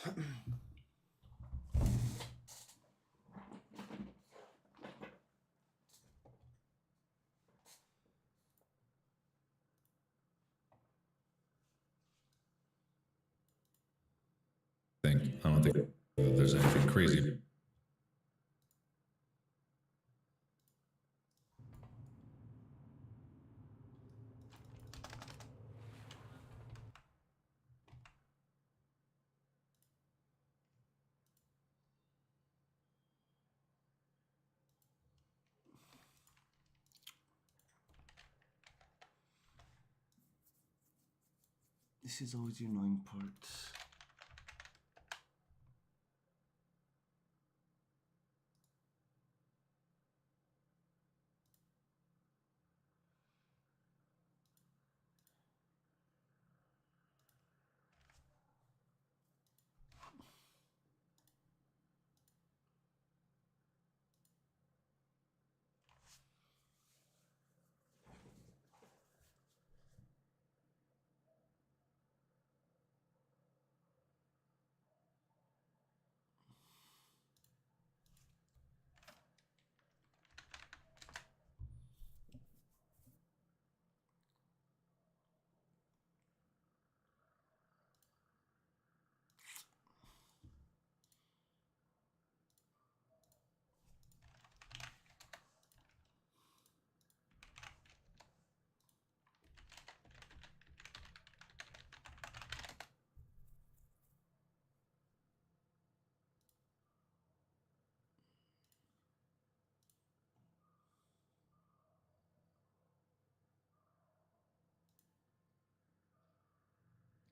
I don't think there's anything crazy. This is always the annoying part.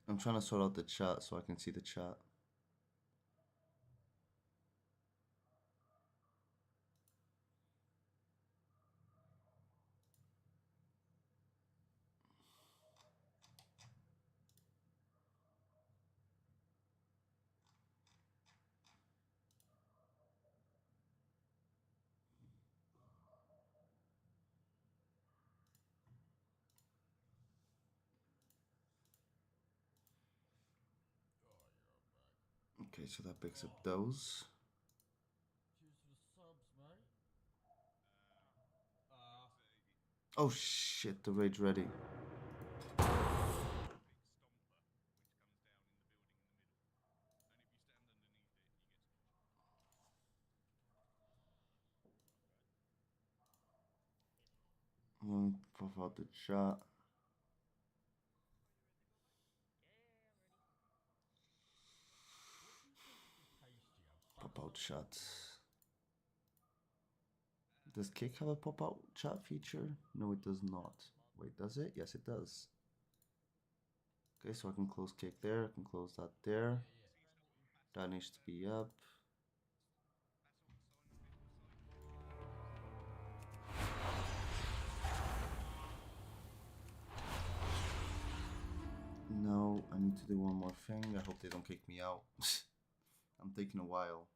I'm trying to sort out the chat so I can see the chat. Okay, so that picks up those. Oh shit, the rage ready. Let me pop out the chat. Pop out chat. Does Kick have a pop out chat feature? No, it does not. Wait, does it? Yes, it does. Okay, so I can close Kick there. I can close that there. That needs to be up. No, I need to do one more thing. I hope they don't kick me out. I'm taking a while.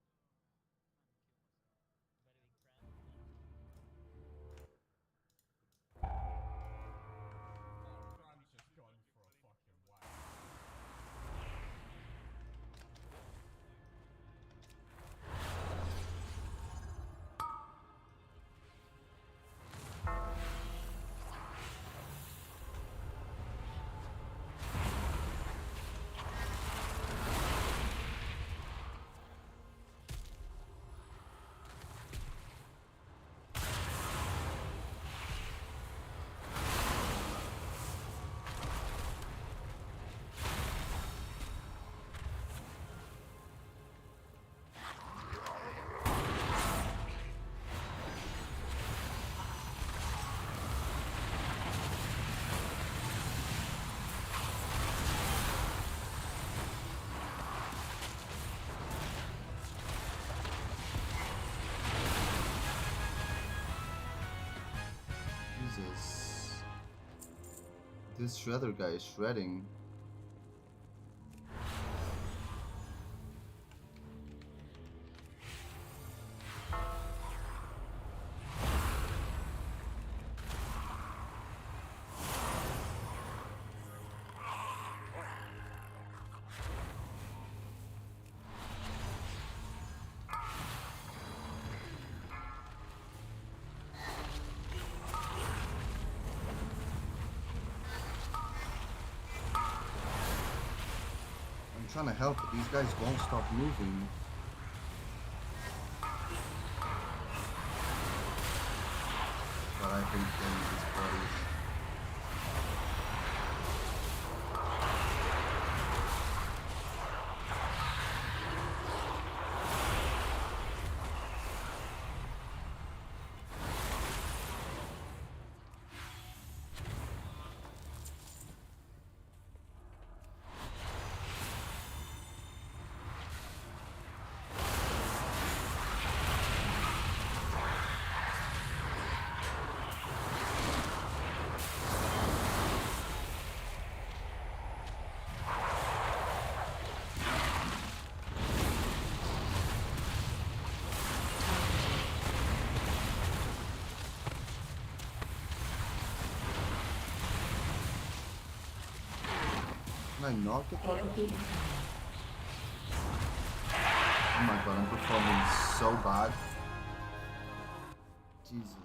Jesus. This shredder guy is shredding. trying to help, but these guys won't stop moving. But I hate playing these parties. Can I knock the target? Oh my god, I'm performing so bad. Jesus.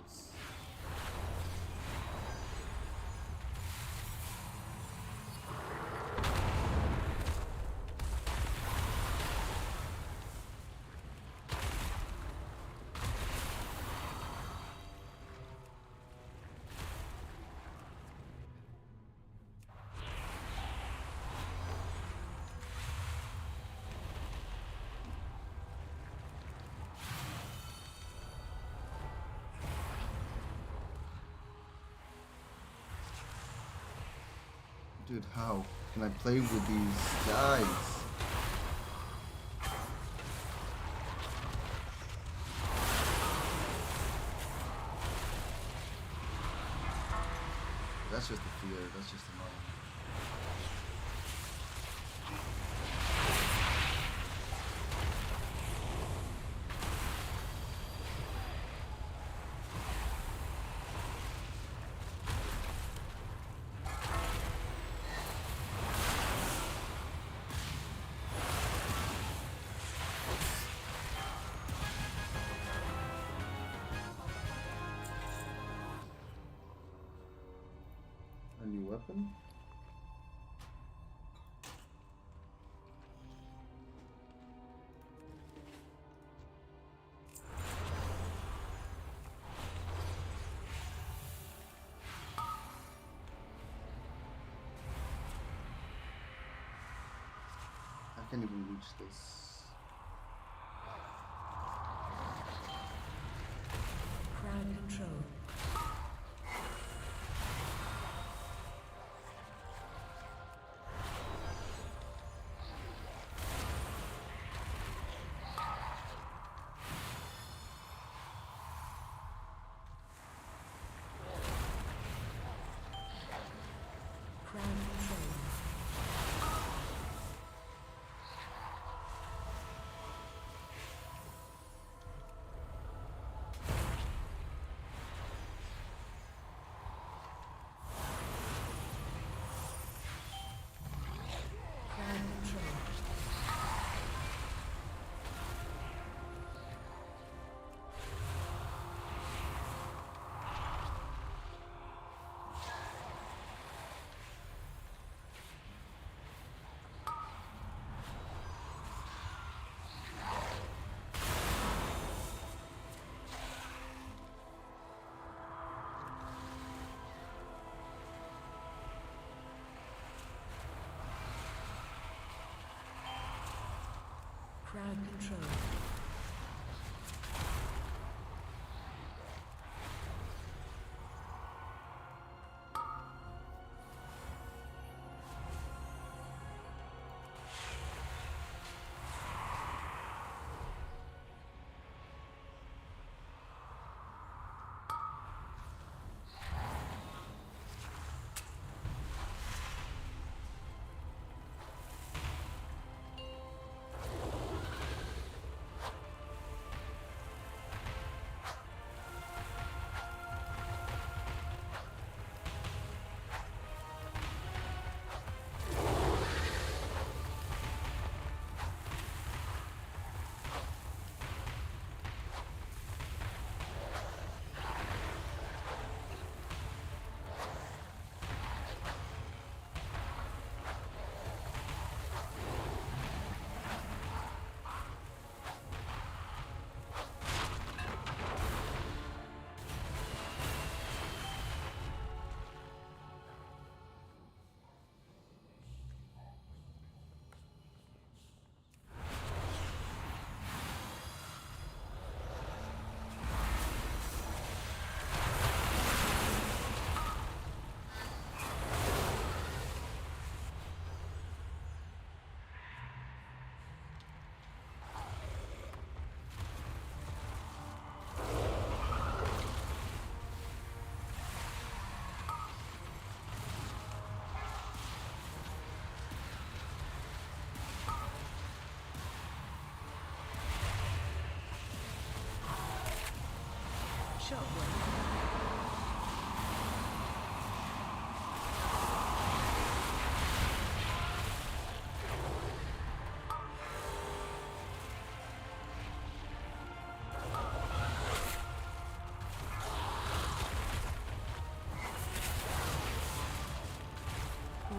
Dude, how can I play with these guys? That's just the fear, that's just annoying. A new weapon? I can't even reach this. Crowd control. Crowd control. Crowd control. Crowd control. Shockwave.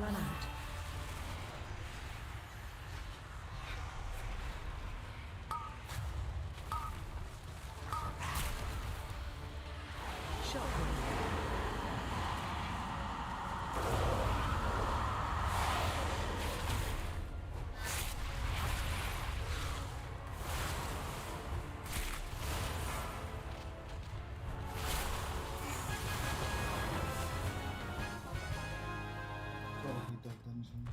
Run out. Shockwave. Gotta hate that dungeon.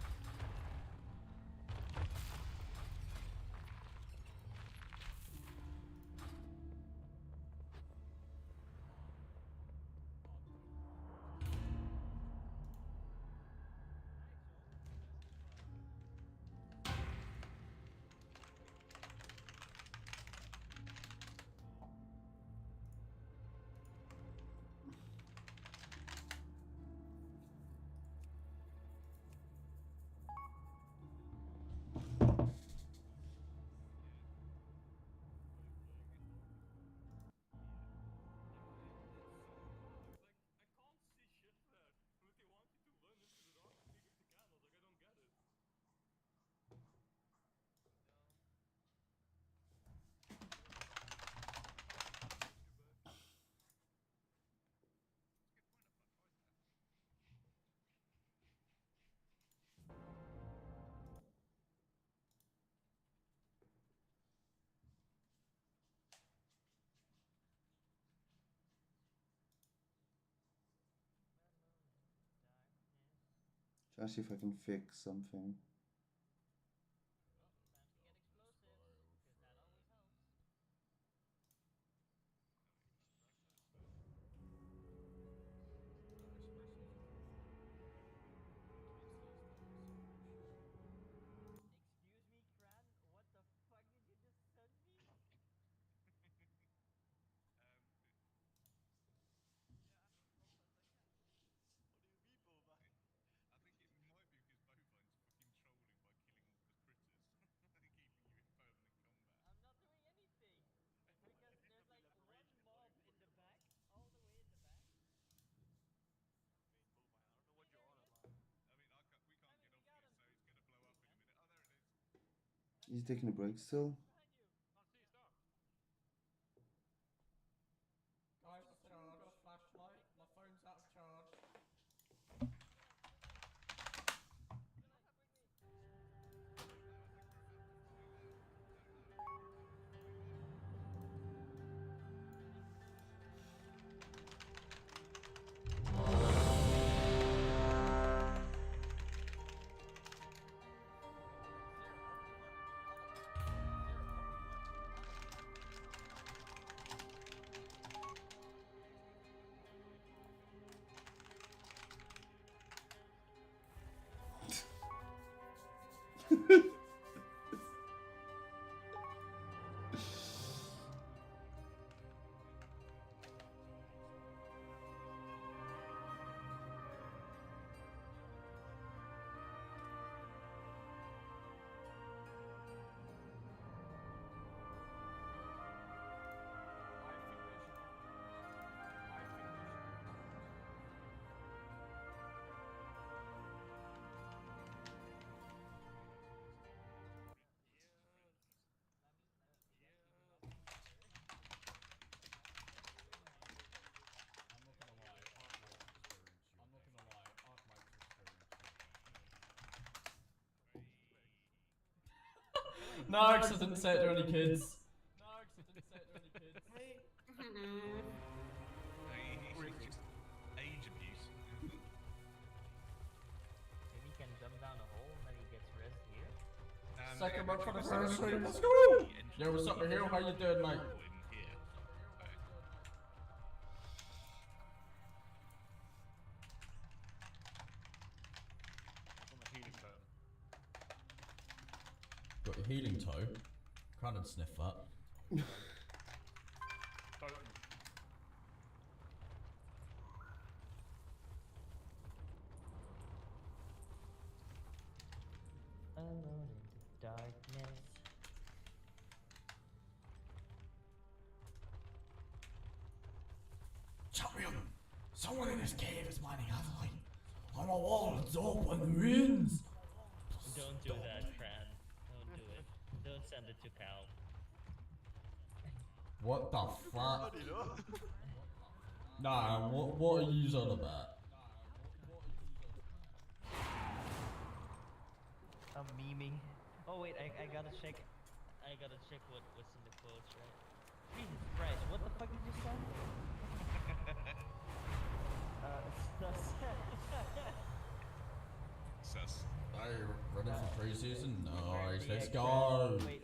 Trying to see if I can fix something. He's taking a break still. Guys, I've got a flashlight. My phone's out of charge. Narcs doesn't say it to any kids. Hey. Just age abuse. Maybe he can jump down a hole and then he gets res here. Second month for the first stream. Let's go! Yo, what's up, Hero? How you doing, mate? Here. Got your healing toe. Can't sniff that. alone in the darkness. Champion, someone in this cave is mining heavily. On a wall, it's open the ruins. Don't do that, Fran. Don't do it. Don't send it to Cal. What the fuck? Nah, what are you on about? I'm memeing. Oh wait, I gotta check. I gotta check what's in the quotes, right? Jesus Christ, what the fuck did you say? Sus. Are you ready for preseason? Nice, let's go. Wait.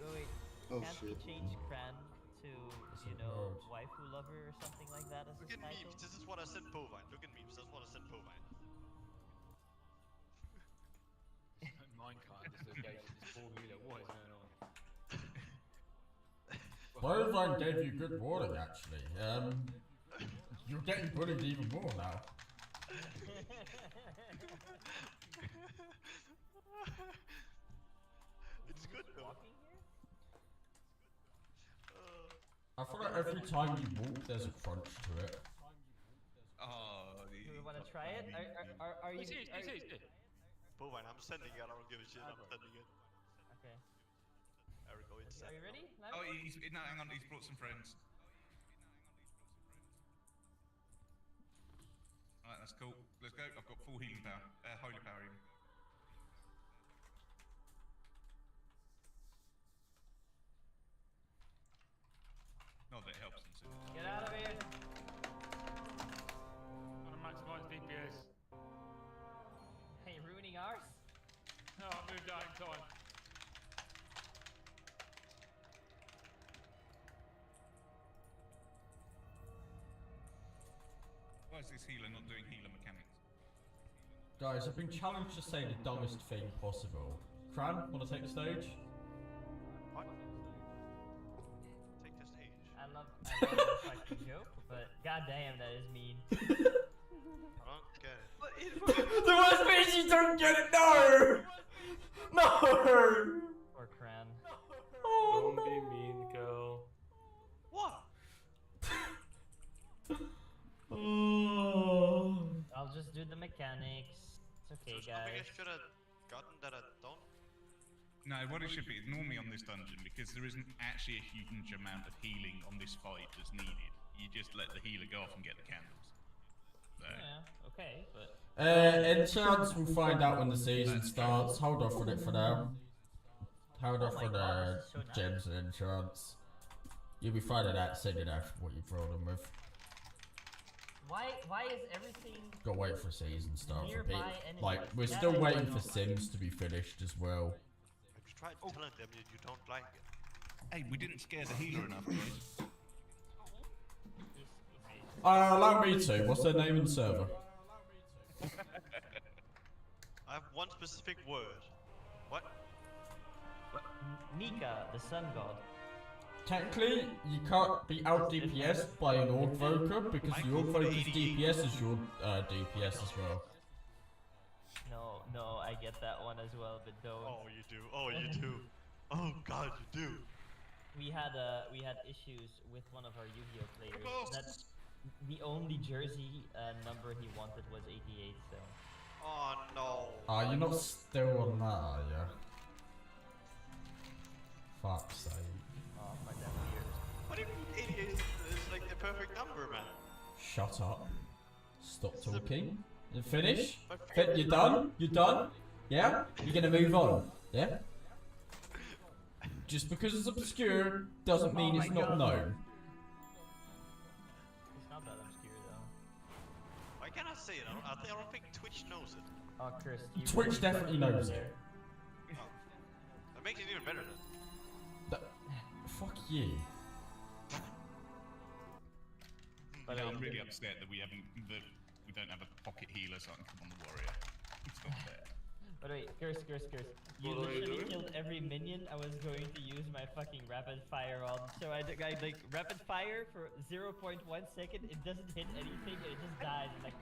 Oh, Can't shit. we change Cran to, you know, word. waifu lover or something like that as Look his at title? memes. This is what I said Povine. Look at memes. That's what I said Povine. Minecart dislocation, this poor Milo, what is going on? Bovine gave you good warning, actually. You're getting bullied even more now. It's good though. Walking here? I feel like every time you walk, there's a crunch to it. Oh, Do we want to try it? Are you? See. Povine, I'm sending it. I don't give a shit. I'm sending it. Okay. Eric, go inside. Are you ready? Oh, no, hang on. He's brought some friends. Alright, that's cool. Let's go. I've got full healing power. Holy power even. Not that it helps them. Get out of here! Want to maximise DPS. Hey, ruining ours? No, I moved out in time. Why is this healer not doing healer mechanics? Guys, I've been challenged to say the dumbest thing possible. Cran, wanna take the stage? What? Take the stage. I love the fucking joke, but goddamn, that is mean. I don't get it. The worst means you don't get it, no! No! Or Cran. Oh, Don't be mean, girl. What? Oh. I'll just do the mechanics. It's okay, There's nothing I guys. should have gotten that I don't. No, what it should be, normally on this dungeon, because there isn't actually a huge amount of healing on this fight that's needed, you just let the healer go off and get the candles. So, Yeah, okay, but Enchants, we'll find out when the season starts. Hold off on it for now. Hold off my on God, this is so nice. gems and enchants. You'll be finding out soon enough what you've rolled them with. why is everything? Gotta wait for season start for Nearby people. enemies. Like, we're That still is waiting why for not. Sims to be finished as well. I've tried telling them you don't like it. hey, we didn't scare the healer enough, guys. Allow me to. What's their name and server? I have one specific word. What? Mika, the sun god. Technically, you can't be out DPS by an Orc Voker because the Orc Voker's DPS is your DPS as well. No, I get that one as well, but don't. Oh, you do. Oh, you do. Oh God, you do. We had issues with one of our Yu-Gi-Oh players. Boss. That's the only jersey number he wanted was 88. So Oh no. You're not still on that, are you? Fuck's sake. oh my damn ears. What do you mean 88 is like the perfect number, man? Shut up. Stop talking. And finish. But You're done? You're done? Yeah? You're gonna move on? Yeah? Just because it's obscure doesn't mean it's not known. It's not that obscure though. why can't I say it? I don't think Twitch knows it. Oh, Chris. you Twitch really definitely put knows there. it. That makes it even better then. Fuck you. But I'm really upset that we don't have a pocket healer so I can come on the warrior. It's not fair. But wait, Curse. You What are you literally doing? killed every minion I was going to use my fucking rapid fire on. So I like rapid fire for 0.1 second, it doesn't hit anything, and it just dies. Like,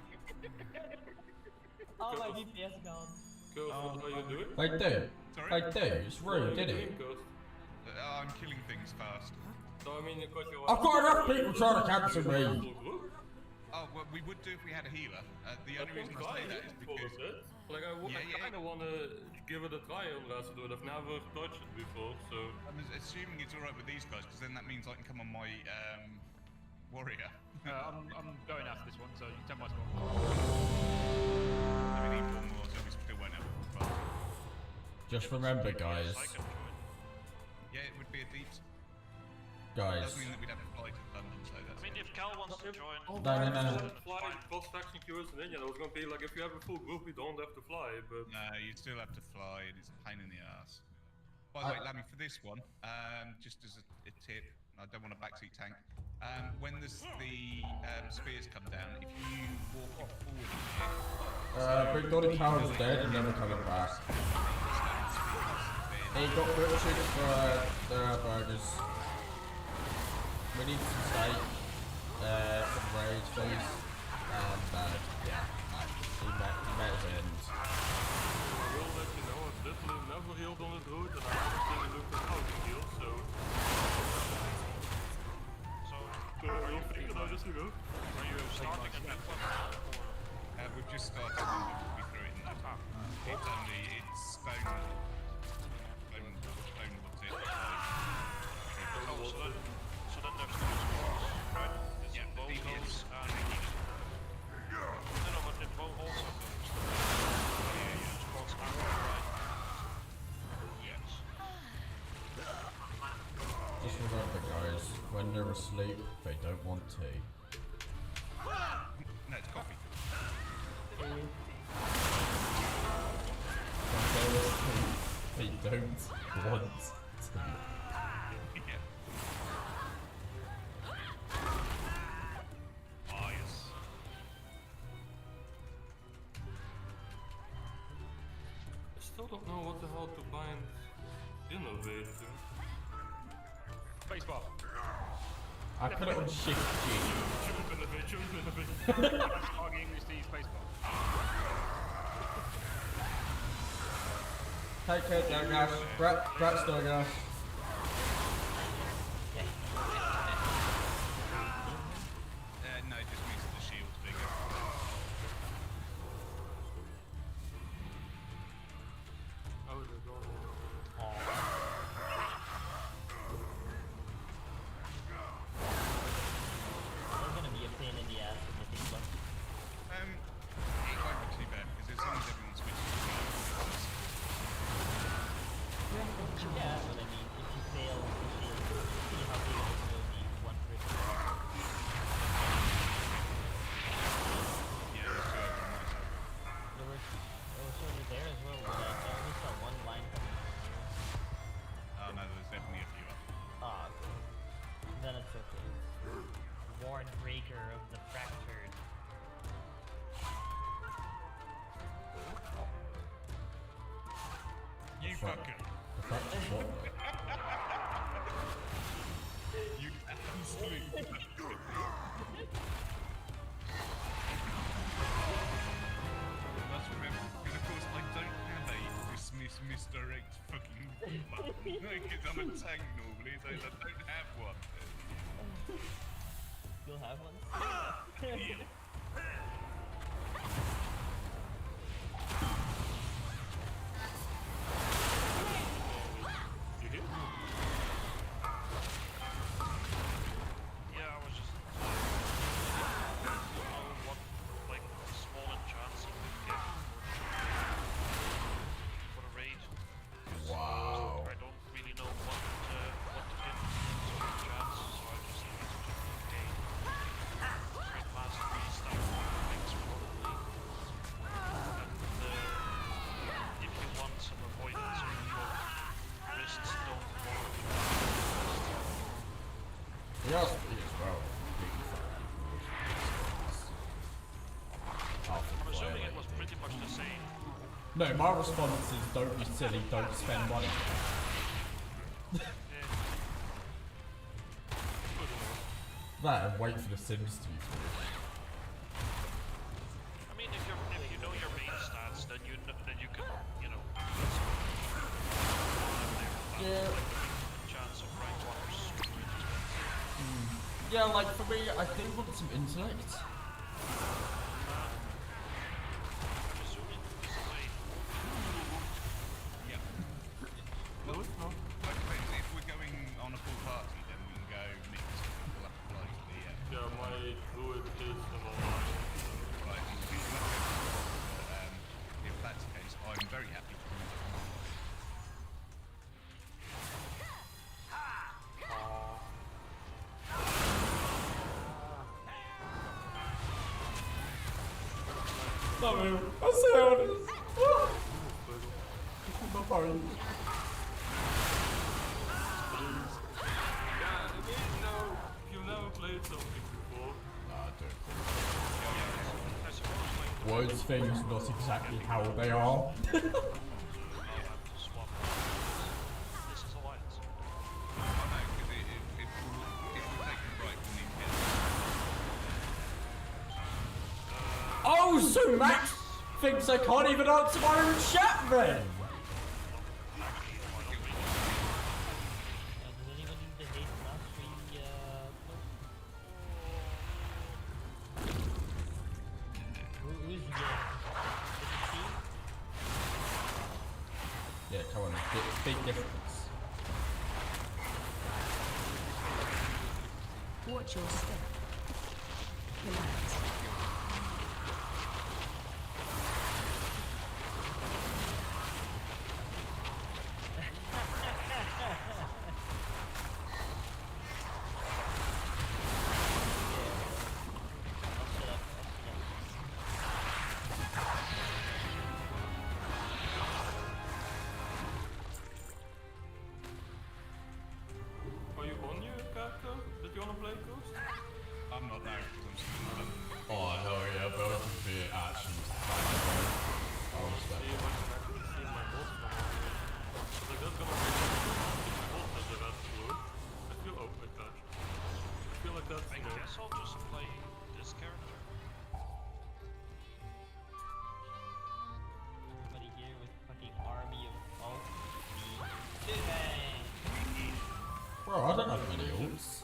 oh my DPS gone. Ghost, what are you doing? Wait, dude. Sorry? Wait, dude. It's What are rude, you isn't doing, it? Ghost? I'm killing things fast. So I mean, because you I've got enough people trying to cancel me. Oh, well, we would do if we had a healer. The only reason I say that is because... Like, I kind of want to give it a try on Razador. I've never touched it before, so... I'm assuming it's alright with these guys, because then that means I can come on my, warrior. I'm going after this one, so you can take my spot. We need one more, so we still won't have a fight. Just remember, guys. Yeah, it would be a deep... Guys. Doesn't mean that we'd have to fight in dungeon, so that's... I mean, if Cal wants to join... No. Fly cross-faction queues in India. I was gonna be like, if you have a full group, you don't have to fly, but... No, you still have to fly, and it's a pain in the ass. By the way, Lammy, for this one, just as a tip, I don't want a backseat tank. When the spears come down, if you walk it forward Big Dolly Carol's dead and never coming back. He got butchered for the burgers. We need some steak, some rage, please. And, yeah, he met his end. I will let you know, I've literally never healed on the road, and I haven't seen a look at how to heal, so... you'll figure it out as you go. Are you starting at that one? we've just started, we threw it in that. It's only, it's stone, what's it? Oh, so then there's two spots, right? It's Yeah, both DPS. those and... No, but in both also those. Spots are right. Yes. Just remember, guys, when they're asleep, they don't want tea. No, it's coffee. When they're asleep, they don't want tea. Yeah. Oh, yes. I still don't know what the hell to bind Innovate to. Spacebar. I put it on Shift G. Arguing with the spacebar. Take care, Douglas. Brats, Douglas. No, it just makes the shield bigger. Oh, they're gone. They're gonna be a pain in the ass in the big one. It won't be too bad, because as long as everyone switches to shield, Yeah, but I mean, if you fail the shield, see how big it will be one person. yeah, let's do everyone nice. There was over there as well, but I only saw one line coming from here. Oh no, there's definitely a few up. Ah, okay. Then it's okay. Ward Breaker of the Fractured. You fucker! What? You absolute fucker! You must remember, because of course I don't have a dismiss misdirect fucking button, because I'm a tank normally, so I don't have one. You'll have one? Yeah. You hit? Yeah, I was just... what, like, small enchants you could get for the raid. Wow. I don't really know what to get in sort of enchants, so I just used to gain great mastery stuff, things probably. And if you want some avoidance on your wrists, don't bother with He asked me as well. I'm assuming it was pretty much the same. No, my response is don't be silly, don't spend money. That and wait for the Sims to be finished. I mean, if you know your main stats, then you can Yeah. Chance of rank 1 are super expensive. Yeah, like for me, I do want some intellect. Presuming this is a Yeah. No, it's not. Well, it depends. If we're going on a full party, then we can go mixed. We'll have to fly to the Yeah, my druid is an online. right. We'll have to go but, if that's the case, I'm very happy to do that. Não, a sério. Não pode. Yeah, I mean, if you've never played something before, I suppose like Words things not exactly how they are. I'll have to swap. This is alliance. I know, because if we're taking a break, we need to get Oh, so Max thinks I can't even answer my own chat then. Does anyone need the hate mastery Who's here? Yeah, come on, big difference. Watch your step. Relax. are you on your character? Did you want to play Ghost? I'm not there because I'm still in Oh hell yeah, both of the actions. See if I can actually see my boss now. Like, that's gonna be boss as the rest would. I feel open that. I feel like that's I guess I'll just play this character. Everybody here with fucking army of alt. Bang! Bro, I don't have many ults.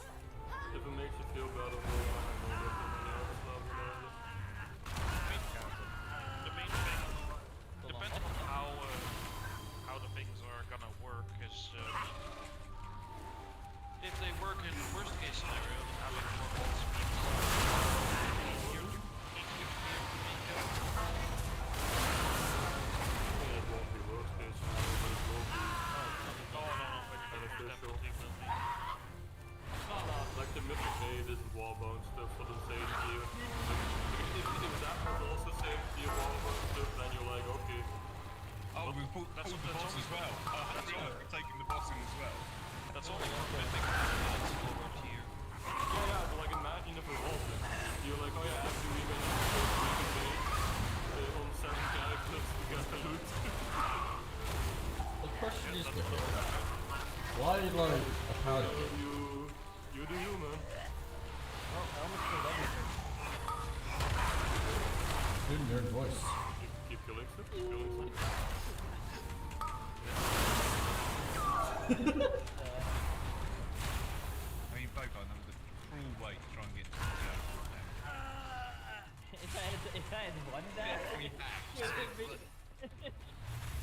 if it makes you feel better, well, I don't know what the hell is level The main thing, depending on how the things are gonna work, is if they work in worst case scenario, then having more bots means easier to make It won't be worst case scenario, but it will be but it beneficial. definitely will be. Like the mythic aid isn't wallbound stuff for the same tier. Like, if that was also same tier wallbound stuff, then you're like, okay. Oh, we pulled the boss as well. Oh, that's right, we're taking the boss in as well. That's only one mythic that's lower tier. Yeah, but like imagine if it wasn't. You're like, oh yeah, actually we can use mythic aid on 7 characters to get the loot. The question is here. Why like a paladin? You do you, man. Doing your own voice. Keep killing stuff, keep killing stuff. I mean, both of them, the cruel way to try and get to the If I had won that, we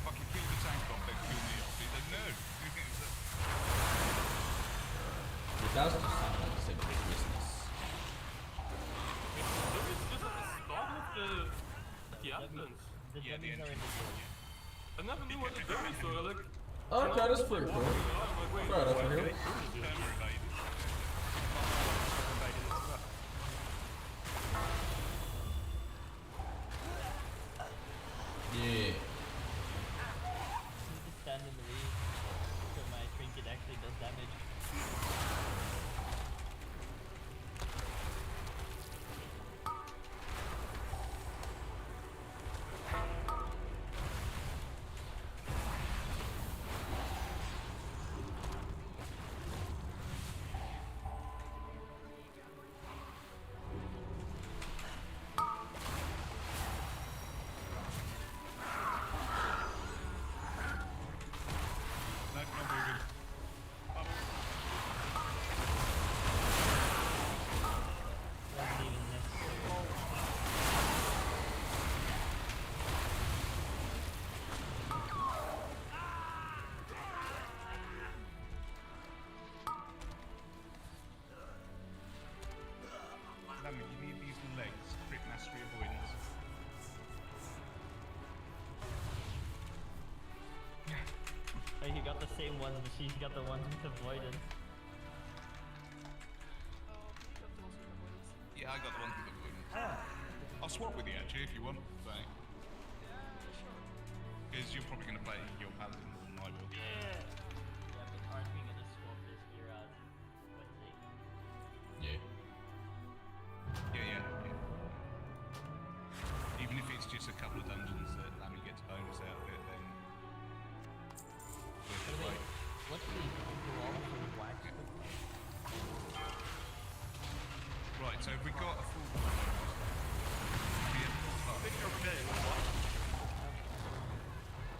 fucking kill the tank off, then kill me off. He's like, no. It does just sound like simple business. There is just at the start of the admins. the Yeah, the dummies are in the entrance. game. I never knew what the dummies were, like... Okay, that's pretty cool. Fair enough for him. Yeah. Just stand in the way so my trinket actually does damage. same ones, but she's got the ones with avoidance. Yeah, I got the one with the avoidance. I'll swap with you actually if you want. Because you're probably going to play your paladin more than I will. Yeah, but aren't we gonna swap this gear out with the... Yeah. Yeah. Even if it's just a couple of dungeons that Lammy gets bonus out of it, then worth the wait. What's the overall for the wax look like? Right, so we got a full.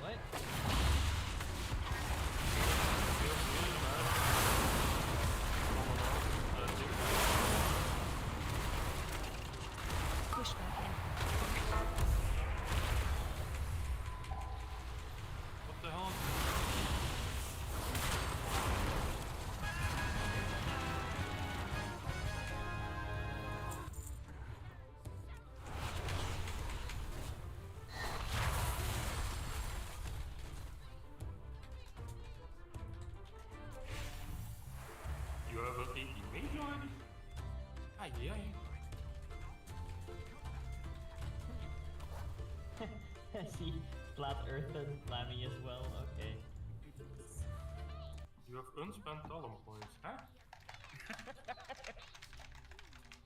What? Push back in. What the hell? You have an 80 mage already? Aye. See, flat earth and Lammy as well, okay. You have unspent dollar points, huh?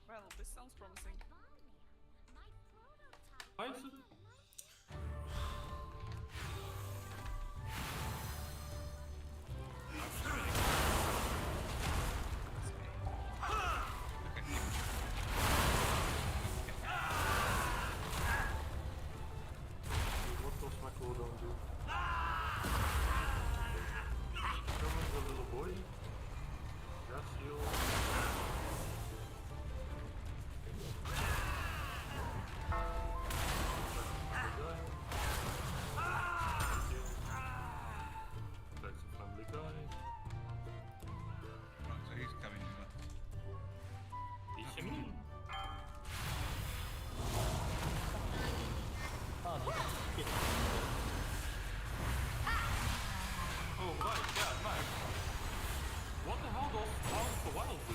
Well, this sounds promising. Why is it? What does my cooldown do? Come on, the little boy. Gas heal. That's a friendly guy. Right, so who's coming in next? He's me. Oh, this shit. Oh, right, yeah, nice. What the hell does House for Wild do?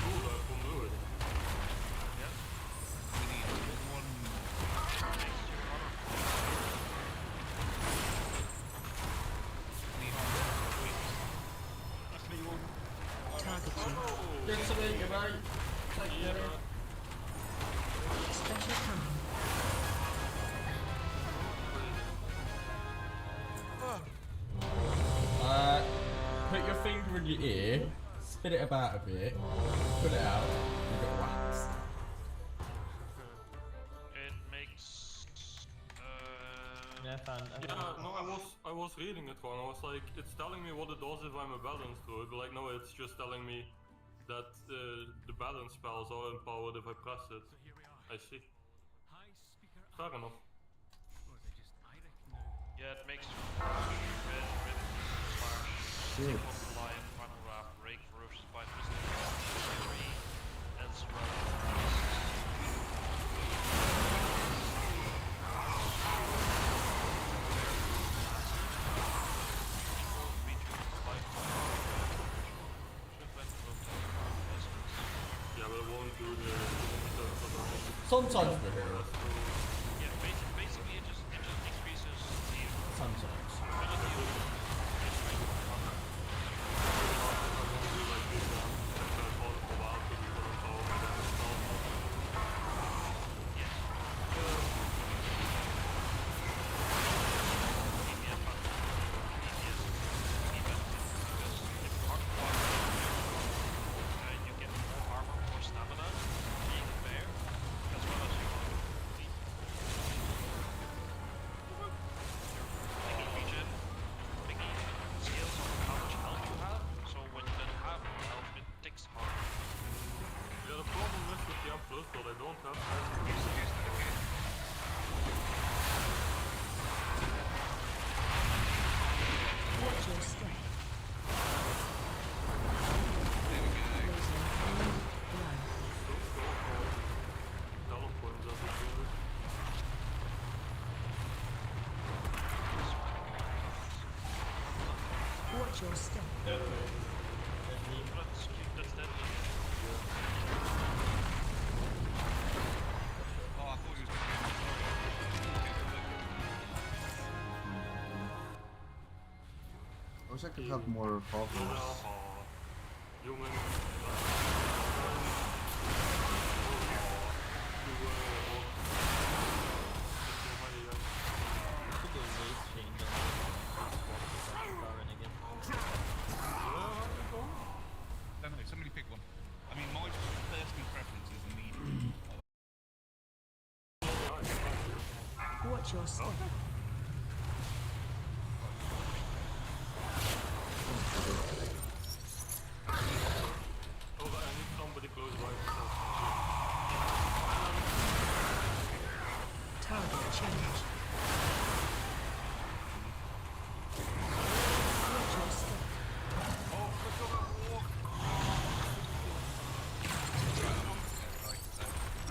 Cool, from Lewis. We need one. Targeting. Get some in, mate. Take care. Special coming. Put your finger in your ear, spit it about a bit, put it out, you got wax. It makes. Yeah, I found Yeah, no, I was reading it wrong. I was like, it's telling me what it does if I'm a balance druid, but like, no, it's just telling me that the balance spells are empowered if I press it. I see. Fair enough. Yeah, it makes red, Shit. lion, final wrap, rake, ferocious bite, twisted tree, and surround. Yeah, but it won't do the Sometimes we hear it. Yeah, basically it just increases the Sometimes. ability of you get more armor, more stamina, being fair, as well as you your step. Deadly. That's deadly. Oh, I thought he was going I wish I could have more hovers. Human. Could do a race change and Baron again. Don't know, somebody pick one. I mean, my personal preference is immediate. Watch your step. Oh, but I need somebody close by. Target change. Watch your step.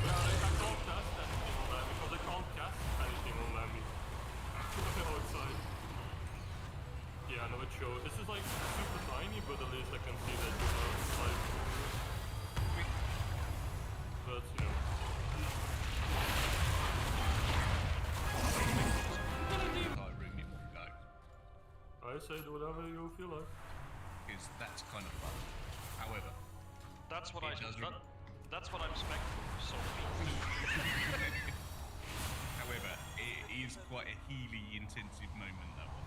Yeah, I can't cast anything on that because I can't cast anything on Lammy. Outside. Yeah, no, it shows. This is like super tiny, but at least I can see that you have like. But you know. Entire room it will go. I said whatever you feel like. Because that's kind of fun. However, That's what It does re- that's what I'm expecting for so however, it is quite a Healy intensive moment, that one.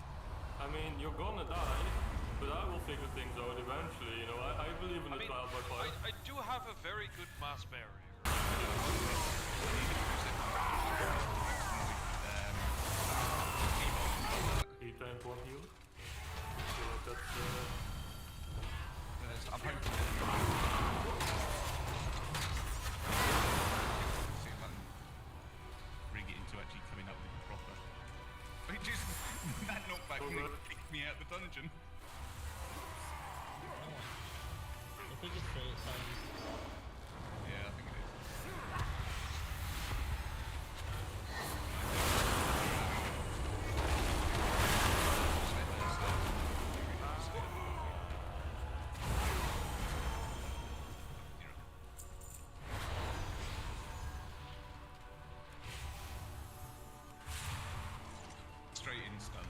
I mean, you're gonna die, but I will figure things out eventually. You know, I believe in the trial by fire. I do have a very good mass barrier. E-tank one heal. I feel like that's I'm hoping that see if I can bring it into actually coming up with a proper. It just that knockback Over. kicked me out the dungeon. I think it's sounds. Yeah, I think it is. Straight in stun.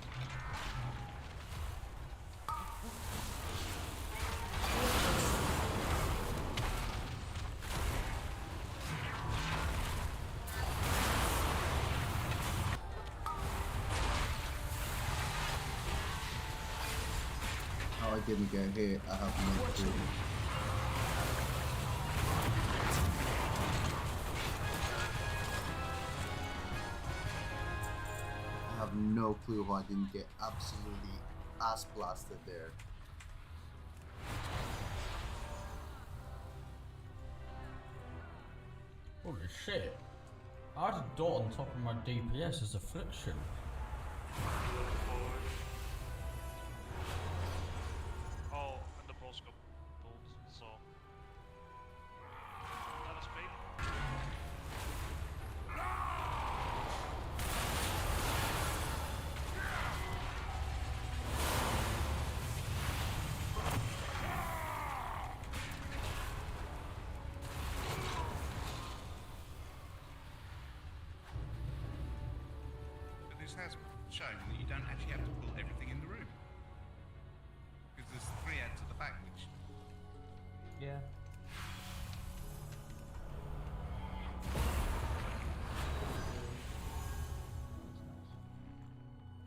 How I didn't get hit, I have no clue. I have no clue how I didn't get absolutely ass blasted there. Holy shit. I had a dot on top of my DPS as affliction. Oh, and the bros got pulled, so that is paid. But this has shown that you don't actually have to pull everything in the room. Because there's 3 out to the back, which Yeah.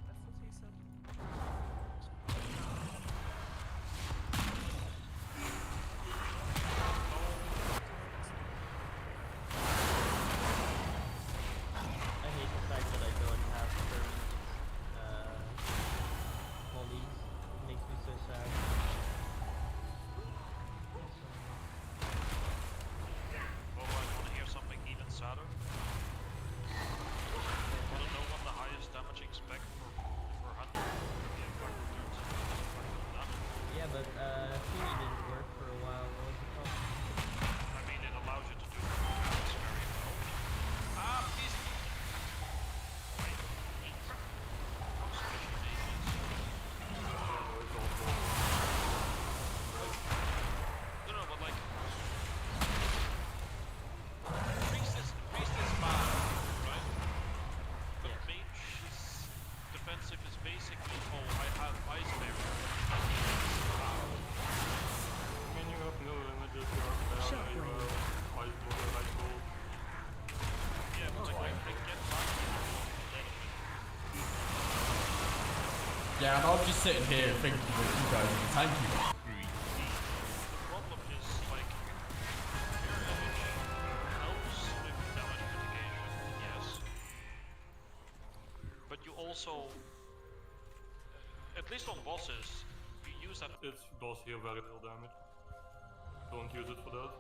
That's what he said. I hate the fact that I don't have permanent mollies. It makes me so sad. Yeah, and I'm just sitting here thinking that you guys are the tanky one. The problem is, like, air damage helps with damage mitigation, yes. But you also, at least on bosses, you use that. It's boss here very little damage. Don't use it for that.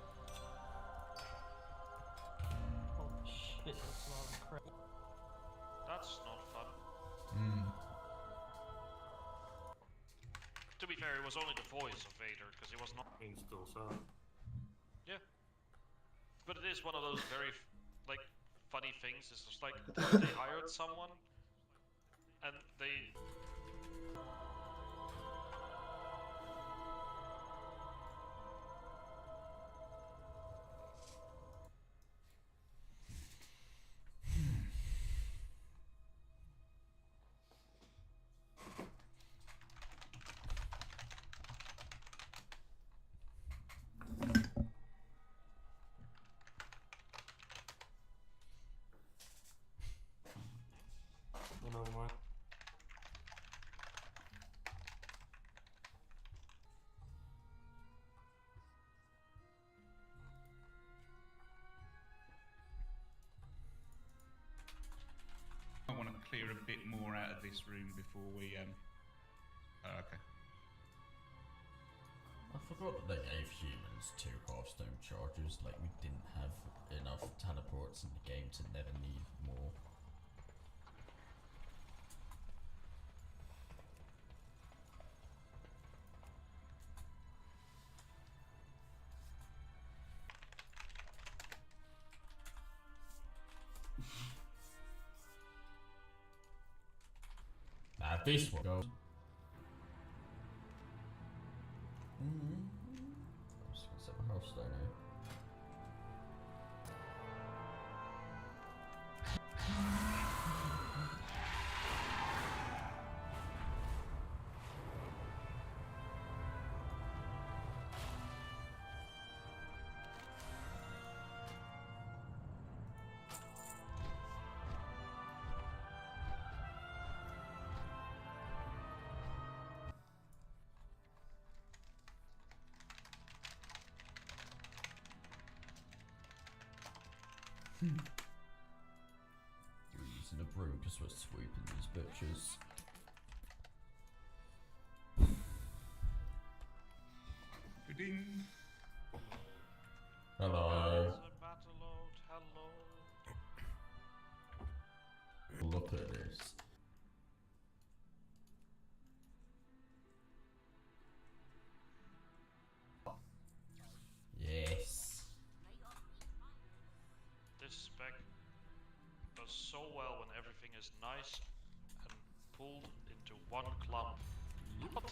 Holy shit, that's a lot of crap. That's not fun. To be fair, it was only the voice of Vader, because he was not. I mean, still sad. Yeah. But it is one of those very, like, funny things. It's just like, they hired someone, and they... Oh, never mind. I want to clear a bit more out of this room before we oh, okay. I forgot that they gave humans 2 half-stone charges, like we didn't have enough teleports in the game to never need more. Now this one goes. I'm just gonna set my half-stone here. We're using a broom because we're sweeping these bitches. Ding. Hello. Battleload, hello. Look at this. Yes. This spec does so well when everything is nice and pulled into one clump. But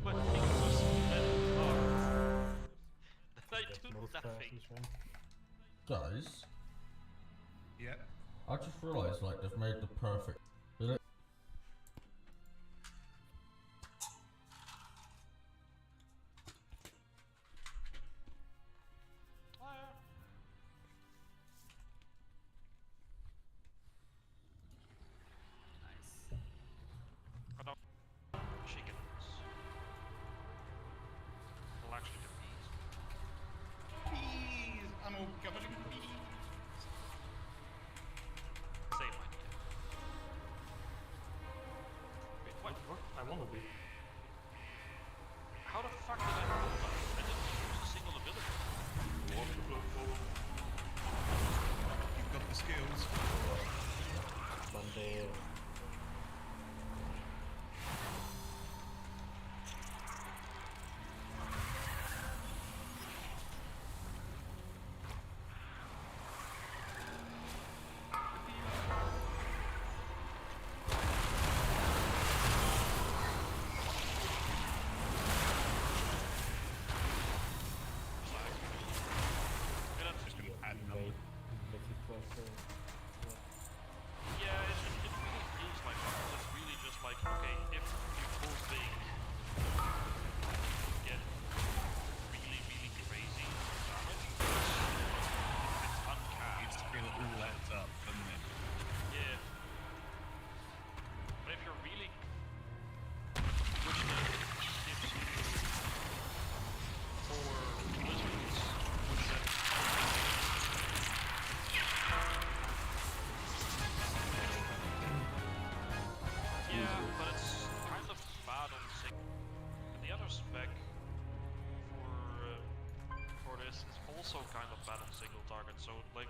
when things are spread apart, then I do nothing. Guys, Yeah. I just realised like they've made the perfect. Chickens. Well, actually, the bees. Bees! I'm all covered in bees. Same idea. Wait, what? I wanna be. How the fuck did I roll that? I didn't use a single ability. Walk the block forward. You've got the skills. Bandero. kind of bad on single target, so like...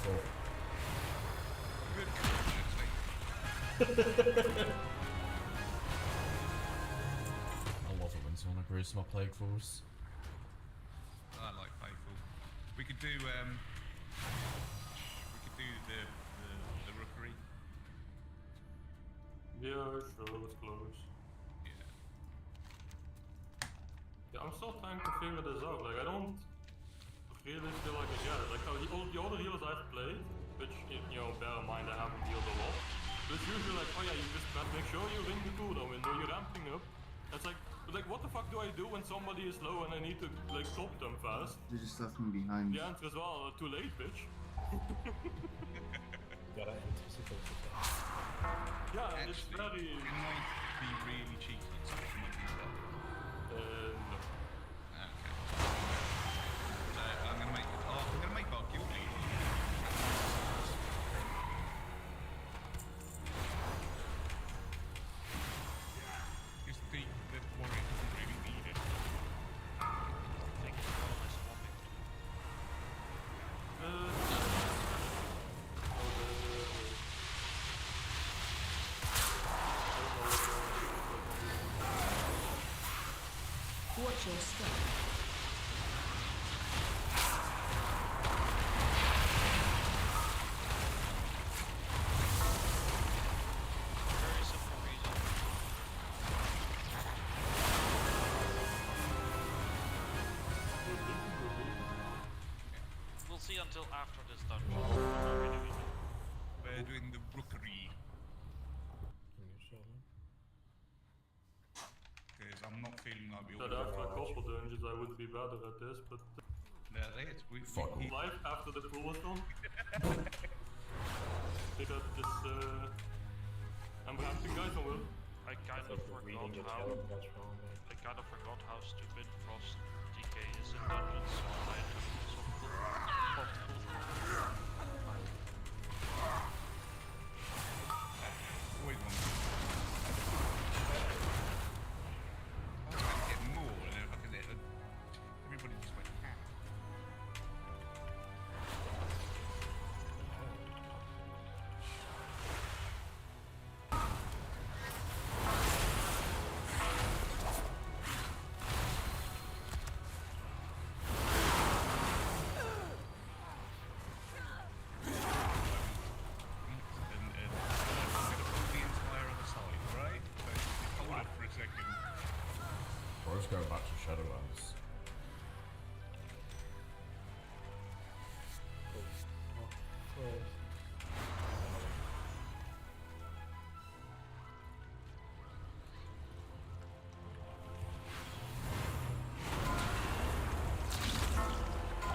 well... I love it when someone agrees to my plague force. I like Faithful. We could do the rookery. Yeah, sure, it was close. Yeah. Yeah, I'm still trying to figure this out. Like, I don't really feel like I get it. Like, all the other healers I've played, which, you know, bear in mind I haven't healed a lot, but it's usually like, oh yeah, you just make sure you ring the cooldown window, you're ramping up. It's like, but like, what the fuck do I do when somebody is low and I need to, like, stop them fast? You just left me behind. The answer is, well, too late, bitch. Gotta anticipate it. Yeah, and Actually, it's very... it might be really cheeky and switch my keys up. no. Okay. So I'm gonna make our guild leader. Just the warrior doesn't really need it. Thank you for all my swapping. Watch your step. Very simple reason. We'll see until after this dungeon. We're doing the rookery. Because I'm not feeling like we all That after a couple dungeons I would be better at this, but There it is. life after the pool was done. Because this, I'm ramping guys, I will. I kind of forgot how stupid Frost DK is in dungeons, so I took some Always want to get more, and if I can hit everybody just went ham. Or just go back to Shadowlands.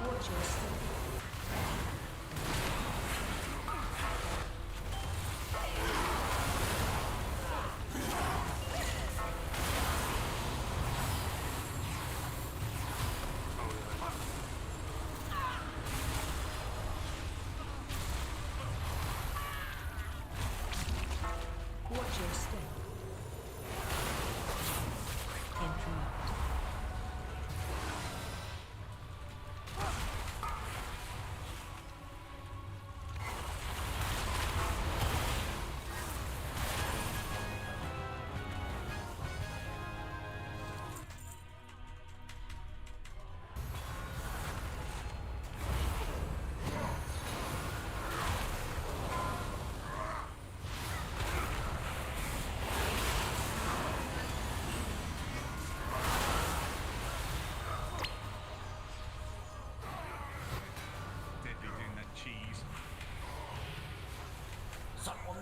Watch your step.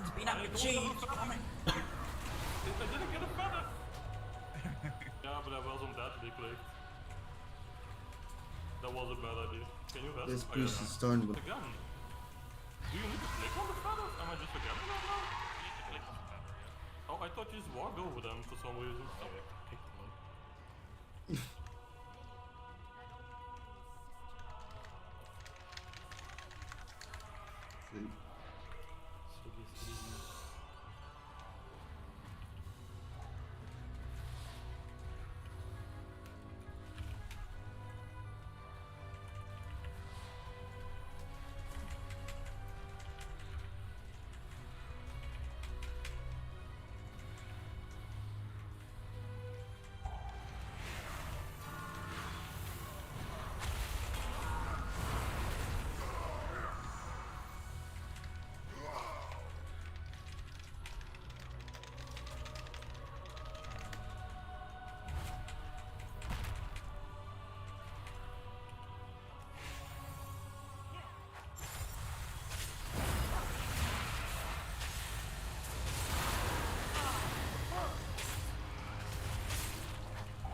Spin up your cheese, comment. I didn't get a feather! Yeah, but I wasn't deadly clicked. That was a bad idea. Can you rest? This Oh, priest yeah, is starting to Again. Do you need to click on the feathers? Am I just forgetting that now? You need to click on the feather, yeah. Oh, I thought you just walked over them for some reason. Pick them up. see.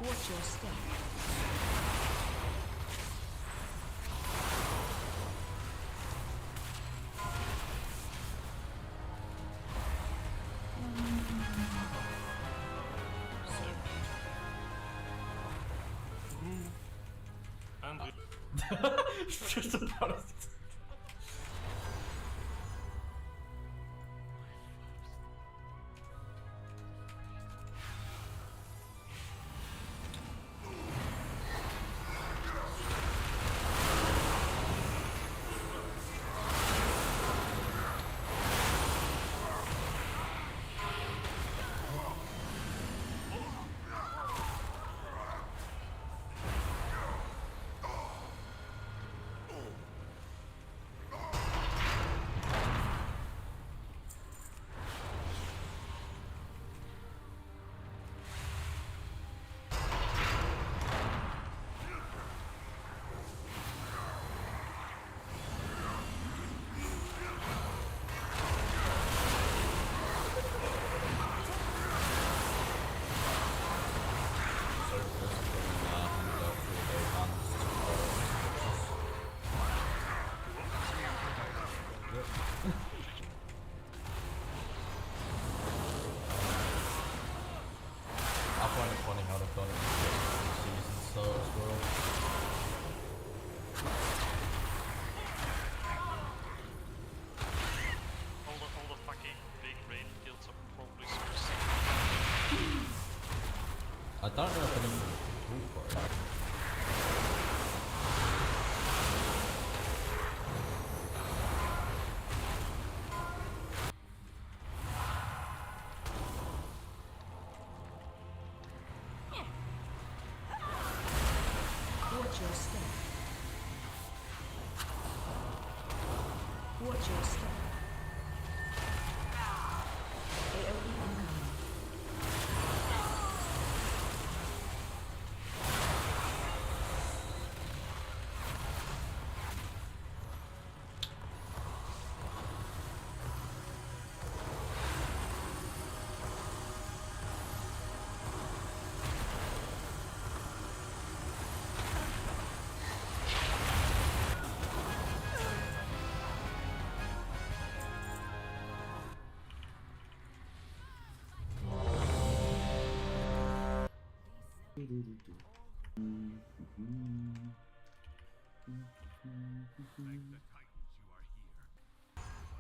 Watch your step. And Just about it. I find it funny how they've done it in season so as well. All the fucking big raid guilds are probably so sick. I don't know if anyone would for it. Watch your step. Watch your step. AoE incoming.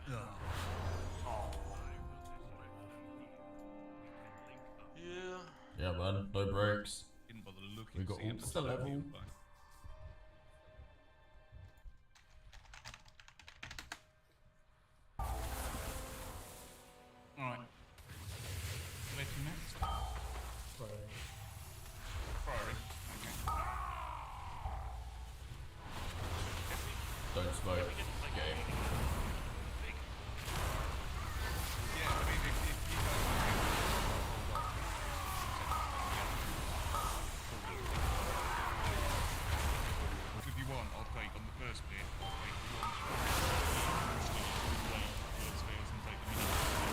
Yeah. Yeah man, no breaks. Didn't bother looking. We got to see him all the to level. you, but- Alright. Where to next? Priory. Okay. Don't smoke. Game. Yeah, I mean, if you guys if you want, I'll take on the first bit. I'll take the launch. Wait, first phase and take the mini.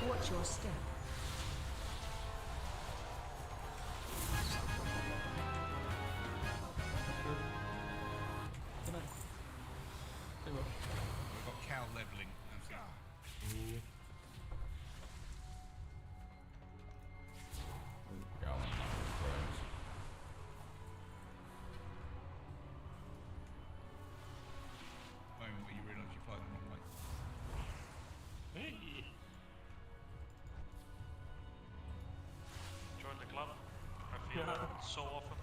Watch your step. We've got cow leveling. Moment where you realise you're flying the wrong way. Hey! Join the club. I feel it so often.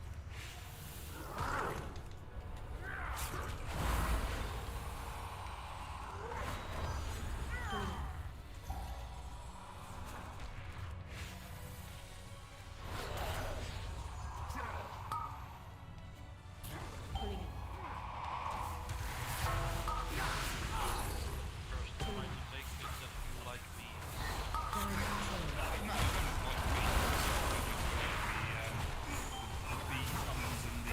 First, trying to take things that you like me. The summons and the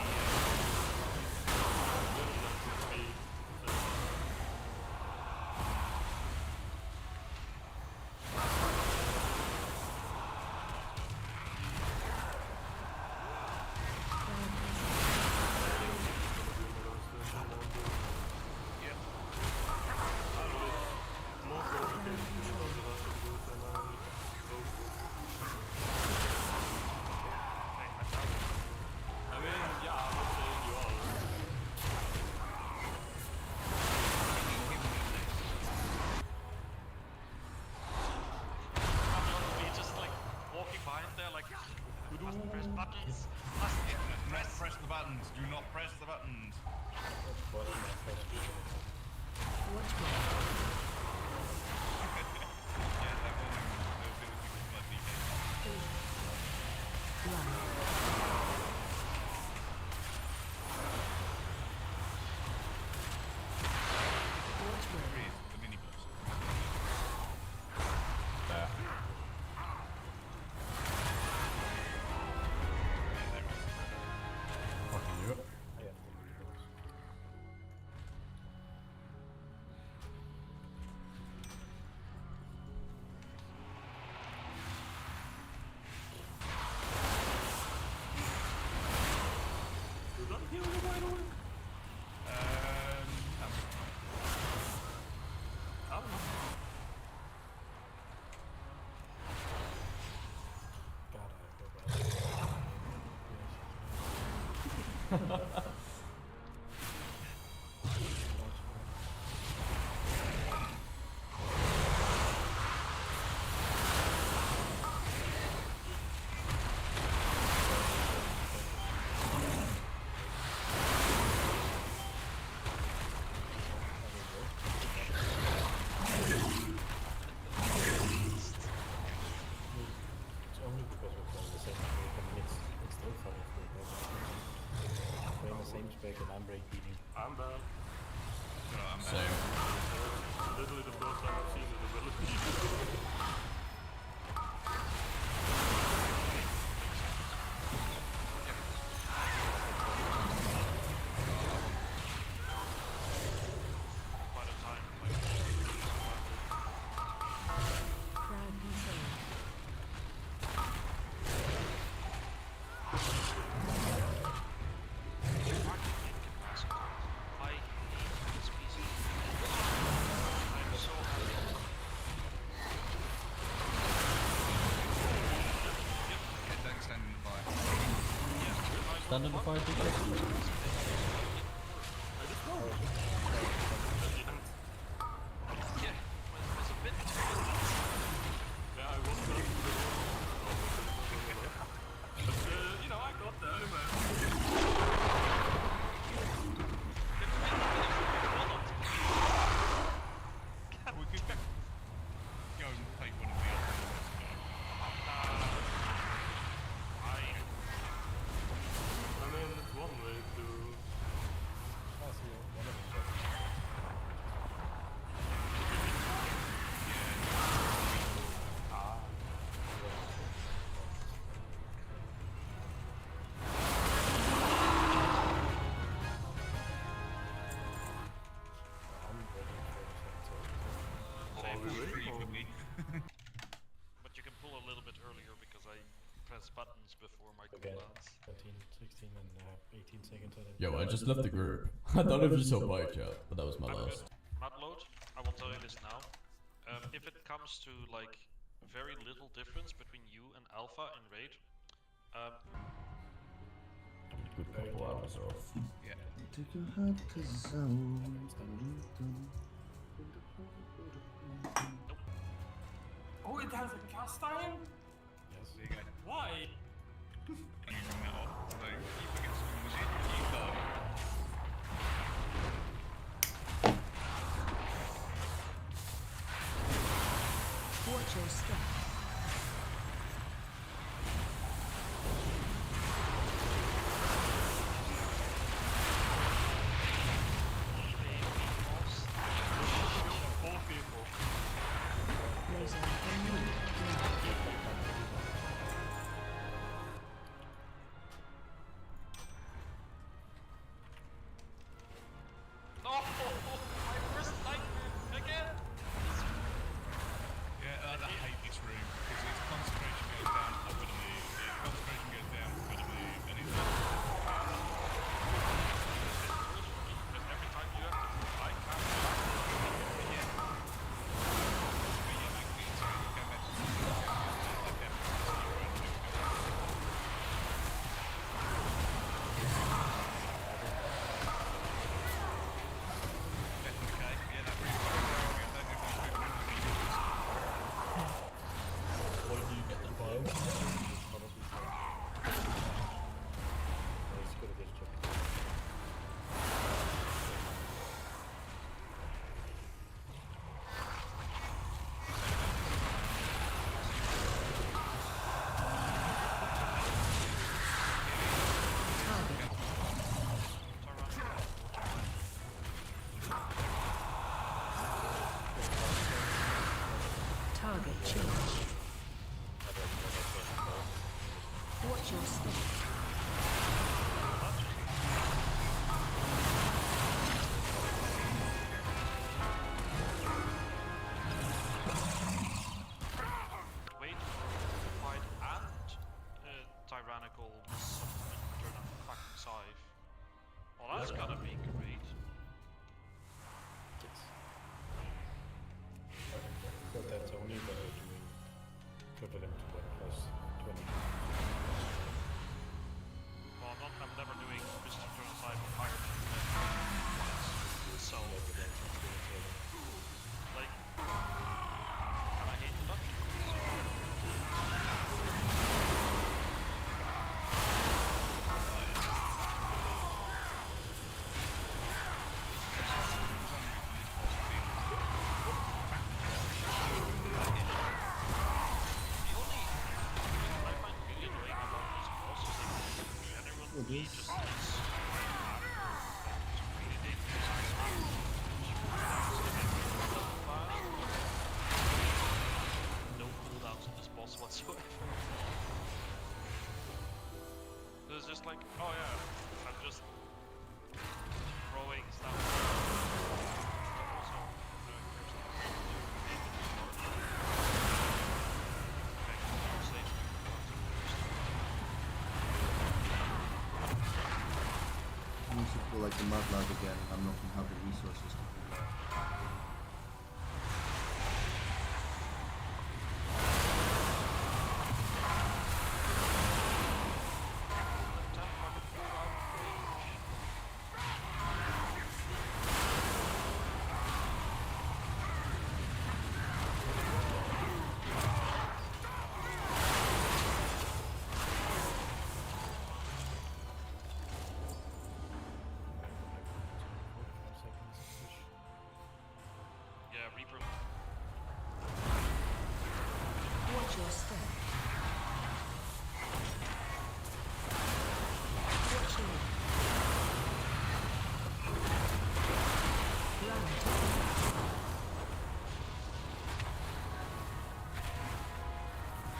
I mean, yeah, I'm not saying you are. I'm not me just like walking behind there like must press buttons. Must not press the buttons. Do not press the buttons. Watch your Yeah, that will do bloody There is the mini boss. Fucking you. Is that healing by the way? I don't know. It's only because we're playing the same spec. I mean, it's still funny for me. I'm playing the same spec and I'm break beating. I'm bad. Same. Literally the first time I've seen his ability. By the time crowd control. I hate this piece I'm so happy. Yeah, don't stand in the fire. Stand in the fire, TK. Yeah, it's a bit Yeah, I was not. But, you know, I got there. We could go and take one of the I mean, it's one way to. Oh, so one of them got Are we ready? free Or- for me. before my Okay. cooldowns. 17, 16, and 18 seconds. I think. Yo, I just left the group. I don't know if you saw my chat, but that was my I'm last. good. Mudload, I will tell you this now. If it comes to like very little difference between you and Alpha in raid, Good couple hours off. Yeah. Take your heart to zone. Oh, it has a cast iron? Yes. There you go. Why? Using that off. So keep against the machine, you die. Watch your step. Four people. Laser unknown. no, my first nightmare again. Yeah, I hate this room because its concentration goes down, I'm gonna move. Its concentration goes down, I'm gonna move. And it's Because every time you have to move, I can't. yeah. But yeah, like it's go back to like that. Okay, yeah, that room. What did you get the 5? Probably 5. It's good at this check. Target change. Watch your step. Wait for fight and tyrannical something turn a fucking scythe. Well, that's gonna be great. Yes. But that's only when we're doing equivalent to what plus 20. Well, I'm never doing Mr. Turn Scythe with higher than that. So, like, and I hate the dungeon. The only thing I find really annoying about this boss is that generally It is. just is really dangerous. No cooldowns on this boss whatsoever. It's just like, oh yeah, I'm just throwing stuff. Also, I'm going to pull like the mudlog again. I'm not going to have the resources to do that. yeah, Reaper. Watch your step. Watch your round to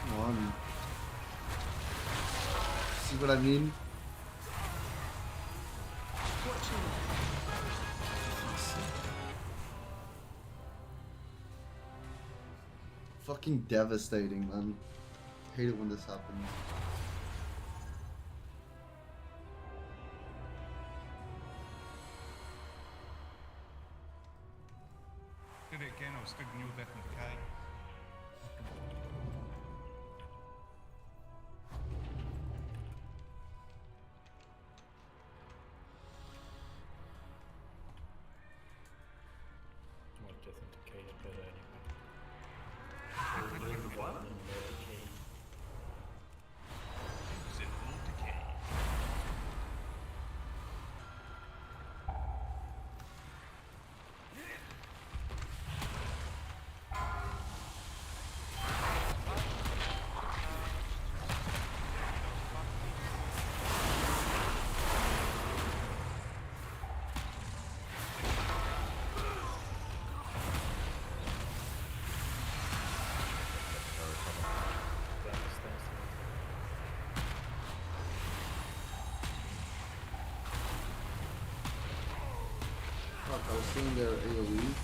Come on. See what I mean? watch your Fucking devastating, man. Hate it when this happens. stood in your death and decay. Well, Death and Decay is better anyway. What? Than Decay. Simple decay. Fuck, I was seeing their AoEs.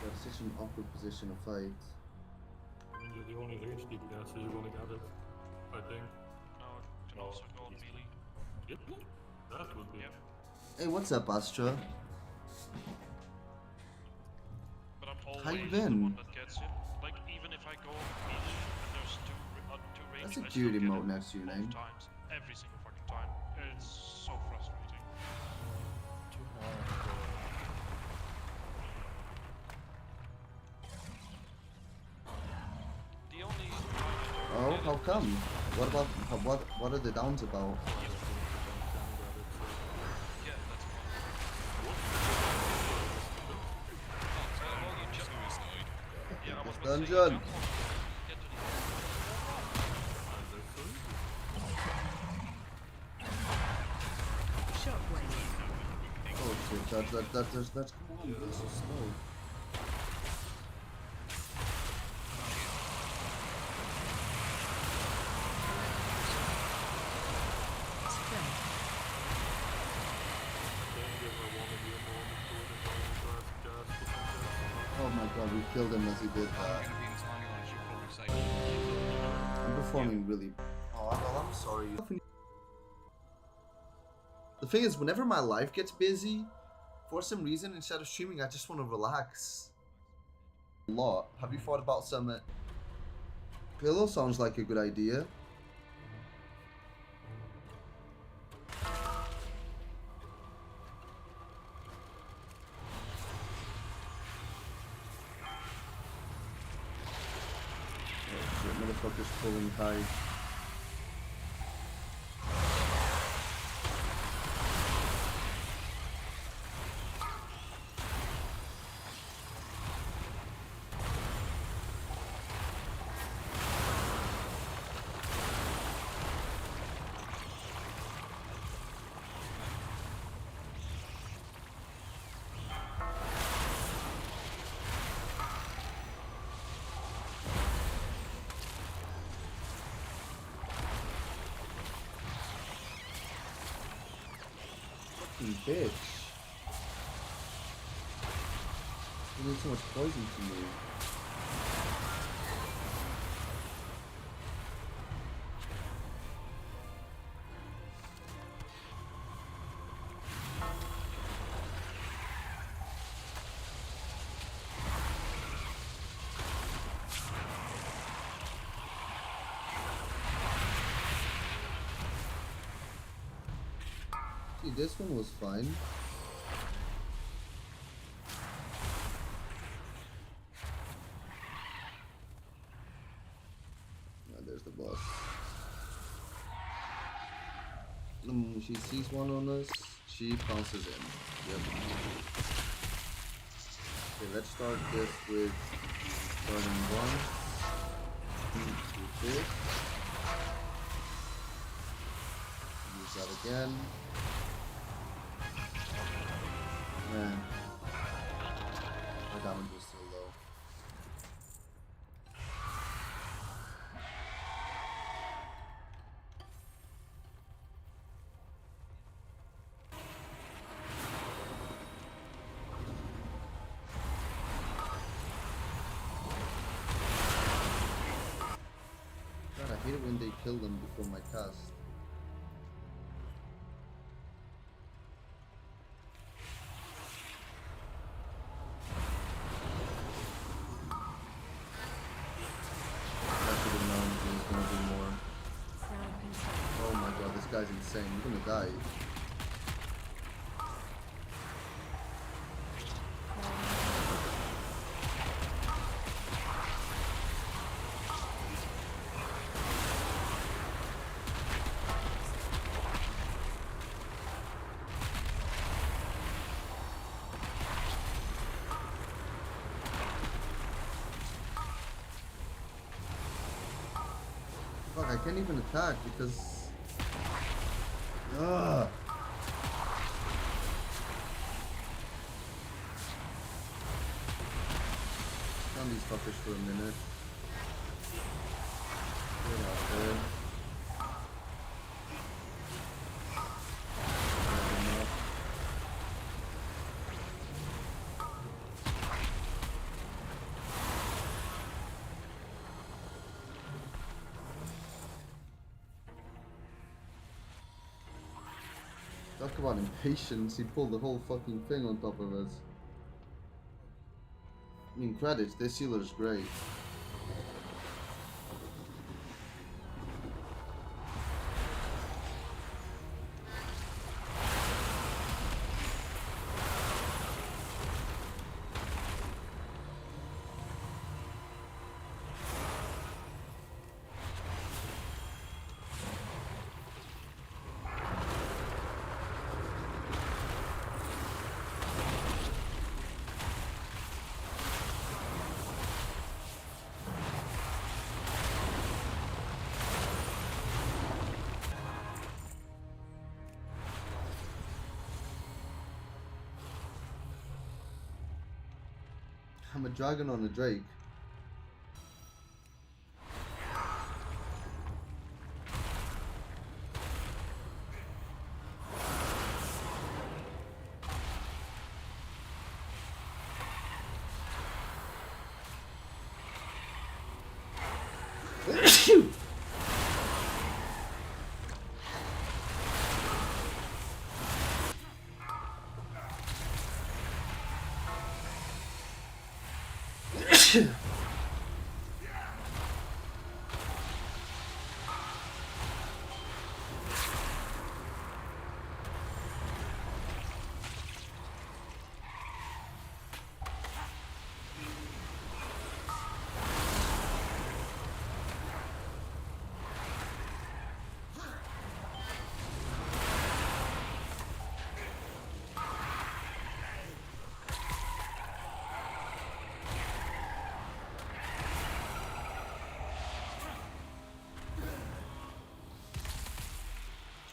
They're such an awkward position to fight. I mean, you're the only range deep there, so you're gonna get it. I think. No, it can also go on melee. Yeah, that would be. Yep. Hey, what's up, Astra? But I'm always How you the been? one that gets it. Like, even if I go melee and there's two range, That's a I still cute get emote it next to your both name. times. Every single fucking time. It's so frustrating. 2 hours ago. The only time I don't Oh, get how it come? What about what are the downs about? Yeah, that's one. Well, you jump. Yeah, I was about to say, you Dungeon. jump on, get to the Shockwave. Oh shit, that's come on, this is slow. Spread. Oh my god, we killed him as he did I'm that. going to be entirely honest, you'll probably say I'm performing really. Oh, well, I'm sorry. The thing is, whenever my life gets busy, for some reason, instead of streaming, I just want to relax. A lot. Have you thought about some? Pillow sounds like a good idea. Oh shit, motherfucker's pulling high. Fucking bitch. You did so much poison to me. See, this one was fine. There's the boss. She sees one on us, she pounces in. Yep. Okay, let's start this with starting one. Do this. Use that again. Man, my damage was still low. God, I hate it when they kill them before my cast. guy's insane. You're gonna die. Fuck, I can't even attack because... Ugh. Down these fuckers for a minute. Get out there. Talk about impatience, he pulled the whole fucking thing on top of us. I mean, credits, this healer's great. I'm a dragon on a drake.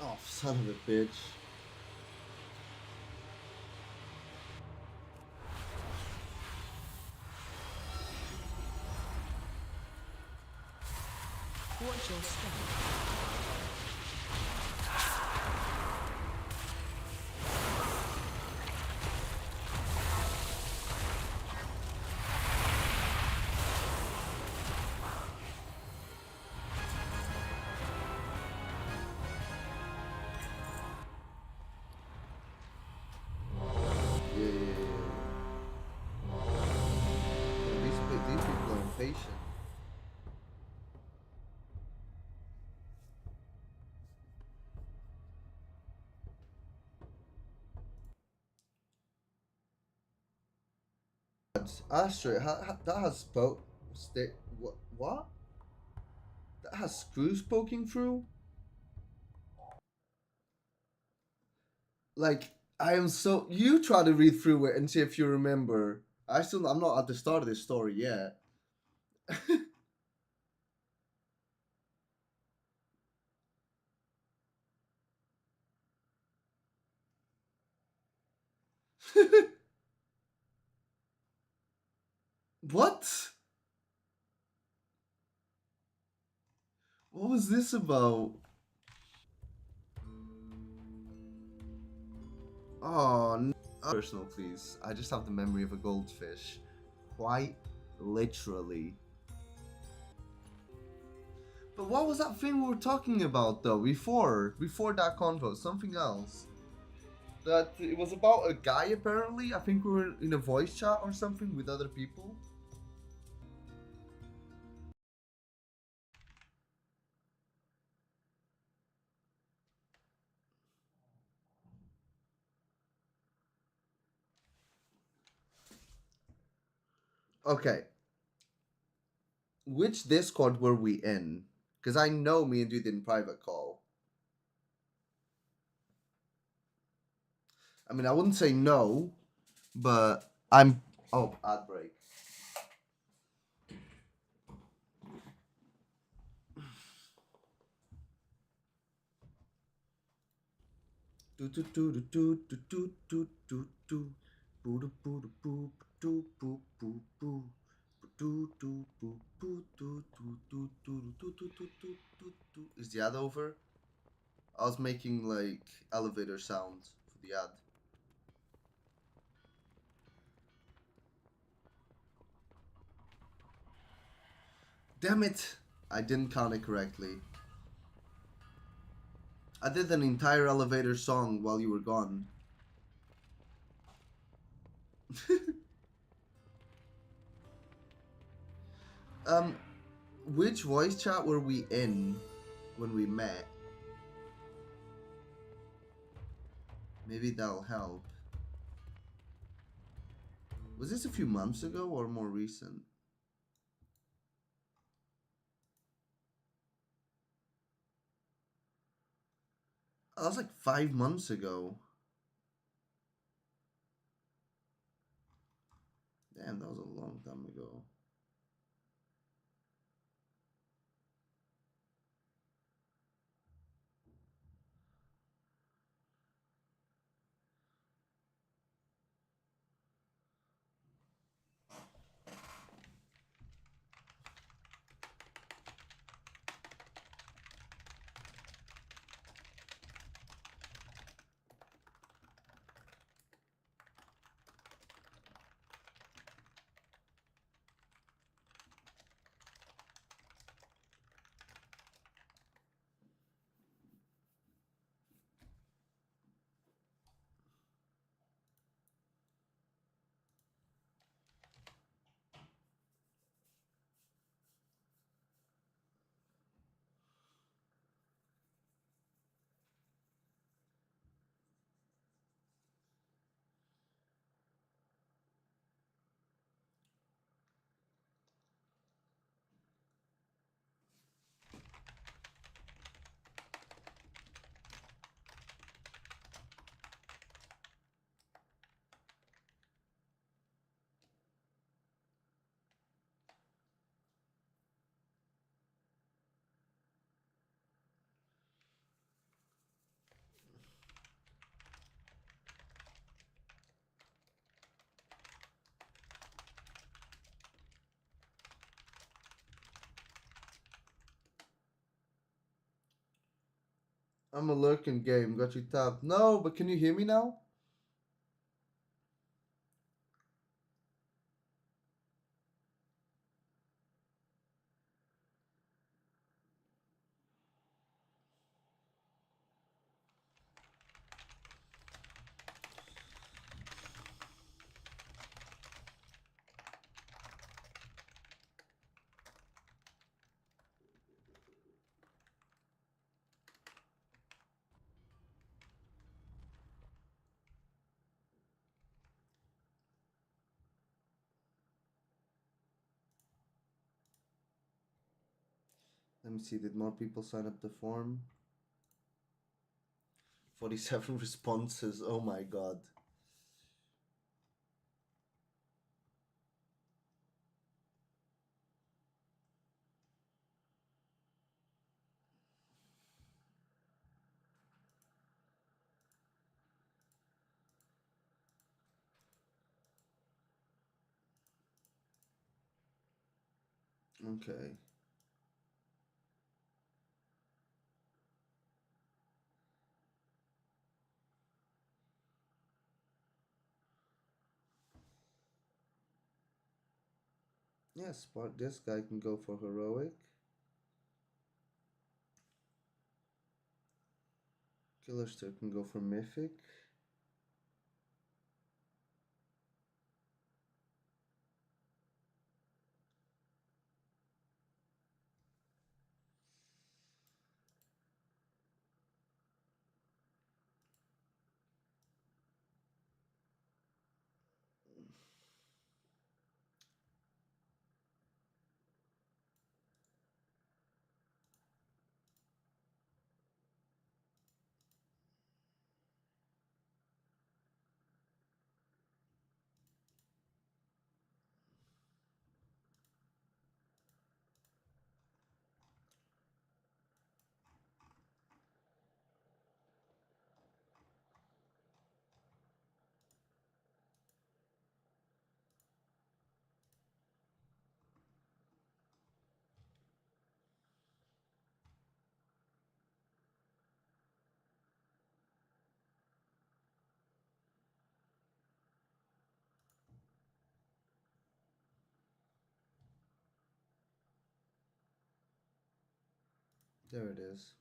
Oh, son of a bitch. Watch your step. These people are impatient. Astrid, that has what? That has screws poking through? Like, I am so... You try to read through it and see if you remember. I'm not at the start of this story yet. What? What was this about? Oh, no. Personal, please. I just have the memory of a goldfish. Quite literally. But what was that thing we were talking about though before that convo? Something else. That it was about a guy apparently. I think we were in a voice chat or something with other people. Okay. Which Discord were we in? Because I know me and you did in private call. I mean, I wouldn't say no, but I'm. Oh, ad break. Do do do do do do do do do do. Boo do boo do boo do boo boo boo. Do do boo boo do do do do do do do do do do. Is the ad over? I was making like elevator sounds for the ad. Damn it! I didn't count it correctly. I did an entire elevator song while you were gone. Which voice chat were we in when we met? Maybe that'll help. Was this a few months ago or more recent? That was like 5 months ago. Damn, that was a long time ago. I'm a lurking game. Got you tapped. No, but can you hear me now? Let me see. Did more people sign up the form? 47 responses. Oh my god. Okay. Yes, but this guy can go for heroic. Killerster can go for mythic. There it is.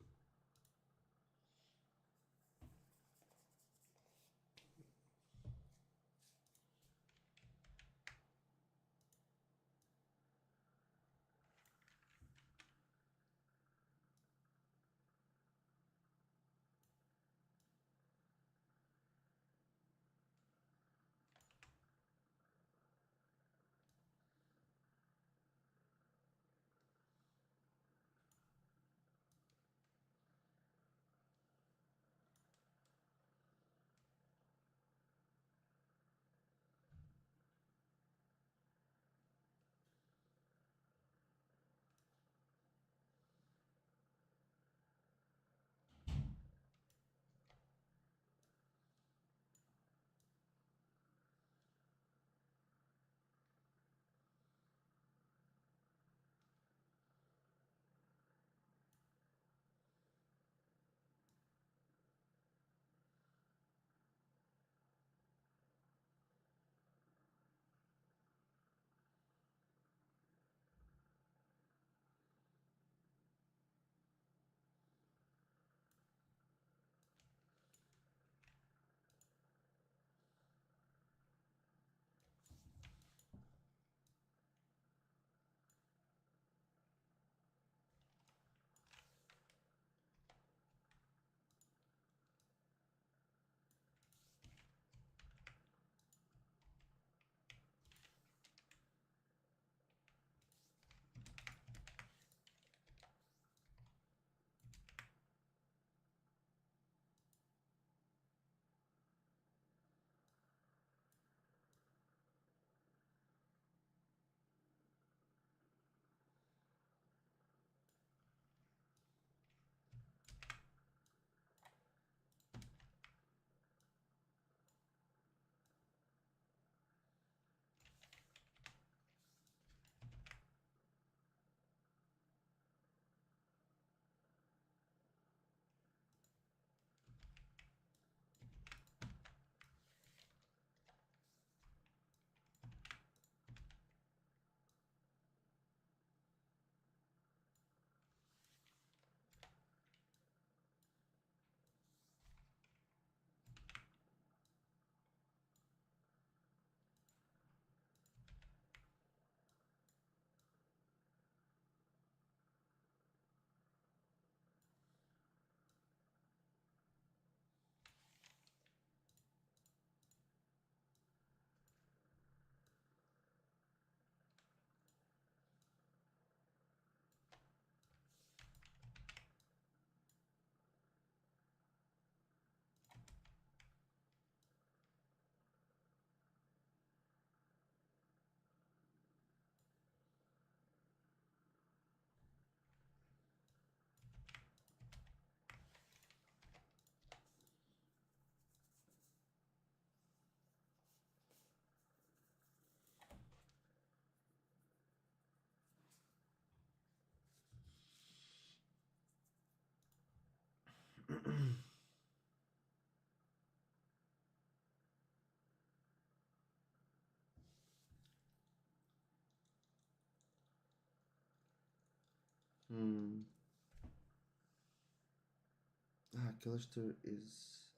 Killister is...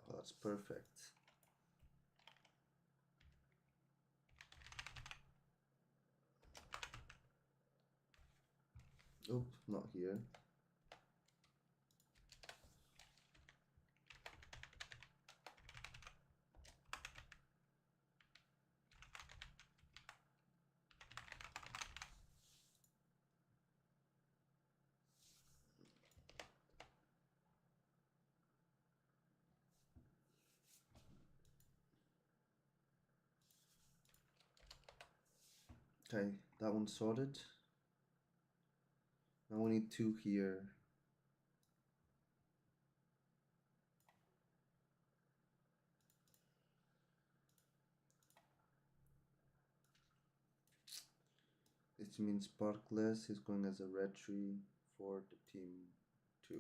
Oh, that's perfect. Oh, not here. Okay, that one's sorted. Now we need 2 here. This means Sparkless is going as a red tree for the team 2.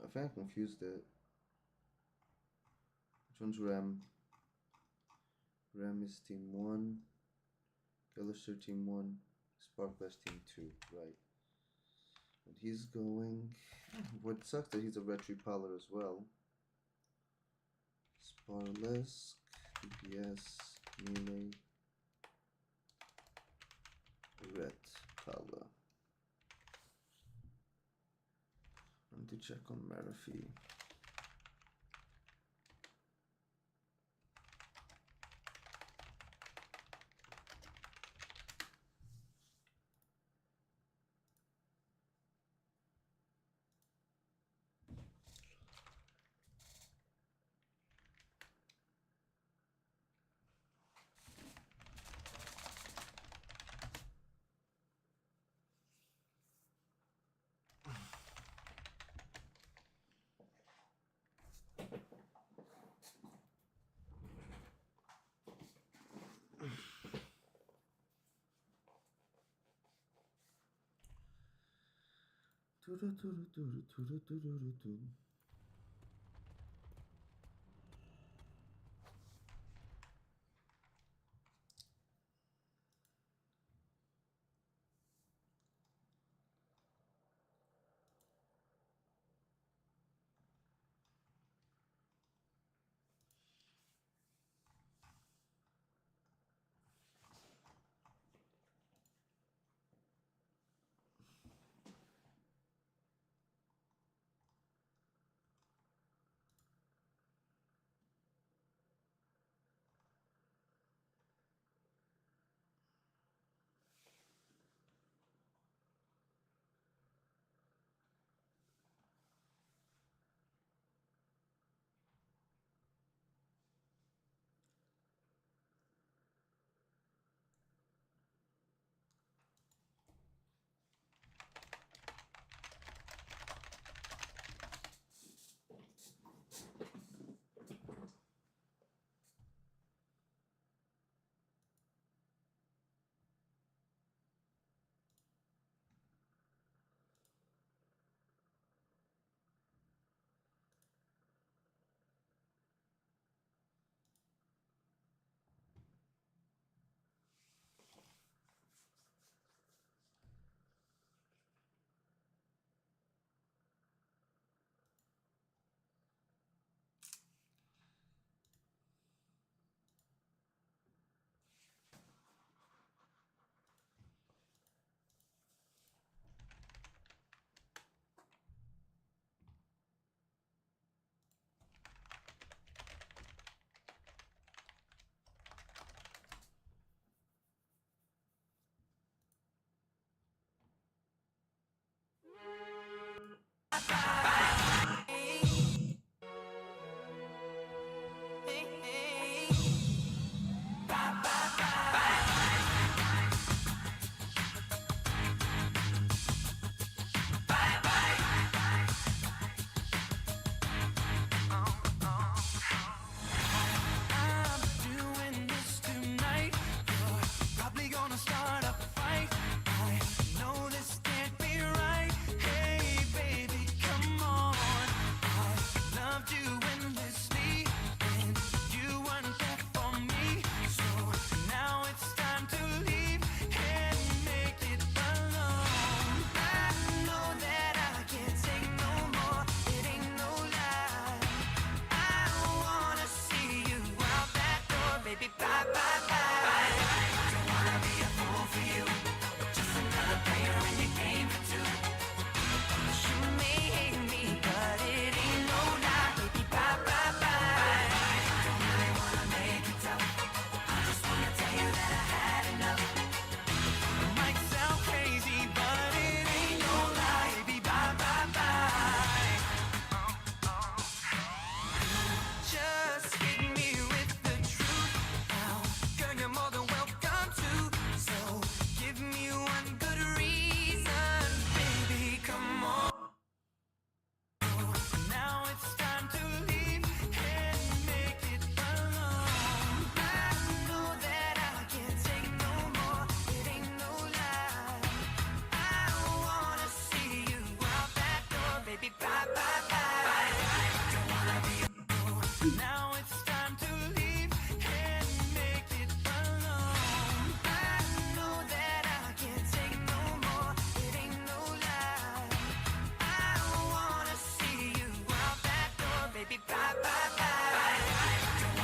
I think I confused it. Which one's Rem? Ram is team 1. Gillister team 1. Sparkless team 2. Right. And he's going... What sucks that he's a red repeller as well. Sparless, DPS, melee, red color. I need to check on Marafi.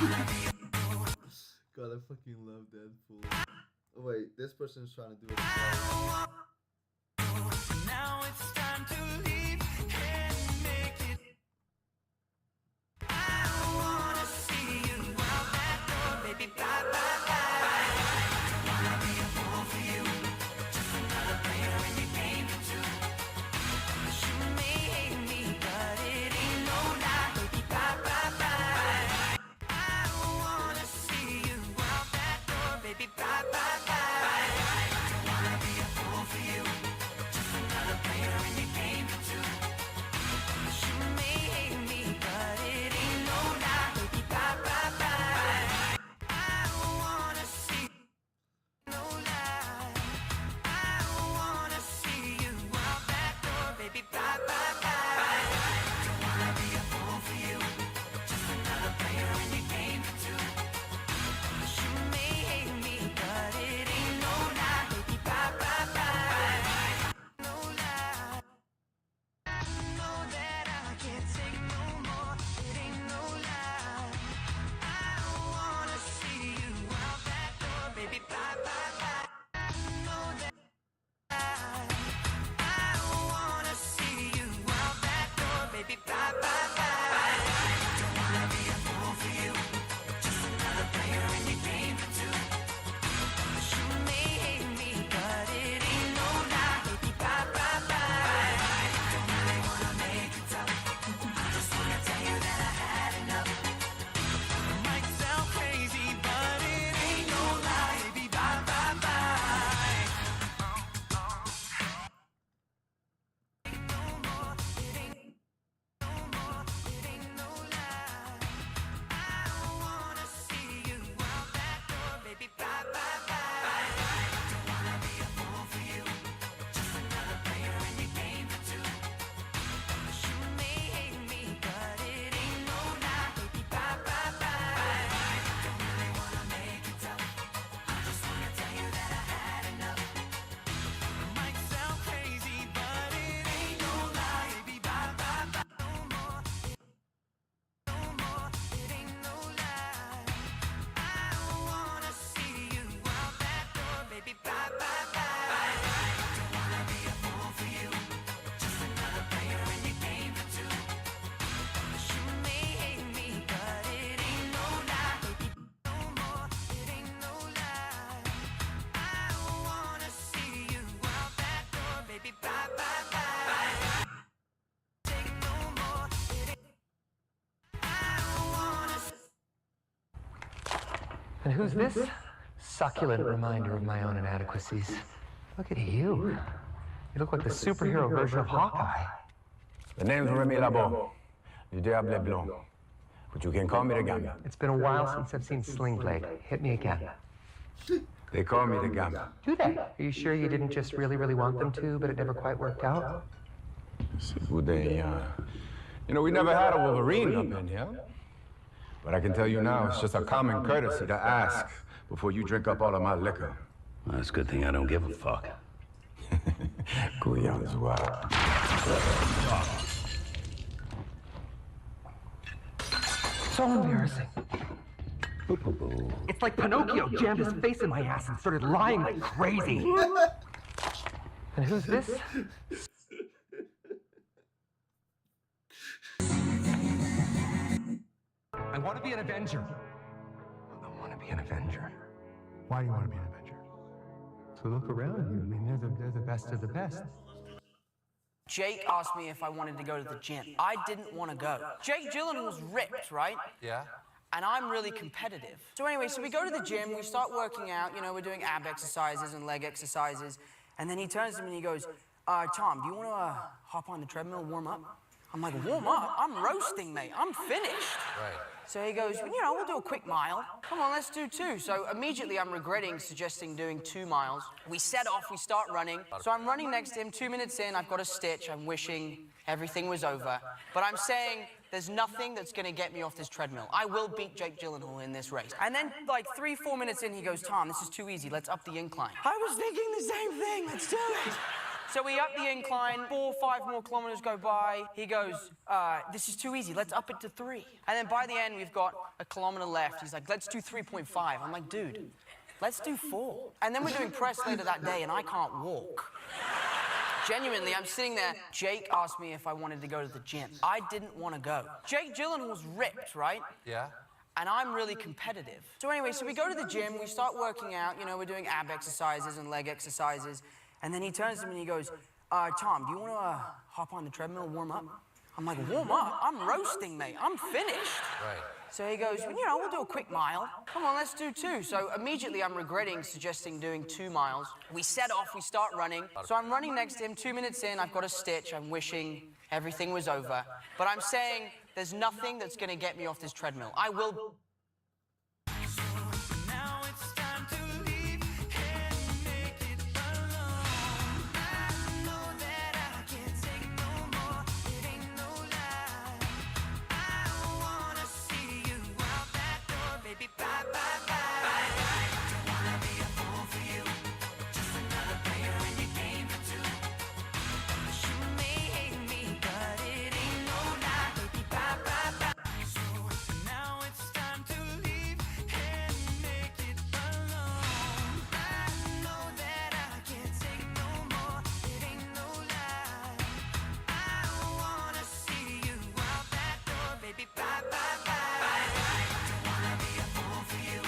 God, I fucking love Deadpool. Oh, wait, this person's trying to do it as well. Now it's time to leave and make it. I wanna see you out that door, baby. Bye, bye, bye. Don't wanna be a fool for you. Just another player in your game for two. You may hate me, but it ain't no lie, baby. Bye, bye, bye. I wanna see you out that door, baby. Bye, bye, bye. Don't wanna be a fool for you. Just another player in your game for two. You may hate me, but it ain't no lie, baby. Bye, bye, bye. I wanna see no lie. I wanna see you out that door, baby. Bye, bye, bye. Don't wanna be a fool for you. Just another player in your game for two. You may hate me, but it ain't no lie, baby. Bye, bye, bye. No lie. Know that I can't take no more. It ain't no lie. I wanna see you out that door, baby. Bye, bye, bye. Know that I wanna see you out that door, baby. Bye, bye, bye. Don't wanna be a fool for you. Just another player in your game for two. You may hate me, but it ain't no lie, baby. Bye, bye, bye. Don't really wanna make it tough. I just wanna tell you that I had enough. Might sound crazy, but it ain't no lie, baby. Bye, bye, bye. No more, it ain't no more, it ain't no lie. I wanna see you out that door, baby. Bye, bye, bye. Don't wanna be a fool for you. Just another player in your game for two. You may hate me, but it ain't no lie, baby. Bye, bye, bye. Don't really wanna make it tough. I just wanna tell you that I had enough. Might sound crazy, but it ain't no lie, baby. Bye, bye, bye. No more, no more, it ain't no lie. I wanna see you out that door, baby. Bye, bye, bye. Don't wanna be a fool for you. Just another player in your game for two. You may hate me, but it ain't no lie, baby. No more, it ain't no lie. I wanna see you out that door, baby. Bye, bye, bye. Take no more, it ain't. I wanna. And who's this? Succulent reminder of my own inadequacies. Look at you. You look like the superhero version of Hawkeye. The name's Remy Labo, du Diable Blanc. But you can call me the Gambit. It's been a while since I've seen Sling Blade. Hit me again. They call me the Gambit. Do they? Are you sure you didn't just really want them to, but it never quite worked out? Would they, you know, we never had a Wolverine up in here. But I can tell you now, it's just a common courtesy to ask before you drink up all of my liquor. Well, that's a good thing I don't give a fuck. Couillon as well. So embarrassing. It's like Pinocchio jammed his face in my ass and started lying like crazy. And who's this? I want to be an Avenger. I want to be an Avenger. Why do you want to be an Avenger? So look around you. I mean, they're the best of the best. Jake asked me if I wanted to go to the gym. I didn't want to go. Jake Gyllenhaal's ripped, right? Yeah. And I'm really competitive. So anyway, so we go to the gym, we start working out, you know, we're doing ab exercises and leg exercises. And then he turns to me and he goes, Tom, do you want to hop on the treadmill and warm up? I'm like, warm up? I'm roasting, mate. I'm finished. Right. So he goes, you know, we'll do a quick mile. Come on, let's do 2. So immediately I'm regretting suggesting doing 2 miles. We set off, we start running. So I'm running next to him, 2 minutes in, I've got a stitch. I'm wishing everything was over. But I'm saying there's nothing that's gonna get me off this treadmill. I will beat Jake Gyllenhaal in this race. And then like 3-4 minutes in, he goes, Tom, this is too easy. Let's up the incline. I was thinking the same thing. Let's do it. So we up the incline, 4 or 5 more kilometers go by. He goes, this is too easy, let's up it to 3. And then by the end, we've got a kilometer left. He's like, let's do 3.5. I'm like, dude, let's do 4. And then we're doing press later that day, and I can't walk. Genuinely, I'm sitting there. Jake asked me if I wanted to go to the gym. I didn't want to go. Jake Gyllenhaal's ripped, right? Yeah. And I'm really competitive. So anyway, so we go to the gym, we start working out, you know, we're doing ab exercises and leg exercises. And then he turns to me and he goes, Tom, do you want to hop on the treadmill and warm up? I'm like, warm up? I'm roasting, mate. I'm finished. Right. So he goes, well, you know, we'll do a quick mile. Come on, let's do 2. So immediately I'm regretting suggesting doing 2 miles. We set off, we start running. So I'm running next to him, 2 minutes in, I've got a stitch. I'm wishing everything was over. But I'm saying there's nothing that's going to get me off this treadmill. I will... Now it's time to leave and make it alone. I know that I can't take no more. It ain't no lie. I wanna see you out that door, baby. Bye, bye, bye. Don't wanna be a fool for you. Just another player in your game for 2. You may hate me, but it ain't no lie, baby. Bye, bye, bye. So now it's time to leave and make it alone. I know that I can't take no more. It ain't no lie. I wanna see you out that door, baby. Bye, bye, bye. Don't wanna be a fool for you.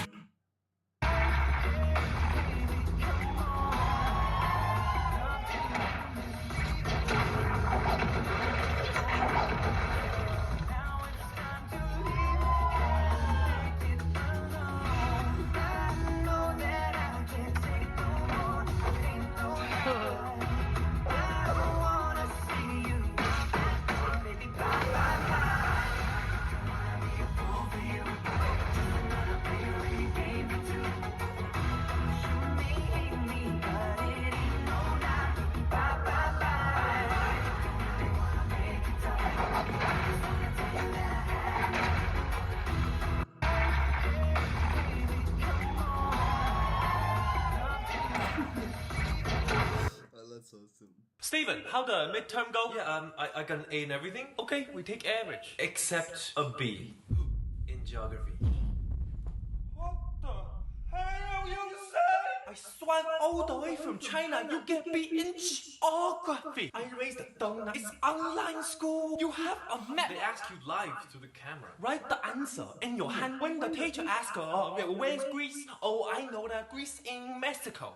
That's awesome. Steven, how the midterm go? Yeah, I got an A in everything. Okay, we take average. Except a B in geography. What the hell you say? I swam all the way from China. You get B in geography. I raised a donut. It's online school. You have a map. They ask you live to the camera. Write the answer in your hand. When the teacher asks, where's Greece? Oh, I know that Greece in Mexico.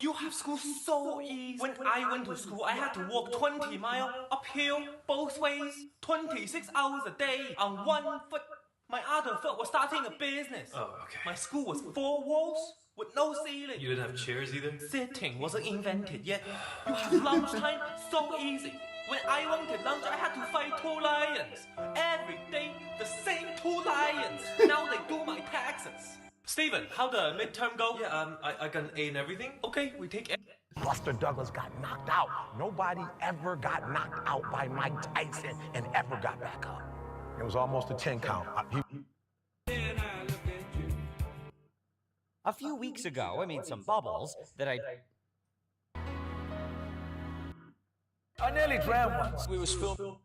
You have school so easy. When I went to school, I had to walk 20 miles uphill, both ways, 26 hours a day, on 1 foot. My other foot was starting a business. Oh, okay. My school was 4 walls with no ceiling. You didn't have chairs either? Sitting wasn't invented yet. You have lunchtime so easy. When I wanted lunch, I had to fight 2 lions. Every day, the same 2 lions. Now they do my taxes. Steven, how the midterm go? Yeah, I got an A in everything. Okay, we take A. Buster Douglas got knocked out. Nobody ever got knocked out by Mike Tyson and ever got back up. It was almost a 10 count. A few weeks ago, I made some bubbles that I nearly drowned once. We was filmed.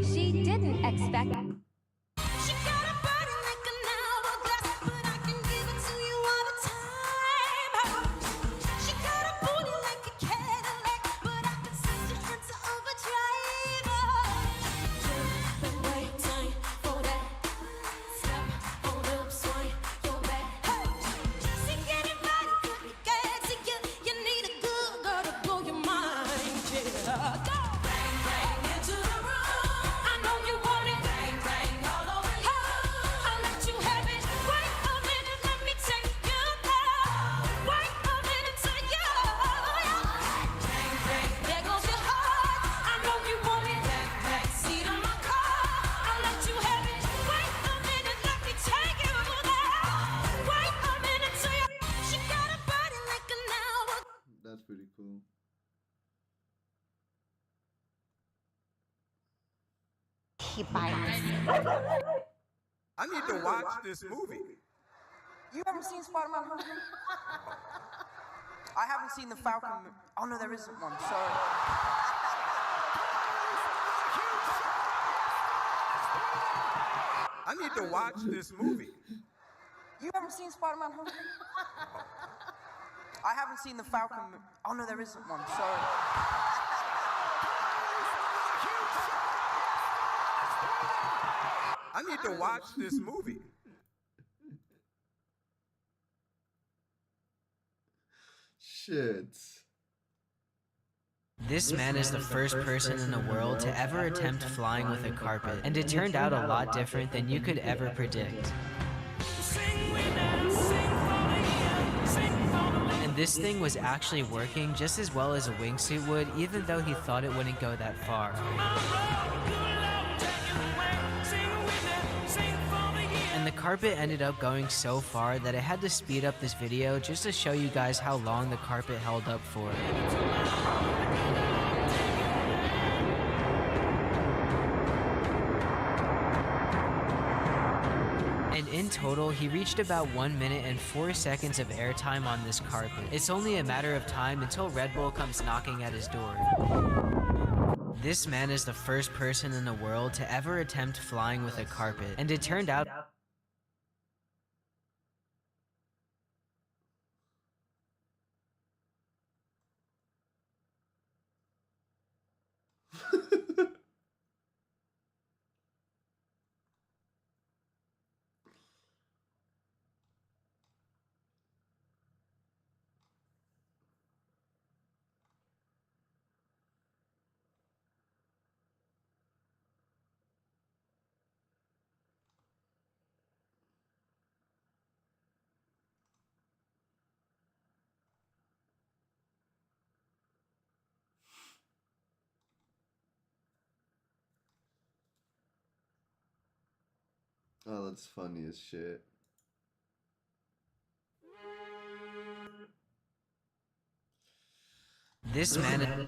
She didn't expect. She got a body like an hourglass, but I can give it to you all the time. She got a booty like a Cadillac, but I can set you into overdrive. Just the right time for that. Step on up, swing your back. She getting body could be good to you. You need a good girl to blow your mind. Yeah, go. Bang, bang into the room. I know you want it. Bang, bang all over you. I'll let you have it. Wait a minute, let me take you there. Wait a minute till you. Bang, bang, there goes your heart. I know you want it. Back seat of my car. I'll let you have it. Wait a minute, let me take you there. Wait a minute till you. She got a body like an hour. That's pretty cool. He bites. I need to watch this movie. You haven't seen Spider-Man Homecoming? I haven't seen the Falcon. Oh no, there isn't one. Sorry. I need to watch this movie. You haven't seen Spider-Man Homecoming? I haven't seen the Falcon. Oh no, there isn't one. Sorry. I need to watch this movie. Shit. This man is the first person in the world to ever attempt flying with a carpet, and it turned out a lot different than you could ever predict. And this thing was actually working just as well as a wingsuit would, even though he thought it wouldn't go that far. And the carpet ended up going so far that I had to speed up this video just to show you guys how long the carpet held up for. And in total, he reached about 1 minute and 4 seconds of airtime on this carpet. It's only a matter of time until Red Bull comes knocking at his door. This man is the first person in the world to ever attempt flying with a carpet, and it turned out Oh, that's funny as shit. this man.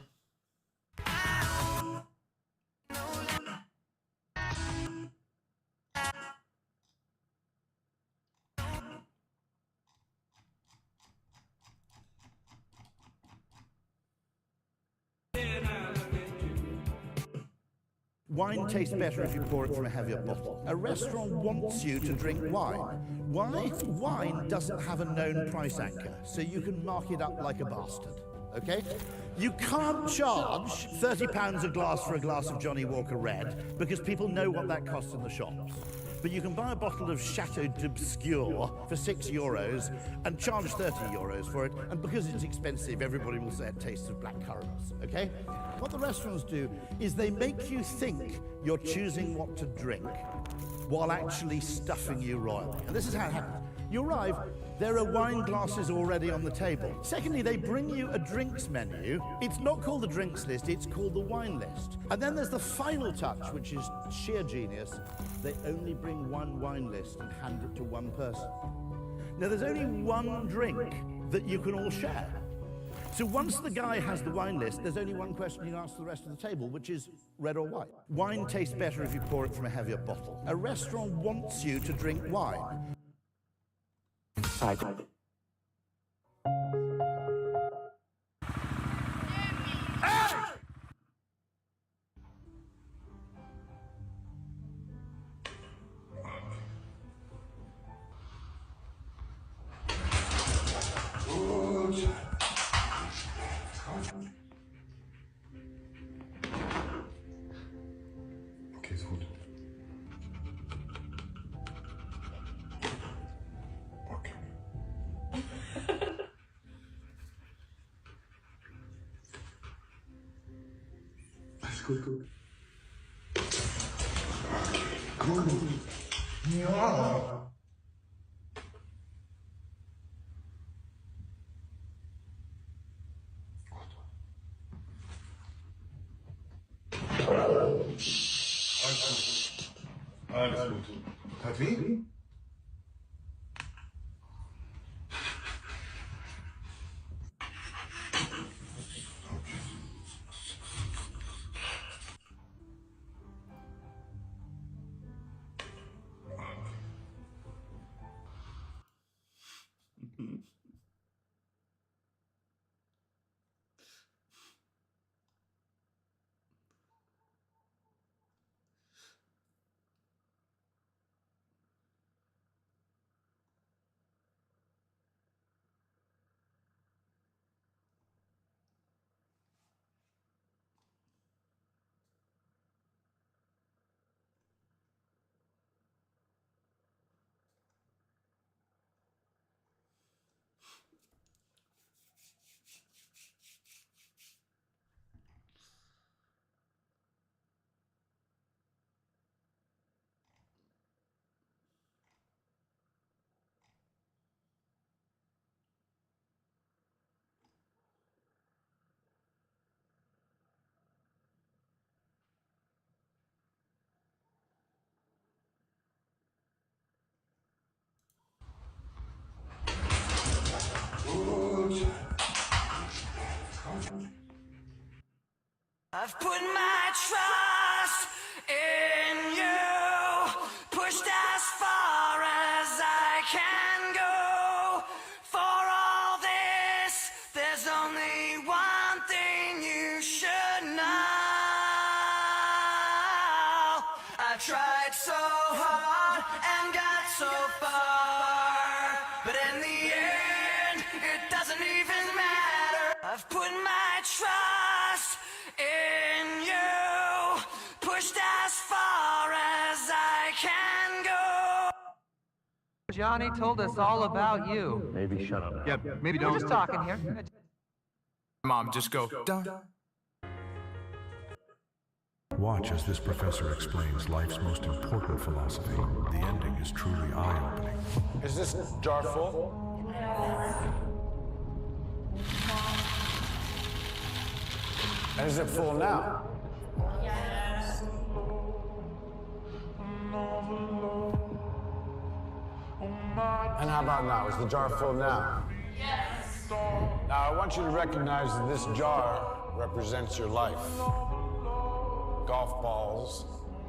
Wine tastes better if you pour it from a heavier bottle. A restaurant wants you to drink wine. Why? Wine doesn't have a known price anchor, so you can mark it up like a bastard, okay? You can't charge £30 a glass for a glass of Johnny Walker Red because people know what that costs in the shops. But you can buy a bottle of Chateau d'Obscur for €6 and charge €30 for it, and because it's expensive, everybody will say it tastes of black currants, okay? What the restaurants do is they make you think you're choosing what to drink while actually stuffing you royally. And this is how it happens. You arrive, there are wine glasses already on the table. Secondly, they bring you a drinks menu. It's not called the drinks list, it's called the wine list. And then there's the final touch, which is sheer genius. They only bring one wine list and hand it to one person. Now, there's only one drink that you can all share. So once the guy has the wine list, there's only one question you ask the rest of the table, which is red or white. Wine tastes better if you pour it from a heavier bottle. A restaurant wants you to drink wine. Okay, ist gut. Okay. Alles gut, gut. Okay, gut. Ja. Alles gut. Hat weh? put my trust in you. Pushed as far as I can go. For all this, there's only one thing you should know. I tried so hard and got so far, but in the end, it doesn't even matter. I've put my trust in you, pushed as far as I can go. Johnny told us all about you. Maybe shut up. Yeah, maybe don't. We're just talking here. Mom, just go. Dun. Watch as this professor explains life's most important philosophy. The ending is truly eye-opening. Is this jar full? And is it full now? Yes. And how about now? Is the jar full now? Yes. Now, I want you to recognize that this jar represents your life. Golf balls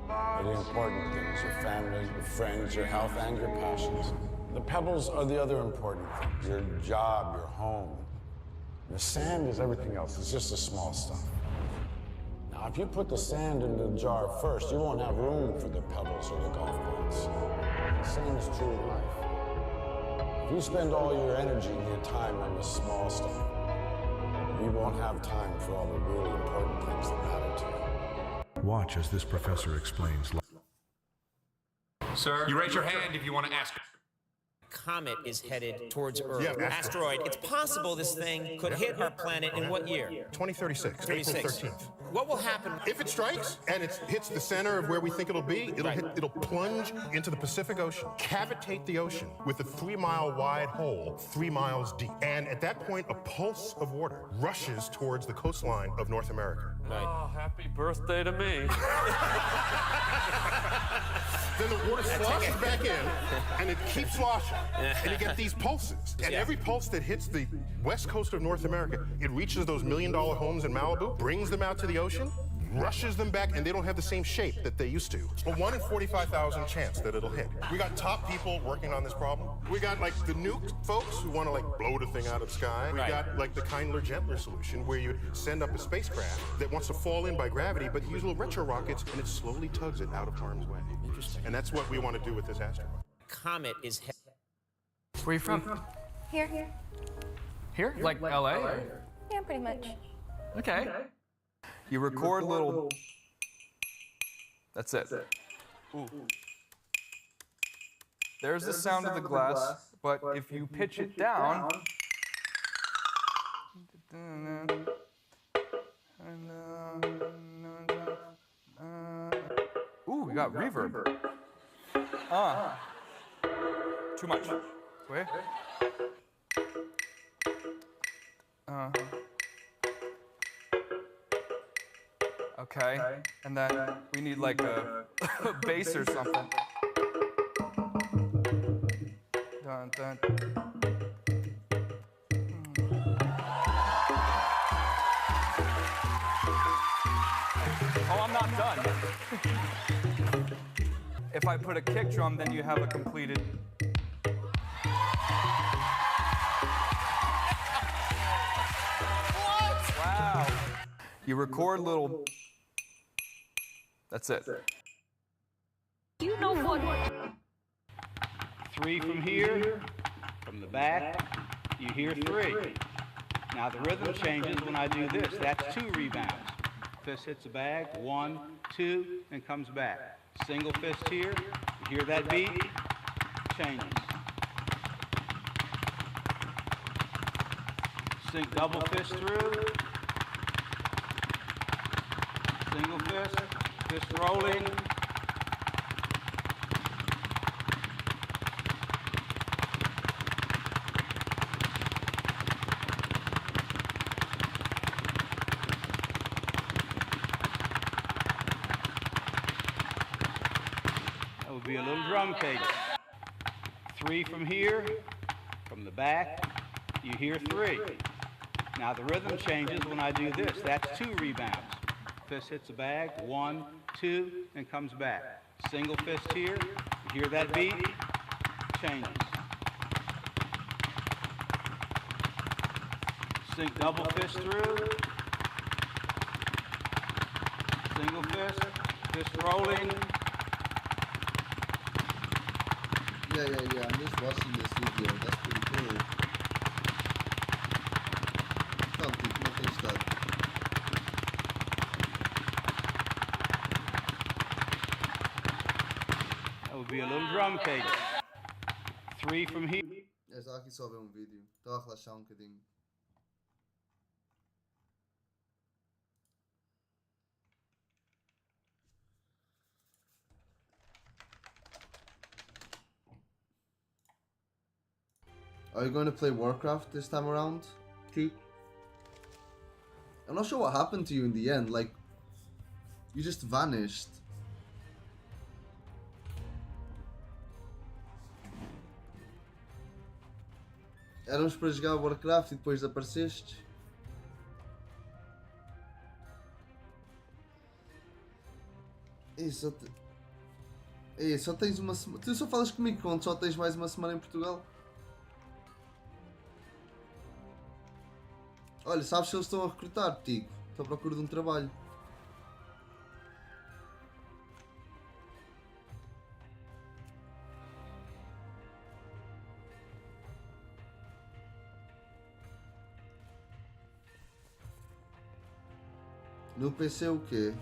are the important things, your family, your friends, your health, and your passions. The pebbles are the other important things, your job, your home. The sand is everything else, it's just the small stuff. Now, if you put the sand in the jar first, you won't have room for the pebbles or the golf balls. The same is true in life. If you spend all your energy and your time on the small stuff, you won't have time for all the really important things that matter to you. Watch as this professor explains. Sir, you raise your hand if you want to ask. Comet is headed towards Earth. Yeah, Asteroid. It's possible this thing could hit our planet in what year? 2036. 36. April 13th. What will happen? If it strikes and it hits the center of where we think it'll be, it'll plunge into the Pacific Ocean, cavitate the ocean with a 3-mile wide hole, 3 miles deep. And at that point, a pulse of water rushes towards the coastline of North America. Oh, happy birthday to me. Then the water sloshes back in, and it keeps sloshing. And you get these pulses. And every pulse that hits the west coast of North America, it reaches those $1 million homes in Malibu, brings them out to the ocean, rushes them back, and they don't have the same shape that they used to. A 1 in 45,000 chance that it'll hit. We got top people working on this problem. We got like the nuke folks who want to like blow the thing out of the sky. We got like the kindler, gentler solution where you send up a spacecraft that wants to fall in by gravity, but you use little retro rockets and it slowly tugs it out of harm's way. Interesting. And that's what we want to do with this asteroid. Comet is Where are you from? Here. Here? Like LA? Yeah, pretty much. Okay. You record little. That's it. Ooh. There's the sound of the glass, but if you pitch it down. Ooh, we got reverb. Too much. Wait. Okay, and then we need like a bass or something. Dun, dun. Oh, I'm not done. If I put a kick drum, then you have a completed. What? Wow. You record little. That's it. You know what? 3 from here, from the back, you hear 3. Now the rhythm changes when I do this. That's 2 rebounds. Fist hits the bag, 1, 2, and comes back. Single fist here, you hear that beat, changes. Double fist through, single fist, fist rolling. That would be a little drum cadence. 3 from here, from the back, you hear 3. Now the rhythm changes when I do this. That's 2 rebounds. Fist hits the bag. 1, 2, and comes back. Single fist here. You hear that beat? Changes. Sink double fist through. Single fist. Fist rolling. Yeah. I'm just watching this video. That's pretty cool. Não, tipo, não tem estado. That would be a little drum cadence. 3 from here. Eu estava aqui só a ver um vídeo. Estava a relaxar um bocadinho. Are you going to play Warcraft this time around, Teak? I'm not sure what happened to you in the end. Like, you just vanished. Éramos para jogar Warcraft e depois desapareceste. Só tens uma semana. Tu só falas comigo quando só tens mais uma semana em Portugal. Olha, sabes se eles estão a recrutar, Tico? Estou à procura de um trabalho. No PC o quê?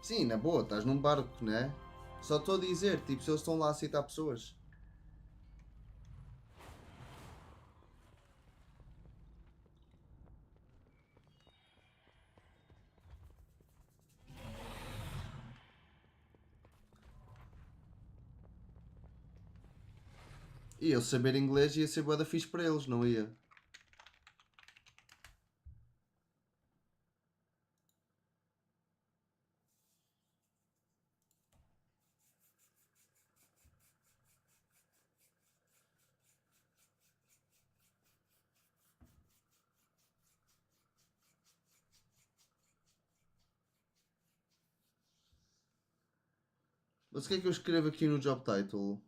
Sim, na boa, estás num barco, né? Só estou a dizer, tipo, se eles estão lá a aceitar pessoas. E eu saber inglês ia ser bué da fixe para eles, não ia? Mas o que é que eu escrevo aqui no job title?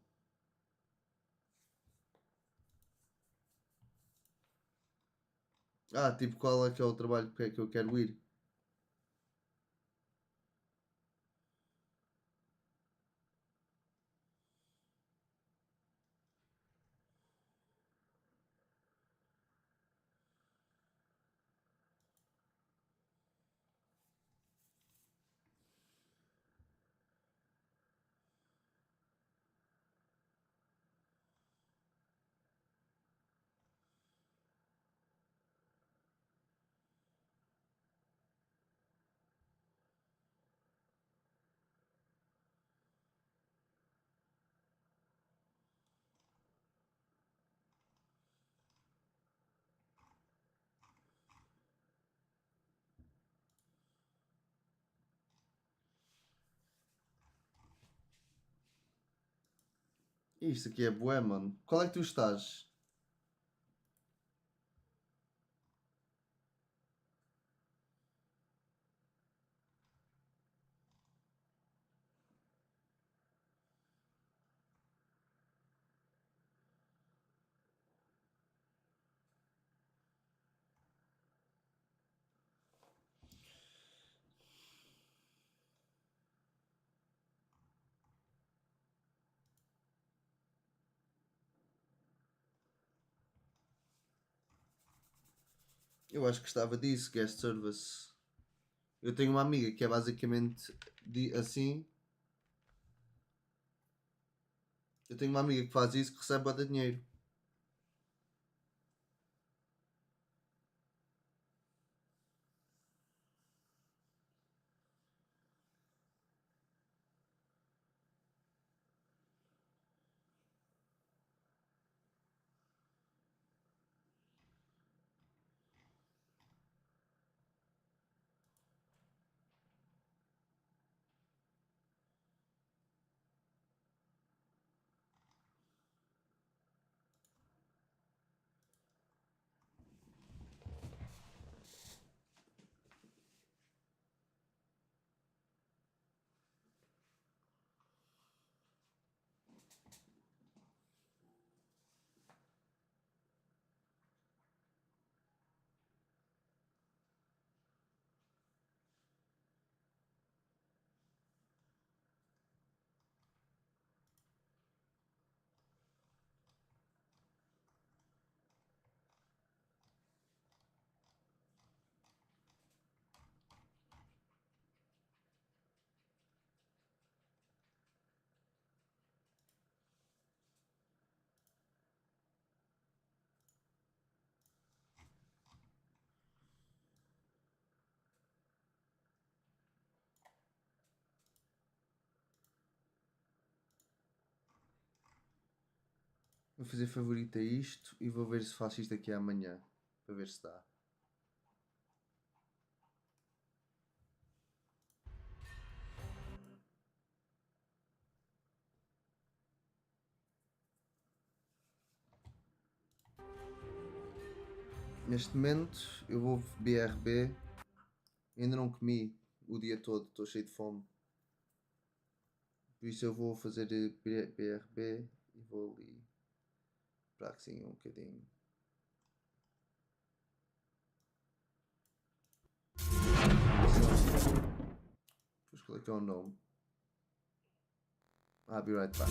Ah, tipo, qual é que é o trabalho que eu quero ir? Isto aqui é bué, mano. Qual é que tu estás? Eu acho que gostava disso, guest service. Eu tenho uma amiga que é basicamente assim. Eu tenho uma amiga que faz isso que recebe bué de dinheiro. Vou fazer favorito a isto e vou ver se faço isto aqui amanhã. Para ver se dá. Neste momento eu vou BRB. Ainda não comi o dia todo, estou cheio de fome. Por isso eu vou fazer BRB e vou ali para assim um bocadinho. Depois qual é que é o nome? Be right back.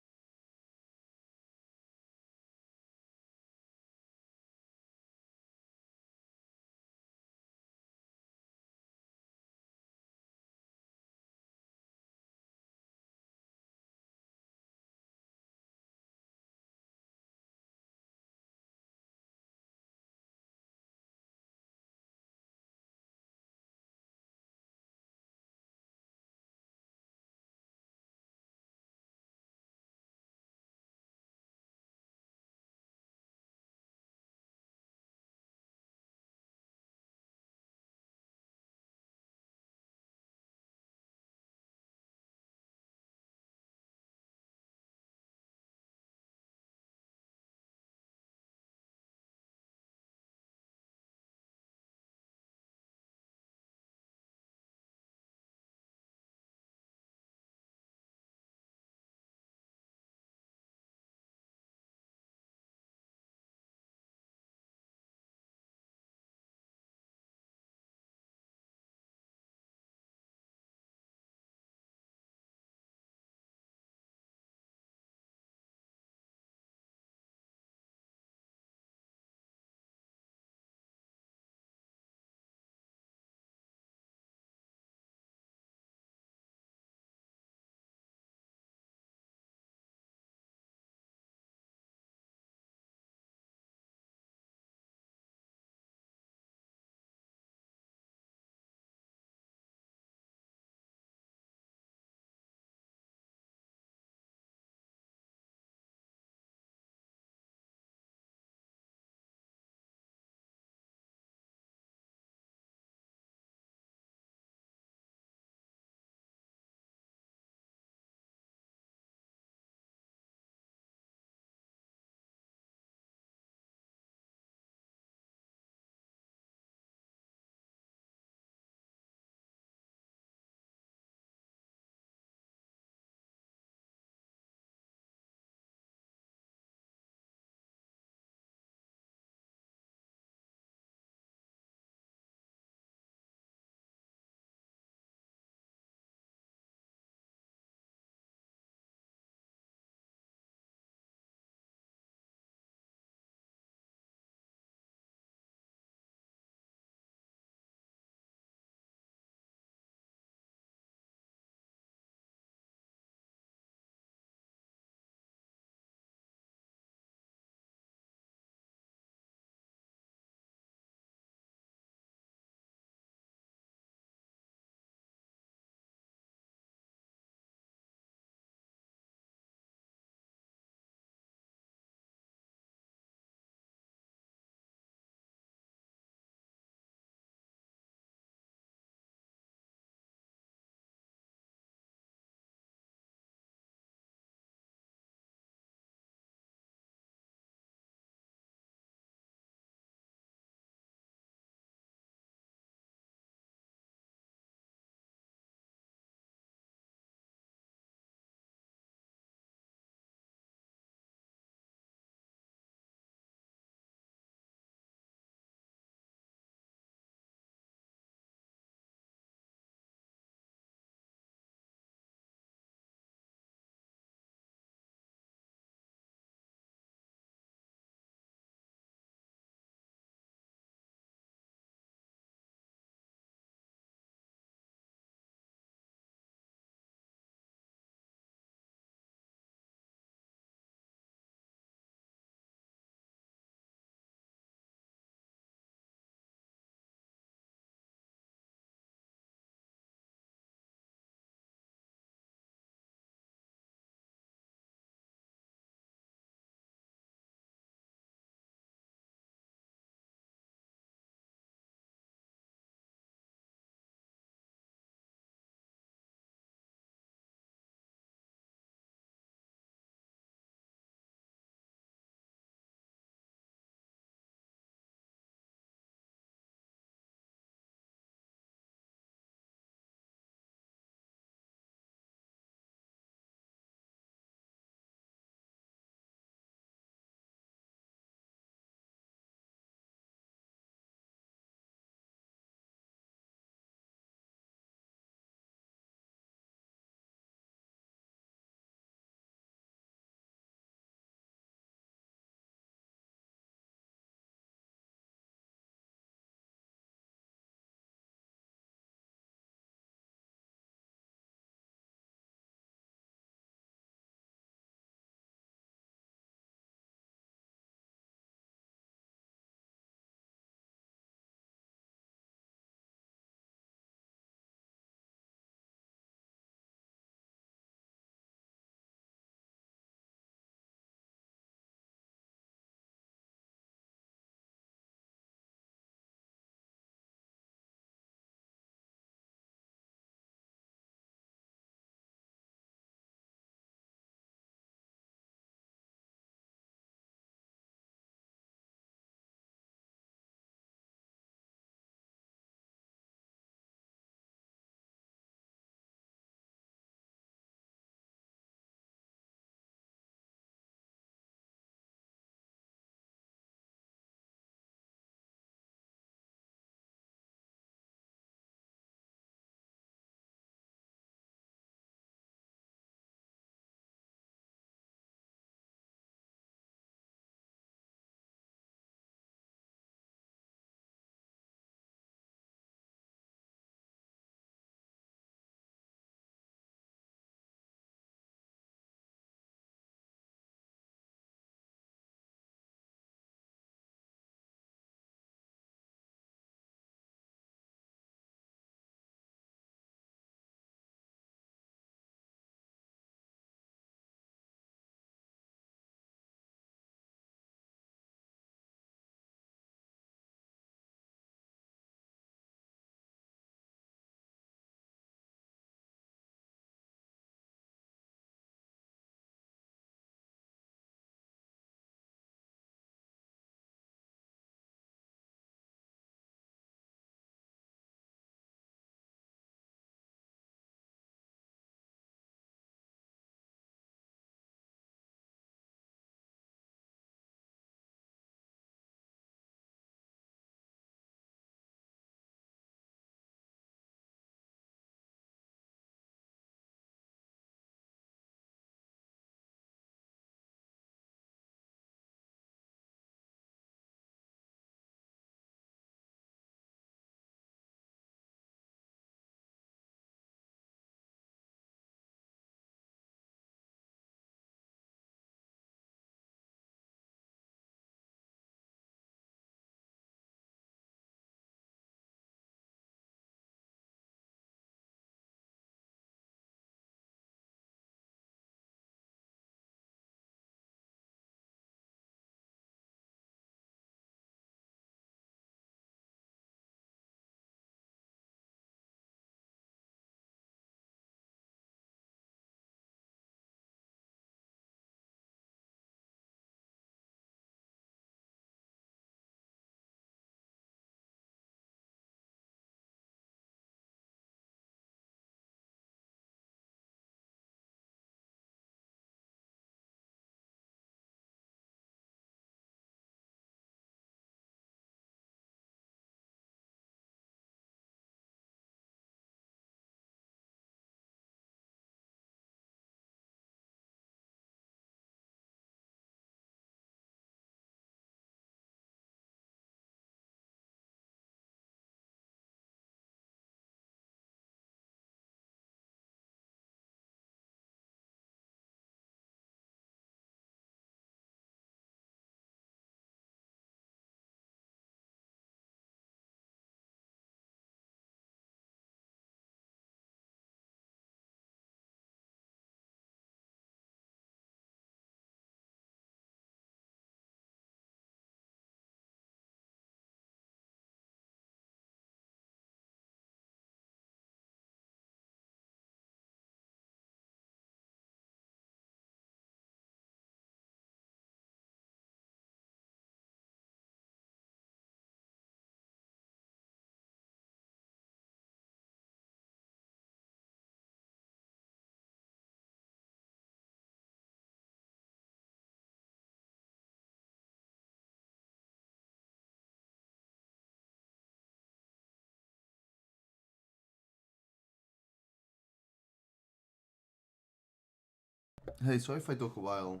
Hey, sorry if I took a while.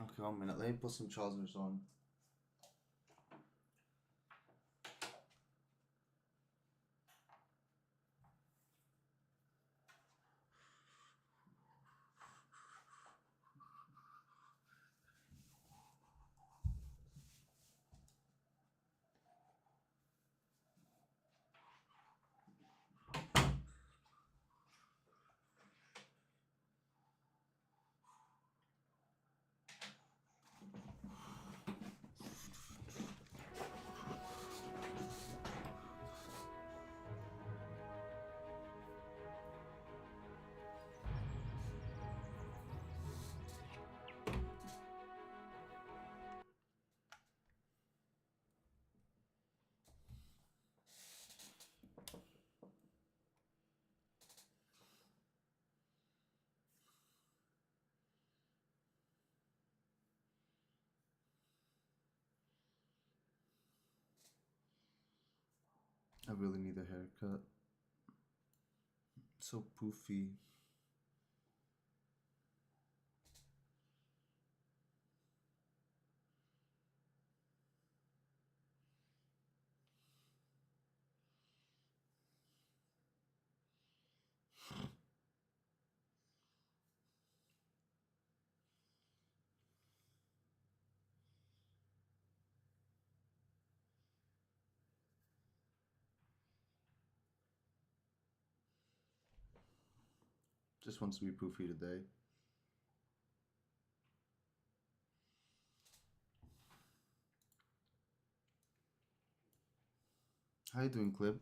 Okay, 1 minute. Let me put some trousers on. I really need a haircut. It's so poofy. Just wants to be poofy today. How you doing, Clip?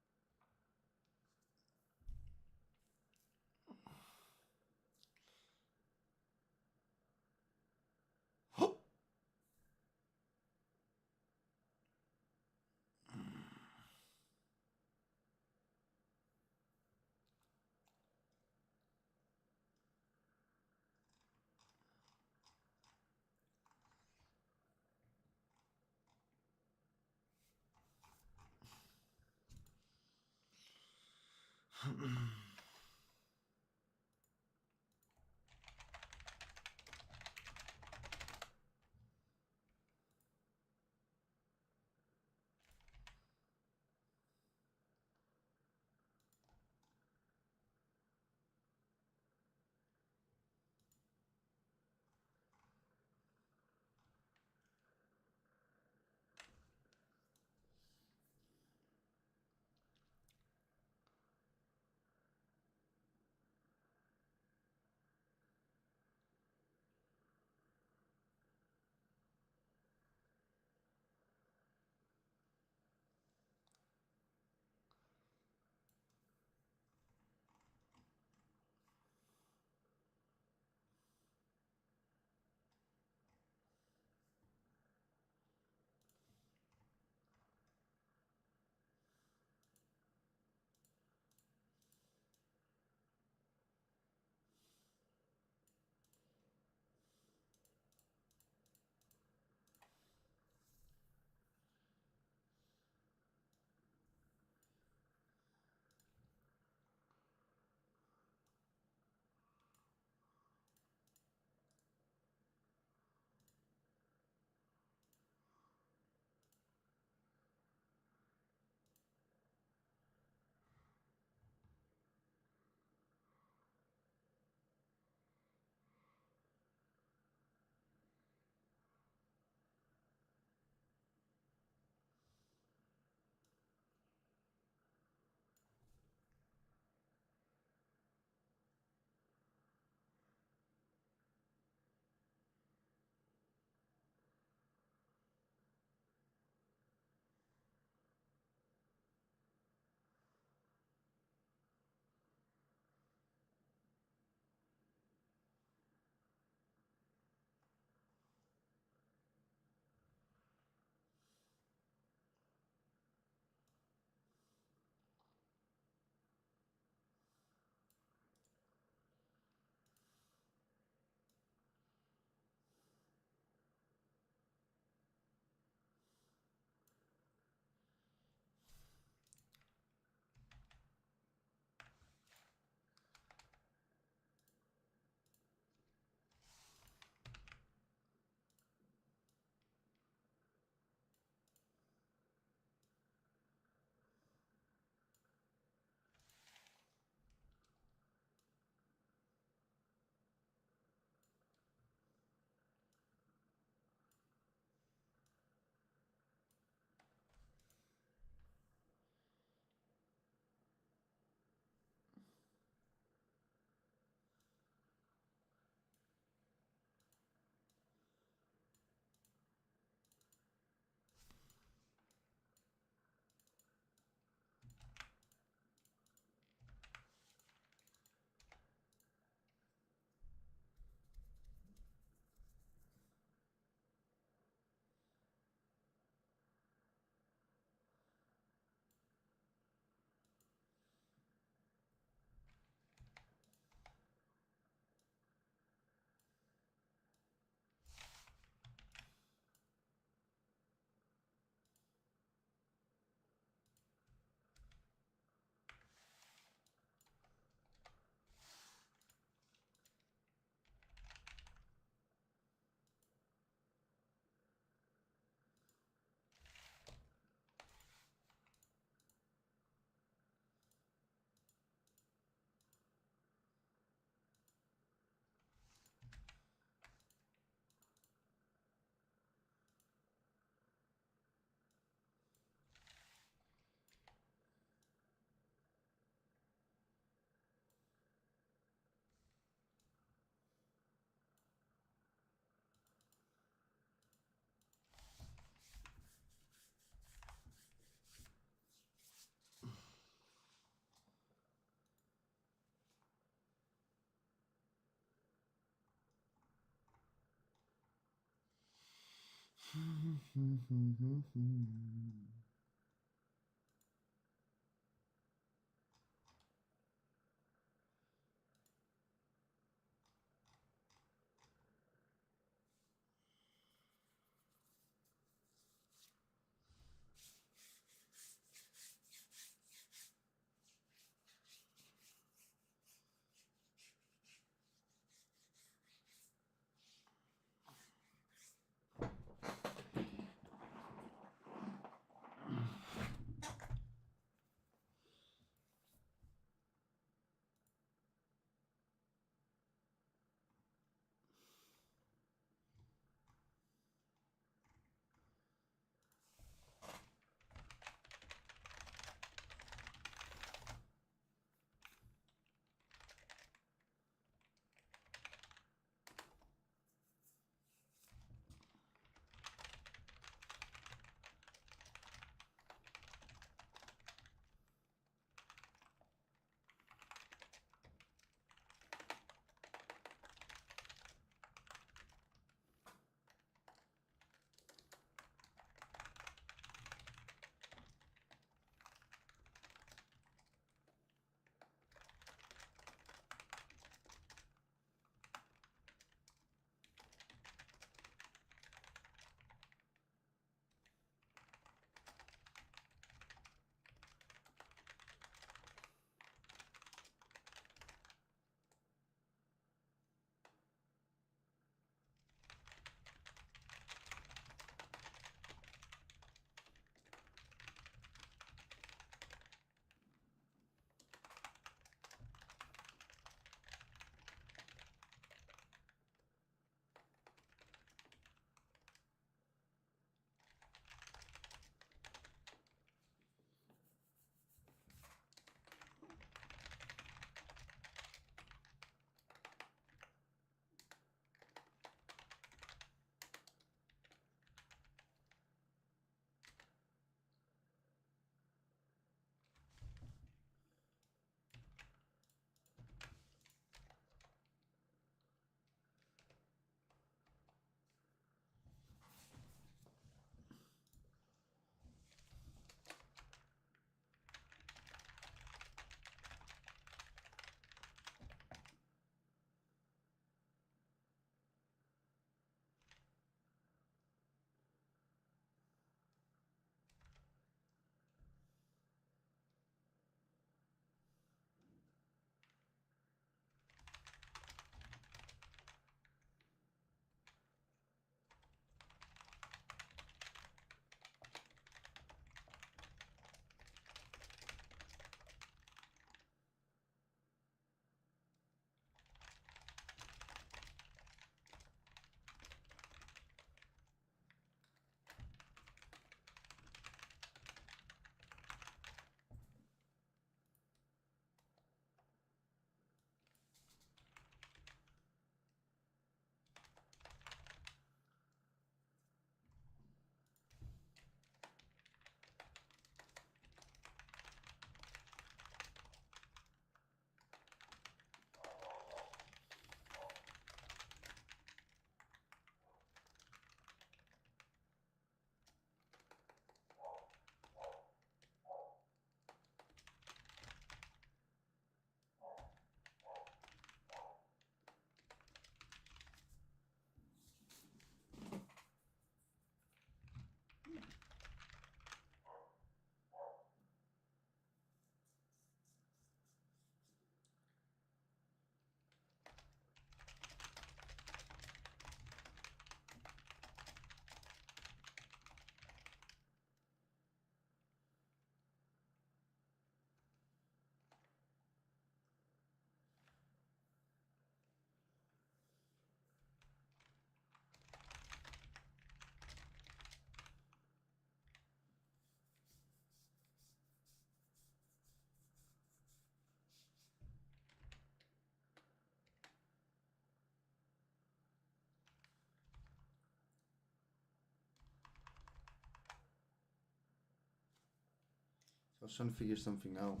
I was trying to figure something out.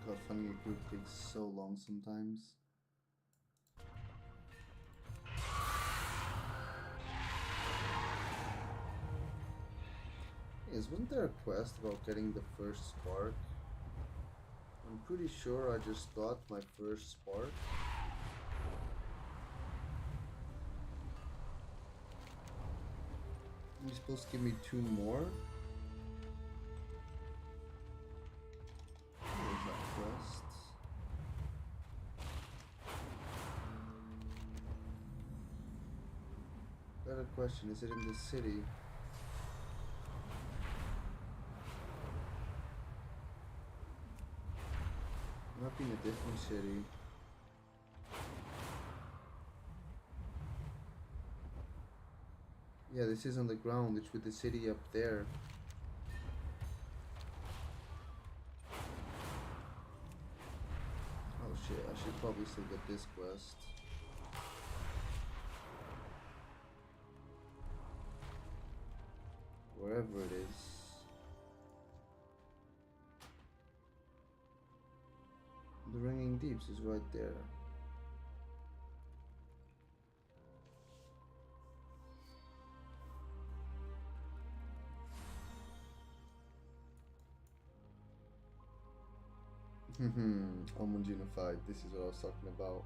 God, finding a group takes so long sometimes. Yes, wasn't there a quest about getting the first spark? I'm pretty sure I just got my first spark. You're supposed to give me 2 more? Where's that quest? Got a question, is it in the city? Might be in a different city. Yeah, this is on the ground, it's with the city up there. Oh shit, I should probably still get this quest. Wherever it is. The Ringing Deeps is right there. Almond Unified, this is what I was talking about.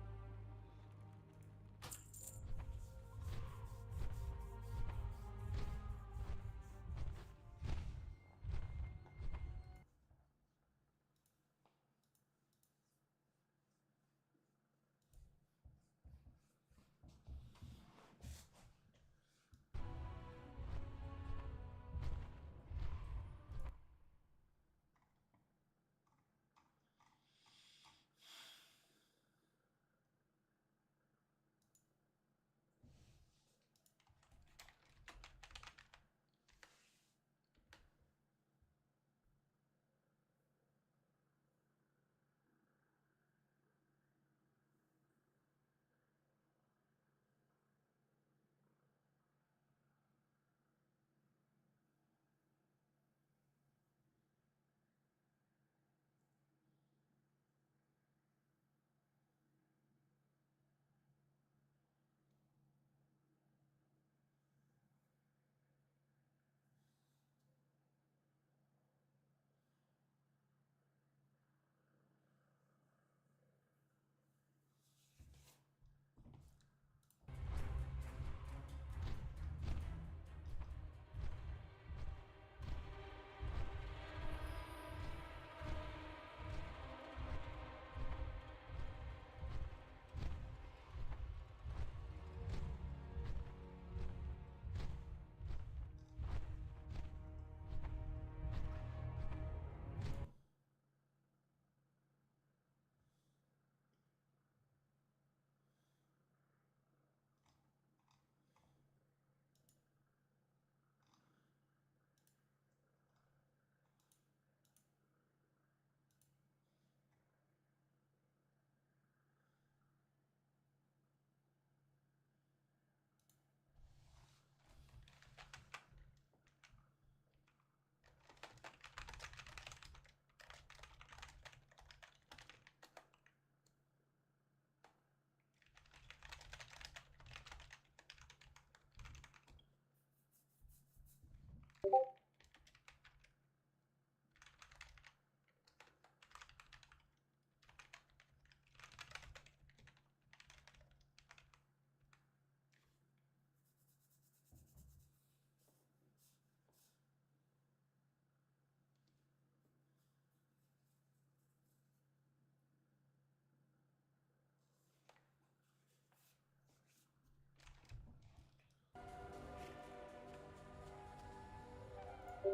Oh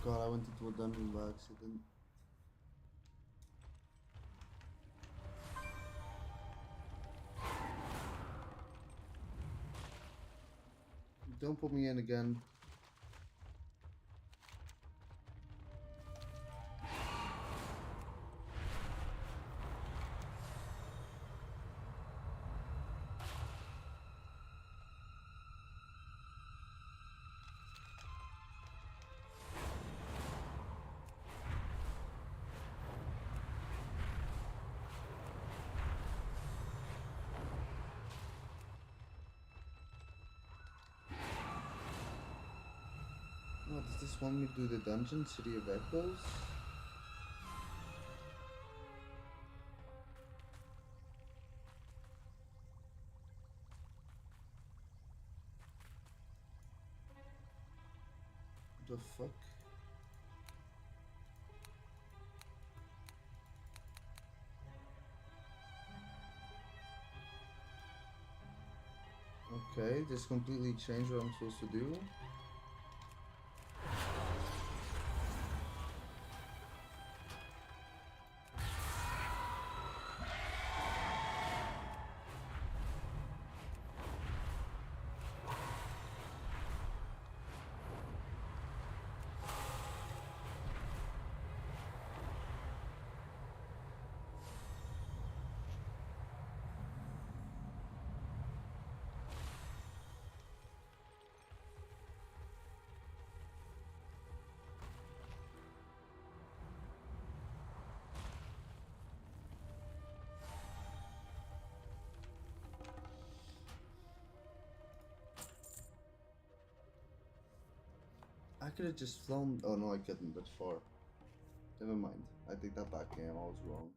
god, I went into a dungeon by accident. Don't put me in again. Oh, does this want me to do the dungeon, City of Echoes? What the fuck? Okay, this completely changed what I'm supposed to do. I could have just flown. Oh no, I couldn't. That's far. Never mind. I take that back, game. I was wrong.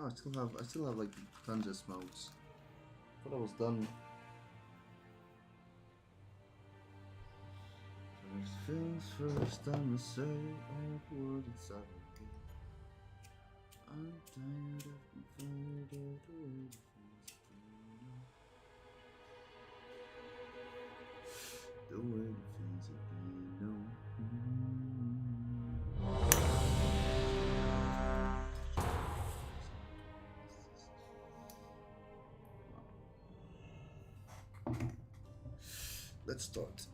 Oh, I still have like tons of smokes. Thought I was done. First things first, I'ma say all the words inside of me. I'm tired of being faded away. The way the things have been, no. Let's start.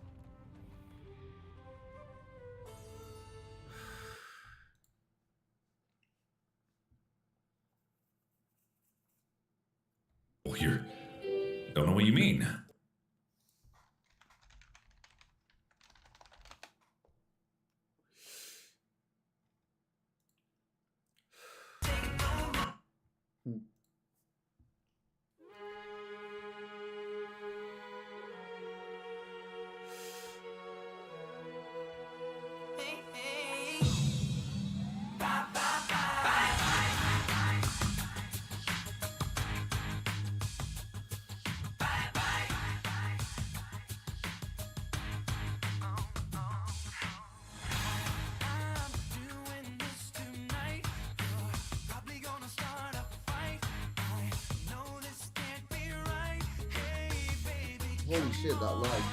Here. Don't know what you mean. Holy shit, that lag.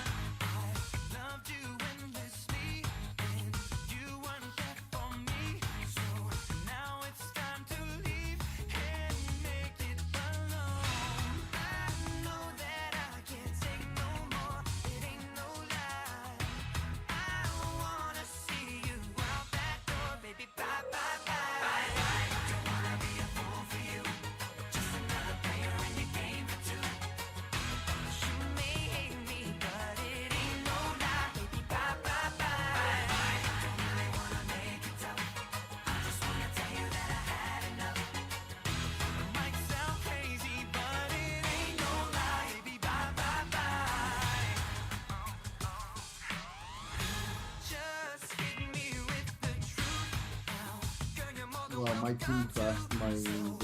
Well, my team crashed my game.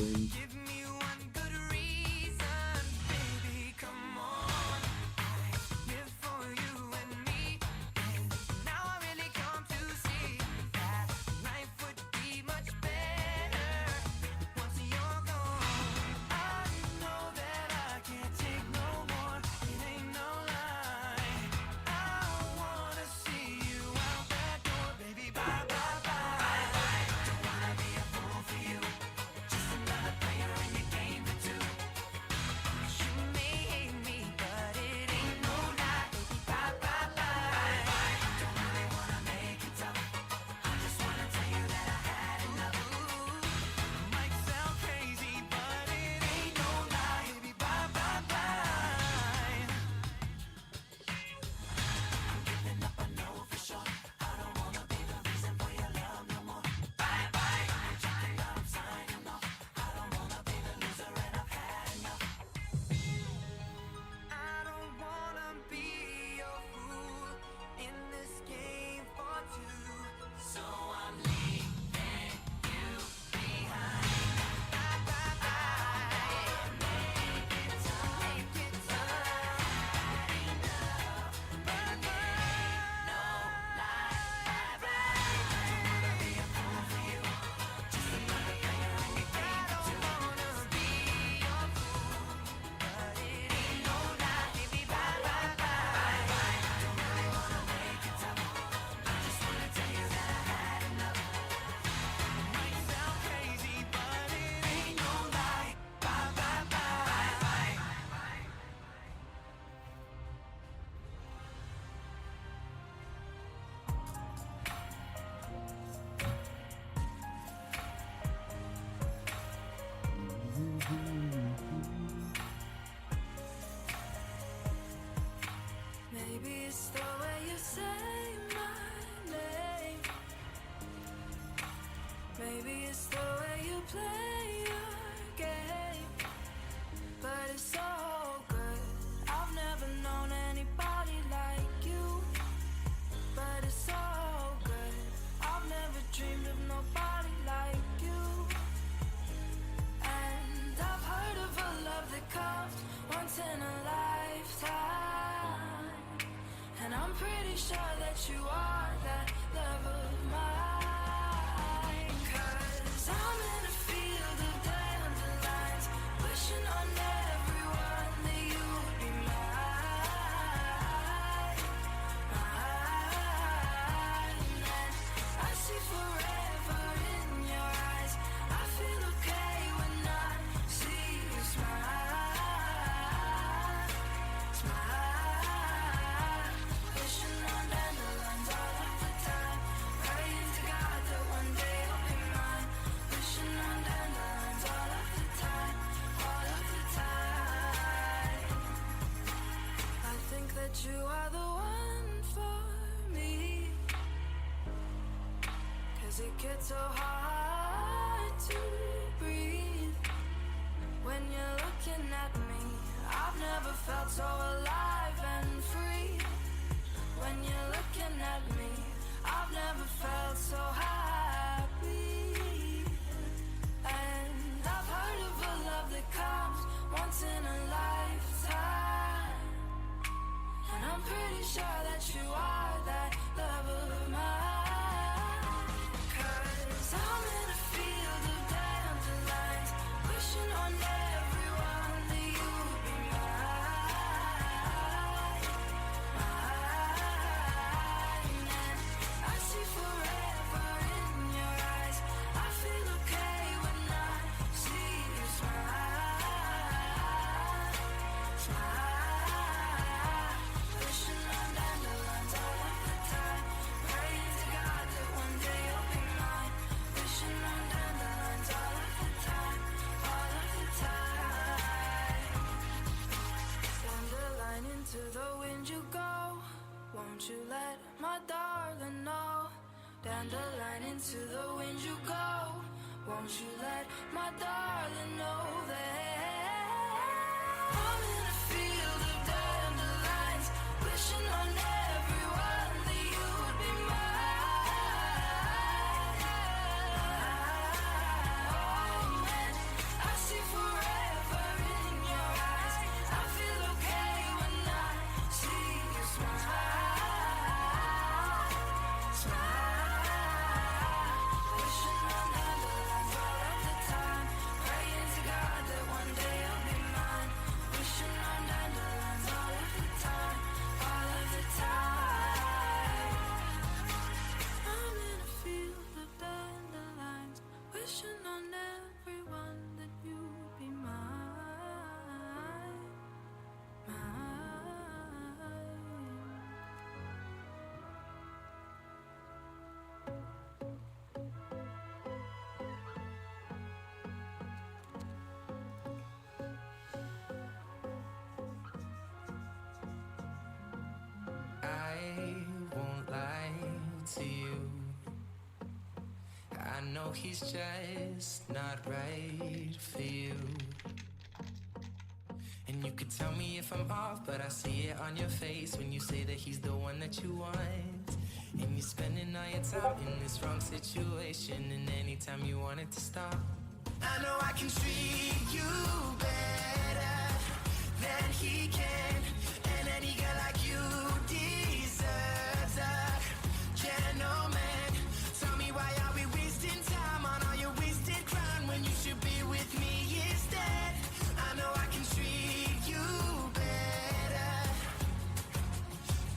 Maybe it's the way you say my name. Maybe it's the way you play your game. But it's so good. I've never known anybody like you. But it's so good. I've never dreamed of nobody like you. And I've heard of a love that comes once in a lifetime. And I'm pretty sure that you are that love of mine. 'Cause I'm in a field of dandelions, wishing on everyone that you would be mine. And I see forever in your eyes. I feel okay when I see you smile. Smile. Wishing on dandelions all of the time. Praying to God that one day you'll be mine. Wishing on dandelions all of the time. All of the time. I think that you are the one for me. 'Cause it gets so hard to breathe when you're looking at me. I've never felt so alive and free. When you're looking at me, I've never felt so happy. And I've heard of a love that comes once in a lifetime. And I'm pretty sure that you are that love of mine. 'Cause I'm in a field of dandelions, wishing on everyone that you would be mine. to the wind you go. Won't you let my darling know that I'm in a field of dandelions, wishing on everyone that you would be mine. Oh, and I see forever in your eyes. I feel okay when I see you smile. To you, I know he's just not right for you. And you could tell me if I'm off, but I see it on your face when you say that he's the one that you want. And you're spending all your time in this wrong situation, and anytime you want it to stop, I know I can treat you better than he can. And any girl like you deserves a gentleman. Tell me, why are we wasting time on all your wasted crown when you should be with me instead? I know I can treat you better.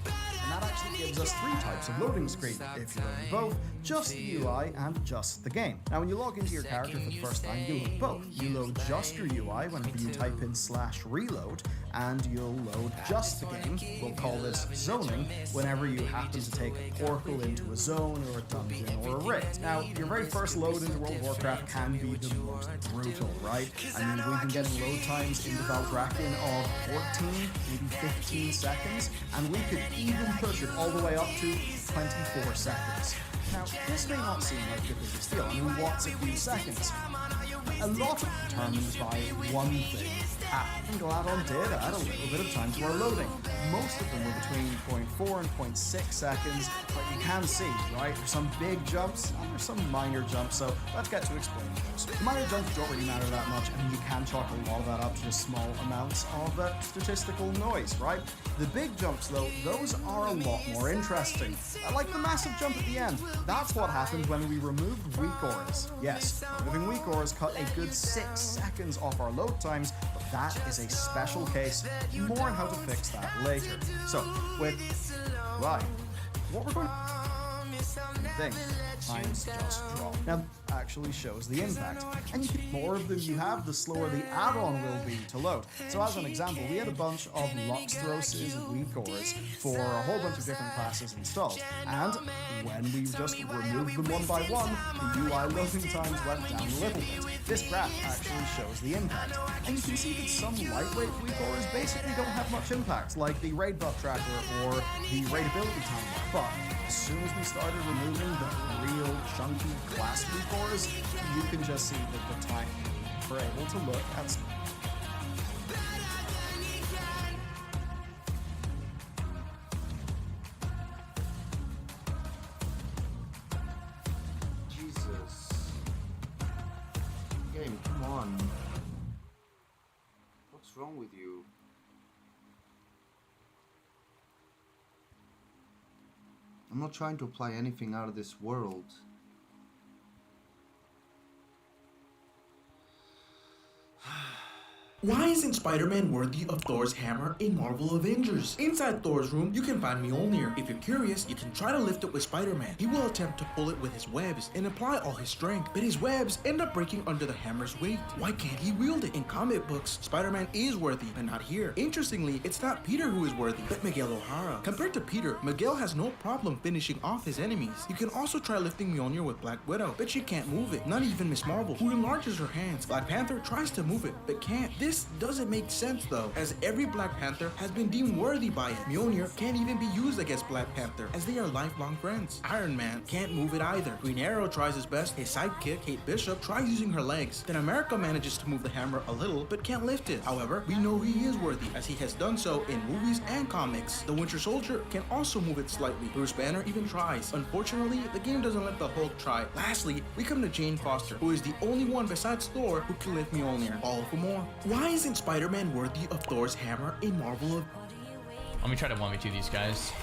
And that actually gives us 3 types of loading screen, if you load both, just the UI and just the game. Now when you log into your character for the first time, you load both. You load just your UI whenever you type in /reload, and you'll load just the game, we'll call this zoning, whenever you happen to take a portal into a zone or a dungeon or a raid. Now, your very first load into World of Warcraft can be the most brutal, right? I mean, we've been getting load times into Valdrakken of 14, maybe 15 seconds, and we could even push it all the way up to 24 seconds. Now, this may not seem like the biggest deal. I mean, what's a few seconds? A lot of it determined by one thing. I'm glad I did add a little bit of time to our loading. Most of them were between 0.4 and 0.6 seconds, but you can see, right, there's some big jumps and there's some minor jumps, so let's get to explaining those. The minor jumps don't really matter that much. I mean, you can chalk a lot of that up to just small amounts of statistical noise, right? The big jumps, though, those are a lot more interesting. Like the massive jump at the end. That's what happened when we removed weak auras. Yes, removing weak auras cut a good 6 seconds off our load times, but that is a special case. More on how to fix that later. So, with right, what we're going to think, times just drop. Now, that actually shows the impact. And the more of them you have, the slower the add-on will be to load. So as an example, we had a bunch of Luxthroses and weak auras for a whole bunch of different classes installed. And when we just removed them one by one, the UI loading times went down a little bit. This graph actually shows the impact. And you can see that some lightweight weak auras basically don't have much impact, like the raid buff tracker or the raid ability timer. But as soon as we started removing the real chunky class weak auras, you can just see that the time we're able to look at. Jesus. Game, come on. What's wrong with you? I'm not trying to apply anything out of this world. Why isn't Spider-Man worthy of Thor's hammer in Marvel Avengers? Inside Thor's room, you can find Mjolnir. If you're curious, you can try to lift it with Spider-Man. He will attempt to pull it with his webs and apply all his strength, but his webs end up breaking under the hammer's weight. Why can't he wield it? In comic books, Spider-Man is worthy, but not here. Interestingly, it's not Peter who is worthy, but Miguel O'Hara. Compared to Peter, Miguel has no problem finishing off his enemies. You can also try lifting Mjolnir with Black Widow, but she can't move it. Not even Miss Marvel, who enlarges her hands. Black Panther tries to move it, but can't. This This doesn't make sense though, as every Black Panther has been deemed worthy by it. Mjolnir can't even be used against Black Panther, as they are lifelong friends. Iron Man can't move it either. Green Arrow tries his best, his sidekick, Kate Bishop, tries using her legs. Then America manages to move the hammer a little, but can't lift it. However, we know he is worthy, as he has done so in movies and comics. The Winter Soldier can also move it slightly. Bruce Banner even tries. Unfortunately, the game doesn't let the Hulk try. Lastly, we come to Jane Foster, who is the only one besides Thor who can lift Mjolnir. All for more. Why isn't Spider-Man worthy of Thor's hammer in Marvel of... Let me try to 1v2 these guys.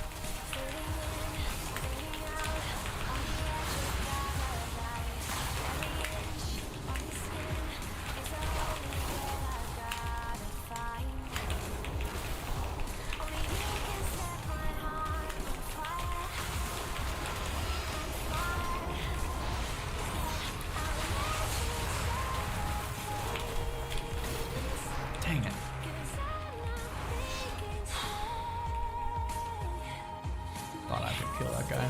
Dang it. Thought I could kill that guy.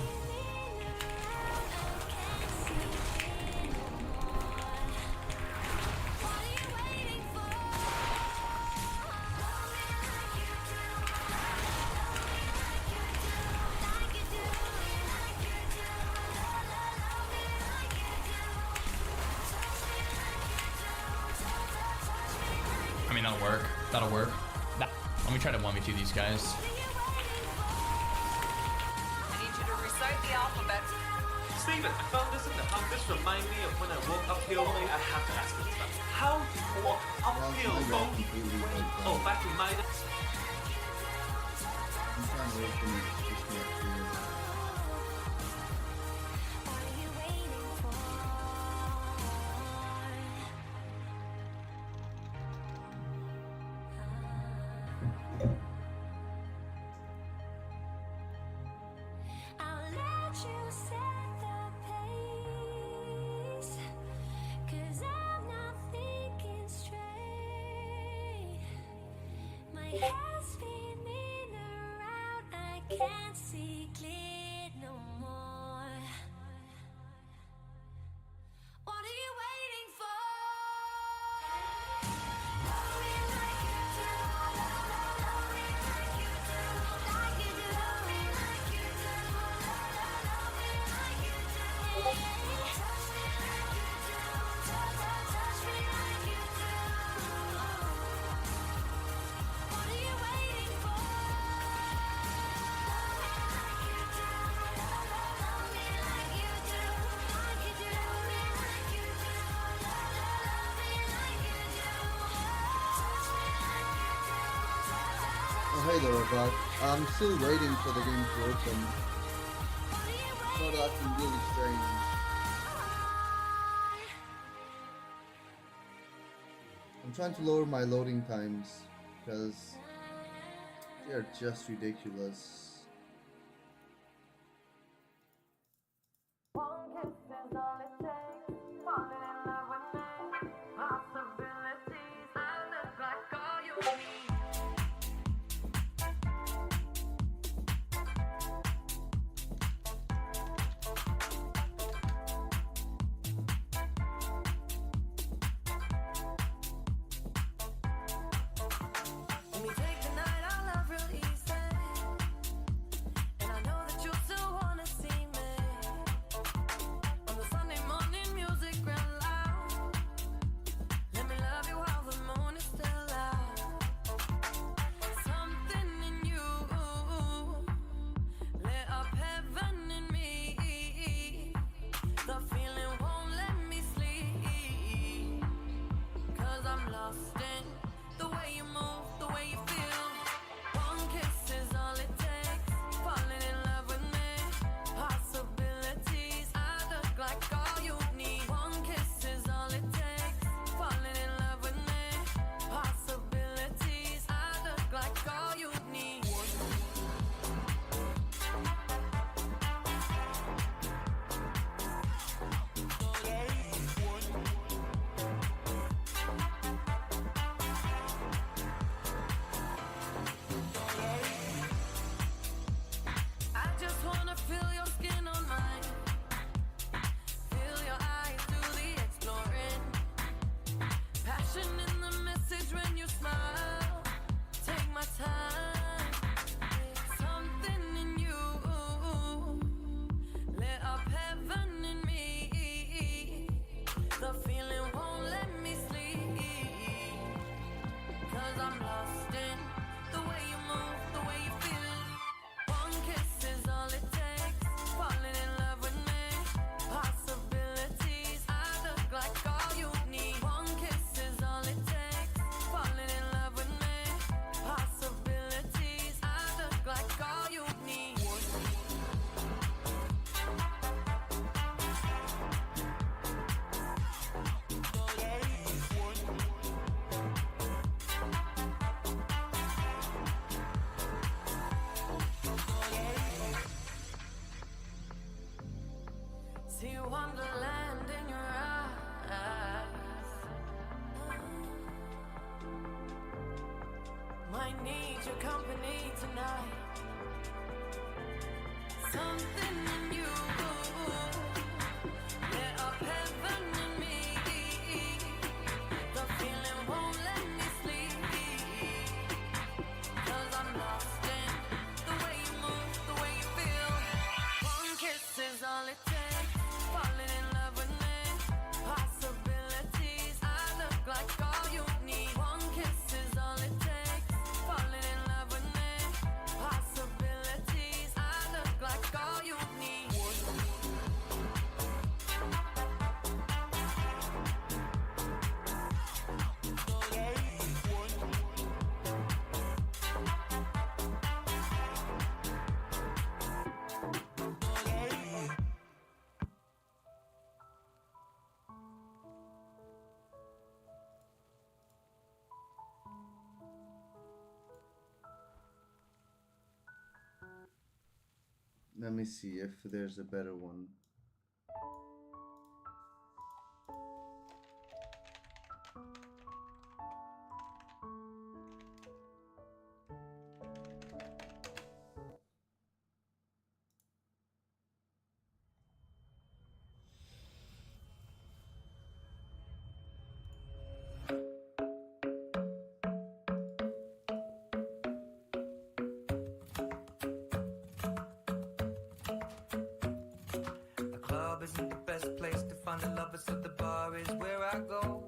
I mean, that'll work. That'll work. Let me try to 1v2 these guys. I need you to recite the alphabet. Steven, I found this in the house. This reminds me of when I walk uphill. I have to ask you this stuff. How do you walk uphill? Oh, back in my... Can't see clear no more. What are you waiting for? Love me like you do. Love me like you do. Like you do. Love me like you do. Love me like you do. Touch me like you do. Touch me like you do. What are you waiting for? Oh, hey there, Rob. I'm still waiting for the game to open. It's acting really strange. I'm trying to lower my loading times because they're just ridiculous. need your company tonight. Something in you lit up heaven in me. The feeling won't let me sleep, 'cause I'm lost in the way you move, the way you feel. One kiss is all it takes, falling in love with me. Possibilities, I look like all you need. One kiss is all it takes, falling in love with me. Possibilities, I look like all you need. Let me see if there's a better one. Club isn't the best place to find the lovers, so the bar is where I go.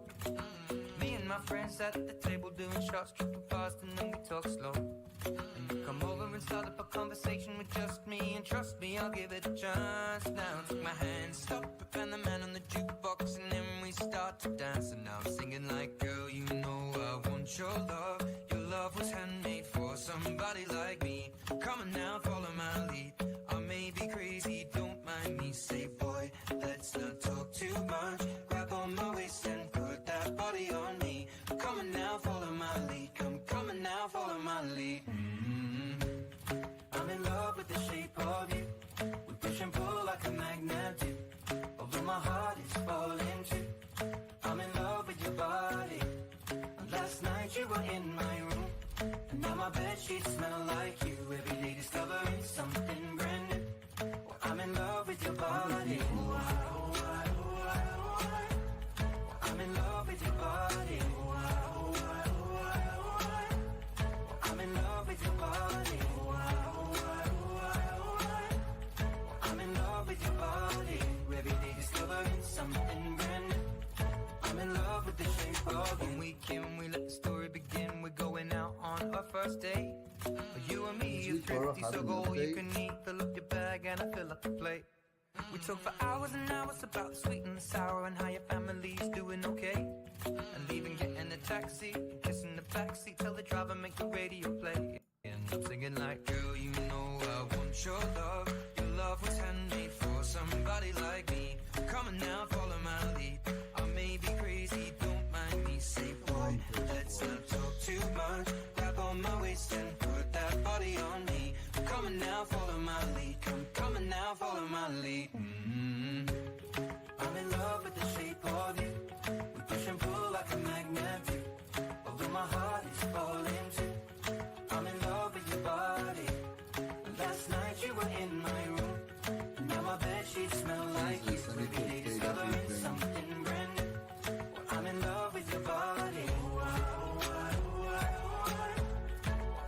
Me and my friends at the table doing shots, tripping fast, and then we talk slow. And you come over and start up a conversation with just me, and trust me, I'll give it a chance. Now take my hand, stop it, and the man on the jukebox, and then we start to dance. And now I'm singing like, girl, you know I want your love. Your love was handmade for somebody like me. Come on now, follow my lead. I may be crazy, don't mind me. Say, boy, let's not talk too much. Grab on my waist and put that body on me. Come on now, follow my lead. Come on now, follow my lead. I'm in love with the shape of you. We push and pull like a magnet do. Although my heart is falling too. I'm in love with your body. Last night you were in my room, and now my bedsheets smell like you. Every day discovering something brand new. Well, I'm in love with your body. I'm in love with your body. I'm in love with your body. I'm in love with your body. Every day discovering something brand new. I'm in love with the shape of you. When we came, we let the story begin. We're going out on our first date. You and me, you're thrifty, so go all you can eat. Fill up your bag and I fill up the plate. We talk for hours and hours about the sweet and the sour and how your family's doing okay. And leaving, getting a taxi, kissing the backseat, tell the driver make the radio play. And I'm singing like, girl, you know I want your love. Your love was handmade for somebody like me. Come on now, follow my lead. I may be crazy, don't mind me. Say, boy, let's not talk too much. Grab on my waist and put that body on me. Come on now, follow my lead. Come on now, follow my lead. I'm in love with the shape of you. We push and pull like a magnet do. Although my heart is falling too. I'm in love with your body. Last night you were in my room, and now my bedsheets smell like you. Every day discovering something brand new. Well, I'm in love with your body.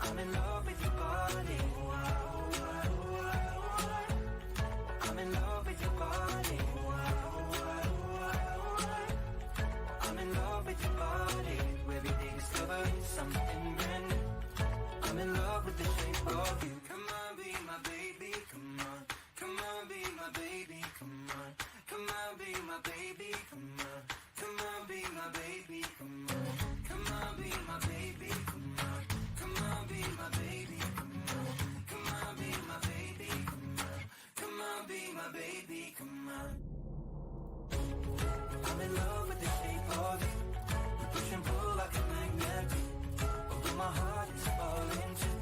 I'm in love with your body. I'm in love with your body. I'm in love with your body. Every day discovering something brand new. I'm in love with the shape of you. Come on, be my baby, come on. Come on, be my baby, come on. Come on, be my baby, come on. Come on, be my baby, come on. Come on, be my baby, come on. Come on, be my baby, come on. Come on, be my baby, come on. Come on, be my baby, come on. I'm in love with the shape of you. We push and pull like a magnet do. Although my heart is falling too.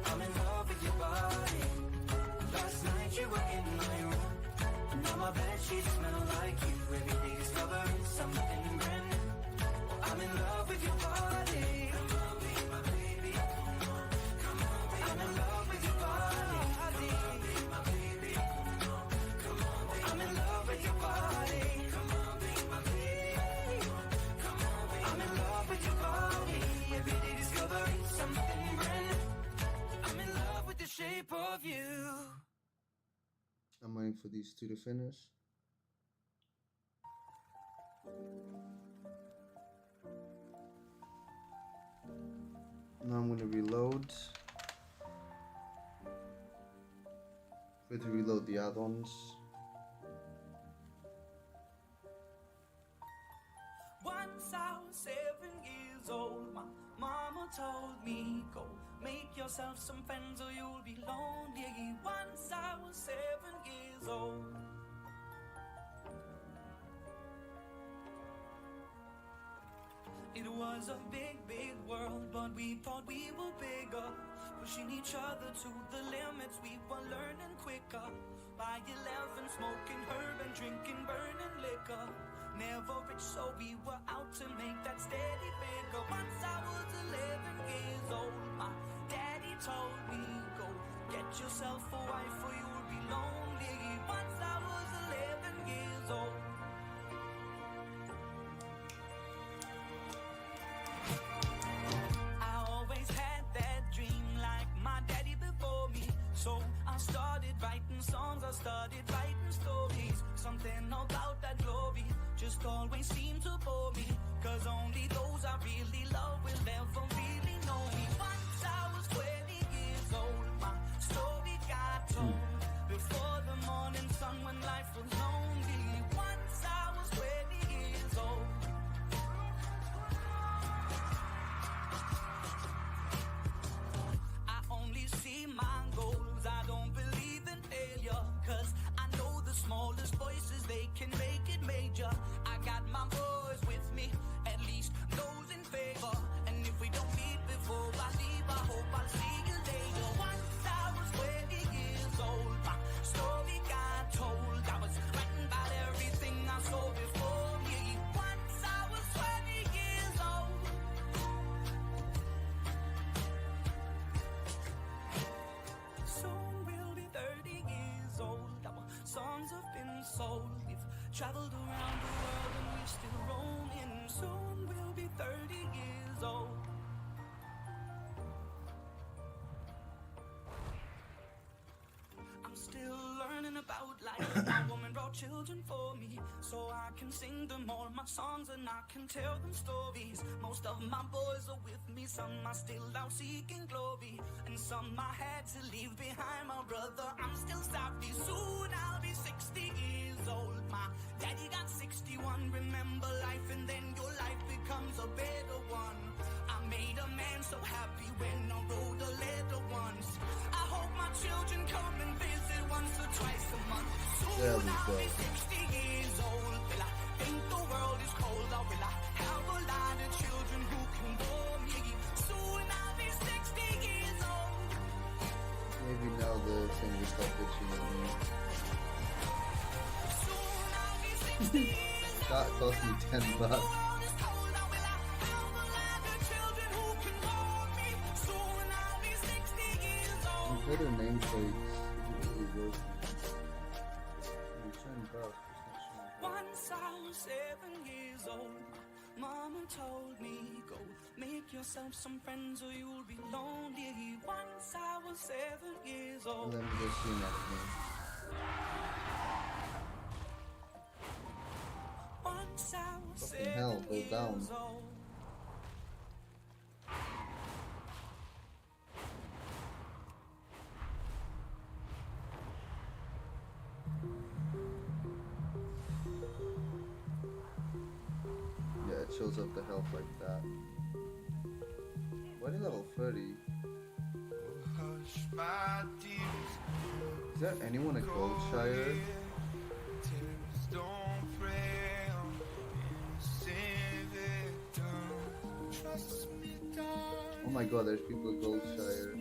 I'm in love with your body. Last night you were in my room, and now my bedsheets smell like you. Every day discovering something brand new. I'm in love with your body. Come on, be my baby, come on. waiting for these two to finish. Now I'm gonna reload. Wait to reload the add-ons. Once I was 7 years old, my mama told me, go make yourself some friends or you'll be lonely. Once I was 7 years old. It was a big, big world, but we thought we were bigger. Pushing each other to the limits, we were learning quicker. By 11, smoking herb and drinking burning liquor. Never rich, so we were out to make that steady figure. Once I was 11 years old, my daddy told me, go get yourself a wife or you'll be lonely. Once I was 11 years old. I always had that dream like my daddy before me. So I started writing songs, I started writing stories. Something about that glory just always seemed to bore me. Cause only those I really love will ever really know me. Once I was 20 years old, my story got told. Before the morning sun when life was lonely. Once I was 20 years old. I only see my goals, I don't believe in failure. Cause I know the smallest voices, they can make it major. I got my boys with me, at least those in favor. And if we don't meet before I leave, I hope I'll see you later. Once I was 20 years old, my story got told. I was writing about everything I saw before me. Once I was 20 years old. Soon we'll be 30 years old. Our songs have been sold. We've traveled around the world and we're still roaming. Soon we'll be 30 years old. I'm still learning about life. My woman brought children for me, so I can sing them all my songs and I can tell them stories. Most of my boys are with me, some are still out seeking glory, and some I had to leave behind. My brother, I'm still sorry. Soon I'll be 60 years old. My daddy got 61. Remember life and then your life becomes a better one. I made a man so happy when I wrote a letter once. I hope my children come and visit once or twice a month. Soon I'll be 60 years old. Will I think the world is cold, or will I have a lot of children who can bore me? Soon I'll be 60 years old. Maybe now the thing will stop itching at me. Soon I'll be 60 years old. That cost me $10. Better nameplates really working. I'm trying to Once I was 7 years old, Mama told me, go make yourself some friends or you'll be lonely. Once I was 7 years old. Let me go see that again. Once I was Fucking hell, go down. years old. Yeah, it shows up the health like that. Why are you level 30? Is there anyone at Goldshire? Oh my god, there's people at Goldshire.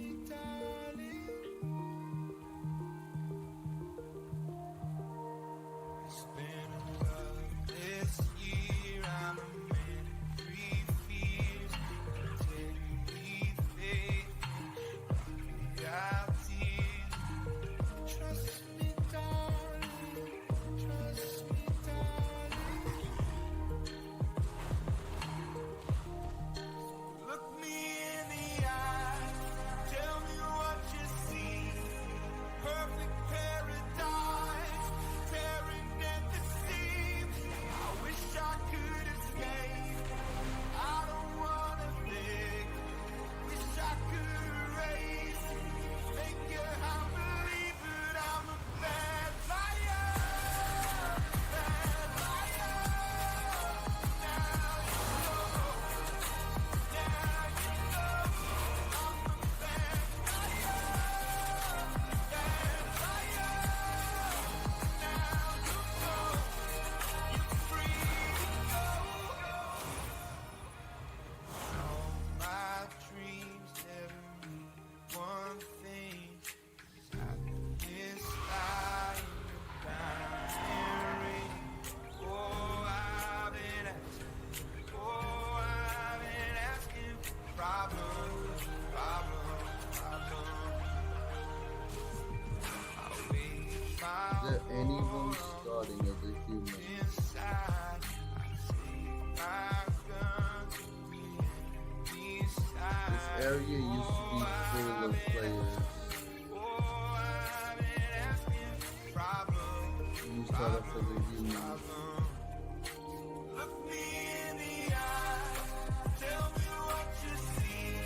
area used to be full of players. You start off with a human.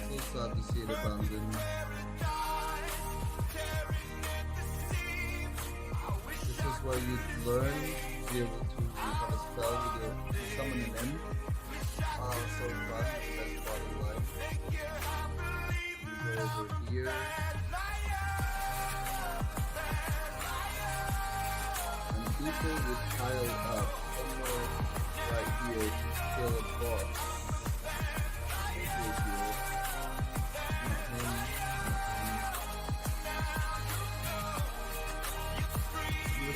So sad to see it abandoned. This is where you learn to be able to have a spell with your summon an imp. So fast, it's the best part of life. You go over here. And people would pile up somewhere right here to kill a boss.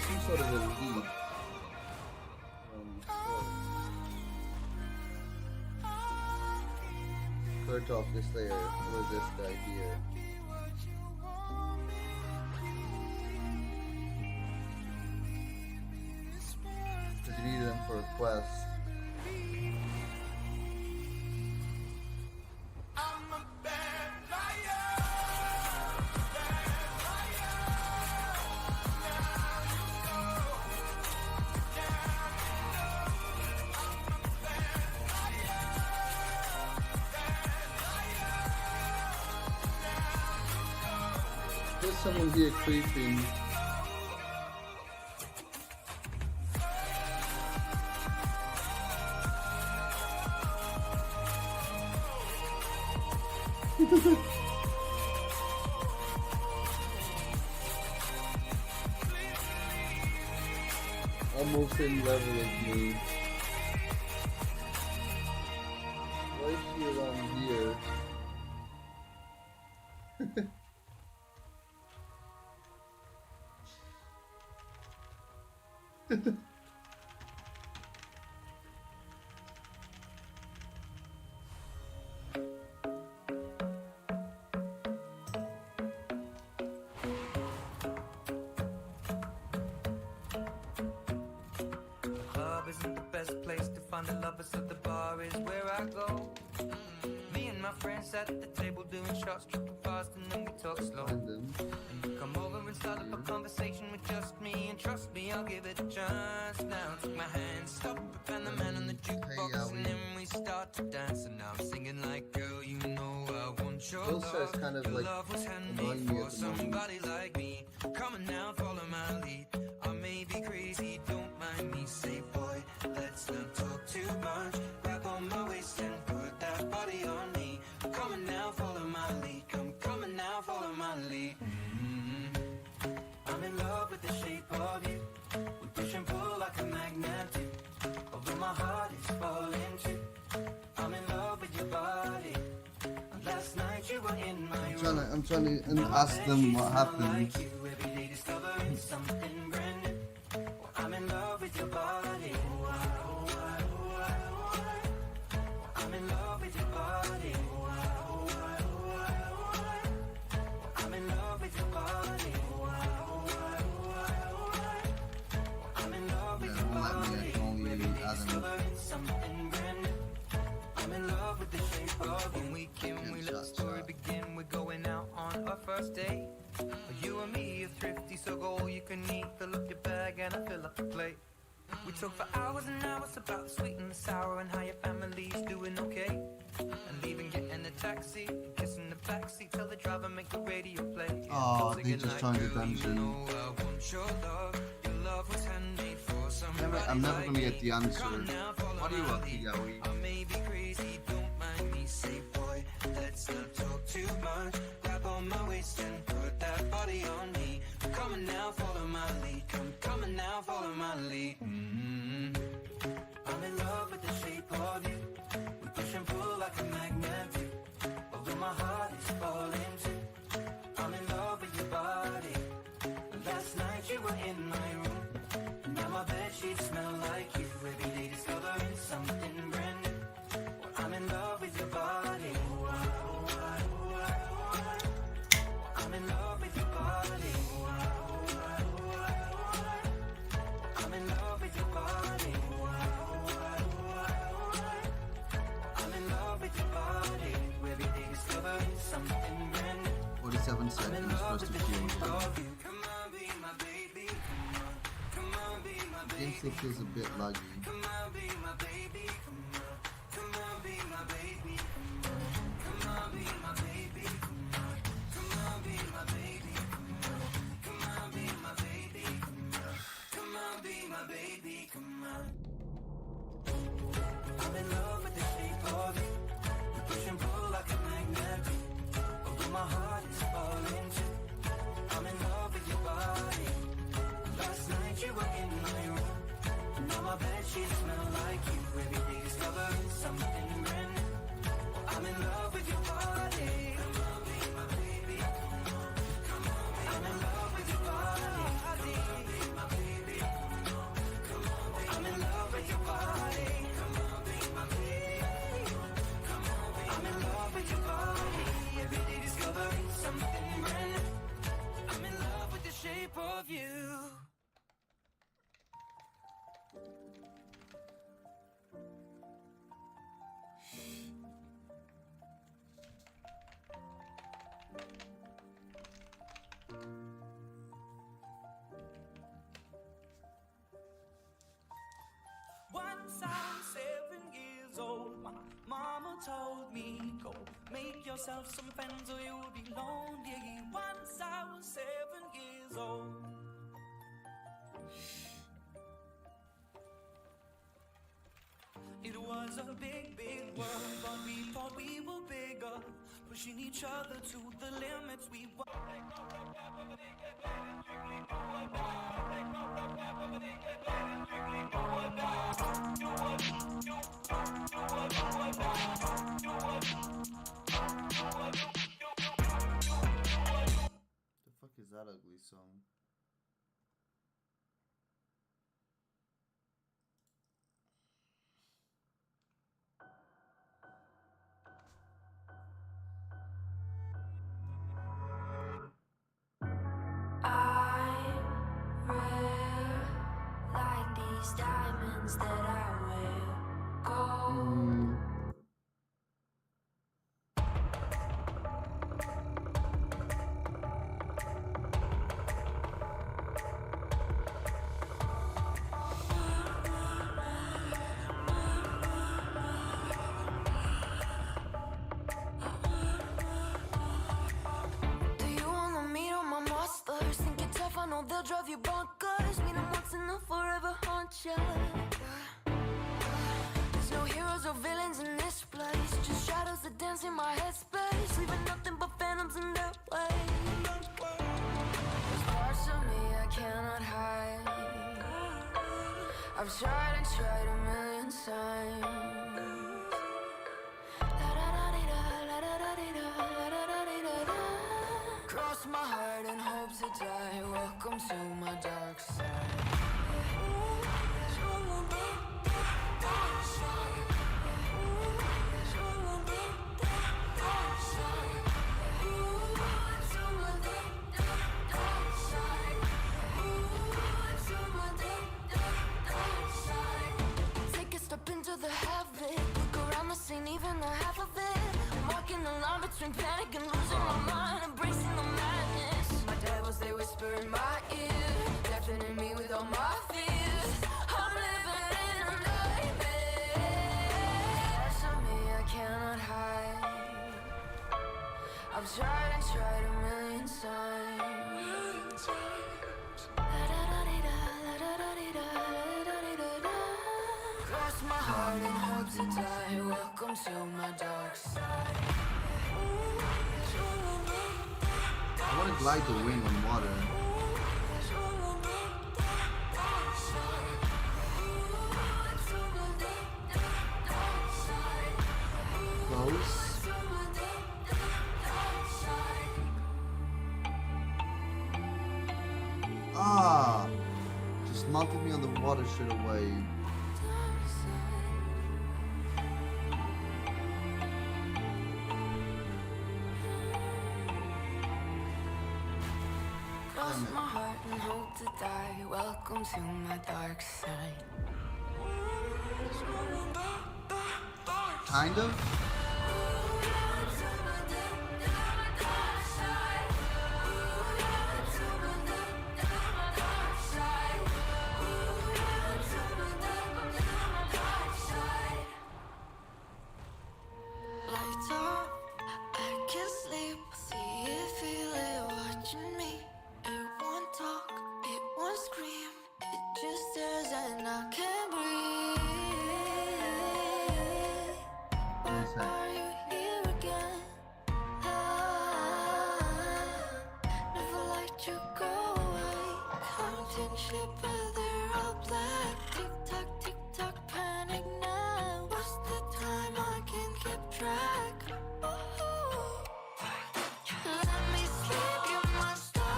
Some sort of a lead. Kurtov this layer with this guy here. Because you need them for a quest. There's someone here creeping. Almost same level as me. Why is she around here? Club isn't the best place to find the lovers, so the bar is where I go. Me and my friends sat at the table doing shots, tripping fast, and then we talk slow. And you come over and start up a conversation with just me, and trust me, I'll give it a chance. Now take my hand, stop it, and the man on the jukebox, and then we start to dance. And now I'm singing like, girl, you know I want your love. Kind of Your like love was handmade for somebody like me. Come on now, follow my lead. I may be crazy, don't mind me. Say, boy, let's not talk too much. Grab on my waist and put that body on me. Come on now, follow my lead. Come on now, follow my lead. I'm in love with the shape of you. We push and pull like a magnet do. Although my heart is falling too. I'm in love with your body. Last night you were in my room. I'm trying to ask them what happened. Every day discovering something brand new. I'm in love with your body. I'm in love with your body. I'm in love with your body. I'm in love with your body. Every day discovering something brand new. I'm in love with the shape of when we can. We let the story begin. We're going out on our first date. You and me are thrifty, so go all you can eat. Fill up your bag and I fill up the plate. We talk for hours and hours about the sweet and the sour and how your family's doing okay. And leaving, getting a taxi, kissing the backseat, tell the driver make the radio play. Oh, they just joined the dungeon. I'm never gonna get the answer. What do you want, Yaoi? I may be crazy, don't mind me. Say, boy, let's not talk too much. Grab on my waist and put that body on me. Come on now, follow my lead. Come on now, follow my lead. I'm in love with the shape of you. We push and pull like a magnet do. Although my heart is falling too. I'm in love with your body. Last night you were in my room. Now my bedsheets smell like you. Every day discovering something brand new. I'm in love with your body. I'm in love with your body. I'm in love with your body. 27 seconds for us to heal. The game still feels a bit laggy. I'm in love with the shape of you. We push and pull like a magnet. Although my heart is falling too. I'm in love with your body. Last night you were in my room. Now my bed sheets smell like you. Every day discovering something brand new. I'm in love with your body. Come on, be my baby. Come on, be I'm in love with your body. Come on, be my baby. Come on, be I'm in love with your body. Come on, be my baby. Come on, be I'm in love with your body. Every day discovering something brand new. I'm in love with the shape of you. Once I was 7 years old, my mama told me, go make yourself some friends or you'll be lonely. Once I was 7 years old. It was a big, big world, but we thought we were bigger, pushing each other to the limits we were. The fuck is that ugly song? I'm rare, like these diamonds that I wear. Gold. Do you wanna meet all my monsters? Think you're tough, I know they'll drive you bonkers. Meet them once and they'll forever haunt ya. There's no heroes or villains in this place, just shadows that dance in my headspace, leaving nothing but phantoms in their way. There's parts of me I cannot hide. I've tried and tried a million times. Cross my heart and hope to die. Welcome to my dark side. Take a step into the heaven. Look around the scene, even the half of it. Walking the line between panic and losing my mind, embracing the madness. My devils, they whisper in my ear, deafening me with all my fears. I'm living in a nightmare. Parts of me I cannot hide. I've tried and tried a million times. Cross my heart and hope to die. Welcome to my dark side. I want to glide the wing on water. Close. Ah! Just mounted me on the water straight away. Cross my heart and hope to die. Welcome to my dark side. Kind of. say. Are you here again? Never let you go away. Counting sheep, but they're all black. Tick tock, panic now. What's the time? I can't keep track. Let me sleep, you monster.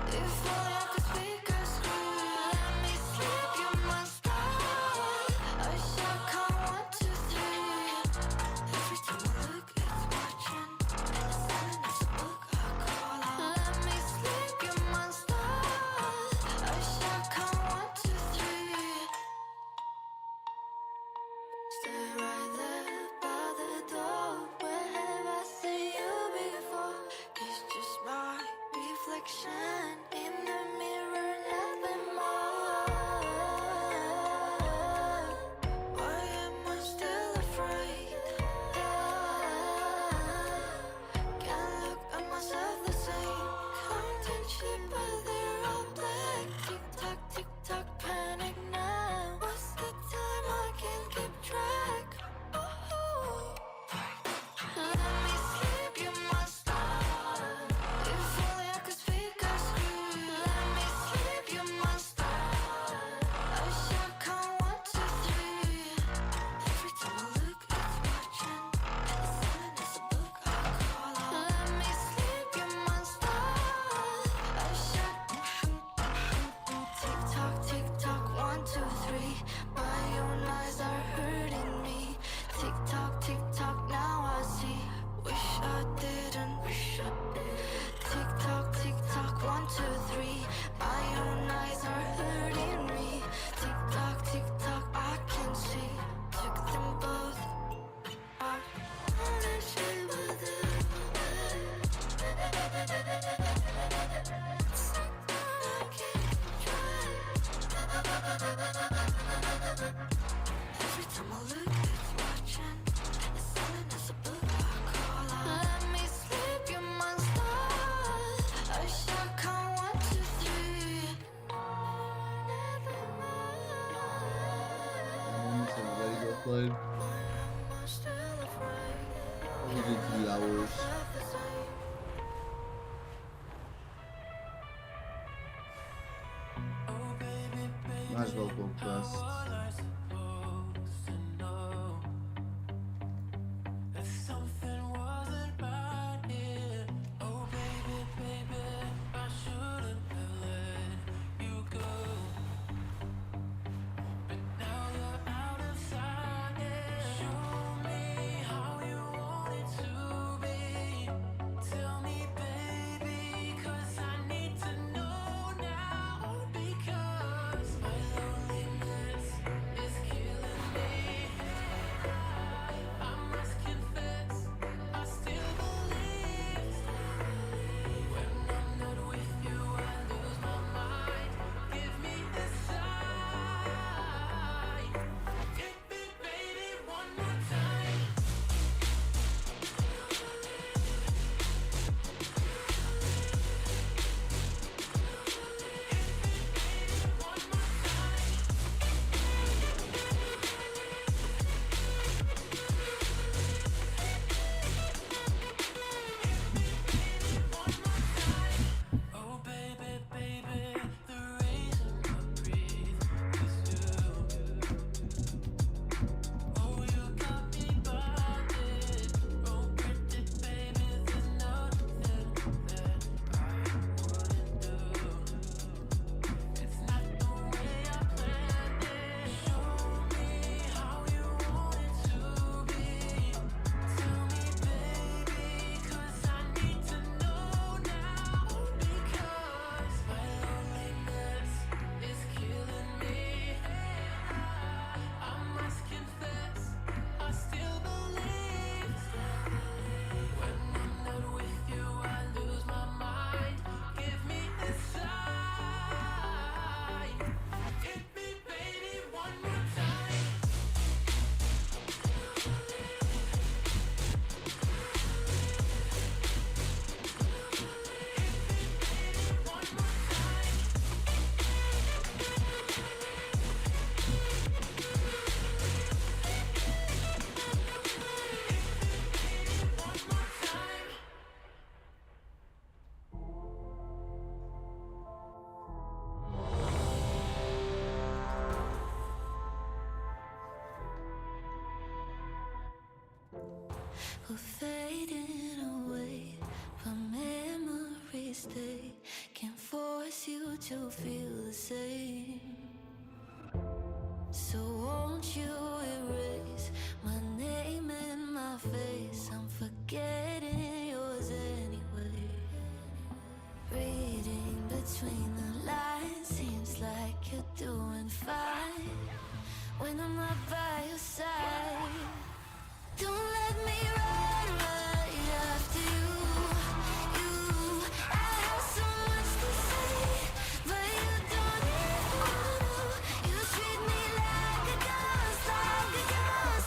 If only I could speak a scream. Let me sleep, you monster. I shall count 1, 2, 3. Every time I look, it's watching. And the silence is a book I call out. Let me sleep, you monster. I shall count 1, 2, 3. Stay right there by the door. Where have I seen you before? It's just my reflection in the mirror, nothing more. Why am I still afraid? Can't look at myself the same. Counting sheep, but they're all black. Tick tock, panic now. What's the time? I can't keep track. Let me sleep, you monster. If only I could speak a scream. Let me sleep, you monster. I shall count 1, 2, 3. Every time I look, it's watching. And the silence is a book I call out. Let me sleep, you monster. I shall tick tock, 1, 2, 3. My own eyes are hurting me. Tick tock, now I see. Wish I didn't. Tick tock, 1, 2, 3. My own eyes are hurting me. Tick tock, I can see. Took them both. I wanna share with you. Every time I look, it's watching. The silence is a book I call out. Let me sleep, you monster. I shall count 1, 2, 3. Ready to go play. Only did 3 hours. Might as well go rest. to feel the same. So won't you erase my name and my face? I'm forgetting yours anyway. Reading between the lines seems like you're doing fine when I'm not by your side. Don't let me run right after you. I have so much to say, but you don't even know. You treat me like a ghost,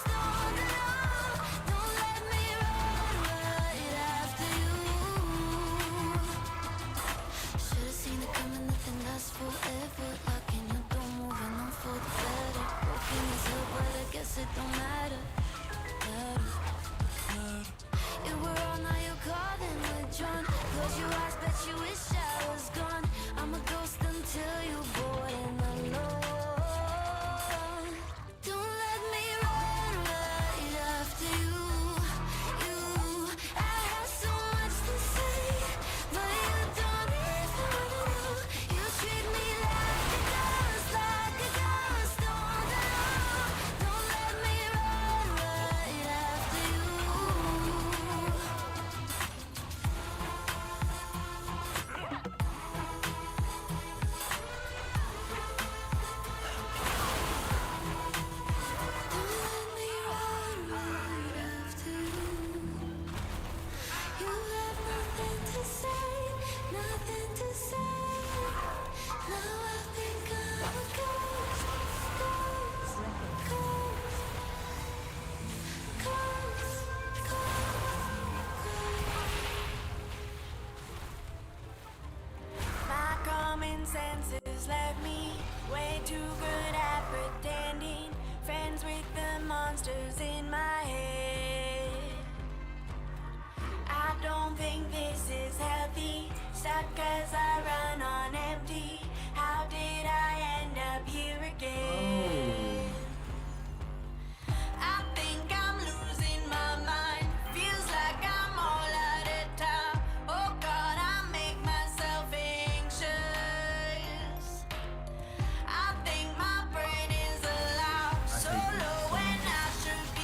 don't know. Don't let me run right after you. Should've seen it coming, nothing lasts forever. Locking your door, moving on for the better. Broken as hell, but I guess it don't matter. You were on, now you're calling withdrawn. Close your eyes, bet you wish I was gone. I'm a ghost until you're bored and alone. Don't let me run right after you. I have so much to say, but you don't even know. You treat me like a ghost, don't know. Don't let me run right after you. My common senses left me way too good at pretending. Friends with the monsters in my head. I don't think this is healthy. Stuck cause I run on empty. How did I end up here again? I think I'm losing my mind. Feels like I'm all out of time. Oh God, I make myself anxious. I think my brain is allowed so low when I should be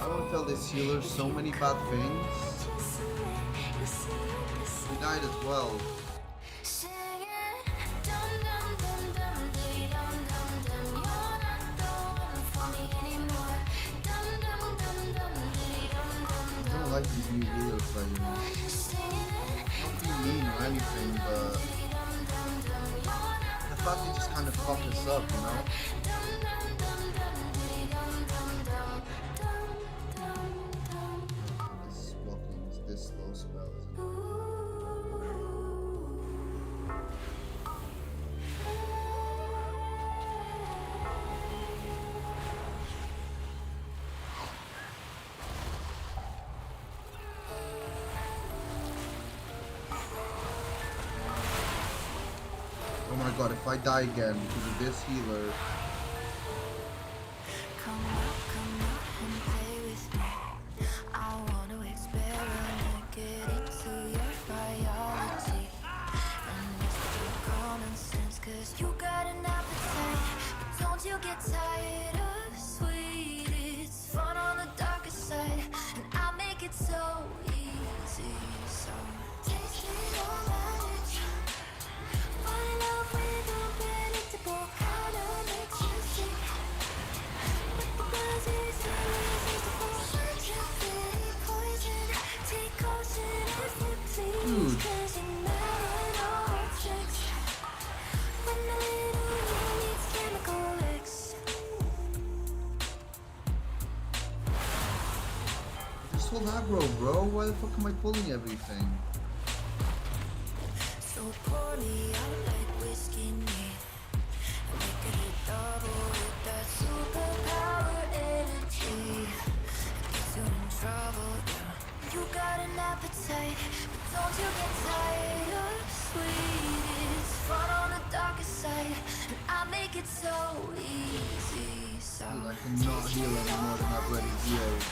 want to tell this healer so many bad things. He died as well. I don't like these new healer players. Not being mean or anything, but the fact they just kind of fuck us up, you know? This blocking is this slow spell, isn't it? Oh my god, if I die again because of this healer. Come out and play with me. I want to experiment, get into your biology. And it's your common sense, cause you got an appetite. But don't you get tired of sweet? It's fun on the darker side. And I make it so easy. So taste it all out. Fall in love with unpredictable kind of makes you sick. But the buzz is irresistible. Such a pretty poison. Take caution if you please, cause you never know what's next. When the little you meets chemical X. Just hold aggro, bro. Why the fuck am I pulling everything? So pour me out like whiskey neat. Make it a double with that superpower energy. It gets you in trouble, yeah. You got an appetite, but don't you get tired of sweet? It's fun on the darker side, and I make it so easy. So Dude, I cannot heal anymore than I've already healed.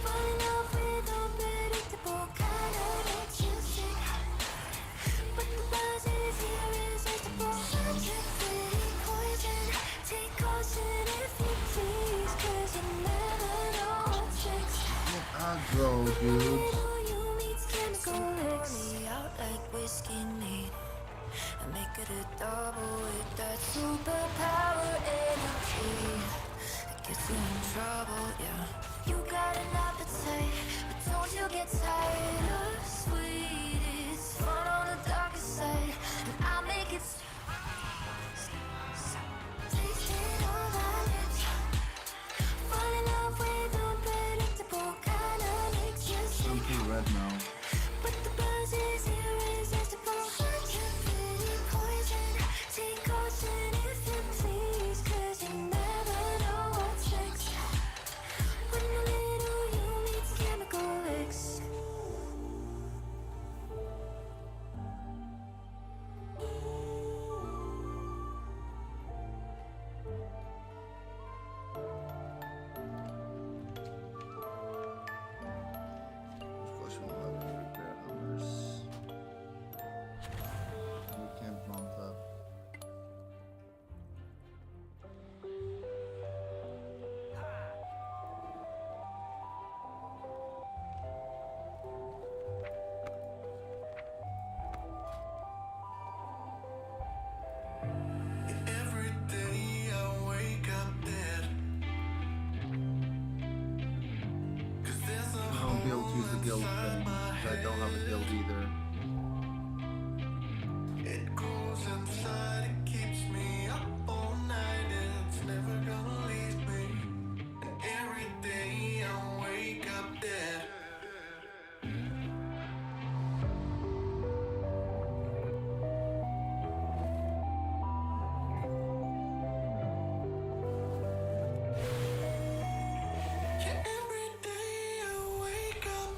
fall in love with unpredictable kind of makes you sick. But the buzz is irresistible. Such a pretty poison. Take caution if you please, cause you never know what's next. Aggro, dude. You meet chemical X. Pour me out like whiskey neat. And make it a double with that superpower energy. It gets you in trouble, yeah. You got an appetite, but don't you get tired of sweet? It's fun on the darker side, and I make it taste it all that it's. Fall in love with unpredictable kind of makes you I'm sick. too red now. But the buzz is irresistible. Such a pretty poison. Take caution if you please, cause you never know what's next. When the little you meets chemical X. Of course we don't have any repair hammers. We can't mount up. Every day I wake up dead. Cause there's a I won't be able to use the guild thing, because I don't have a guild either. It goes inside, it keeps me up all night, and it's never gonna leave me. And every day I wake up dead. Yeah, every day I wake up.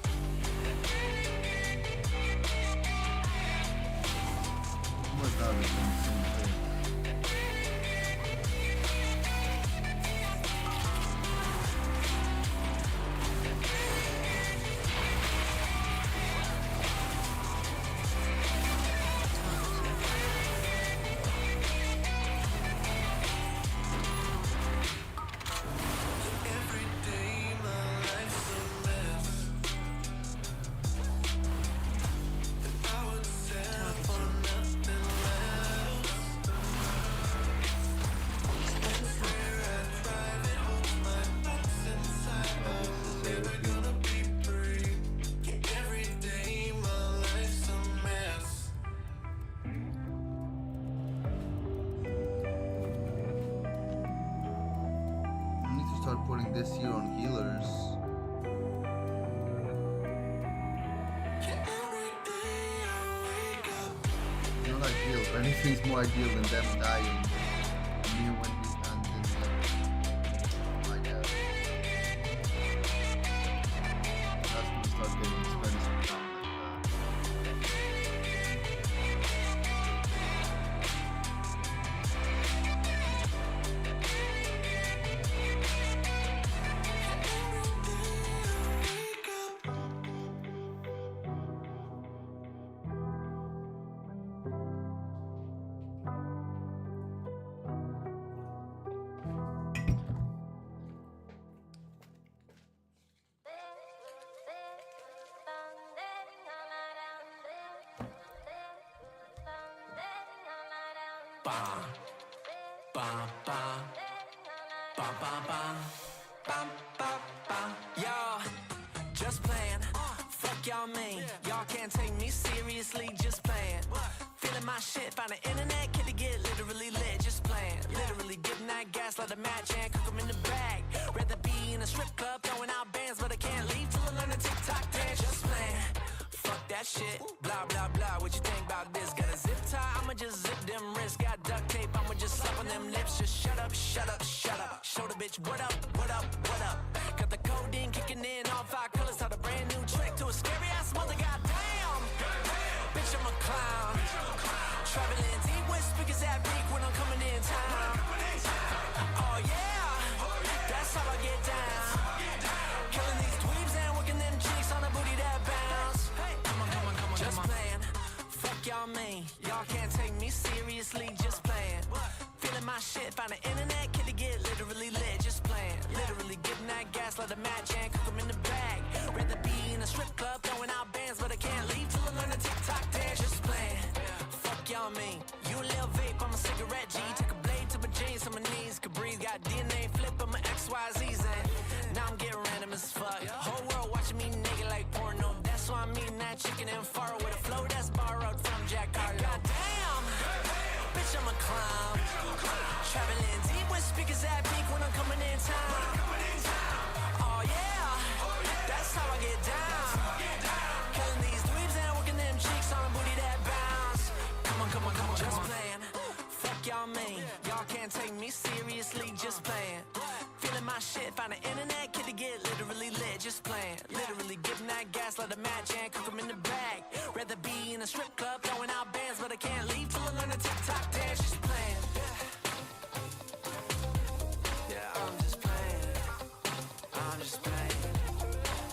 this year on healers. Not ideal. If anything's more ideal than them dying. Me when we hand in oh my god. That's gonna start getting expensive now like Bam, bam, bam, bam, bam, bam, bam, bam, bam. Y'all, just playing. Fuck y'all mean. Y'all can't take me seriously, just playing. Feeling my shit, find the internet, kitty get literally lit, just playing. Literally getting that gas, let a match and cook 'em in the bag. Rather be in a strip club, throwing out bands, but I can't leave till I learn to TikTok dance, just playing. Fuck that shit, blah, blah, blah, what you think about this? Got a zip tie, I'ma just zip them wrists. Got duct tape, I'ma just slap on them lips. Just shut up, shut up, shut up. Show the bitch what up, what up, what up. Got the codeine kicking in, all 5 colors. Taught a brand new trick to a scary ass mother, goddamn. Bitch, I'm a clown. Traveling deep with speakers that peak when I'm coming in town. Oh yeah, that's how I get down. Killing these dweebs and working them cheeks on a booty that bounce. Come on, come on, come on, just playing. Fuck y'all mean. Y'all can't take me seriously, just playing. Feeling my shit, find the internet, kitty get literally lit, just playing. Literally getting that gas, let a match and cook 'em in the bag. Rather be in a strip club, throwing out bands, but I can't leave till I learn to TikTok dance, just playing. Fuck y'all mean. You a little vape, I'm a cigarette G. Take a blade to my jeans, so my knees could breathe. Got DNA flip on my XYZs and now I'm getting random as fuck. Whole world watching me naked like porno. That's why I'm eating that chicken and faro with a flow that's borrowed from Jack Harlow. Goddamn, bitch, I'm a clown. Traveling deep with speakers that peak when I'm coming in town. Oh yeah, that's how I get down. Killing these dweebs and working them cheeks on a booty that bounce. Come on, come on, come on, just playing. Fuck y'all mean. Y'all can't take me seriously, just playing. Feeling my shit, find the internet, kitty get literally lit, just playing. Literally getting that gas, let a match and cook 'em in the bag. Rather be in a strip club, throwing out bands, but I can't leave till I learn to TikTok dance, just playing. Yeah, I'm just playing. I'm just playing.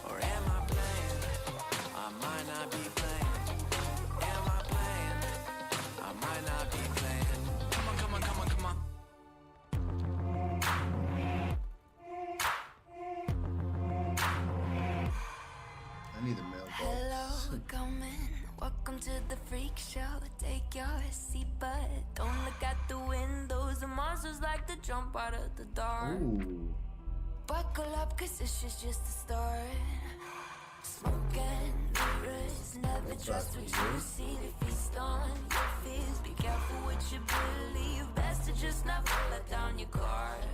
Or am I playing? I might not be playing. Am I playing? I might not be playing. Come on, come on, come on, come on. I need a mailbox. Hello, come in. Welcome to the freak show. Take your seat, but don't look at the windows. The monsters like to jump out of the dark. Ooh. Buckle up, cause this is just the start. Smoking mirrors, never trust what you see. They feast on your fears. Be careful what you believe. Best to just never let down your guard.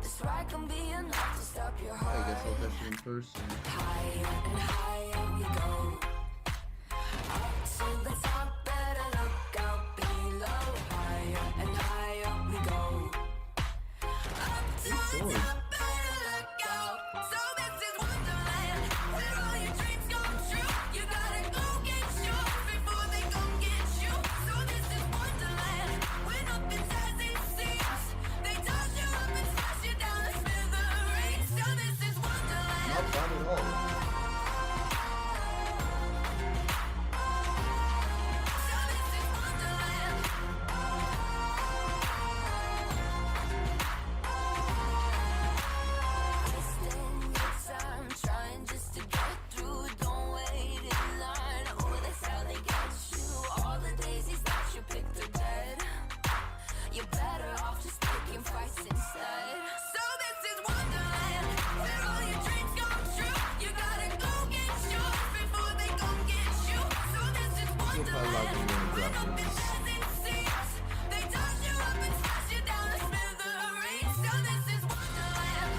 This ride can be enough to stop your heart. I guess I'll test it in person. Higher and higher we go. Up to the top, better look out below. Higher and higher we go. Up to the top, better look out. So this is Wonderland, where all your dreams come true. You gotta go get yours before they gon' get you. So this is Wonderland, when nothing's as it seems. They toss you up and smash you down to smithereens. So this is Wonderland. Not bad at all. You're better off just taking fights instead. So this is Wonderland, where all your dreams come true. You gotta go get yours before they gon' get you. So this is Wonderland, when nothing's as it seems. They toss you up and smash you down to smithereens. So this is Wonderland.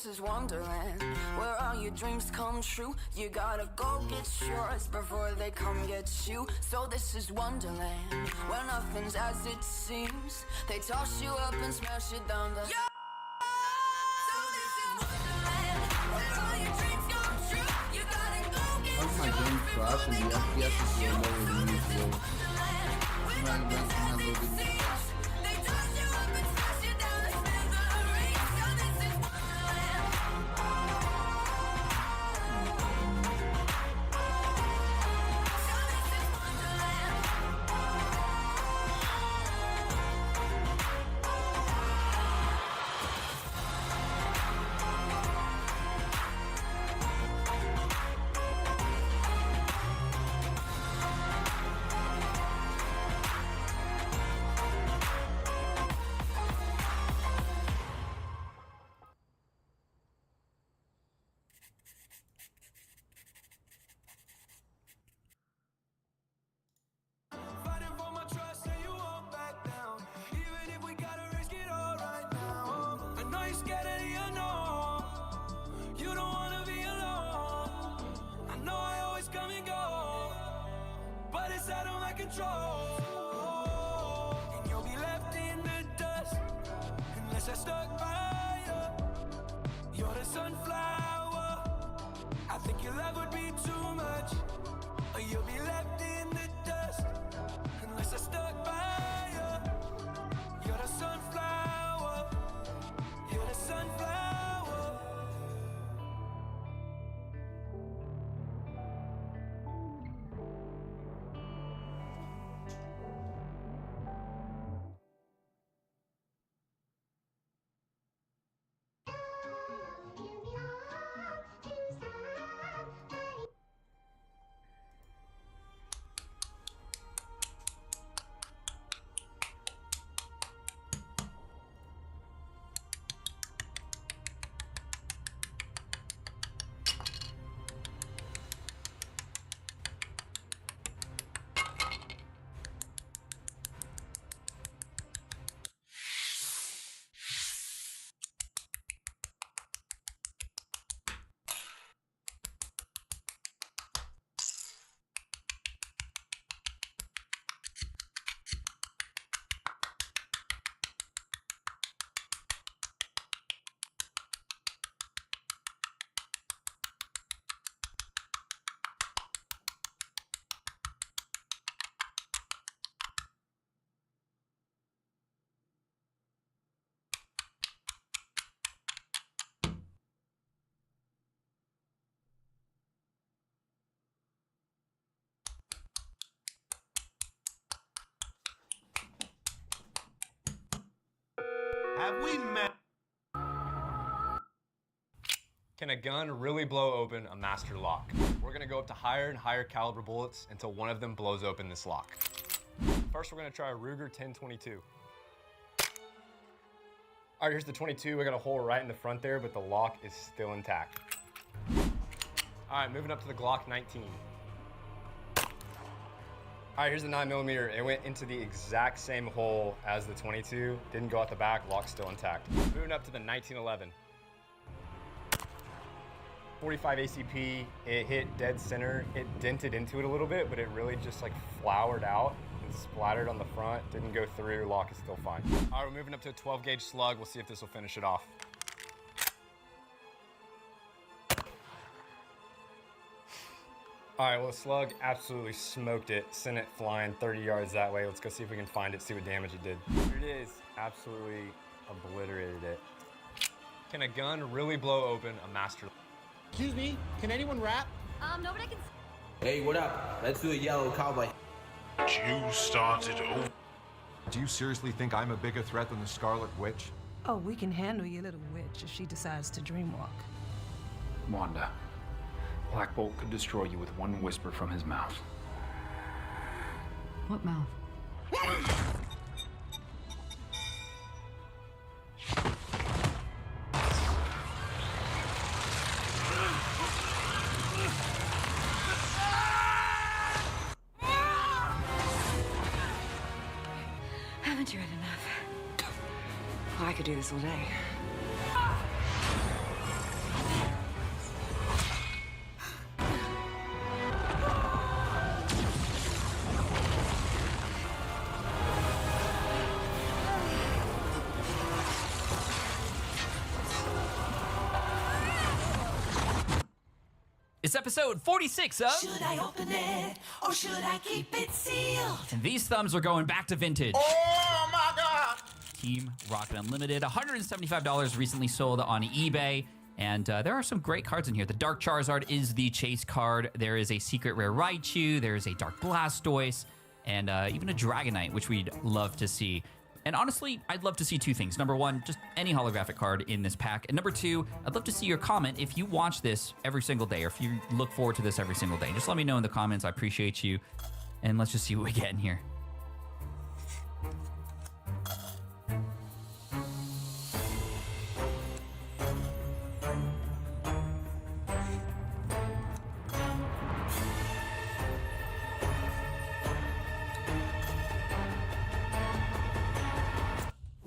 this is Wonderland, where all your dreams come true. You gotta go get yours before they come get you. So this is Wonderland, where nothing's as it seems. They toss you up and smash you down the... How's my game crash and the FPS is lower than usual? I'm a little bit. And you'll be left in the dust unless I stuck by you. You're the sunflower. I think your love would be too much. Or you'll be left in the dust unless I stuck by you. You're the sunflower. You're the sunflower. Have we met? Can a gun really blow open a master lock? We're gonna go up to higher and higher caliber bullets until one of them blows open this lock. First, we're gonna try a Ruger 1022. All right, here's the 22. We got a hole right in the front there, but the lock is still intact. All right, moving up to the Glock 19. All right, here's the 9mm. It went into the exact same hole as the 22. Didn't go out the back, lock's still intact. Moving up to the 1911. 45 ACP, it hit dead center. It dented into it a little bit, but it really just like flowered out and splattered on the front. Didn't go through, lock is still fine. All right, we're moving up to a 12 gauge slug. We'll see if this will finish it off. All right, well, the slug absolutely smoked it, sent it flying 30 yards that way. Let's go see if we can find it, see what damage it did. Here it is, absolutely obliterated it. Can a gun really blow open a master? Excuse me, can anyone rap? Nobody can. Hey, what up? Let's do a yellow cowboy. You started over. Do you seriously think I'm a bigger threat than the Scarlet Witch? Oh, we can handle your little witch if she decides to dreamwalk. Wanda, Black Bolt could destroy you with one whisper from his mouth. What mouth? Haven't you had enough? Oh, I could do this all day. It's episode 46 of... Should I open it or should I keep it sealed? And these thumbs are going back to vintage. Oh my god! Team Rocket Unlimited, $175 recently sold on eBay. And there are some great cards in here. The Dark Charizard is the chase card. There is a secret rare Raichu. There is a Dark Blastoise. And even a Dragonite, which we'd love to see. And honestly, I'd love to see two things. Number one, just any holographic card in this pack. And number two, I'd love to see your comment if you watch this every single day or if you look forward to this every single day. Just let me know in the comments. I appreciate you. And let's just see what we get in here.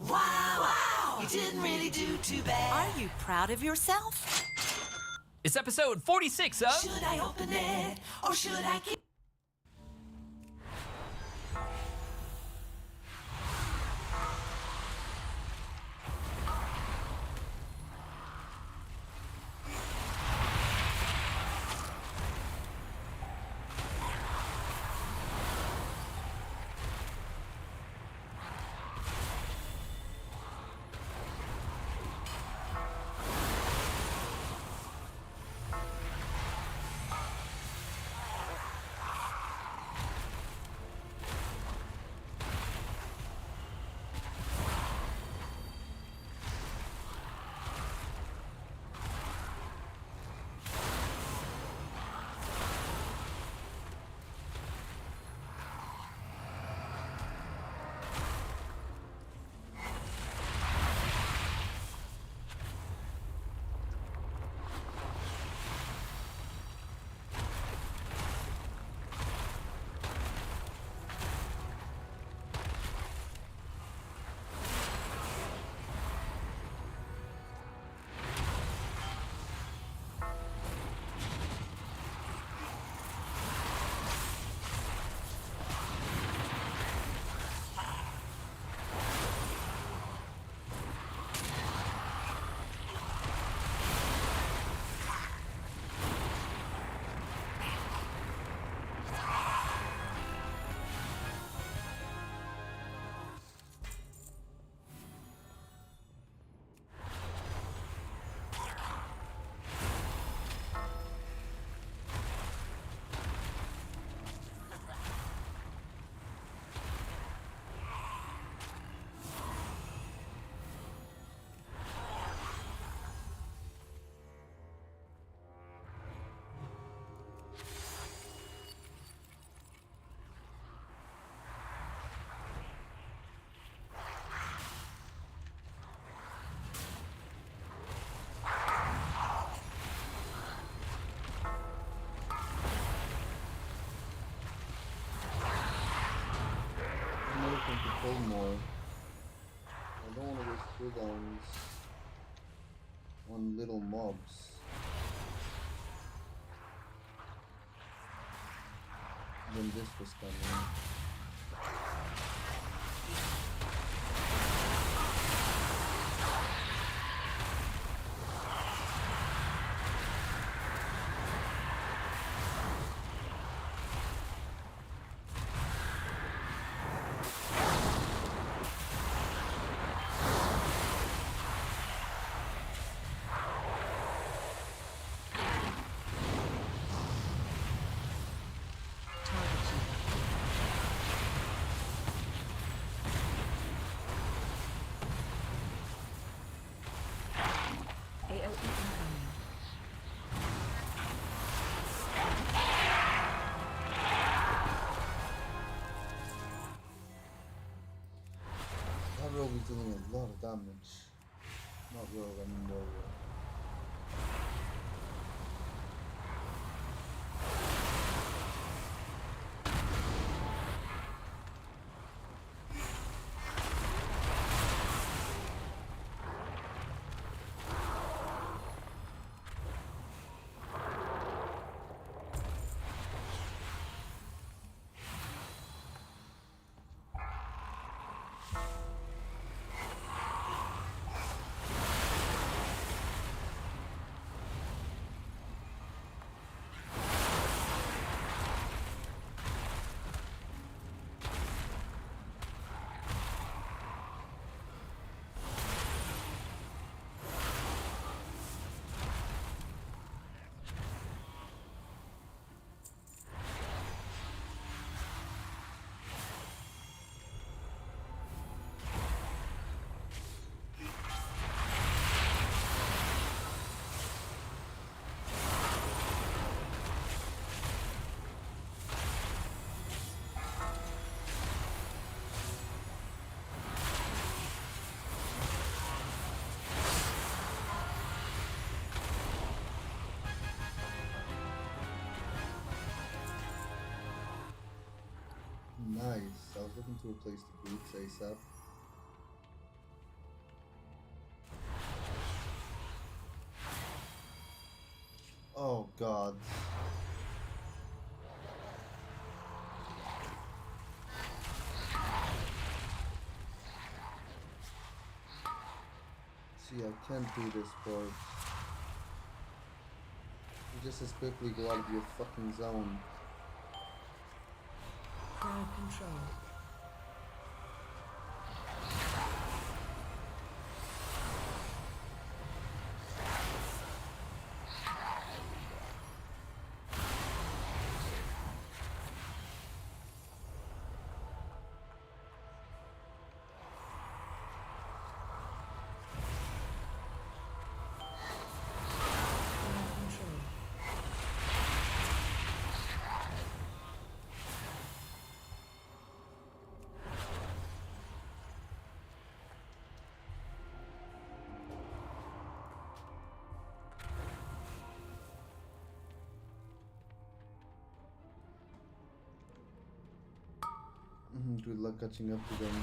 Wow, you didn't really do too bad. Are you proud of yourself? It's episode 46 of... Should I open it or should I keep... Pull more. I don't want to waste cooldowns on little mobs. When this was coming. That rogue is doing a lot of damage. Not rogue, I mean warrior. Nice. I was looking to replace the boots ASAP. Oh god. See, I can't do this part. You just as quickly go out of your fucking zone. Crowd control. Good luck catching up to them.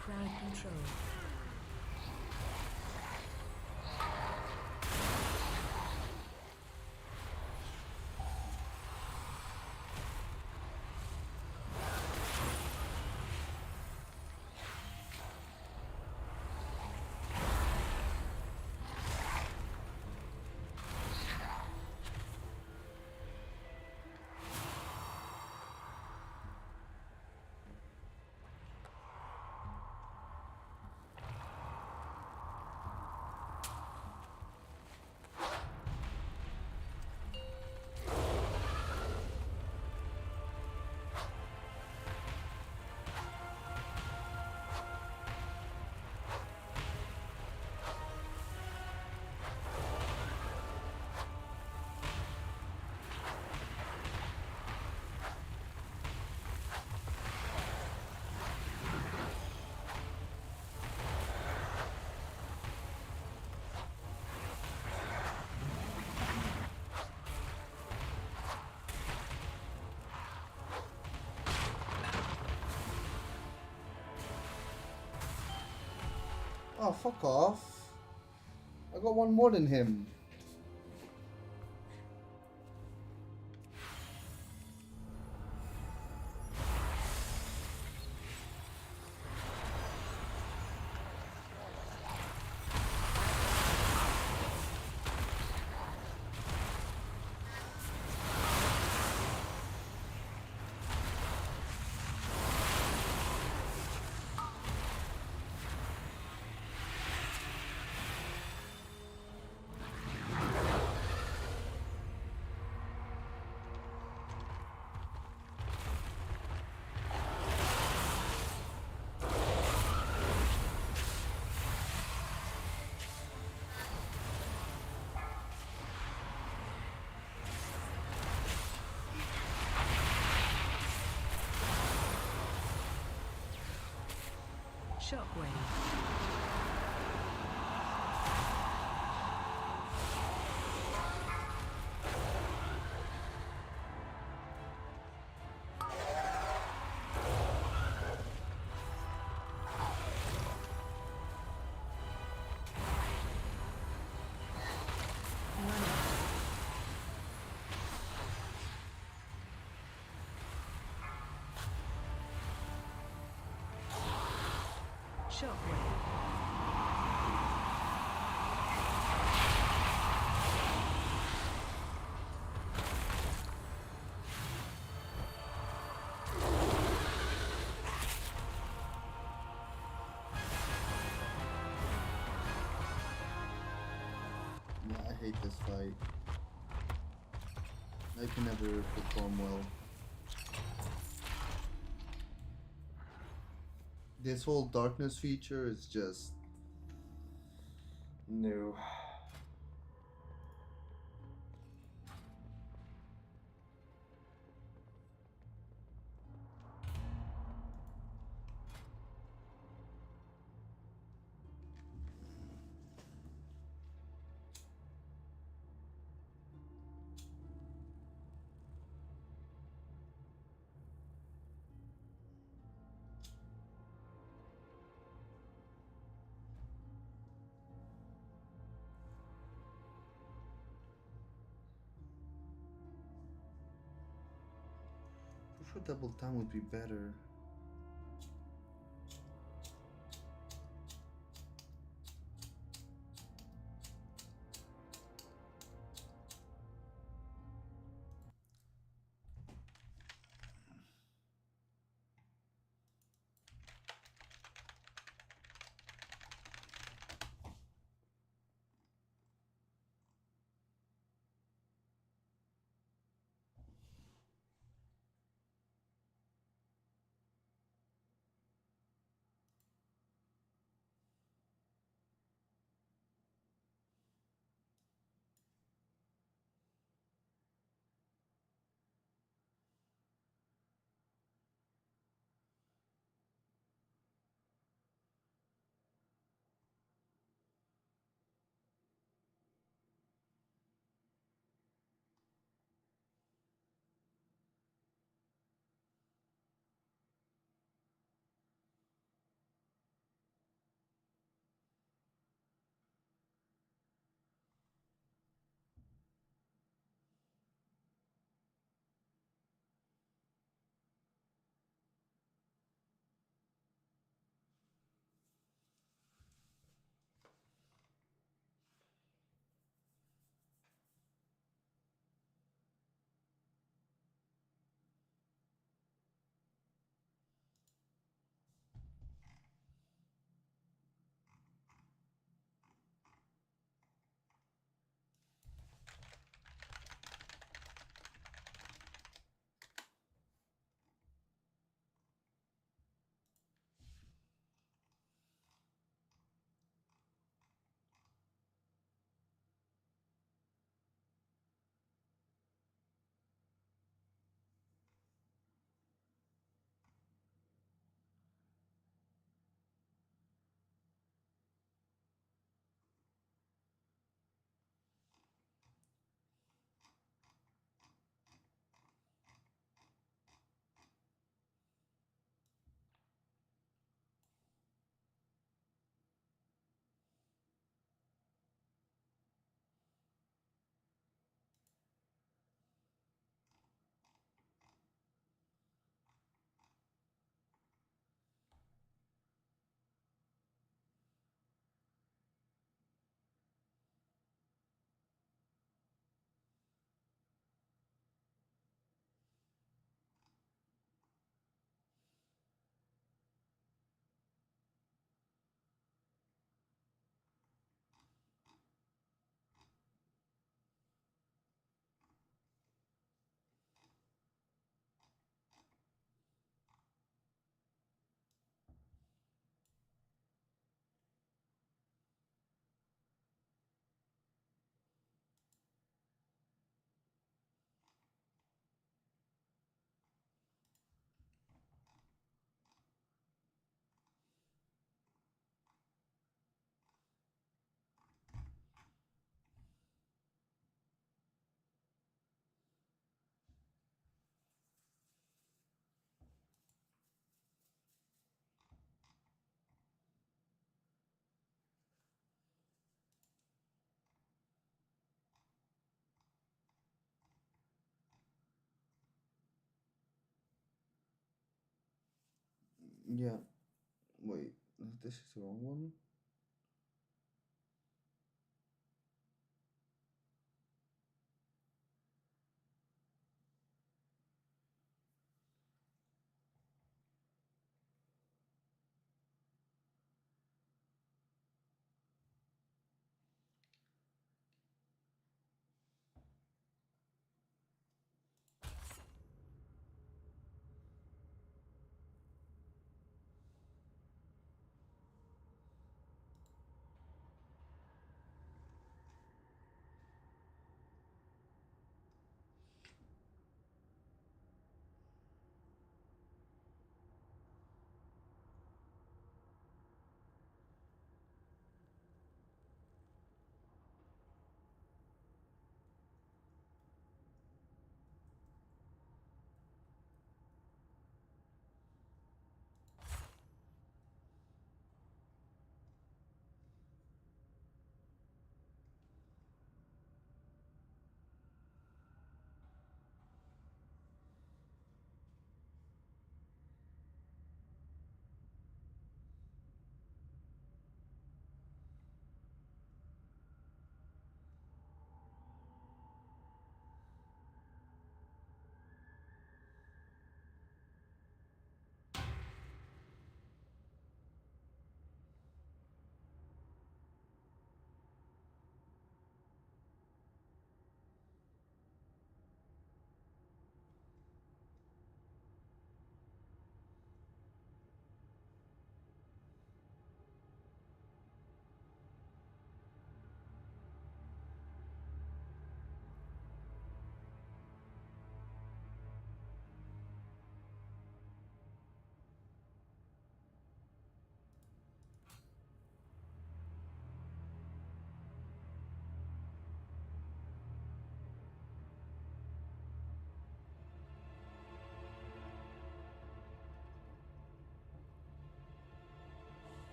Crowd control. Oh, fuck off. I got one more than him. Shockwave. Shockwave. hate this fight. I can never perform well. This whole darkness feature is just... no. For double time would be better. Yeah. Wait, this is the wrong one?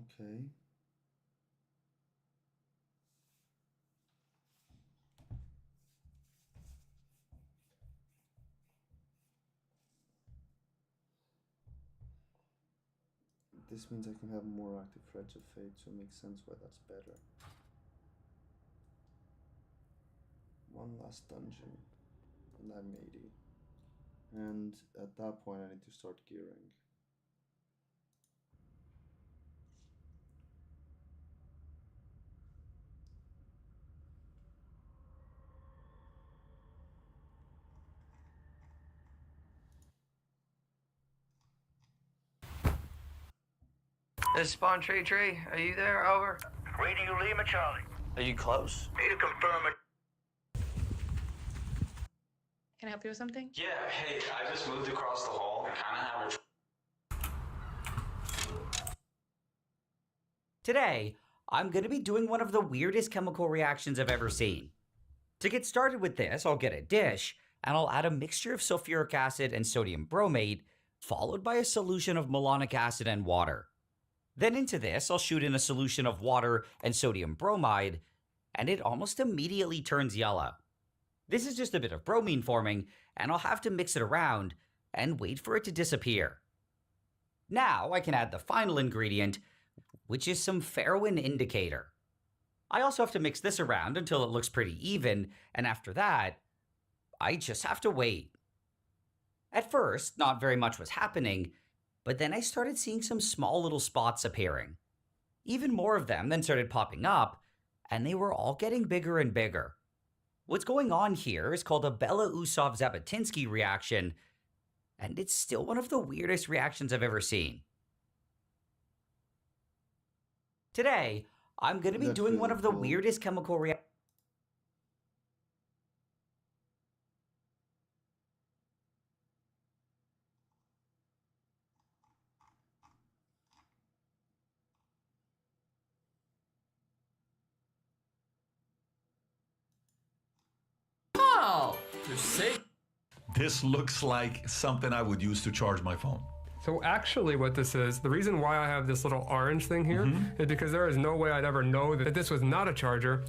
Okay. This means I can have more active threads of fate, so it makes sense why that's better. One last dungeon, and I'm 80. And at that point I need to start gearing. This Spawn Tree, are you there? Over. Reading you, Lima Charlie. Are you close? Need to confirm it. Can I help you with something? Yeah, hey, I just moved across the hall. I kind of have a... Today, I'm going to be doing one of the weirdest chemical reactions I've ever seen. To get started with this, I'll get a dish, and I'll add a mixture of sulfuric acid and sodium bromate, followed by a solution of malonic acid and water. Then into this, I'll shoot in a solution of water and sodium bromide, and it almost immediately turns yellow. This is just a bit of bromine forming, and I'll have to mix it around and wait for it to disappear. Now I can add the final ingredient, which is some Fairwind indicator. I also have to mix this around until it looks pretty even, and after that, I just have to wait. At first, not very much was happening, but then I started seeing some small little spots appearing. Even more of them then started popping up, and they were all getting bigger and bigger. What's going on here is called a Belousov-Zhabotinsky reaction, and it's still one of the weirdest reactions I've ever seen. Today, I'm going to be doing one of the weirdest chemical reactions. Oh, you're sick. This looks like something I would use to charge my phone. So actually what this is, the reason why I have this little orange thing here is because there is no way I'd ever know that this was not a charger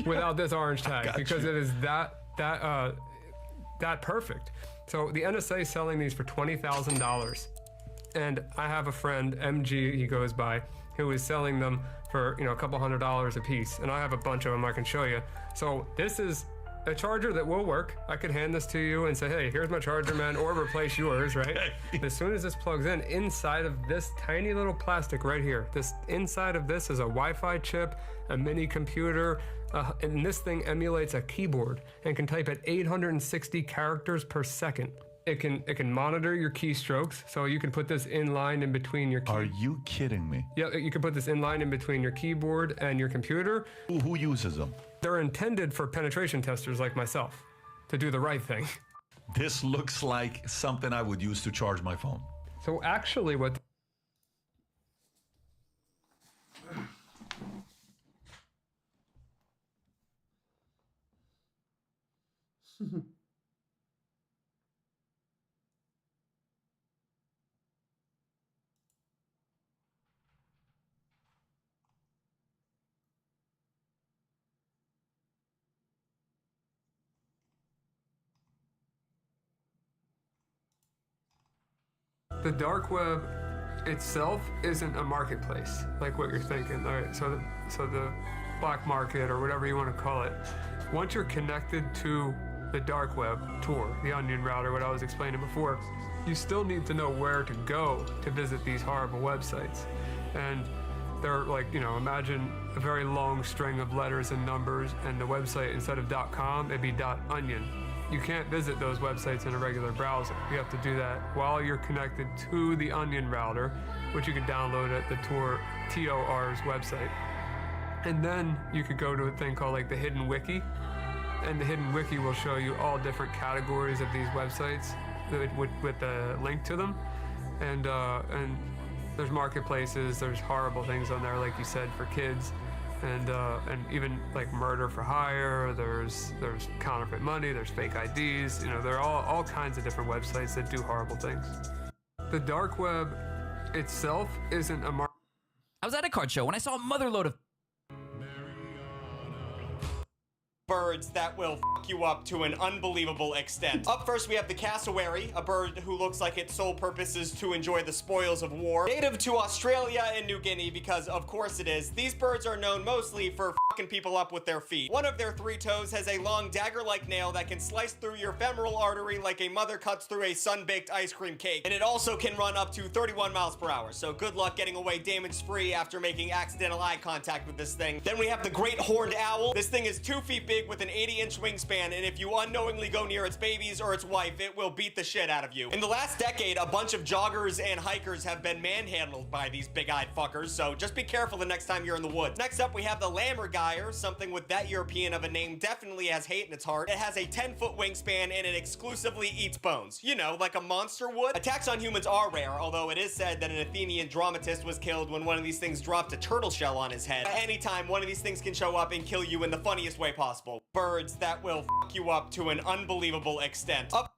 without this orange tag, because it is that perfect. So the NSA is selling these for $20,000. And I have a friend, MG he goes by, who is selling them for, a couple $100s a piece. And I have a bunch of them I can show you. So this is a charger that will work. I could hand this to you and say, hey, here's my charger, man, or replace yours, right? As soon as this plugs in, inside of this tiny little plastic right here, inside of this is a Wi-Fi chip, a mini computer, and this thing emulates a keyboard and can type at 860 characters per second. It can monitor your keystrokes, so you can put this in line in between your Are you kidding me? Yeah, you can put this in line in between your keyboard and your computer. Who uses them? They're intended for penetration testers like myself to do the right thing. This looks like something I would use to charge my phone. So actually what the dark web itself isn't a marketplace like what you're thinking. All right, so the black market or whatever you want to call it, once you're connected to the dark web tour, the onion router, what I was explaining before, you still need to know where to go to visit these horrible websites. And they're like, imagine a very long string of letters and numbers, and the website, instead of .com, it'd be .onion. You can't visit those websites in a regular browser. You have to do that while you're connected to the Onion router, which you can download at the TOR's website. And then you could go to a thing called like the Hidden Wiki, and the Hidden Wiki will show you all different categories of these websites with the link to them. And there's marketplaces, there's horrible things on there, like you said, for kids. And even like murder for hire, there's counterfeit money, there's fake IDs, there are all kinds of different websites that do horrible things. The dark web itself isn't a I was at a card show when I saw a motherload of birds that will fuck you up to an unbelievable extent. Up first, we have the cassowary, a bird who looks like its sole purpose is to enjoy the spoils of war. Native to Australia and New Guinea, because of course it is. These birds are known mostly for fucking people up with their feet. One of their 3 toes has a long dagger-like nail that can slice through your femoral artery like a mother cuts through a sun-baked ice cream cake. And it also can run up to 31 miles per hour, so good luck getting away damage-free after making accidental eye contact with this thing. Then we have the great horned owl. This thing is 2 feet big with an 80-inch wingspan, and if you unknowingly go near its babies or its wife, it will beat the shit out of you. In the last decade, a bunch of joggers and hikers have been manhandled by these big-eyed fuckers, so just be careful the next time you're in the woods. Next up, we have the lammergeier, something with that European of a name definitely has hate in its heart. It has a 10-foot wingspan, and it exclusively eats bones. You know, like a monster would. Attacks on humans are rare, although it is said that an Athenian dramatist was killed when one of these things dropped a turtle shell on his head. At any time, one of these things can show up and kill you in the funniest way possible. Birds that will fuck you up to an unbelievable extent. Up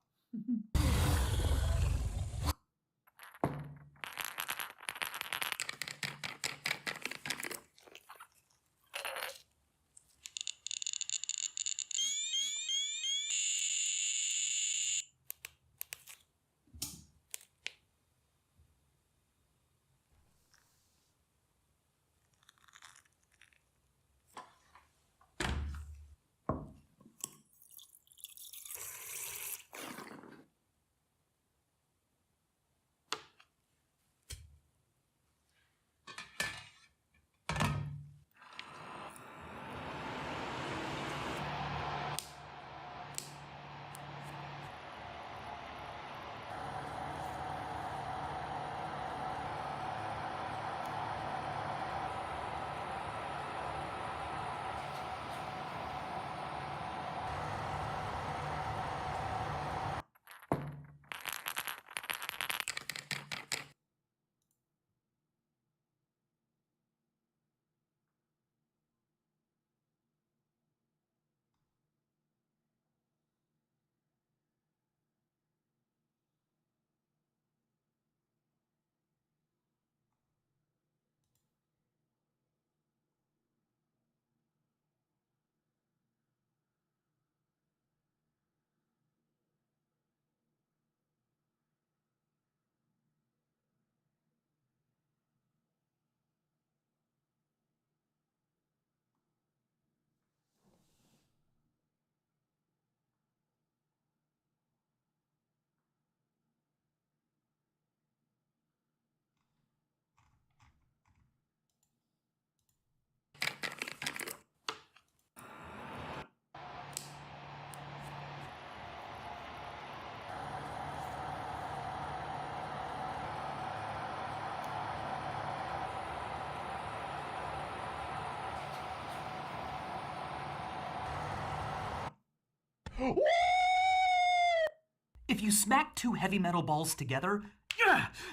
If you smack 2 heavy metal balls together,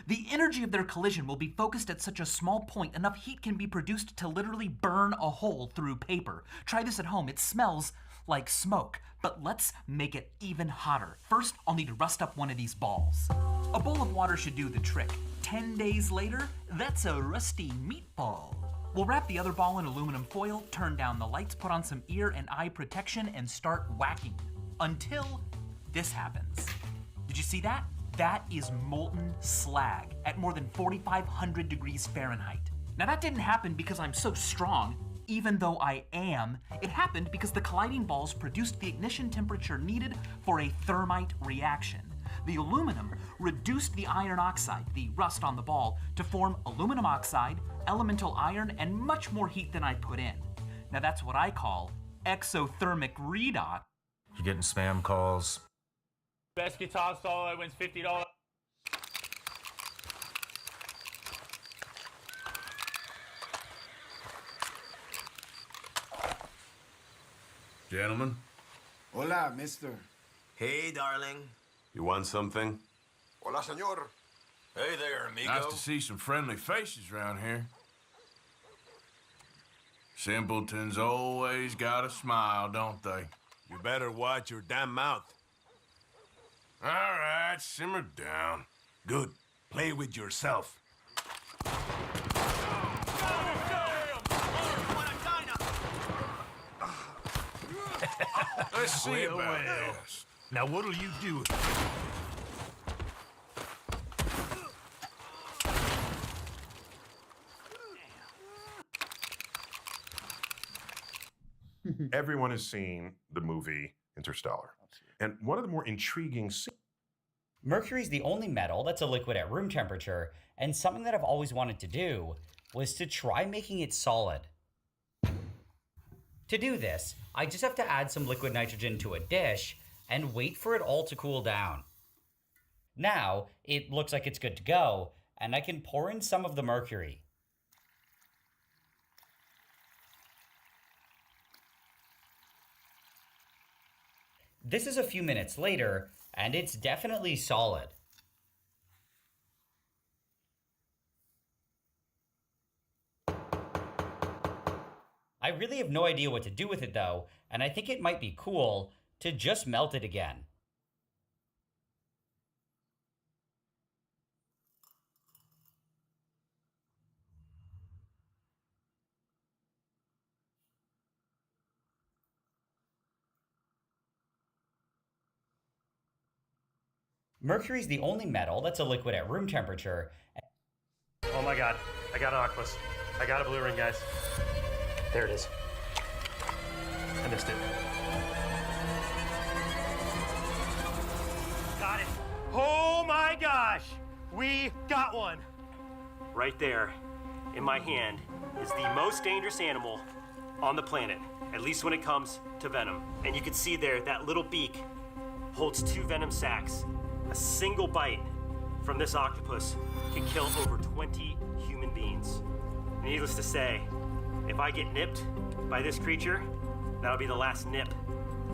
the energy of their collision will be focused at such a small point, enough heat can be produced to literally burn a hole through paper. Try this at home. It smells like smoke, but let's make it even hotter. First, I'll need to rust up one of these balls. A bowl of water should do the trick. 10 days later, that's a rusty meatball. We'll wrap the other ball in aluminum foil, turn down the lights, put on some ear and eye protection, and start whacking until this happens. Did you see that? That is molten slag at more than 4,500 degrees Fahrenheit. Now that didn't happen because I'm so strong, even though I am. It happened because the colliding balls produced the ignition temperature needed for a thermite reaction. The aluminum reduced the iron oxide, the rust on the ball, to form aluminum oxide, elemental iron, and much more heat than I put in. Now that's what I call exothermic redox. You're getting spam calls. Best guitar solo wins $50. Gentlemen. Hola, mister. Hey, darling. You want something? Hola, señor. Hey there, amigo. Nice to see some friendly faces around here. Simpletons always got a smile, don't they? You better watch your damn mouth. All right, simmer down. Good. Play with yourself. Let's see about this. Now, what'll you do? Everyone has seen the movie Interstellar. And one of the more intriguing scenes. Mercury's the only metal that's a liquid at room temperature, and something that I've always wanted to do was to try making it solid. To do this, I just have to add some liquid nitrogen to a dish and wait for it all to cool down. Now, it looks like it's good to go, and I can pour in some of the mercury. This is a few minutes later, and it's definitely solid. I really have no idea what to do with it though, and I think it might be cool to just melt it again. Mercury's the only metal that's a liquid at room temperature. Oh my god, I got an octopus. I got a blue ring, guys. There it is. I missed it. Got it. Oh my gosh! We got one! Right there, in my hand, is the most dangerous animal on the planet, at least when it comes to venom. And you can see there, that little beak holds 2 venom sacs. A single bite from this octopus can kill over 20 human beings. Needless to say, if I get nipped by this creature, that'll be the last nip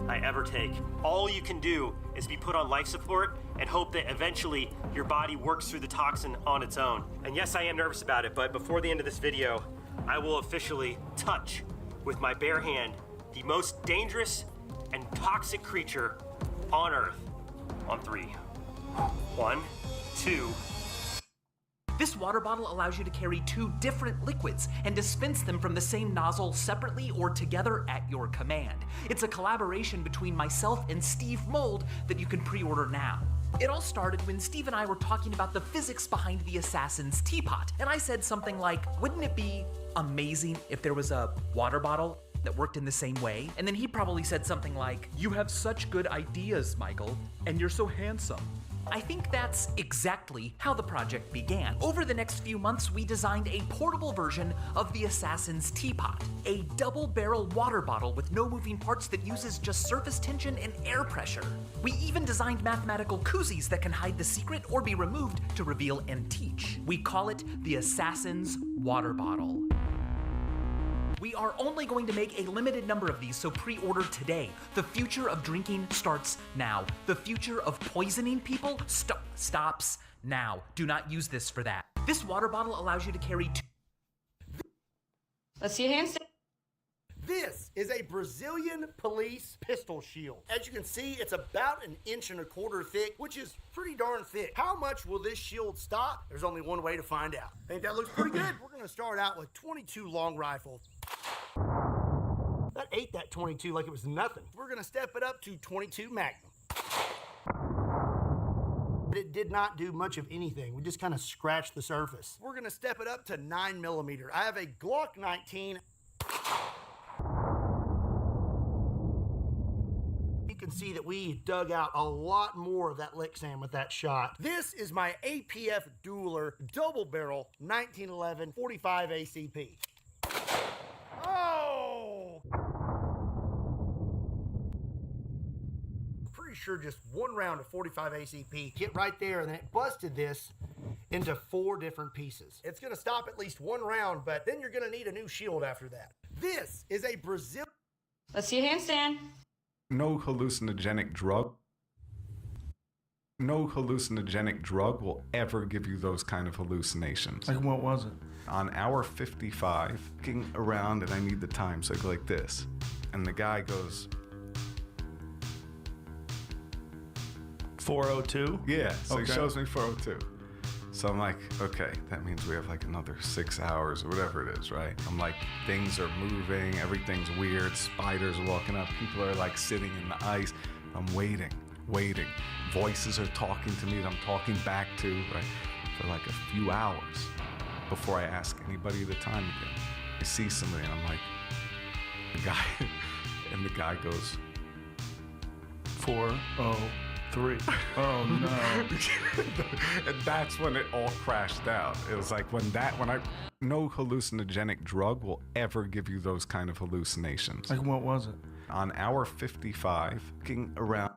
I ever take. All you can do is be put on life support and hope that eventually your body works through the toxin on its own. And yes, I am nervous about it, but before the end of this video, I will officially touch with my bare hand the most dangerous and toxic creature on Earth on 3. 1, 2. This water bottle allows you to carry 2 different liquids and dispense them from the same nozzle separately or together at your command. It's a collaboration between myself and Steve Mold that you can pre-order now. It all started when Steve and I were talking about the physics behind the Assassin's Teapot, and I said something like, wouldn't it be amazing if there was a water bottle that worked in the same way? And then he probably said something like, you have such good ideas, Michael, and you're so handsome. I think that's exactly how the project began. Over the next few months, we designed a portable version of the Assassin's Teapot, a double-barrel water bottle with no moving parts that uses just surface tension and air pressure. We even designed mathematical koozies that can hide the secret or be removed to reveal and teach. We call it the Assassin's Water Bottle. We are only going to make a limited number of these, so pre-order today. The future of drinking starts now. The future of poisoning people stops now. Do not use this for that. This water bottle allows you to carry 2. Let's see your hands. This is a Brazilian police pistol shield. As you can see, it's about 1.25 inches thick, which is pretty darn thick. How much will this shield stop? There's only one way to find out. Think that looks pretty good? We're gonna start out with 22 long rifles. That ate that 22 like it was nothing. We're gonna step it up to 22 Magnum. It did not do much of anything. We just kind of scratched the surface. We're gonna step it up to 9mm. I have a Glock 19. You can see that we dug out a lot more of that lick sand with that shot. This is my APF Dueler double barrel 1911 45 ACP. Oh! Pretty sure just one round of 45 ACP hit right there, and then it busted this into 4 different pieces. It's gonna stop at least 1 round, but then you're gonna need a new shield after that. This is a Brazil. Let's see your handstand. No hallucinogenic drug. No hallucinogenic drug will ever give you those kind of hallucinations. Like what was it? On hour 55, looking around and I need the time, so I go like this. And the guy goes, 4:02? yeah, so Okay. he shows me 4:02. So I'm like, okay, that means we have like another 6 hours or whatever it is, right? I'm like, things are moving, everything's weird, spiders are walking up, people are like sitting in the ice. I'm waiting. Voices are talking to me that I'm talking back to, right? For like a few hours before I ask anybody the time again. I see somebody and I'm like, and the guy goes, 403. Oh no. And that's when it all crashed out. It was like no hallucinogenic drug will ever give you those kind of hallucinations. Like what was it? On hour 55, looking around.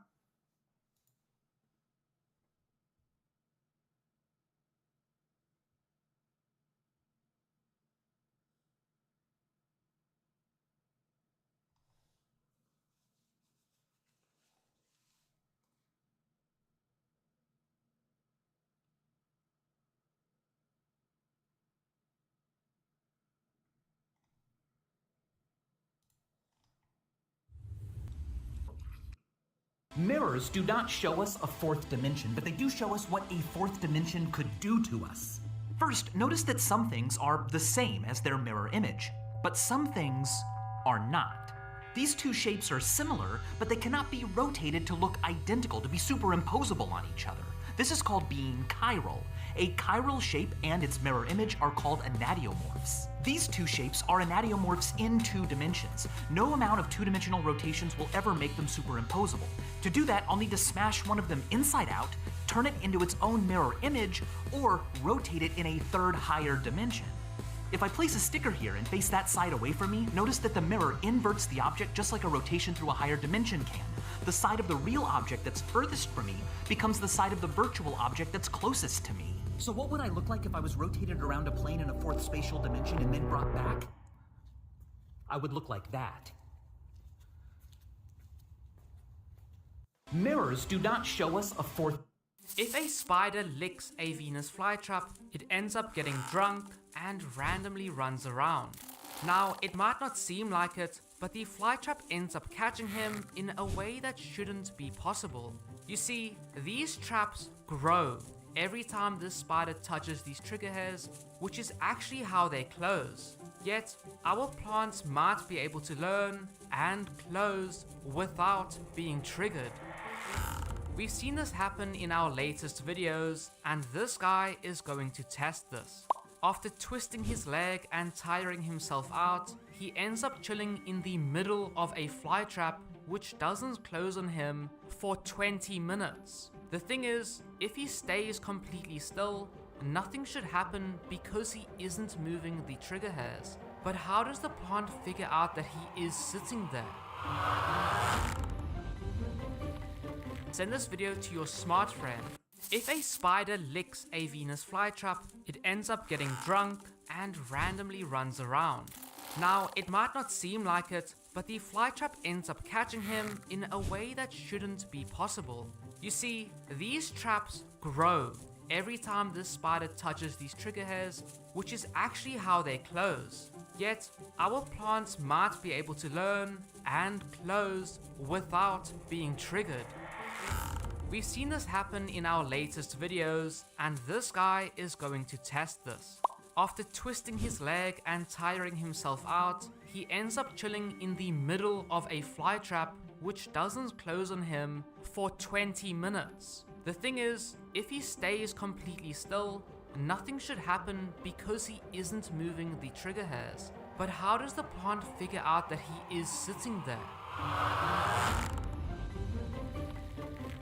Mirrors do not show us a fourth dimension, but they do show us what a fourth dimension could do to us. First, notice that some things are the same as their mirror image, but some things are not. These two shapes are similar, but they cannot be rotated to look identical, to be superimposable on each other. This is called being chiral. A chiral shape and its mirror image are called enantiomorphs. These two shapes are enantiomorphs in 2 dimensions. No amount of 2-dimensional rotations will ever make them superimposable. To do that, I'll need to smash one of them inside out, turn it into its own mirror image, or rotate it in a third higher dimension. If I place a sticker here and face that side away from me, notice that the mirror inverts the object just like a rotation through a higher dimension can. The side of the real object that's furthest from me becomes the side of the virtual object that's closest to me. So what would I look like if I was rotated around a plane in a fourth spatial dimension and then brought back? I would look like that. Mirrors do not show us a fourth. If a spider licks a Venus flytrap, it ends up getting drunk and randomly runs around. Now, it might not seem like it, but the flytrap ends up catching him in a way that shouldn't be possible. You see, these traps grow every time this spider touches these trigger hairs, which is actually how they close. Yet, our plants might be able to learn and close without being triggered. We've seen this happen in our latest videos, and this guy is going to test this. After twisting his leg and tiring himself out, he ends up chilling in the middle of a fly trap which doesn't close on him for 20 minutes. The thing is, if he stays completely still, nothing should happen because he isn't moving the trigger hairs. But how does the plant figure out that he is sitting there? Send this video to your smart friend. If a spider licks a Venus flytrap, it ends up getting drunk and randomly runs around. Now, it might not seem like it, but the flytrap ends up catching him in a way that shouldn't be possible. You see, these traps grow every time this spider touches these trigger hairs, which is actually how they close. Yet, our plants might be able to learn and close without being triggered. We've seen this happen in our latest videos, and this guy is going to test this. After twisting his leg and tiring himself out, he ends up chilling in the middle of a fly trap which doesn't close on him for 20 minutes. The thing is, if he stays completely still, nothing should happen because he isn't moving the trigger hairs. But how does the plant figure out that he is sitting there?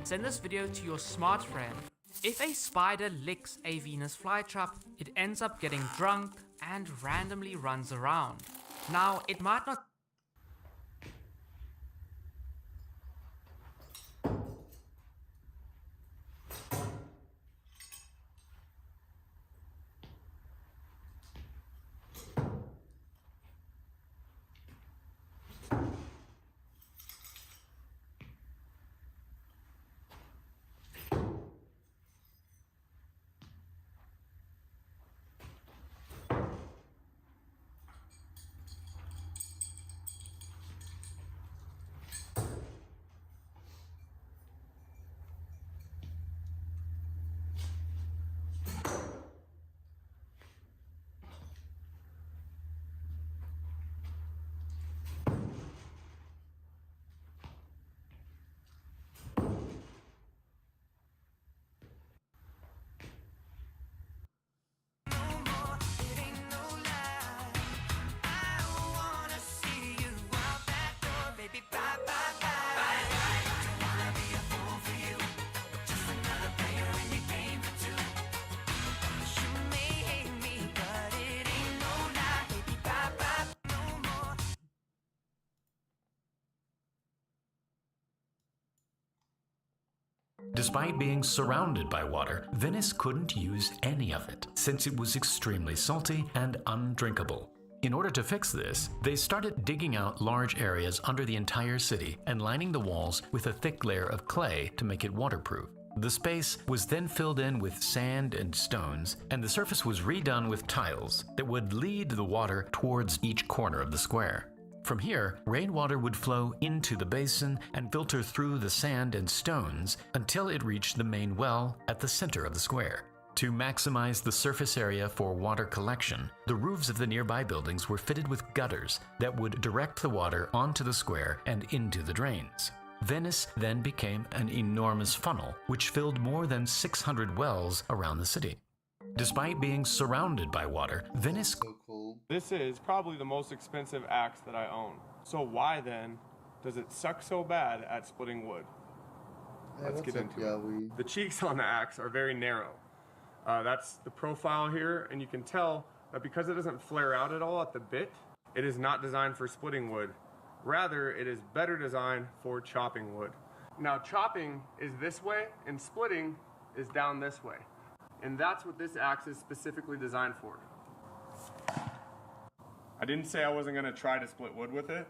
Send this video to your smart friend. If a spider licks a Venus flytrap, it ends up getting drunk and randomly runs around. Now, it might not. Despite being surrounded by water, Venice couldn't use any of it, since it was extremely salty and undrinkable. In order to fix this, they started digging out large areas under the entire city and lining the walls with a thick layer of clay to make it waterproof. The space was then filled in with sand and stones, and the surface was redone with tiles that would lead the water towards each corner of the square. From here, rainwater would flow into the basin and filter through the sand and stones until it reached the main well at the center of the square. To maximize the surface area for water collection, the roofs of the nearby buildings were fitted with gutters that would direct the water onto the square and into the drains. Venice then became an enormous funnel, which filled more than 600 wells around the city. Despite being surrounded by water, Venice... This is probably the most expensive axe that I own. So why then does it suck so bad at splitting wood? Let's get into it. The cheeks on the axe are very narrow. That's the profile here, and you can tell that because it doesn't flare out at all at the bit, it is not designed for splitting wood. Rather, it is better designed for chopping wood. Now, chopping is this way, and splitting is down this way. And that's what this axe is specifically designed for. I didn't say I wasn't going to try to split wood with it.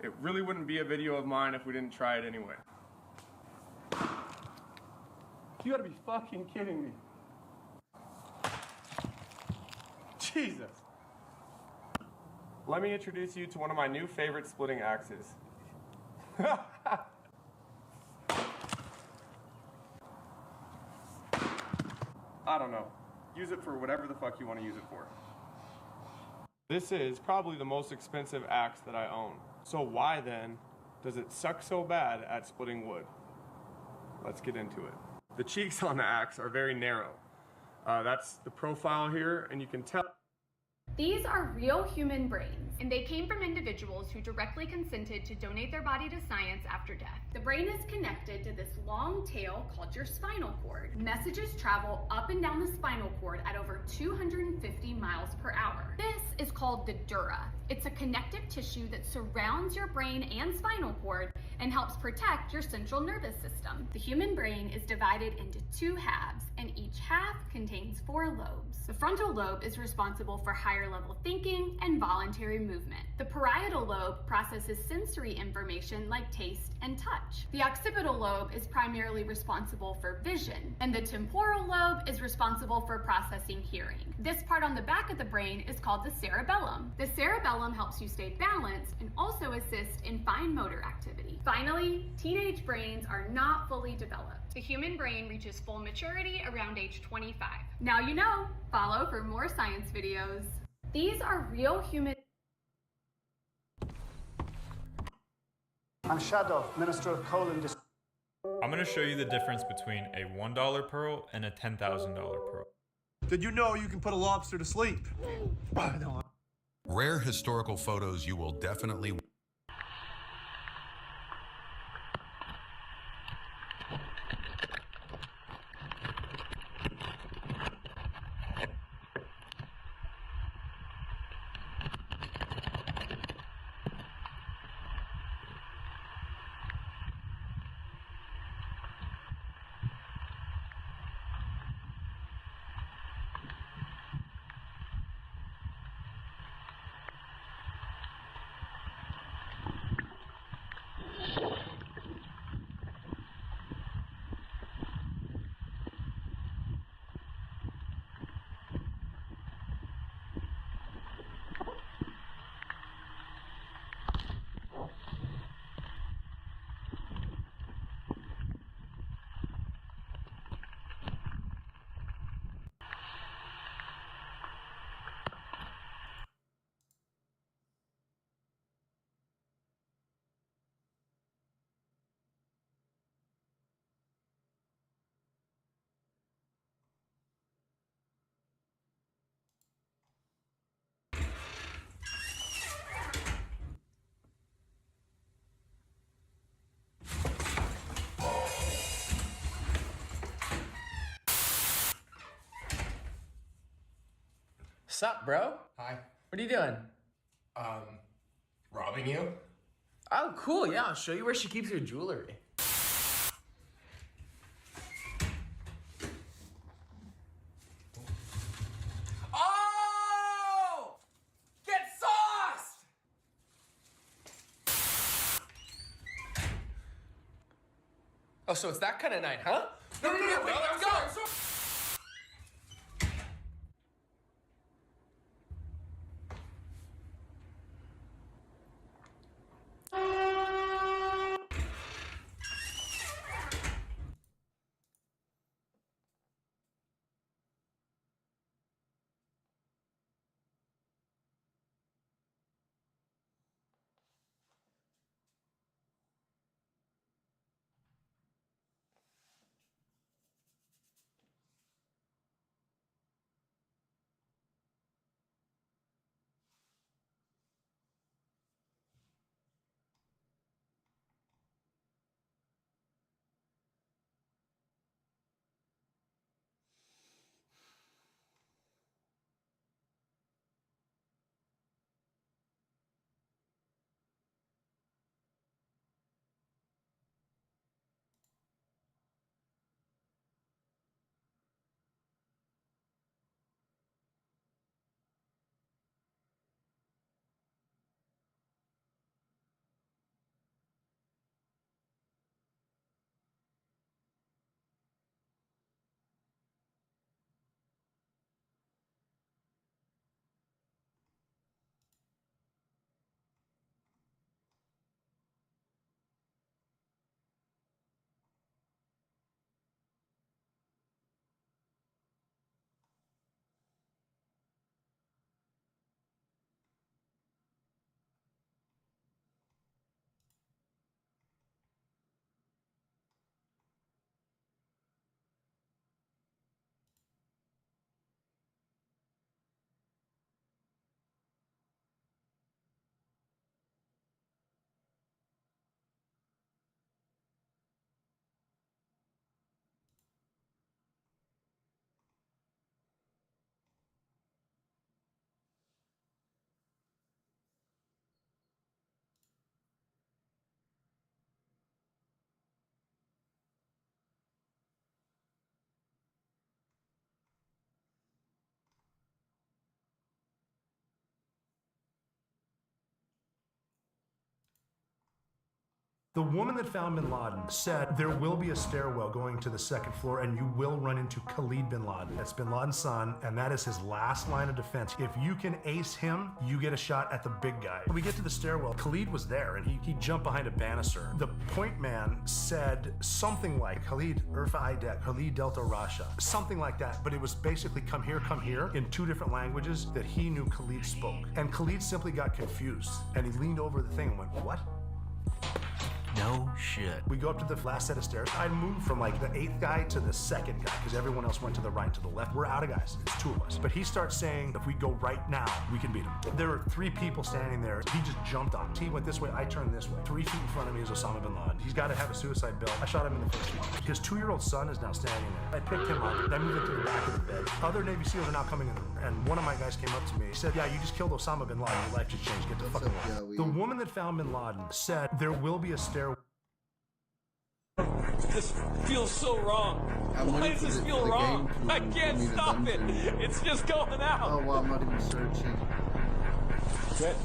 It really wouldn't be a video of mine if we didn't try it anyway. You gotta be fucking kidding me. Jesus. Let me introduce you to one of my new favorite splitting axes. I don't know. Use it for whatever the fuck you want to use it for. This is probably the most expensive axe that I own. So why then does it suck so bad at splitting wood? Let's get into it. The cheeks on the axe are very narrow. That's the profile here, and you can tell. These are real human brains, and they came from individuals who directly consented to donate their body to science after death. The brain is connected to this long tail called your spinal cord. Messages travel up and down the spinal cord at over 250 miles per hour. This is called the dura. It's a connective tissue that surrounds your brain and spinal cord and helps protect your central nervous system. The human brain is divided into two halves, and each half contains 4 lobes. The frontal lobe is responsible for higher level thinking and voluntary movement. The parietal lobe processes sensory information like taste and touch. The occipital lobe is primarily responsible for vision, and the temporal lobe is responsible for processing hearing. This part on the back of the brain is called the cerebellum. The cerebellum helps you stay balanced and also assists in fine motor activity. Finally, teenage brains are not fully developed. The human brain reaches full maturity around age 25. Now you know. Follow for more science videos. These are real human... I'm Shadow, Minister of Coal and I'm going to show you the difference between a $1 pearl and a $10,000 pearl. Did you know you can put a lobster to sleep? Rare historical photos you will definitely... Sup, bro? Hi. What are you doing? Robbing you? Oh, cool. Yeah, I'll show you where she keeps her jewelry. Oh, so it's that kind of night, huh? No, wait, let's go! The woman that found bin Laden said there will be a stairwell going to the second floor and you will run into Khalid bin Laden. That's bin Laden's son, and that is his last line of defense. If you can ace him, you get a shot at the big guy. When we get to the stairwell, Khalid was there and he jumped behind a banister. The point man said something like Khalid Urfa Idek, Khalid Delta Rasha, something like that, but it was basically come here, in 2 different languages that he knew Khalid spoke. And Khalid simply got confused and he leaned over the thing and went, what? No shit. We go up to the last set of stairs. I moved from like the 8th guy to the 2nd guy because everyone else went to the right and to the left. We're out of guys. It's 2 of us. But he starts saying if we go right now, we can beat him. There were 3 people standing there. He just jumped on. He went this way, I turned this way. 3 feet in front of me is Osama bin Laden. He's got to have a suicide belt. I shot him in the first one. His 2-year-old son is now standing there. I picked him up. I moved him to the back of the bed. Other Navy SEALs are now coming in, and one of my guys came up to me. He said, yeah, you just killed Osama bin Laden. Your life just changed. Get the fucking away. The woman that found bin Laden said there will be a stairwell. This feels so wrong. Why does this feel wrong? I can't stop it. It's just going out. Oh, wow, I'm not even searching. Good.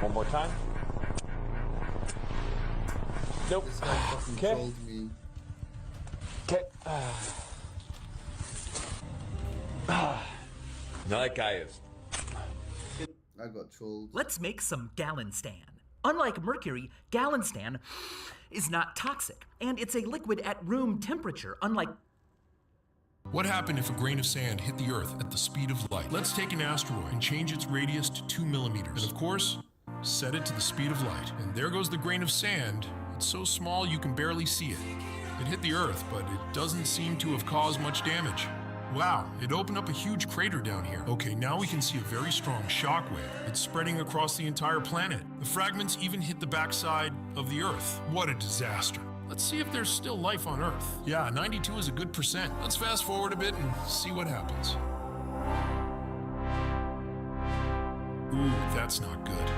One more time. Nope. This guy fucking told me. Okay. No, that guy is. I got trolled. Let's make some Galinstan. Unlike mercury, Galinstan is not toxic, and it's a liquid at room temperature, unlike... What happened if a grain of sand hit the Earth at the speed of light? Let's take an asteroid and change its radius to 2 millimeters. And of course, set it to the speed of light. And there goes the grain of sand. It's so small you can barely see it. It hit the Earth, but it doesn't seem to have caused much damage. Wow, it opened up a huge crater down here. Okay, now we can see a very strong shockwave. It's spreading across the entire planet. The fragments even hit the backside of the Earth. What a disaster. Let's see if there's still life on Earth. Yeah, 92 is a good percent. Let's fast forward a bit and see what happens. Ooh, that's not good.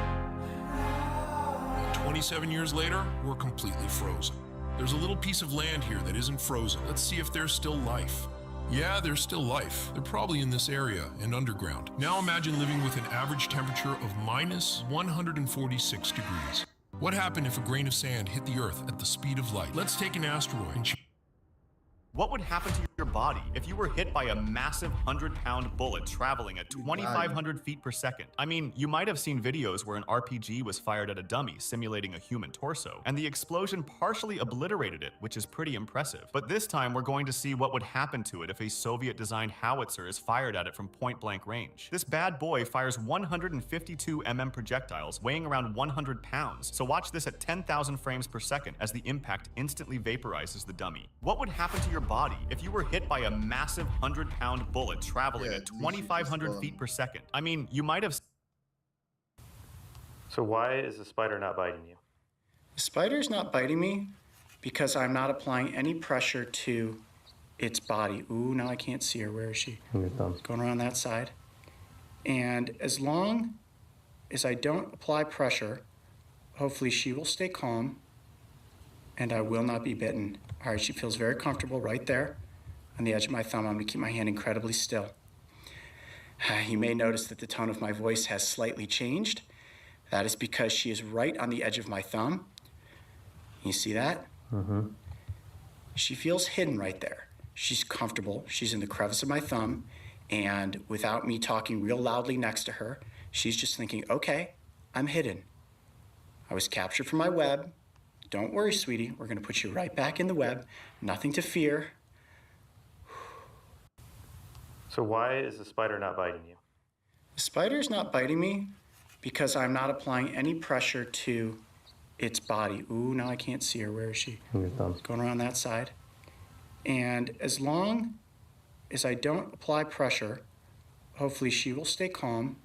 And 27 years later, we're completely frozen. There's a little piece of land here that isn't frozen. Let's see if there's still life. Yeah, there's still life. They're probably in this area and underground. Now imagine living with an average temperature of minus 146 degrees. What happened if a grain of sand hit the Earth at the speed of light? Let's take an asteroid and What would happen to your body if you were hit by a massive 100-pound bullet traveling at 2,500 feet per second? I mean, you might have seen videos where an RPG was fired at a dummy simulating a human torso, and the explosion partially obliterated it, which is pretty impressive. But this time, we're going to see what would happen to it if a Soviet-designed howitzer is fired at it from point-blank range. This bad boy fires 152 mm projectiles weighing around 100 pounds, so watch this at 10,000 frames per second as the impact instantly vaporizes the dummy. What would happen to your body if you were hit by a massive 100-pound bullet traveling at 2,500 feet per second? I mean, you might have... So why is the spider not biting you? The spider's not biting me because I'm not applying any pressure to its body. Ooh, now I can't see her. Where is she? Going around that side. And as long as I don't apply pressure, hopefully she will stay calm and I will not be bitten. All right, she feels very comfortable right there on the edge of my thumb. I'm gonna keep my hand incredibly still. You may notice that the tone of my voice has slightly changed. That is because she is right on the edge of my thumb. You see that? She feels hidden right there. She's comfortable. She's in the crevice of my thumb. And without me talking real loudly next to her, she's just thinking, okay, I'm hidden. I was captured from my web. Don't worry, sweetie. We're gonna put you right back in the web. Nothing to fear. So why is the spider not biting you? The spider's not biting me because I'm not applying any pressure to its body. Ooh, now I can't see her. Where is she? Going around that side. And as long as I don't apply pressure, hopefully she will stay calm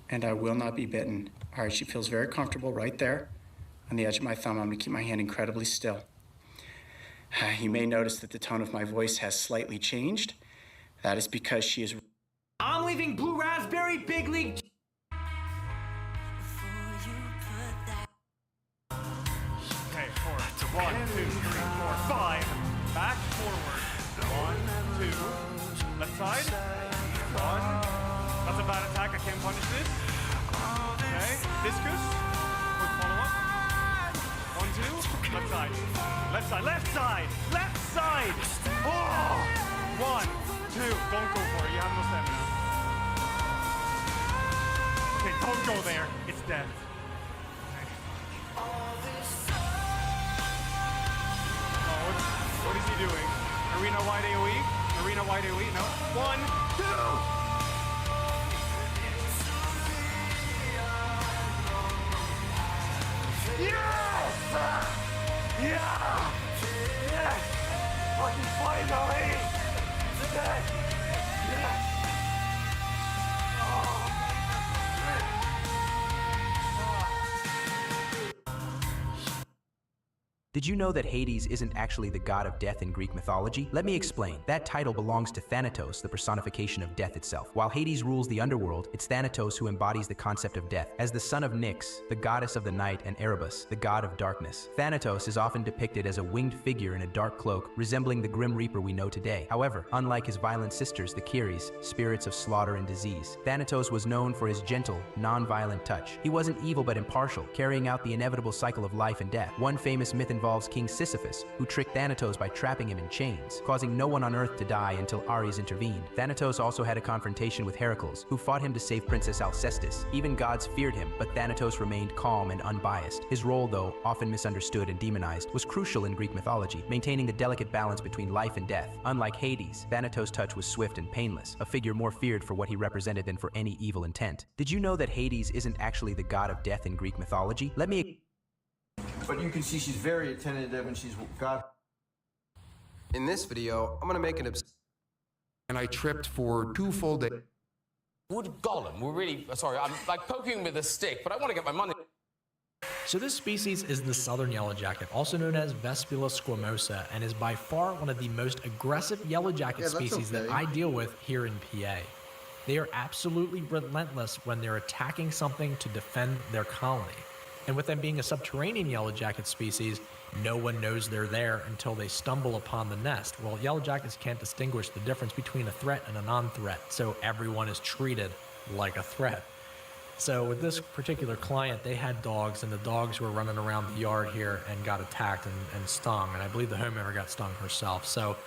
and I will not be bitten. All right, she feels very comfortable right there on the edge of my thumb. I'm gonna keep my hand incredibly still. You may notice that the tone of my voice has slightly changed. That is because she is... I'm leaving Blue Raspberry Big League. Okay, forward. 1, 2, 3, 4, 5. Back, forward. 1, 2. Left side. 1. That's a bad attack. I can't punish this. Okay. Discus. Quick follow-up. 1, 2. Left side. Left side. Left side. Left side. Oh! 1, 2. Don't go for it. You have no stamina. Okay, don't go there. It's dead. What is he doing? Arena wide AoE? Arena wide AoE? No. 1, 2! Yes! Yeah! Yes! Fucking finally! Yes! Yes! Did you know that Hades isn't actually the god of death in Greek mythology? Let me explain. That title belongs to Thanatos, the personification of death itself. While Hades rules the underworld, it's Thanatos who embodies the concept of death. As the son of Nyx, the goddess of the night, and Erebus, the god of darkness, Thanatos is often depicted as a winged figure in a dark cloak, resembling the Grim Reaper we know today. However, unlike his violent sisters, the Kyries, spirits of slaughter and disease, Thanatos was known for his gentle, non-violent touch. He wasn't evil but impartial, carrying out the inevitable cycle of life and death. One famous myth involves King Sisyphus, who tricked Thanatos by trapping him in chains, causing no one on Earth to die until Ares intervened. Thanatos also had a confrontation with Heracles, who fought him to save Princess Alcestis. Even gods feared him, but Thanatos remained calm and unbiased. His role, though often misunderstood and demonized, was crucial in Greek mythology, maintaining the delicate balance between life and death. Unlike Hades, Thanatos' touch was swift and painless, a figure more feared for what he represented than for any evil intent. Did you know that Hades isn't actually the god of death in Greek mythology? But you can see she's very attentive and she's got... In this video, I'm gonna make an and I tripped for 2 full days. Would Gollum, we're really, sorry, I'm like poking with a stick, but I want to get my money. So this species is the southern yellowjacket, also known as Vespula squamosa, and is by far one of the most aggressive yellowjacket species that I deal with here in PA. They are absolutely relentless when they're attacking something to defend their colony. And with them being a subterranean yellowjacket species, no one knows they're there until they stumble upon the nest. Well, yellowjackets can't distinguish the difference between a threat and a non-threat, so everyone is treated like a threat. So with this particular client, they had dogs, and the dogs were running around the yard here and got attacked and stung. And I believe the homeowner got stung herself. So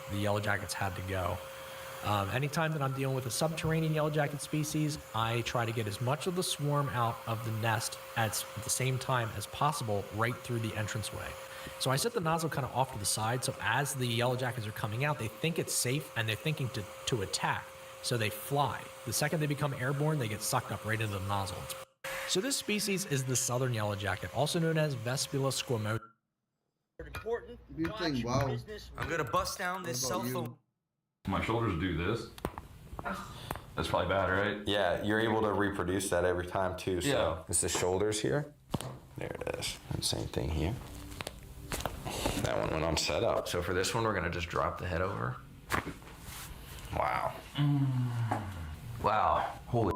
the yellow jackets had to go. Anytime that I'm dealing with a subterranean yellow jacket species, I try to get as much of the swarm out of the nest at the same time as possible right through the entranceway. So I set the nozzle kind of off to the side, so as the yellow jackets are coming out, they think it's safe and they're thinking to attack. So they fly. The second they become airborne, they get sucked up right into the nozzle. So this species is the southern yellow jacket, also known as Vespula squamosa. Important. Wow. I'm gonna bust down this cell phone. My shoulders do this. That's probably bad, right? Yeah, you're able to reproduce that every time too. So Yeah. it's the shoulders here. There it is. And same thing here. That one went on setup. So for this one, we're gonna just drop the head over. Wow. Wow. Holy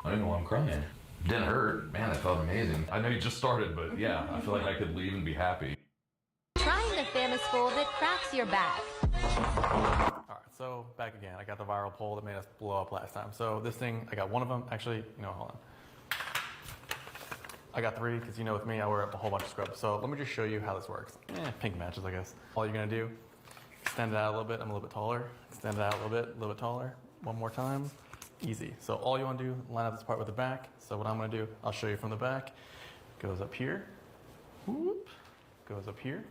I didn't know I'm crying. Didn't hurt. Man, that felt amazing. I know you just started, but yeah, I feel like I could leave and be happy. Trying the famous fold that cracks your back. Alright, so back again. I got the viral poll that made us blow up last time. So this thing, I got one of them. Actually, hold on. I got 3, because with me, I wear a whole bunch of scrubs. So let me just show you how this works. Pink matches, I guess. All you're gonna do, extend it out a little bit. I'm a little bit taller. Extend it out a little bit taller. One more time. Easy. So all you wanna do, line up this part with the back. So what I'm gonna do, I'll show you from the back. Goes up here. Whoop. Goes up here.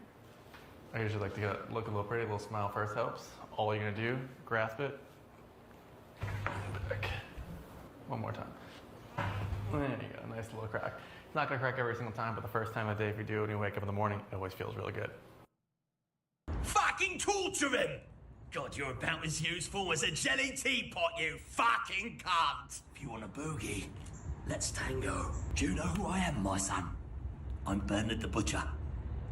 I usually like to look a little pretty. A little smile first helps. All you're gonna do, grasp it. Back. One more time. There you go. Nice little crack. It's not gonna crack every single time, but the first time of the day, if you do it and you wake up in the morning, it always feels really good. Fucking torture him! God, you're about as useful as a jelly teapot, you fucking cunt! If you want a boogie, let's tango. Do you know who I am, my son? I'm Bernard the Butcher,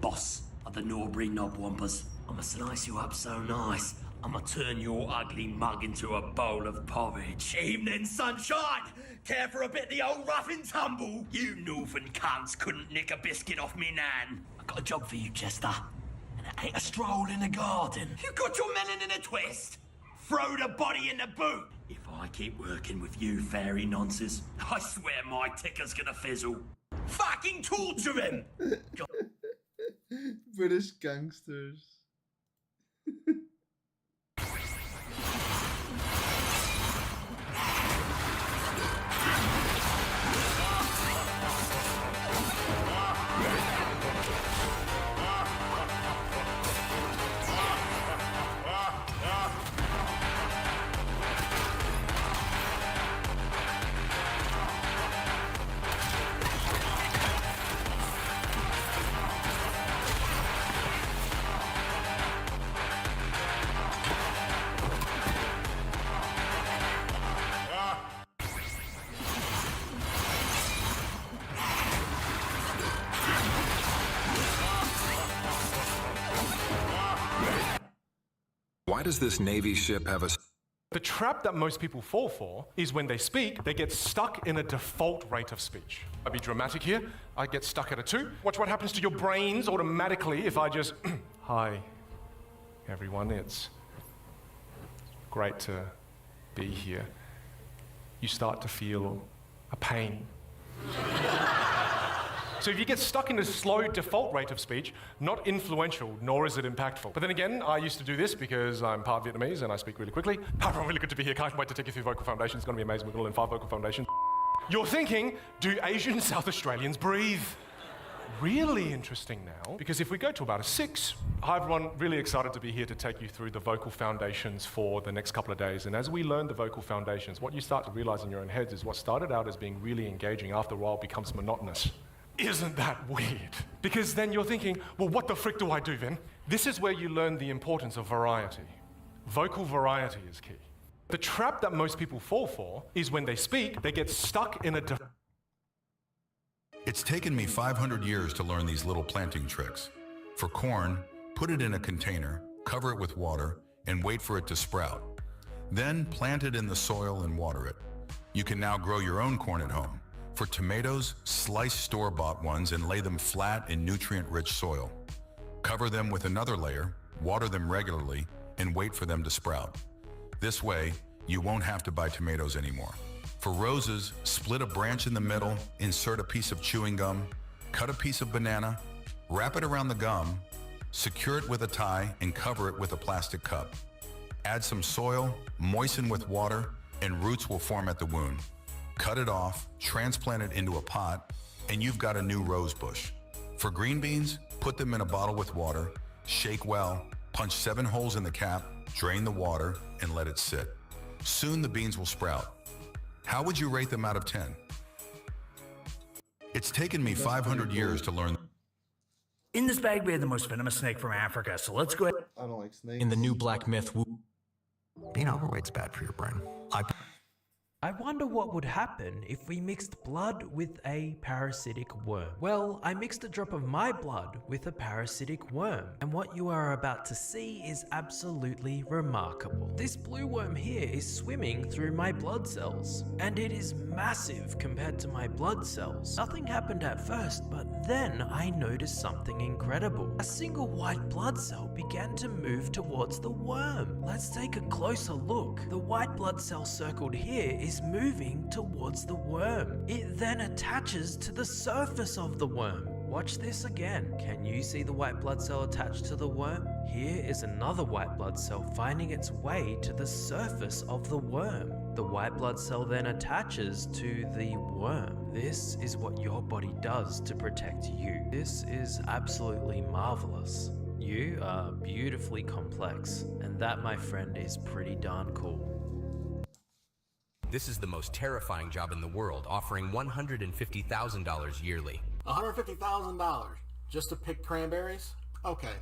boss of the Norbury Knobwampers. I'ma slice you up so nice, I'ma turn your ugly mug into a bowl of porridge. Evening sunshine! Care for a bit of the old rough and tumble? You northern cunts couldn't nick a biscuit off me nan. I got a job for you, Chester. And it ain't a stroll in the garden. You got your melon in a twist? Throw the body in the boot. If I keep working with you fairy nonsense, I swear my ticker's gonna fizzle. Fucking torture him! British gangsters. Why does this Navy ship have a... The trap that most people fall for is when they speak, they get stuck in a default rate of speech. I'll be dramatic here. I get stuck at a 2. Watch what happens to your brains automatically if I just... Hi, everyone. It's great to be here. You start to feel a pain. So if you get stuck in a slow default rate of speech, not influential, nor is it impactful. But then again, I used to do this because I'm part Vietnamese and I speak really quickly. Everyone, really good to be here. Can't wait to take you through vocal foundations. It's going to be amazing. We're going to learn 5 vocal foundations. You're thinking, do Asian South Australians breathe? Really interesting now, because if we go to about a 6, hi everyone, really excited to be here to take you through the vocal foundations for the next couple of days. And as we learn the vocal foundations, what you start to realize in your own heads is what started out as being really engaging after a while becomes monotonous. Isn't that weird? Because then you're thinking, well, what the frick do I do then? This is where you learn the importance of variety. Vocal variety is key. The trap that most people fall for is when they speak, they get stuck in a... It's taken me 500 years to learn these little planting tricks. For corn, put it in a container, cover it with water, and wait for it to sprout. Then plant it in the soil and water it. You can now grow your own corn at home. For tomatoes, slice store-bought ones and lay them flat in nutrient-rich soil. Cover them with another layer, water them regularly, and wait for them to sprout. This way, you won't have to buy tomatoes anymore. For roses, split a branch in the middle, insert a piece of chewing gum, cut a piece of banana, wrap it around the gum, secure it with a tie, and cover it with a plastic cup. Add some soil, moisten with water, and roots will form at the wound. Cut it off, transplant it into a pot, and you've got a new rose bush. For green beans, put them in a bottle with water, shake well, punch 7 holes in the cap, drain the water, and let it sit. Soon the beans will sprout. How would you rate them out of 10? It's taken me 500 years to learn. In this bag, we had the most venomous snake from Africa, so let's go ahead. I don't like snakes. In the new black myth, being overweight's bad for your brain. I wonder what would happen if we mixed blood with a parasitic worm. Well, I mixed a drop of my blood with a parasitic worm, and what you are about to see is absolutely remarkable. This blue worm here is swimming through my blood cells, and it is massive compared to my blood cells. Nothing happened at first, but then I noticed something incredible. A single white blood cell began to move towards the worm. Let's take a closer look. The white blood cell circled here is moving towards the worm. It then attaches to the surface of the worm. Watch this again. Can you see the white blood cell attached to the worm? Here is another white blood cell finding its way to the surface of the worm. The white blood cell then attaches to the worm. This is what your body does to protect you. This is absolutely marvelous. You are beautifully complex, and that, my friend, is pretty darn cool. This is the most terrifying job in the world, offering $150,000 yearly. $150,000 just to pick cranberries? Okay.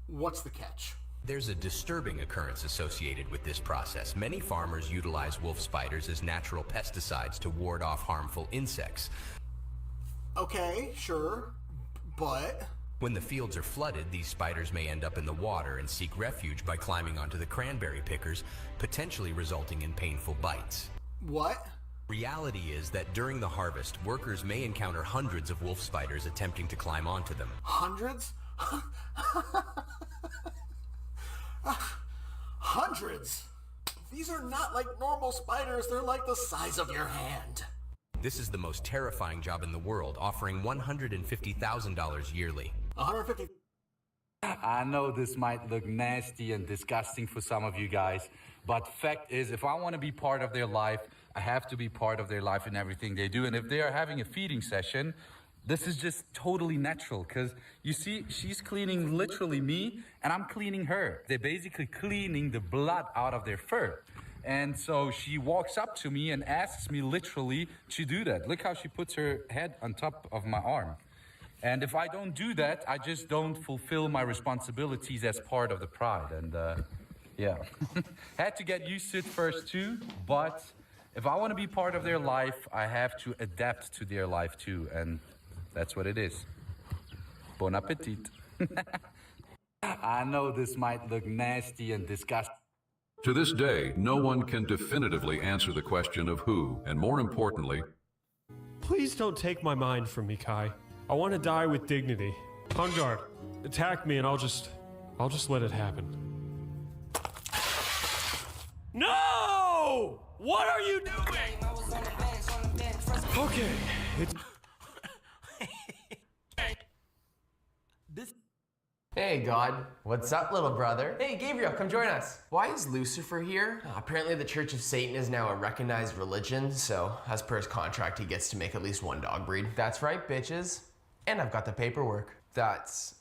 What's the catch? There's a disturbing occurrence associated with this process. Many farmers utilize wolf spiders as natural pesticides to ward off harmful insects. Okay, sure, but... When the fields are flooded, these spiders may end up in the water and seek refuge by climbing onto the cranberry pickers, potentially resulting in painful bites. What? Reality is that during the harvest, workers may encounter hundreds of wolf spiders attempting to climb onto them. Hundreds? Hundreds? These are not like normal spiders, they're like the size of your hand. This is the most terrifying job in the world, offering $150,000 yearly. 150. I know this might look nasty and disgusting for some of you guys, but fact is, if I want to be part of their life, I have to be part of their life in everything they do. And if they are having a feeding session, this is just totally natural, because you see, she's cleaning literally me, and I'm cleaning her. They're basically cleaning the blood out of their fur. And so she walks up to me and asks me literally to do that. Look how she puts her head on top of my arm. And if I don't do that, I just don't fulfill my responsibilities as part of the pride. And yeah, had to get used to it first too. But if I want to be part of their life, I have to adapt to their life too. And that's what it is. Bon appetit. I know this might look nasty and disgusting. To this day, no one can definitively answer the question of who, and more importantly, Please don't take my mind from me, Kai. I want to die with dignity. Hungard, attack me and I'll just let it happen. No! What are you doing? Okay, it's... Hey, God. What's up, little brother? Hey, Gabriel, come join us. Why is Lucifer here? Apparently the Church of Satan is now a recognized religion, so as per his contract, he gets to make at least one dog breed. That's right, bitches. And I've got the paperwork. That's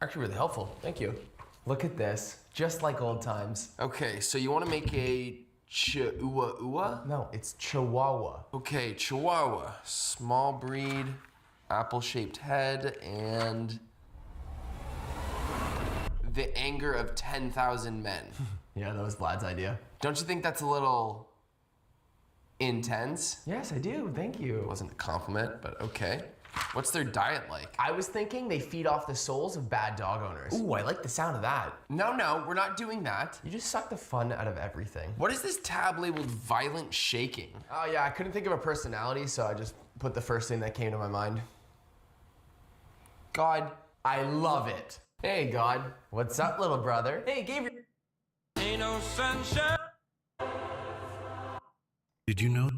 actually really helpful. Thank you. Look at this. Just like old times. Okay, so you want to make a Chihuahua? No, it's Chihuahua. Okay, Chihuahua. Small breed, apple-shaped head, and... the anger of 10,000 men. Yeah, that was Vlad's idea. Don't you think that's a little intense? Yes, I do. Thank you. It wasn't a compliment, but okay. What's their diet like? I was thinking they feed off the souls of bad dog owners. Ooh, I like the sound of that. No, we're not doing that. You just suck the fun out of everything. What is this tab labeled violent shaking? Oh yeah, I couldn't think of a personality, so I just put the first thing that came to my mind. God, I love it. Hey, God. What's up, little brother? Hey, Gabriel. Ain't no sunshine. Did you know?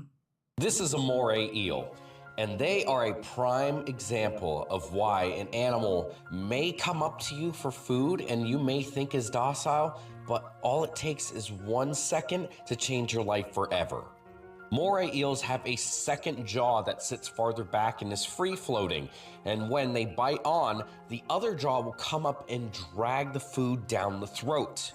This is a moray eel, and they are a prime example of why an animal may come up to you for food and you may think is docile, but all it takes is 1 second to change your life forever. Moray eels have a second jaw that sits farther back and is free floating, and when they bite on, the other jaw will come up and drag the food down the throat.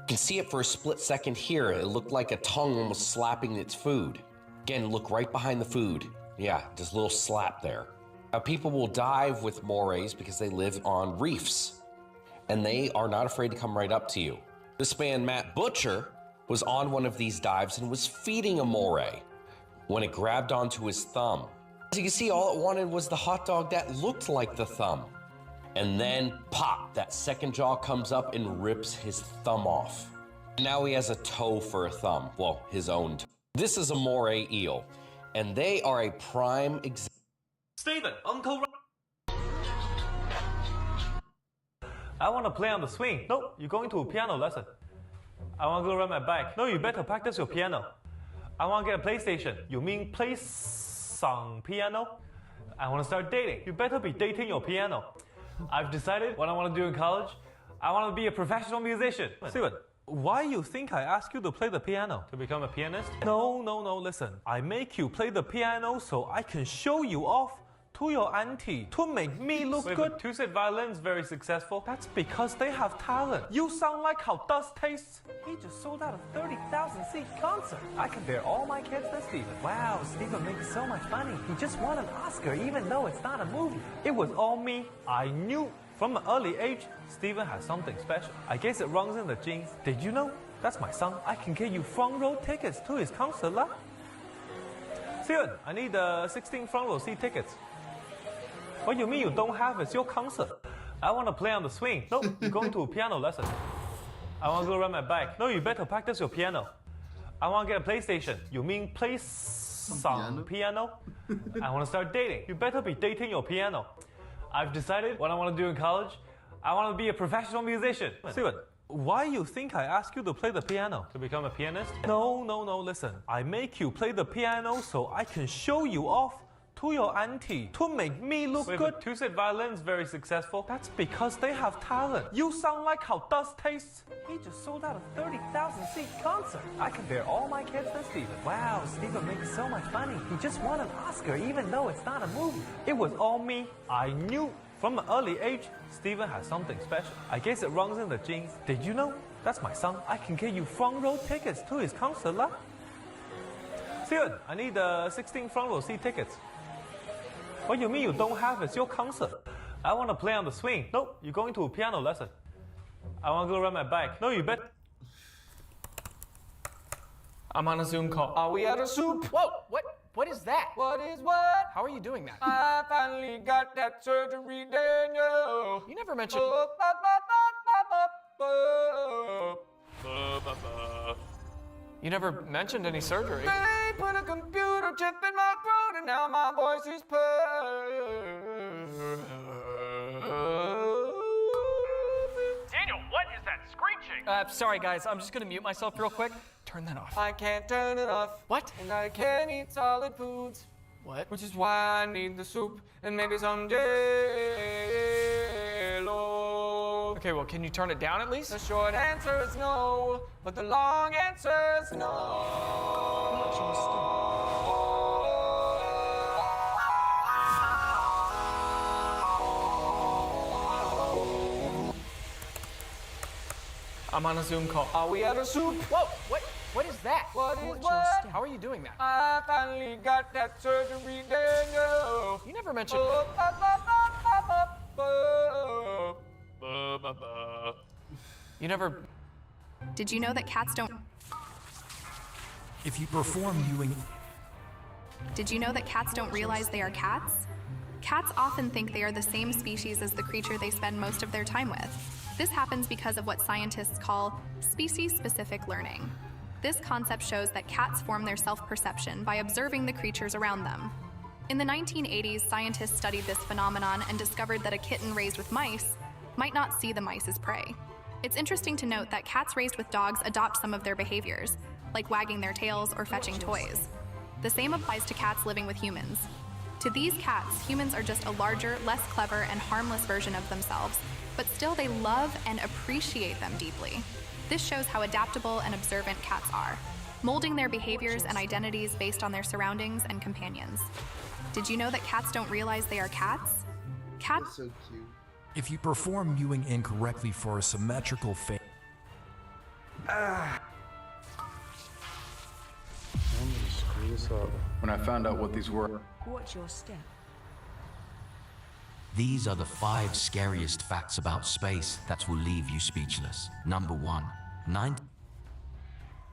You can see it for a split second here. It looked like a tongue was slapping its food. Again, look right behind the food. Yeah, just a little slap there. Now, people will dive with morays because they live on reefs, and they are not afraid to come right up to you. This man, Matt Butcher, was on one of these dives and was feeding a moray when it grabbed onto his thumb. As you can see, all it wanted was the hot dog that looked like the thumb. And then, pop, that second jaw comes up and rips his thumb off. Now he has a toe for a thumb. Well, his own toe. This is a moray eel, and they are a prime example. Steven, Uncle I want to play on the swing. No, you're going to a piano lesson. I want to go ride my bike. No, you better practice your piano. I want to get a PlayStation. You mean play some piano? I want to start dating. You better be dating your piano. I've decided what I want to do in college. I want to be a professional musician. Steven, why you think I asked you to play the piano? To become a pianist? No, listen. I make you play the piano so I can show you off to your auntie to make me look good. But two-set violin's very successful. That's because they have talent. You sound like how dust tastes. He just sold out a 30,000-seat concert. I compare all my kids to Steven. Wow, Steven makes so much money. He just won an Oscar even though it's not a movie. It was all me. I knew from an early age, Steven has something special. I guess it runs in the genes. Did you know? That's my son. I can get you front row tickets to his concert lah. Steven, I need 16 front row seat tickets. What you mean you don't have? It's your concert. I want to play on the swing. No, you're going to a piano lesson. I want to go ride my bike. No, you better practice your piano. I want to get a PlayStation. You mean play some piano? I want to start dating. You better be dating your piano. I've decided what I want to do in college. I want to be a professional musician. Steven, why you think I asked you to play the piano? To become a pianist? No, listen. I make you play the piano so I can show you off to your auntie to make me look good. But two-set violin's very successful. That's because they have talent. You sound like how dust tastes. He just sold out a 30,000-seat concert. I compare all my kids to Steven. Wow, Steven makes so much money. He just won an Oscar even though it's not a movie. It was all me. I knew from an early age, Steven has something special. I guess it runs in the genes. Did you know? That's my son. I can get you front row tickets to his concert lah. Steven, I need 16 front row seat tickets. What you mean you don't have? It's your concert. I want to play on the swing. No, you're going to a piano lesson. I want to go ride my bike. No, you bet. I'm on a Zoom call. Are we out of soup? Whoa, what is that? What is what? How are you doing that? I finally got that surgery, Daniel. You never mentioned... You never mentioned any surgery. They put a computer chip in my throat and now my voice is Daniel, what is that screeching? Sorry guys, I'm just gonna mute myself real quick. Turn that off. I can't turn it off. What? And I can't eat solid foods. What? Which is why I need the soup and maybe some J-Lo. Okay, well, can you turn it down at least? The short answer is no, but the long answer is no. I'm on a Zoom call. Are we out of soup? Whoa, what is that? What is what? How are you doing that? I finally got that surgery, Daniel. You never mentioned... You never... Did you know that cats don't... If you perform viewing... Did you know that cats don't realize they are cats? Cats often think they are the same species as the creature they spend most of their time with. This happens because of what scientists call species-specific learning. This concept shows that cats form their self-perception by observing the creatures around them. In the 1980s, scientists studied this phenomenon and discovered that a kitten raised with mice might not see the mice as prey. It's interesting to note that cats raised with dogs adopt some of their behaviors, like wagging their tails or fetching toys. The same applies to cats living with humans. To these cats, humans are just a larger, less clever, and harmless version of themselves, but still they love and appreciate them deeply. This shows how adaptable and observant cats are, molding their behaviors and identities based on their surroundings and companions. Did you know that cats don't realize they are cats? Cats. So cute. If you perform mewing incorrectly for a symmetrical face. I'm gonna screw this up. When I found out what these were. Watch your step. These are the 5 scariest facts about space that will leave you speechless. Number 1.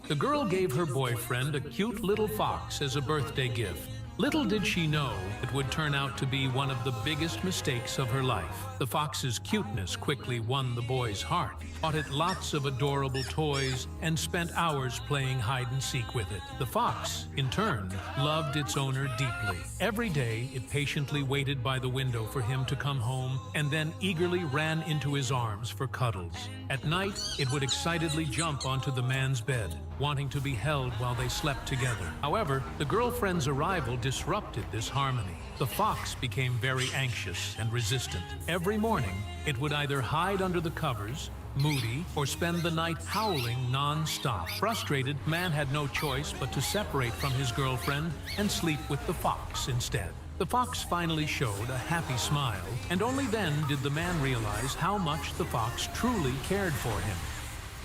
The girl gave her boyfriend a cute little fox as a birthday gift. Little did she know it would turn out to be one of the biggest mistakes of her life. The fox's cuteness quickly won the boy's heart, bought it lots of adorable toys, and spent hours playing hide and seek with it. The fox, in turn, loved its owner deeply. Every day, it patiently waited by the window for him to come home, and then eagerly ran into his arms for cuddles. At night, it would excitedly jump onto the man's bed, wanting to be held while they slept together. However, the girlfriend's arrival disrupted this harmony. The fox became very anxious and resistant. Every morning, it would either hide under the covers, moody, or spend the night howling non-stop. Frustrated, man had no choice but to separate from his girlfriend and sleep with the fox instead. The fox finally showed a happy smile, and only then did the man realize how much the fox truly cared for him.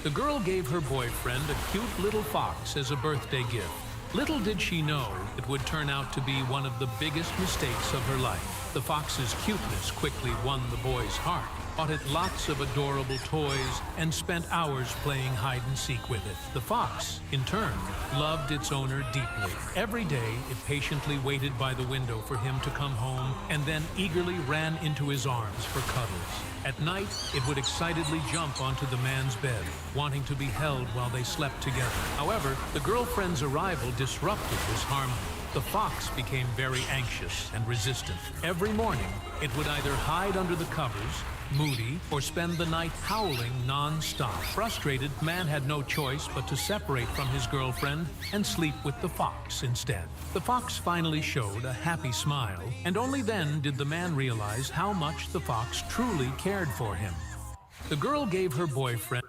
The girl gave her boyfriend a cute little fox as a birthday gift. Little did she know it would turn out to be one of the biggest mistakes of her life. The fox's cuteness quickly won the boy's heart, bought it lots of adorable toys, and spent hours playing hide and seek with it. The fox, in turn, loved its owner deeply. Every day, it patiently waited by the window for him to come home, and then eagerly ran into his arms for cuddles. At night, it would excitedly jump onto the man's bed, wanting to be held while they slept together. However, the girlfriend's arrival disrupted this harmony. The fox became very anxious and resistant. Every morning, it would either hide under the covers, moody, or spend the night howling non-stop. Frustrated, man had no choice but to separate from his girlfriend and sleep with the fox instead. The fox finally showed a happy smile, and only then did the man realize how much the fox truly cared for him. The girl gave her boyfriend...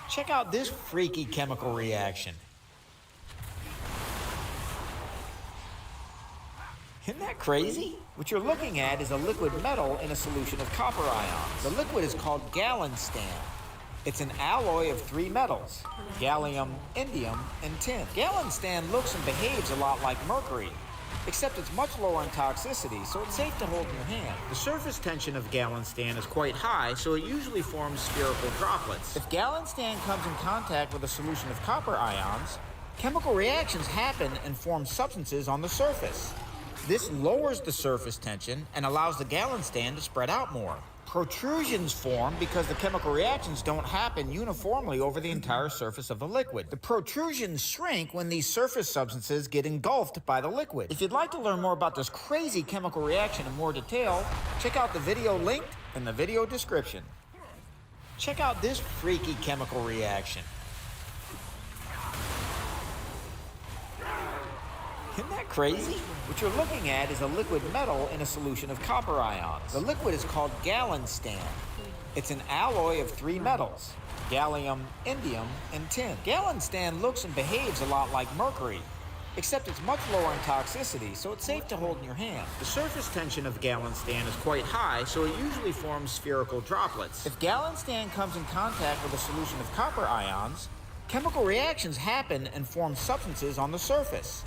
Check out this freaky chemical reaction. Isn't that crazy? What you're looking at is a liquid metal in a solution of copper ions. The liquid is called gallium. It's an alloy of 3 metals, gallium, indium, and tin. Gallium looks and behaves a lot like mercury, except it's much lower in toxicity, so it's safe to hold in your hand. The surface tension of gallium is quite high, so it usually forms spherical droplets. If gallium comes in contact with a solution of copper ions, chemical reactions happen and form substances on the surface. This lowers the surface tension and allows the gallium to spread out more. Protrusions form because the chemical reactions don't happen uniformly over the entire surface of the liquid. The protrusions shrink when these surface substances get engulfed by the liquid. If you'd like to learn more about this crazy chemical reaction in more detail, check out the video linked in the video description. Check out this freaky chemical reaction. Isn't that crazy? What you're looking at is a liquid metal in a solution of copper ions. The liquid is called gallium. It's an alloy of 3 metals, gallium, indium, and tin. Gallium looks and behaves a lot like mercury, except it's much lower in toxicity, so it's safe to hold in your hand. The surface tension of gallium is quite high, so it usually forms spherical droplets. If gallium comes in contact with a solution of copper ions, chemical reactions happen and form substances on the surface.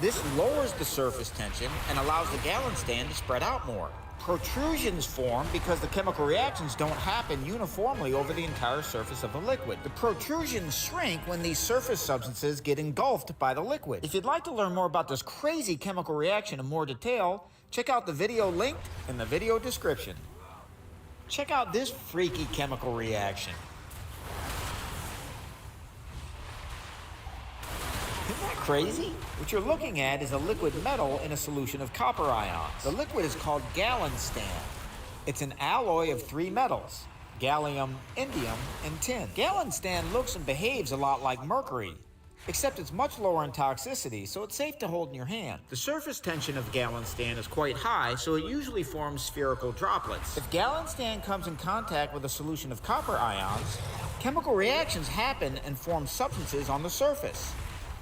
This lowers the surface tension and allows the gallium to spread out more. Protrusions form because the chemical reactions don't happen uniformly over the entire surface of the liquid. The protrusions shrink when these surface substances get engulfed by the liquid. If you'd like to learn more about this crazy chemical reaction in more detail, check out the video linked in the video description. Check out this freaky chemical reaction. Isn't that crazy? What you're looking at is a liquid metal in a solution of copper ions. The liquid is called gallium. It's an alloy of 3 metals, gallium, indium, and tin. Gallium looks and behaves a lot like mercury, except it's much lower in toxicity, so it's safe to hold in your hand. The surface tension of gallium is quite high, so it usually forms spherical droplets. If gallium comes in contact with a solution of copper ions, chemical reactions happen and form substances on the surface.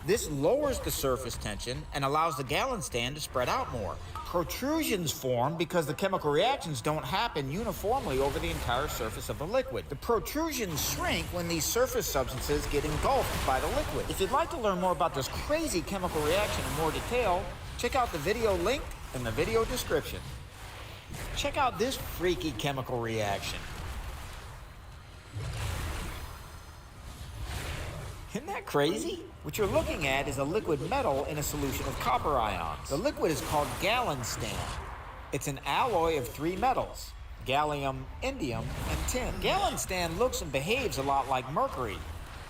This lowers the surface tension and allows the gallium to spread out more. Protrusions form because the chemical reactions don't happen uniformly over the entire surface of the liquid. The protrusions shrink when these surface substances get engulfed by the liquid. If you'd like to learn more about this crazy chemical reaction in more detail, check out the video linked in the video description. Check out this freaky chemical reaction. Isn't that crazy? What you're looking at is a liquid metal in a solution of copper ions. The liquid is called gallium. It's an alloy of 3 metals, gallium, indium, and tin. Gallium looks and behaves a lot like mercury,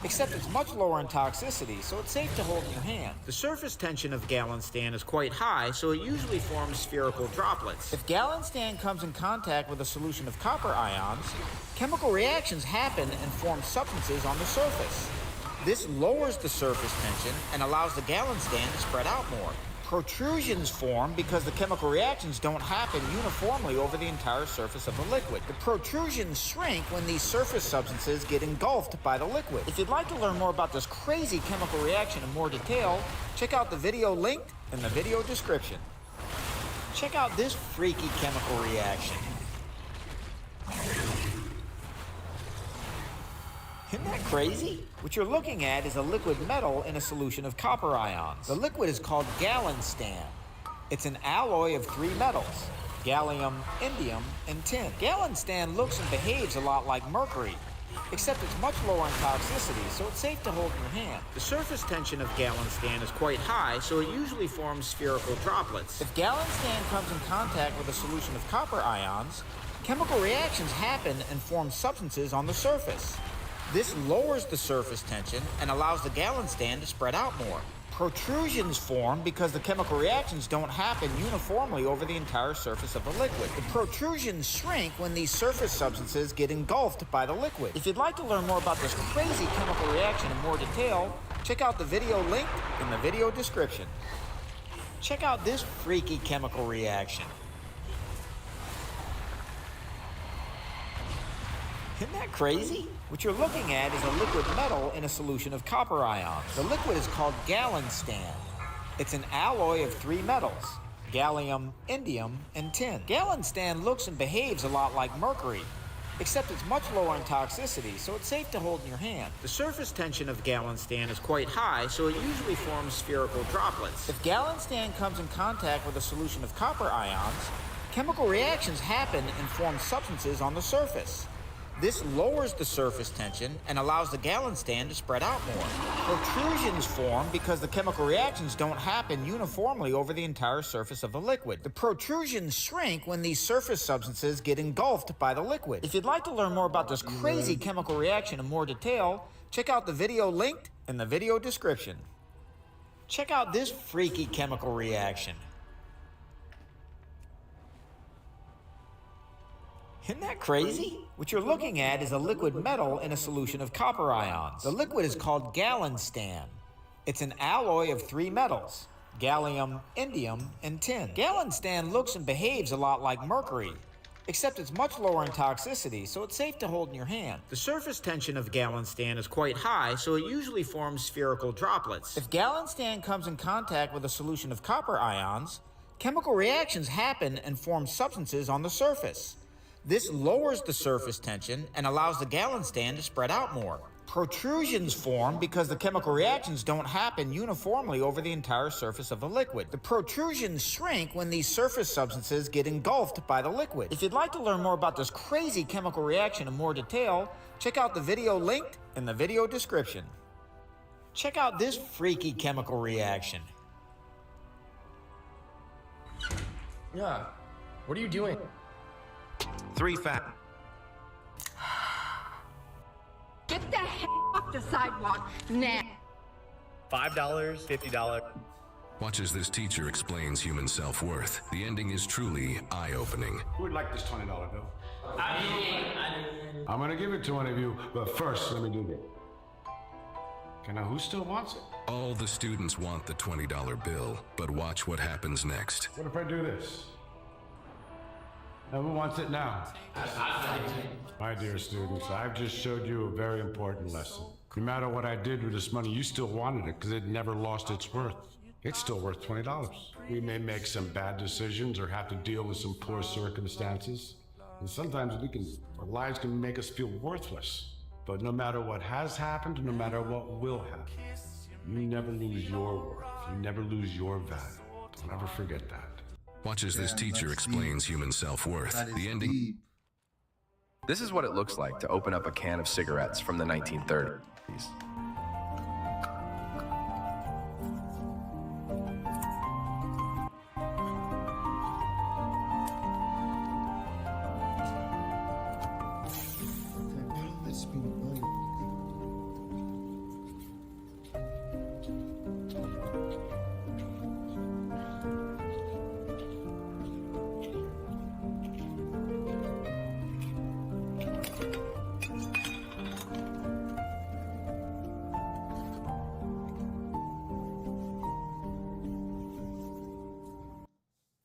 except it's much lower in toxicity, so it's safe to hold in your hand. The surface tension of gallium is quite high, so it usually forms spherical droplets. If gallium comes in contact with a solution of copper ions, chemical reactions happen and form substances on the surface. This lowers the surface tension and allows the gallium to spread out more. Protrusions form because the chemical reactions don't happen uniformly over the entire surface of the liquid. The protrusions shrink when these surface substances get engulfed by the liquid. If you'd like to learn more about this crazy chemical reaction in more detail, check out the video linked in the video description. Check out this freaky chemical reaction. Isn't that crazy? What you're looking at is a liquid metal in a solution of copper ions. The liquid is called gallium. It's an alloy of 3 metals, gallium, indium, and tin. Gallium looks and behaves a lot like mercury, except it's much lower in toxicity, so it's safe to hold in your hand. The surface tension of gallium is quite high, so it usually forms spherical droplets. If gallium comes in contact with a solution of copper ions, chemical reactions happen and form substances on the surface. This lowers the surface tension and allows the gallium to spread out more. Protrusions form because the chemical reactions don't happen uniformly over the entire surface of the liquid. The protrusions shrink when these surface substances get engulfed by the liquid. If you'd like to learn more about this crazy chemical reaction in more detail, check out the video linked in the video description. Check out this freaky chemical reaction. Isn't that crazy? What you're looking at is a liquid metal in a solution of copper ions. The liquid is called gallium. It's an alloy of 3 metals, gallium, indium, and tin. Gallium looks and behaves a lot like mercury, except it's much lower in toxicity, so it's safe to hold in your hand. The surface tension of gallium is quite high, so it usually forms spherical droplets. If gallium comes in contact with a solution of copper ions, chemical reactions happen and form substances on the surface. This lowers the surface tension and allows the gallium to spread out more. Protrusions form because the chemical reactions don't happen uniformly over the entire surface of the liquid. The protrusions shrink when these surface substances get engulfed by the liquid. If you'd like to learn more about this crazy chemical reaction in more detail, check out the video linked in the video description. Check out this freaky chemical reaction. Isn't that crazy? What you're looking at is a liquid metal in a solution of copper ions. The liquid is called gallium. It's an alloy of 3 metals, gallium, indium, and tin. Gallium looks and behaves a lot like mercury, except it's much lower in toxicity, so it's safe to hold in your hand. The surface tension of gallium is quite high, so it usually forms spherical droplets. If gallium comes in contact with a solution of copper ions, chemical reactions happen and form substances on the surface. This lowers the surface tension and allows the gallium to spread out more. Protrusions form because the chemical reactions don't happen uniformly over the entire surface of the liquid. The protrusions shrink when these surface substances get engulfed by the liquid. If you'd like to learn more about this crazy chemical reaction in more detail, check out the video linked in the video description. Check out this freaky chemical reaction. Yeah, what are you doing? 3 facts. Get the heck off the sidewalk now. $5, $50. Watch as this teacher explains human self-worth. The ending is truly eye-opening. Who would like this $20 bill? I'm gonna give it to one of you, but first, let me do this. Okay, now who still wants it? All the students want the $20 bill, but watch what happens next. What if I do this? Now who wants it now? My dear students, I've just showed you a very important lesson. No matter what I did with this money, you still wanted it because it never lost its worth. It's still worth $20. We may make some bad decisions or have to deal with some poor circumstances. And sometimes our lives can make us feel worthless. But no matter what has happened, no matter what will happen, you never lose your worth. You never lose your value. Don't ever forget that. Watch as this teacher explains human self-worth. The ending. This is what it looks like to open up a can of cigarettes from the 1930s.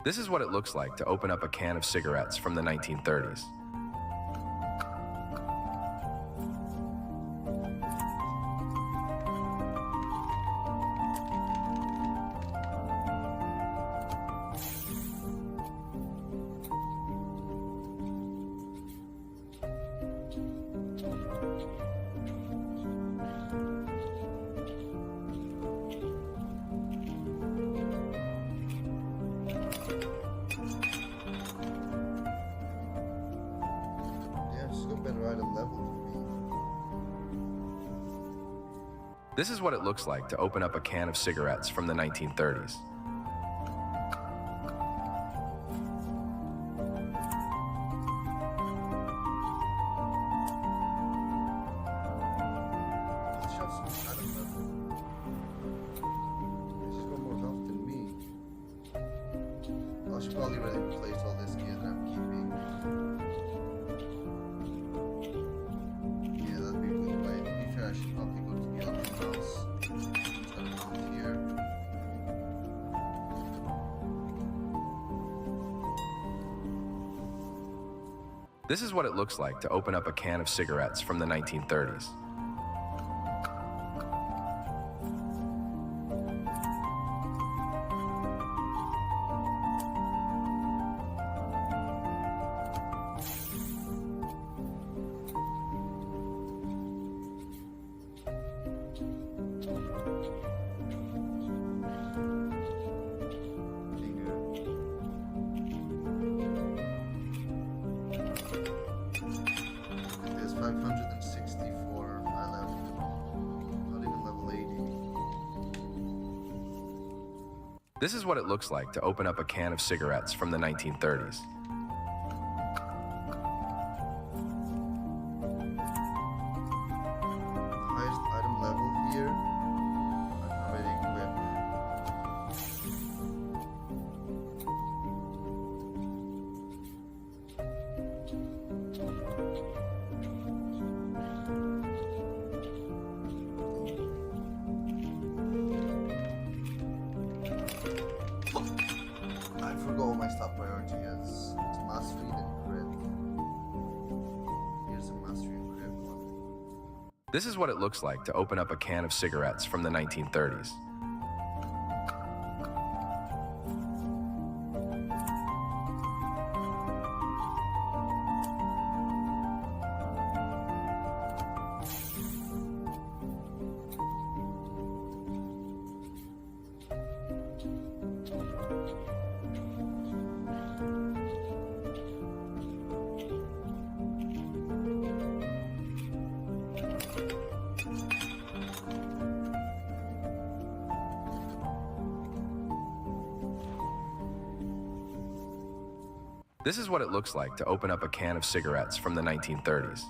This is what it looks like to open up a can of cigarettes from the 1930s. This is what it looks like to open up a can of cigarettes from the 1930s. I should probably really replace all this gear that I'm keeping. Yeah, that'd be a good way. To be fair, I should probably go to the auction house. It's got a mount here. This is what it looks like to open up a can of cigarettes from the 1930s. There's 564 high level, not even level 80. This is what it looks like to open up a can of cigarettes from the 1930s. Highest item level here. I've already equipped. I forgot what my top priority is. It's mastery and crit. Here's a mastery and crit one. This is what it looks like to open up a can of cigarettes from the 1930s. This is what it looks like to open up a can of cigarettes from the 1930s.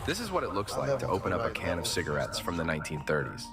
This is what it looks like to open up a can of cigarettes from the 1930s.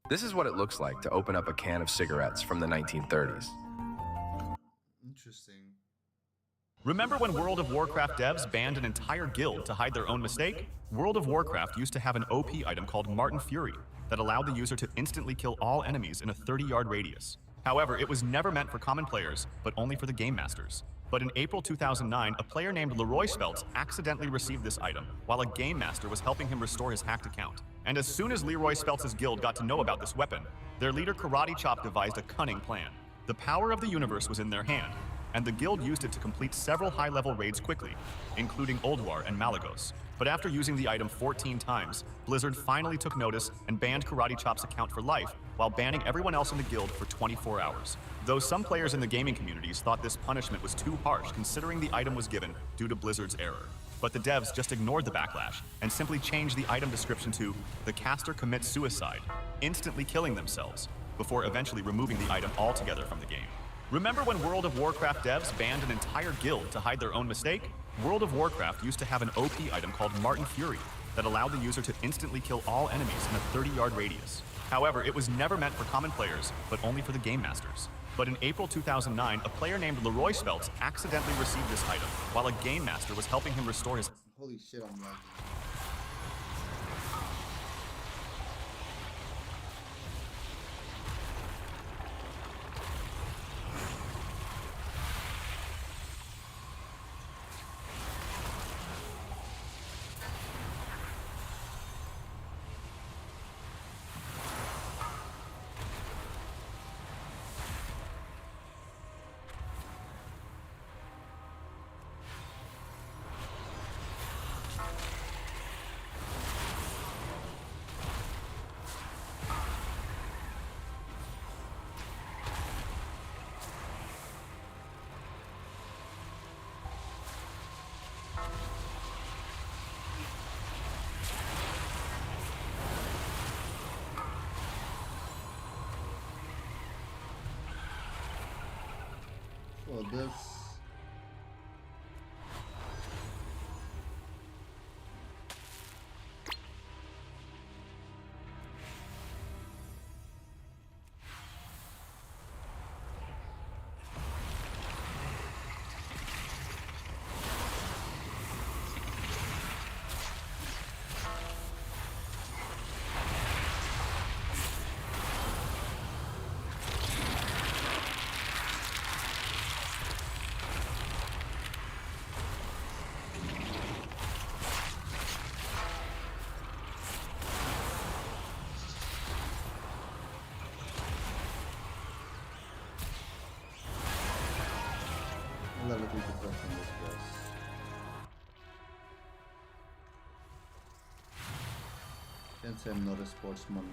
This is what it looks like to open up a can of cigarettes from the 1930s. Interesting. Remember when World of Warcraft devs banned an entire guild to hide their own mistake? World of Warcraft used to have an OP item called Martin Fury that allowed the user to instantly kill all enemies in a 30-yard radius. However, it was never meant for common players, but only for the game masters. But in April 2009, a player named Leroy Speltz accidentally received this item while a game master was helping him restore his hacked account. And as soon as Leroy Speltz's guild got to know about this weapon, their leader Karate Chop devised a cunning plan. The power of the universe was in their hand, and the guild used it to complete several high-level raids quickly, including Ulduar and Malagos. But after using the item 14 times, Blizzard finally took notice and banned Karate Chop's account for life, while banning everyone else in the guild for 24 hours. Though some players in the gaming communities thought this punishment was too harsh considering the item was given due to Blizzard's error. But the devs just ignored the backlash and simply changed the item description to "The caster commits suicide," instantly killing themselves, before eventually removing the item altogether from the game. Remember when World of Warcraft devs banned an entire guild to hide their own mistake? World of Warcraft used to have an OP item called Martin Fury that allowed the user to instantly kill all enemies in a 30-yard radius. However, it was never meant for common players, but only for the game masters. But in April 2009, a player named Leroy Speltz accidentally received this item while a game master was helping him restore his... Holy shit, I'm lagging. So this a little bit different from this boss. Can't say I'm not a sportsman.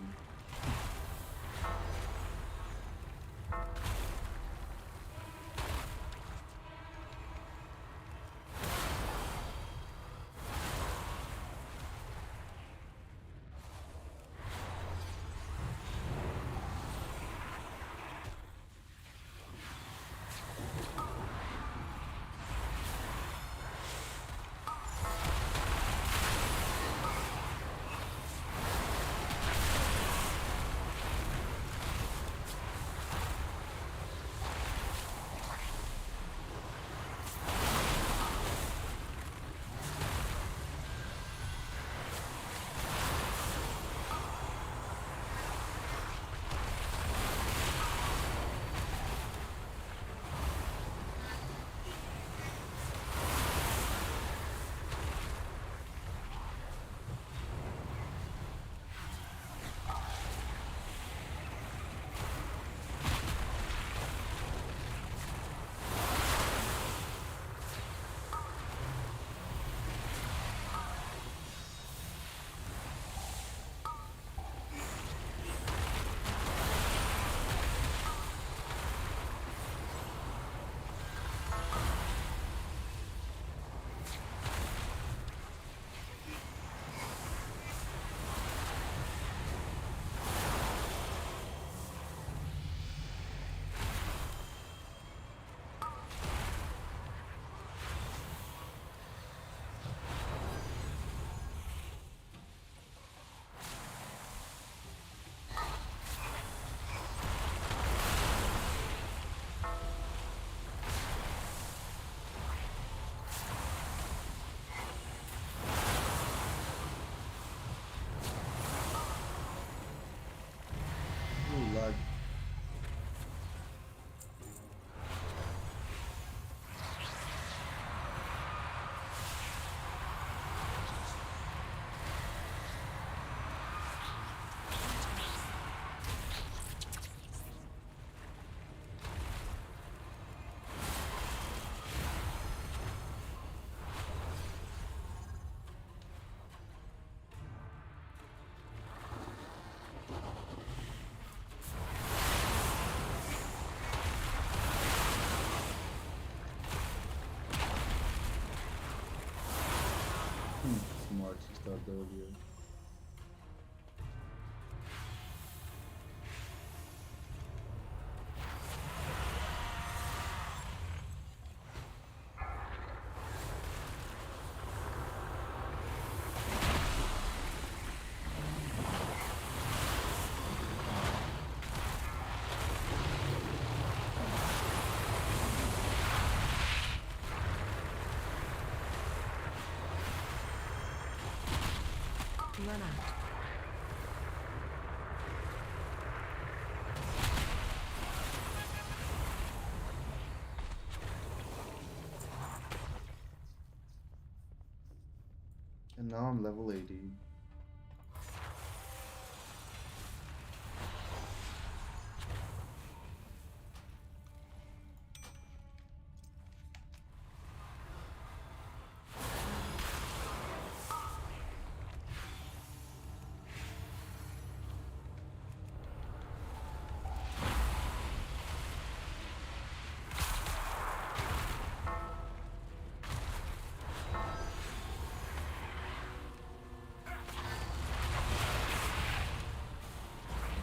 march he started earlier. Run out. And now I'm level 80.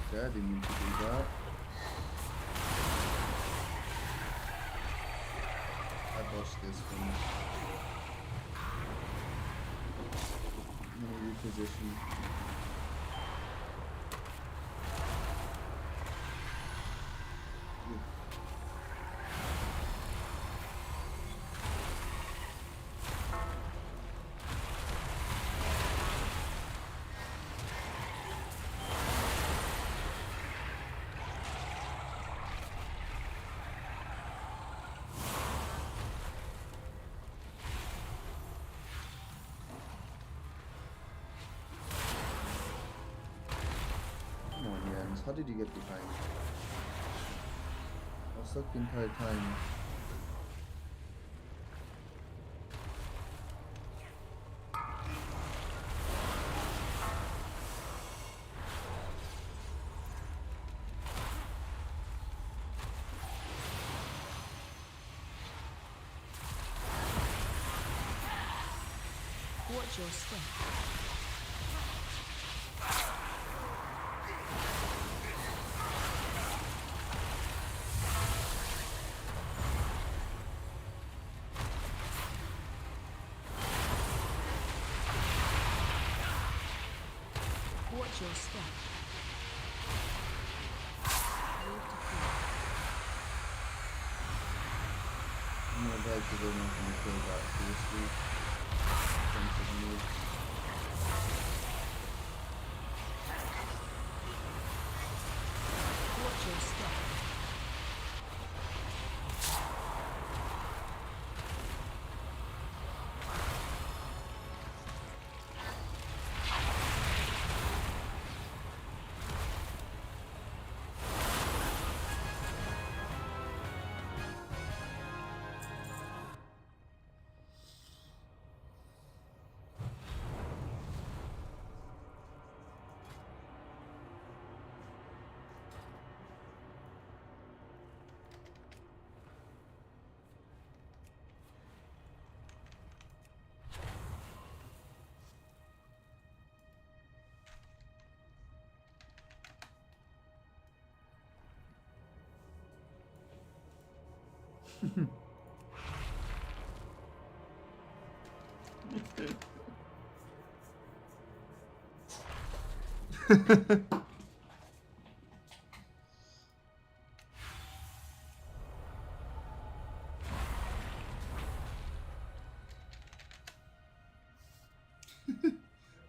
Okay, I didn't mean to do that. I botched this one. I'm gonna reposition. Come on, Jens, how did you get behind? I was stuck the entire time. Watch your step. Watch your step. I'm gonna die because I'm not gonna kill that seriously. Defensive move. Watch your step.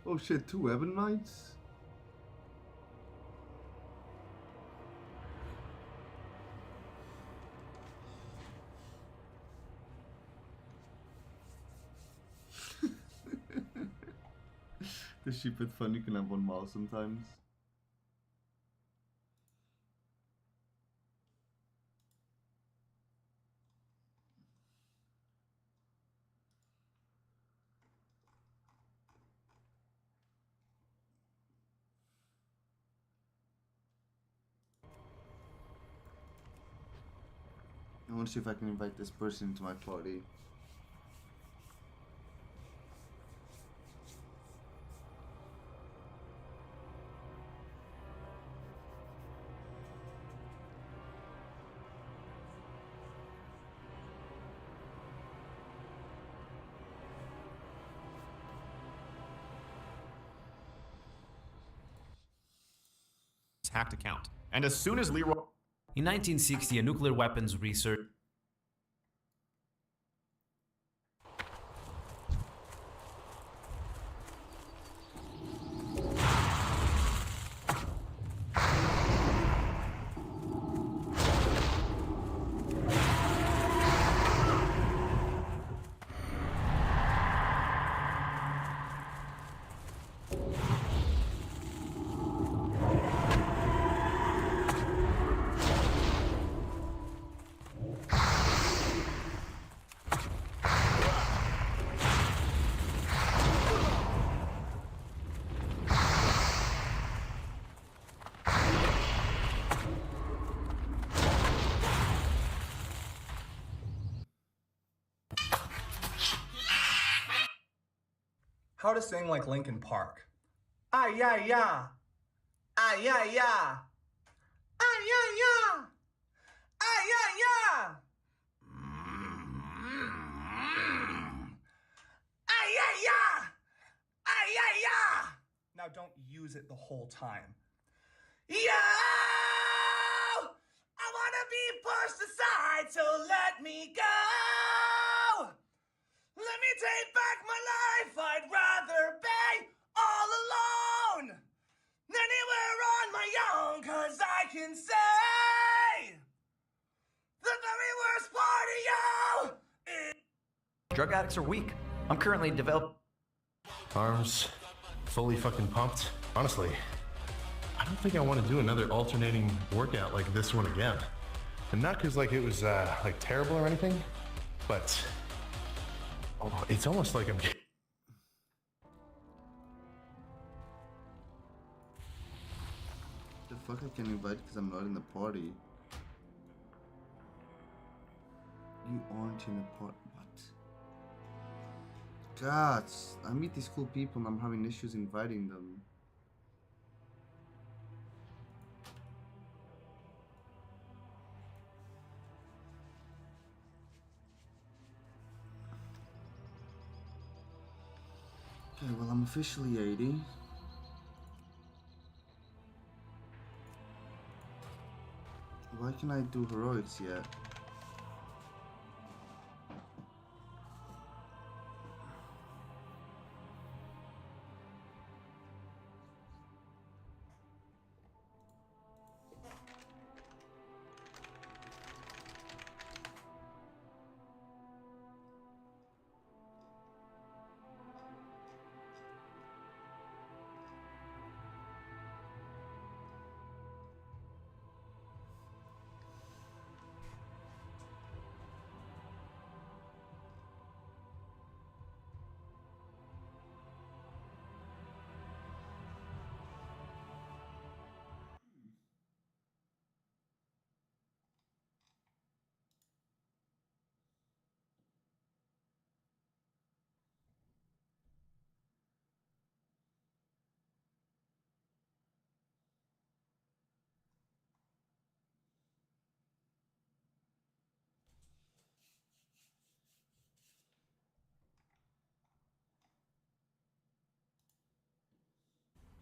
Oh shit, 2 Ebon Knights? The stupid fun you can have on mouse sometimes. I want to see if I can invite this person into my party. hacked account. And as soon as Leroy... In 1960, a nuclear weapons research... How to sing like Linkin Park. Ah yeah yeah. Ah yeah yeah. Ah yeah yeah. Ah yeah yeah. Ah yeah yeah. Ah yeah yeah. Now don't use it the whole time. Yo! I wanna be pushed aside, so let me go. Let me take back my life. I'd rather be all alone. Anywhere on my own, 'cause I can say the very worst part of you is... Drug addicts are weak. I'm currently developing... Arms fully fucking pumped. Honestly, I don't think I want to do another alternating workout like this one again. And not because like it was like terrible or anything, but oh, it's almost like I'm... The fuck I can invite because I'm not in the party. You aren't in the party. What? God, I meet these cool people and I'm having issues inviting them. Okay, well I'm officially 80. Why can't I do heroics yet?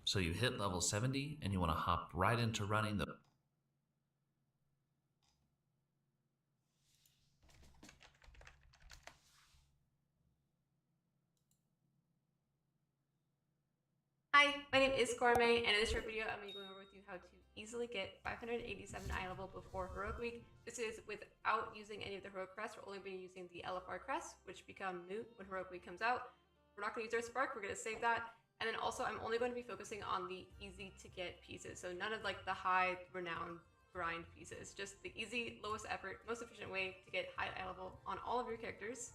So you hit level 70 and you want to hop right into running the... Hi, my name is Gourmet, and in this short video, I'm going to be going over with you how to easily get 587 eye level before Heroic Week. This is without using any of the Heroic crests. We're only going to be using the LFR crests, which become moot when Heroic Week comes out. We're not going to use our Spark, we're going to save that. And then also, I'm only going to be focusing on the easy to get pieces. So none of like the high renown grind pieces, just the easy, lowest effort, most efficient way to get high eye level on all of your characters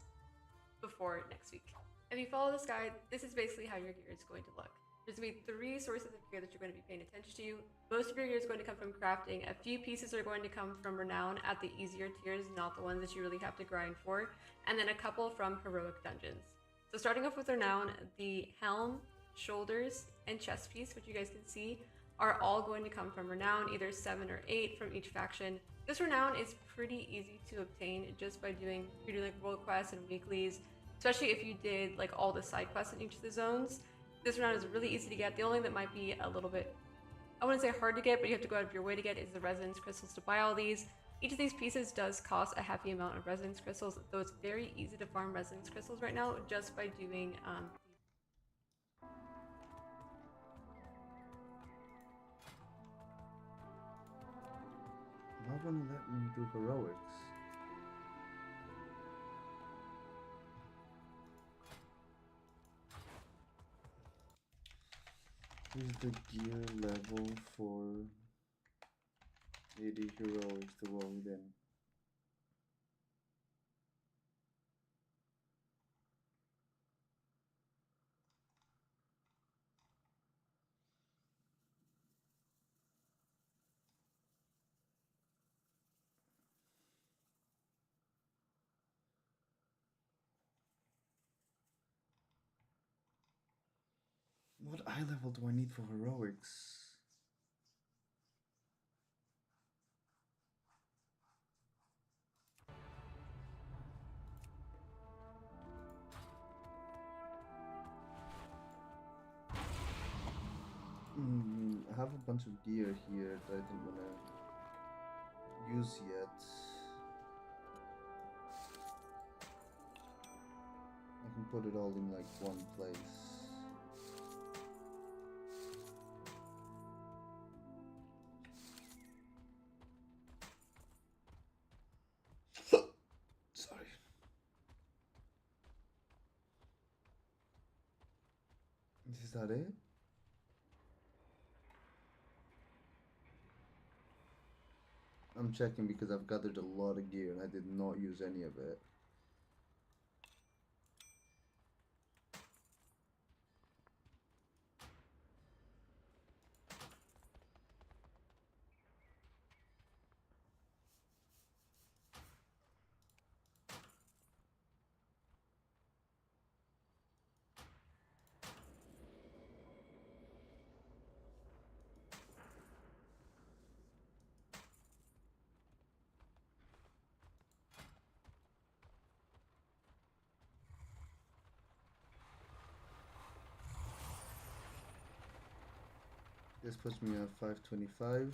before next week. If you follow this guide, this is basically how your gear is going to look. There's going to be 3 sources of gear that you're going to be paying attention to. Most of your gear is going to come from crafting. A few pieces are going to come from renown at the easier tiers, not the ones that you really have to grind for. And then a couple from heroic dungeons. So starting off with renown, the helm, shoulders, and chest piece, which you guys can see, are all going to come from renown, either 7 or 8 from each faction. This renown is pretty easy to obtain just by doing like world quests and weeklies, especially if you did like all the side quests in each of the zones. This renown is really easy to get. The only thing that might be a little bit I wouldn't say hard to get, but you have to go out of your way to get, is the resonance crystals to buy all these. Each of these pieces does cost a hefty amount of resonance crystals, though it's very easy to farm resonance crystals right now just by doing Not gonna let me do heroics. Here's the gear level for 80 heroics to roll it in. What eye level do I need for heroics? I have a bunch of gear here that I don't want to use yet. I can put it all in like one place. Sorry. Is that it? I'm checking because I've gathered a lot of gear and I did not use any of it. This puts me at 525.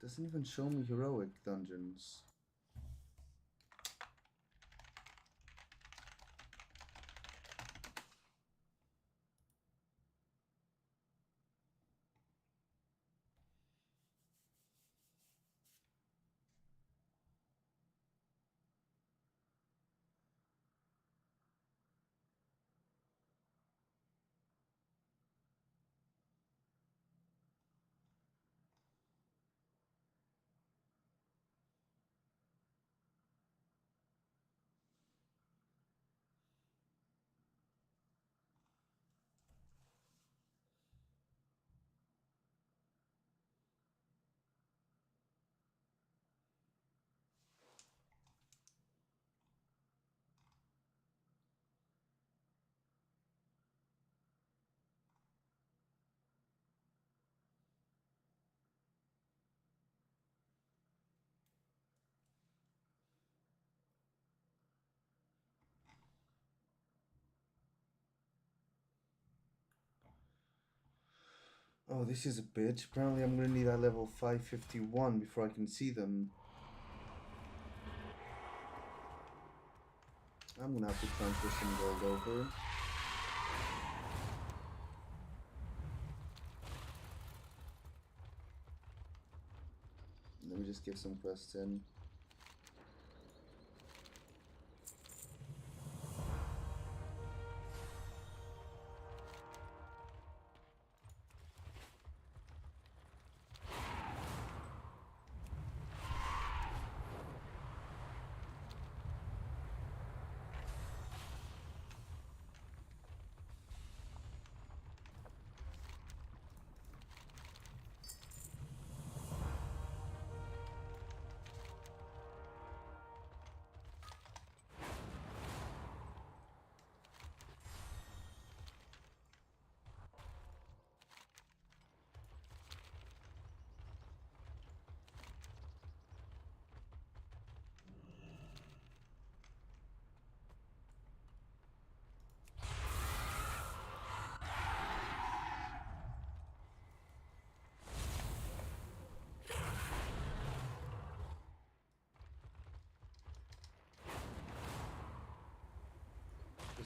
Doesn't even show me heroic dungeons. Oh, this is a bitch. Apparently I'm gonna need that level 551 before I can see them. I'm gonna have to transfer some gold over. Let me just get some quests in.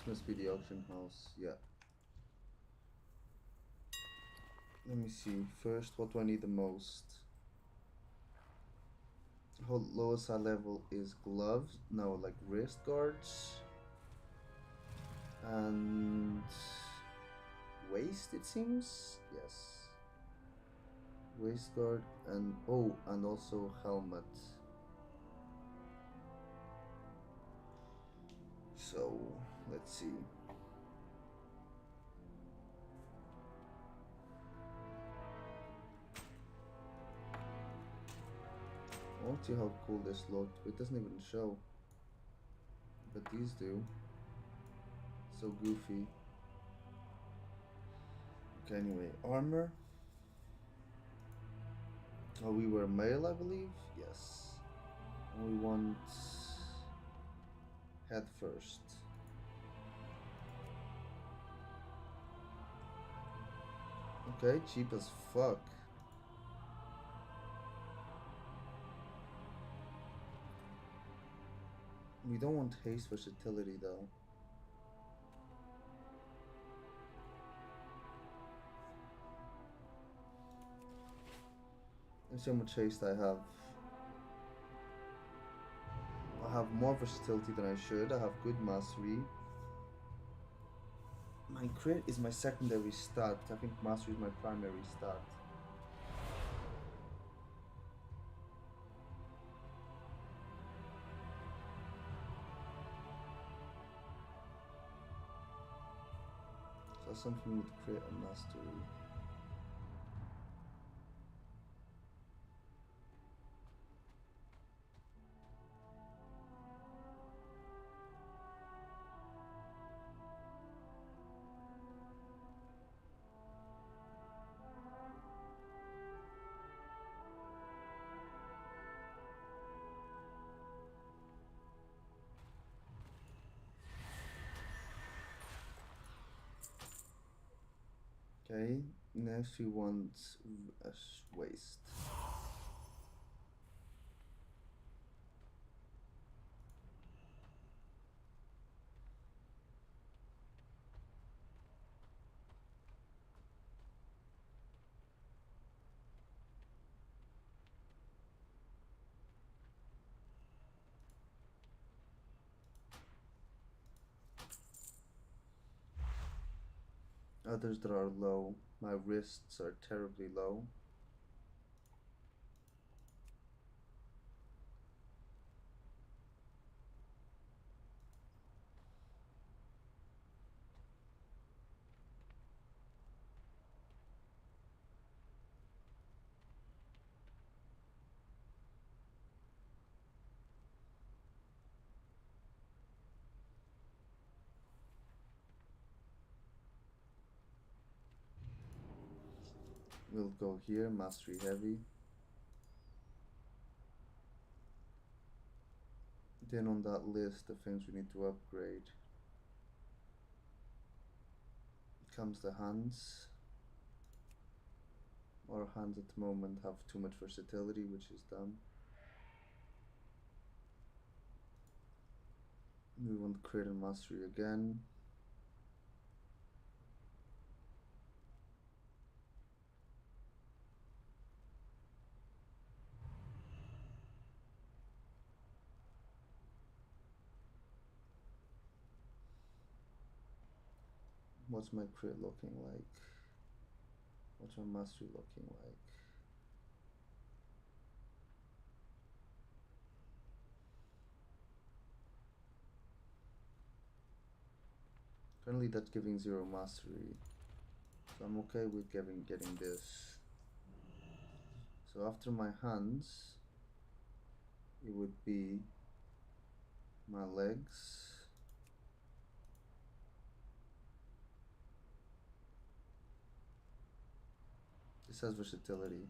This must be the auction house, yeah. Let me see. First, what do I need the most? How lowest eye level is gloves? No, like wrist guards. And waist, it seems? Yes. Waist guard and oh, and also helmet. So, let's see. I want to see how cool this looked. It doesn't even show. But these do. So goofy. Okay, anyway, armor. Oh, we were male, I believe? Yes. And we want head first. Okay, cheap as fuck. We don't want haste versatility though. Let's see how much haste I have. I have more versatility than I should. I have good mastery. My crit is my secondary stat. I think mastery is my primary stat. So something with crit and mastery. Okay, next we want a waist. Others that are low. My wrists are terribly low. We'll go here, mastery heavy. Then on that list of things we need to upgrade comes the hands. Our hands at the moment have too much versatility, which is dumb. We want crit and mastery again. What's my crit looking like? What's my mastery looking like? Currently that's giving 0 mastery. So I'm okay with getting this. So after my hands, it would be my legs. This has versatility.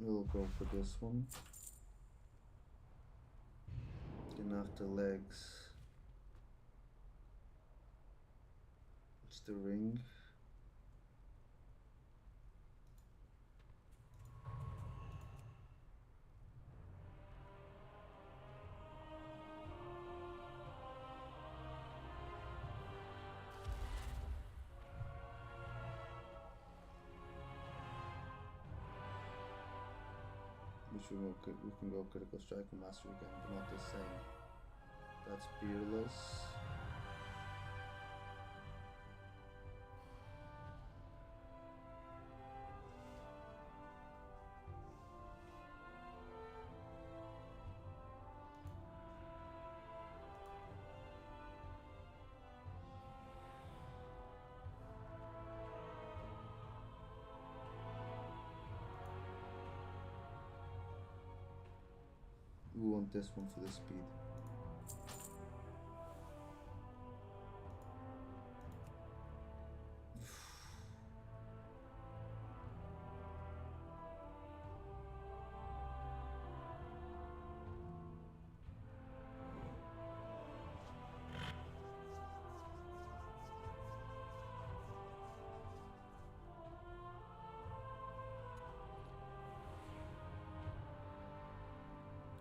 We'll go for this one. Then after legs, it's the ring. We can go critical strike and mastery again, but not the same. That's fearless. We want this one for the speed.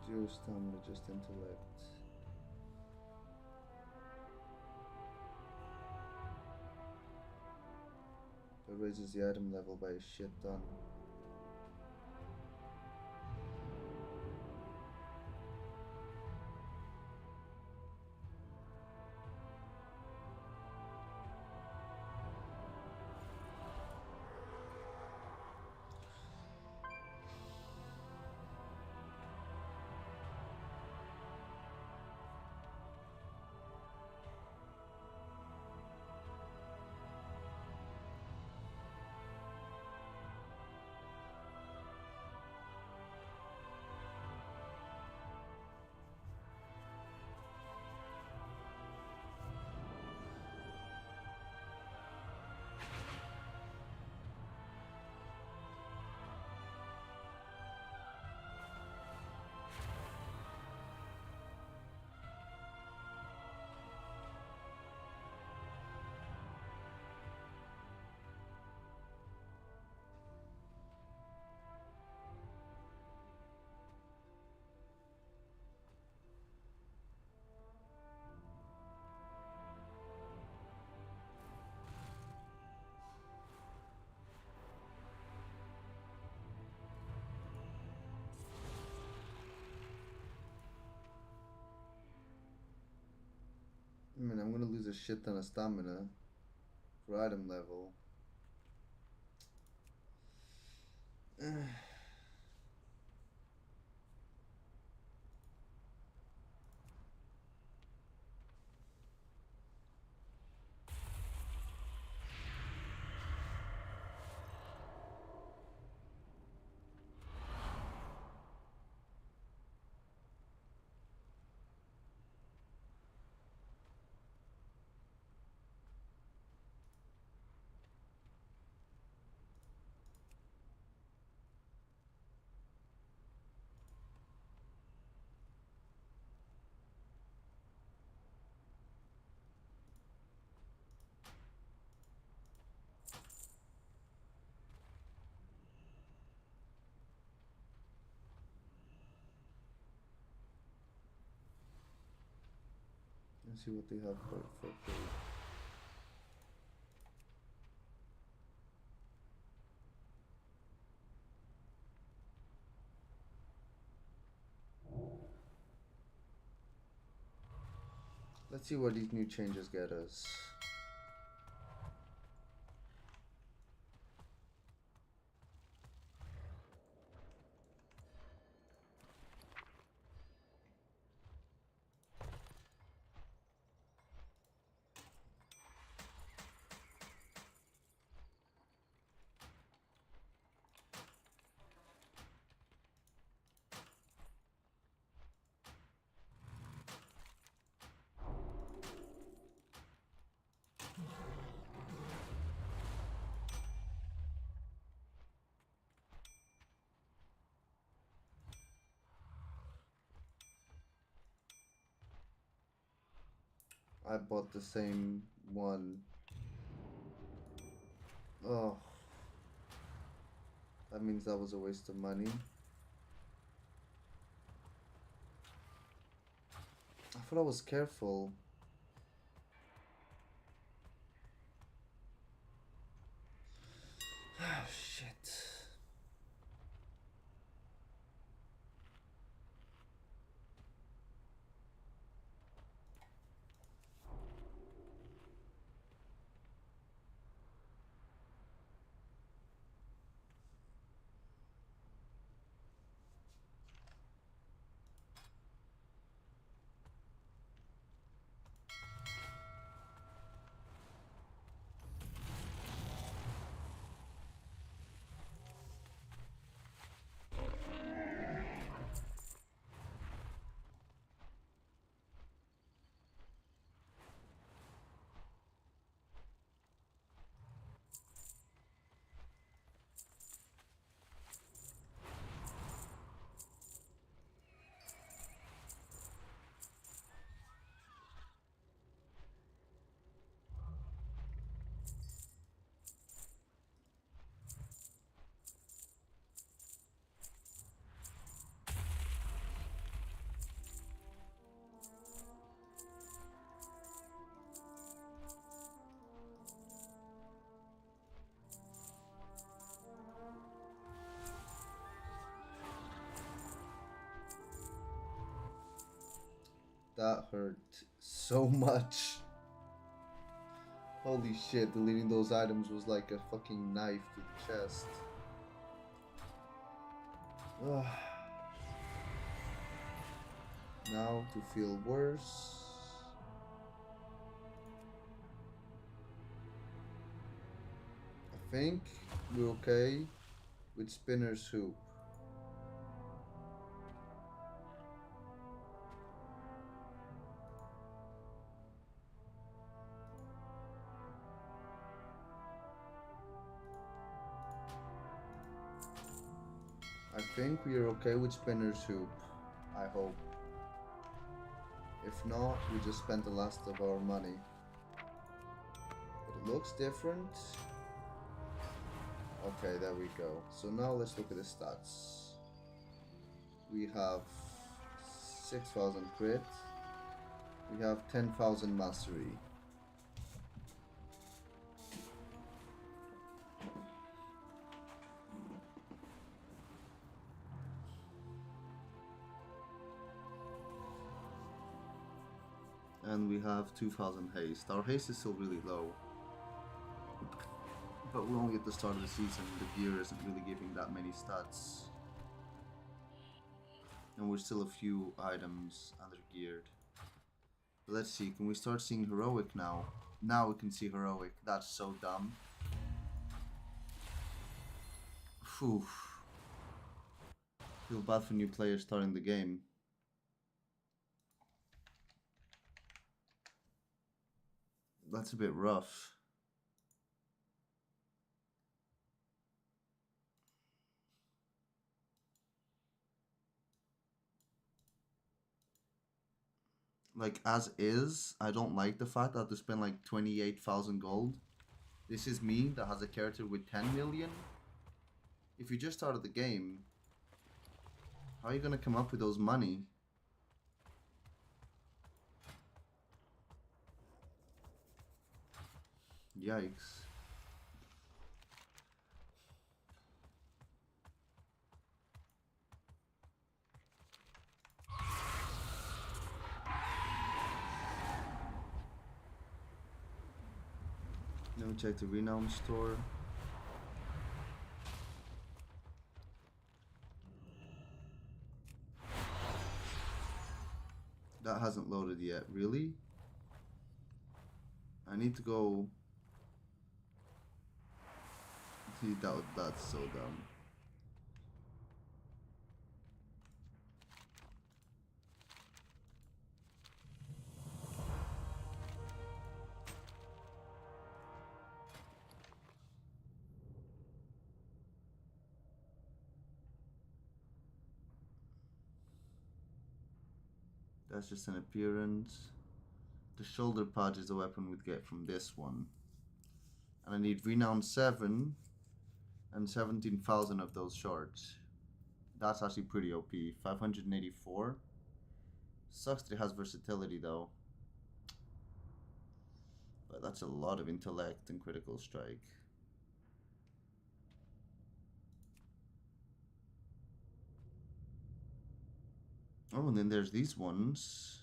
Zero stamina, just intellect. That raises the item level by a shit ton. I mean, I'm gonna lose a shit ton of stamina for item level. Let's see what they have for paid. Let's see what these new changes get us. I bought the same one. Oh. That means that was a waste of money. I thought I was careful. Oh, shit. That hurt so much. Holy shit, deleting those items was like a fucking knife to the chest. Ugh. Now to feel worse. I think we're okay with Spinner's Hoop. I think we are okay with Spinner's Hoop. I hope. If not, we just spent the last of our money. But it looks different. Okay, there we go. So now let's look at the stats. We have 6,000 crit. We have 10,000 mastery. And we have 2,000 haste. Our haste is still really low. But we're only at the start of the season. The gear isn't really giving that many stats. And we're still a few items under geared. Let's see, can we start seeing heroic now? Now we can see heroic. That's so dumb. Phew. Feel bad for new players starting the game. That's a bit rough. Like, as is, I don't like the fact that I have to spend like 28,000 gold. This is me that has a character with 10 million. If you just started the game, how are you gonna come up with those money? Yikes. Let me check the Renown store. That hasn't loaded yet, really? I need to go... See, that's so dumb. That's just an appearance. The shoulder patch is the weapon we'd get from this one. And I need renown 7 and 17,000 of those shards. That's actually pretty OP. 584. Sucks that it has versatility though. But that's a lot of intellect and critical strike. Oh, and then there's these ones.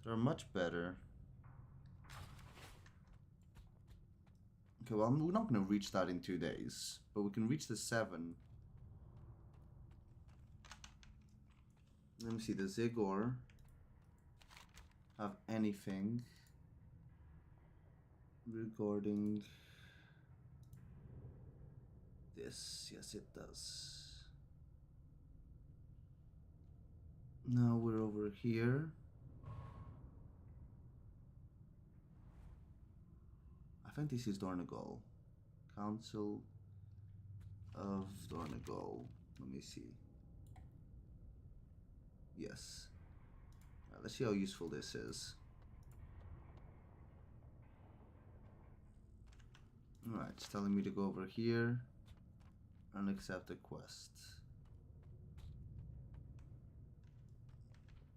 They're much better. Okay, well, we're not going to reach that in 2 days. But we can reach the 7. Let me see, the Zigor have anything regarding this? Yes, it does. Now we're over here. I think this is Dornegal. Council of Dornegal. Let me see. Yes. Let's see how useful this is. Alright, it's telling me to go over here and accept the quest.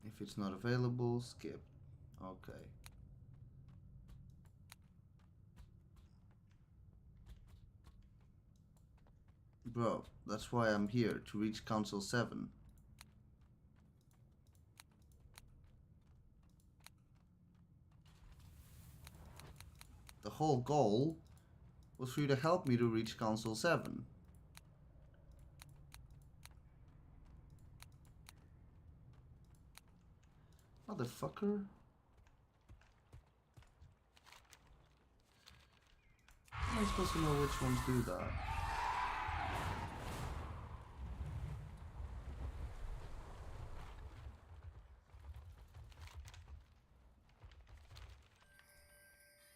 If it's not available, skip. Okay. Bro, that's why I'm here, to reach Council 7. The whole goal was for you to help me to reach Council 7. Motherfucker. How am I supposed to know which ones do that?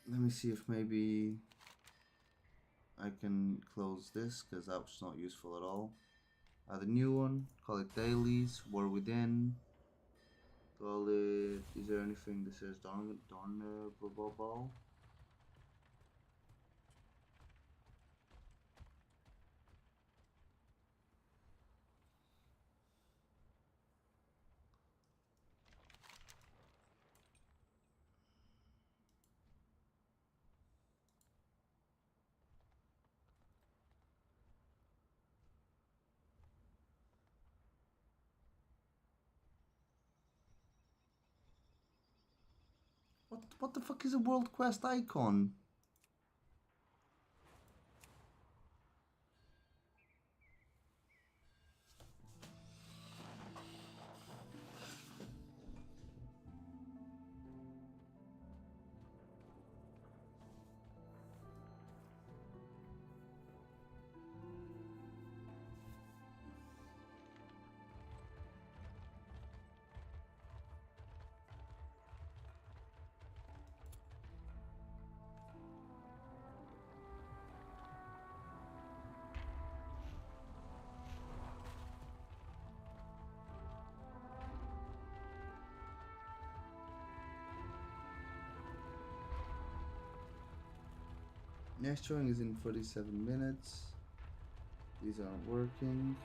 Let me see if maybe I can close this, because that was not useful at all. Add a new one, call it dailies, war within. Call it, is there anything that says Dornegal? What the fuck is a world quest icon? Next showing is in 47 minutes. These aren't working.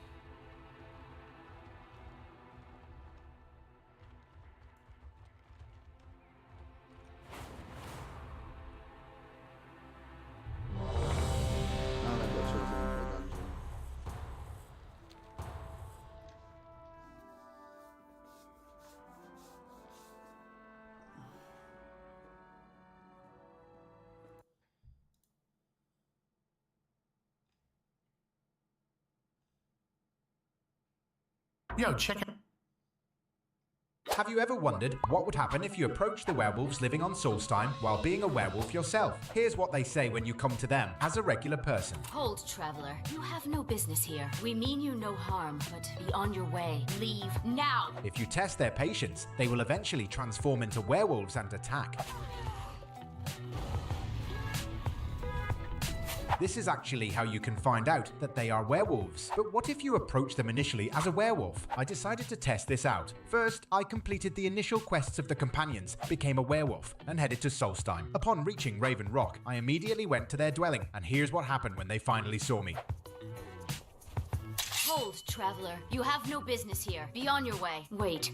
Yo, check it. Have you ever wondered what would happen if you approached the werewolves living on Solstheim while being a werewolf yourself? Here's what they say when you come to them as a regular person. Hold, traveler. You have no business here. We mean you no harm, but be on your way. Leave now. If you test their patience, they will eventually transform into werewolves and attack. This is actually how you can find out that they are werewolves. But what if you approach them initially as a werewolf? I decided to test this out. First, I completed the initial quests of the companions, became a werewolf, and headed to Solstheim. Upon reaching Raven Rock, I immediately went to their dwelling, and here's what happened when they finally saw me. Hold, traveler. You have no business here. Be on your way. Wait.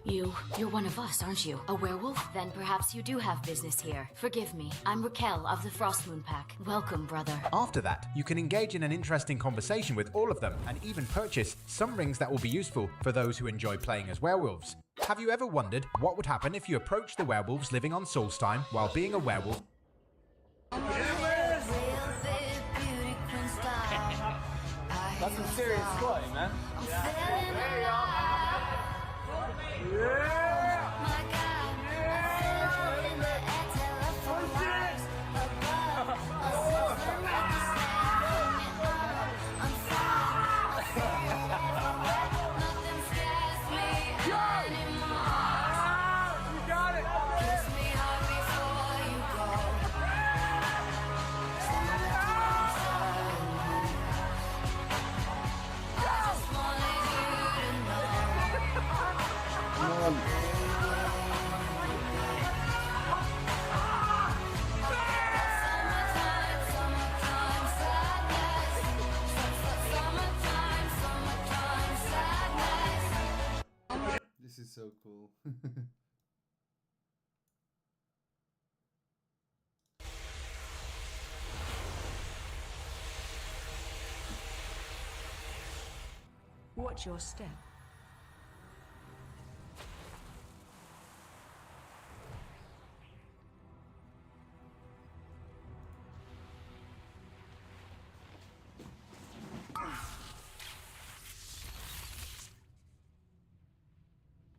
You're one of us, aren't you? A werewolf? Then perhaps you do have business here. Forgive me. I'm Raquel of the Frostmoon Pack. Welcome, brother. After that, you can engage in an interesting conversation with all of them, and even purchase some rings that will be useful for those who enjoy playing as werewolves. Have you ever wondered what would happen if you approached the werewolves living on Solstheim while being a werewolf? That's some serious squatting, man. This is so cool. Watch your step.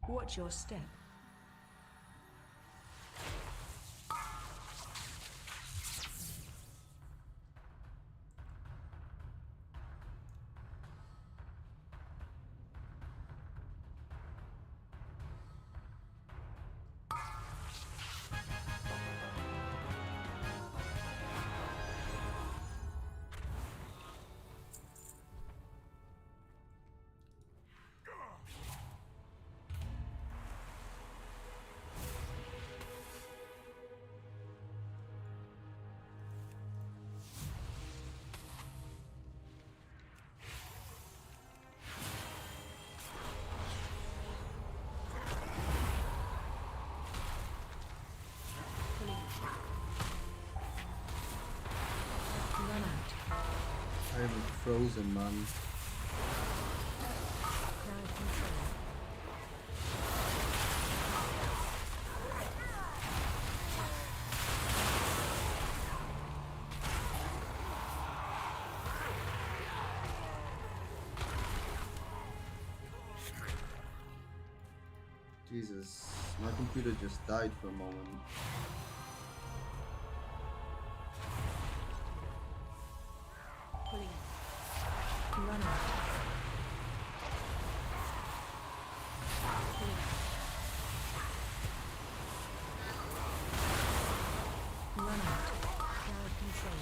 Watch your step. I am frozen, man. Jesus, my computer just died for a moment. Run out. Run out. Crowd control.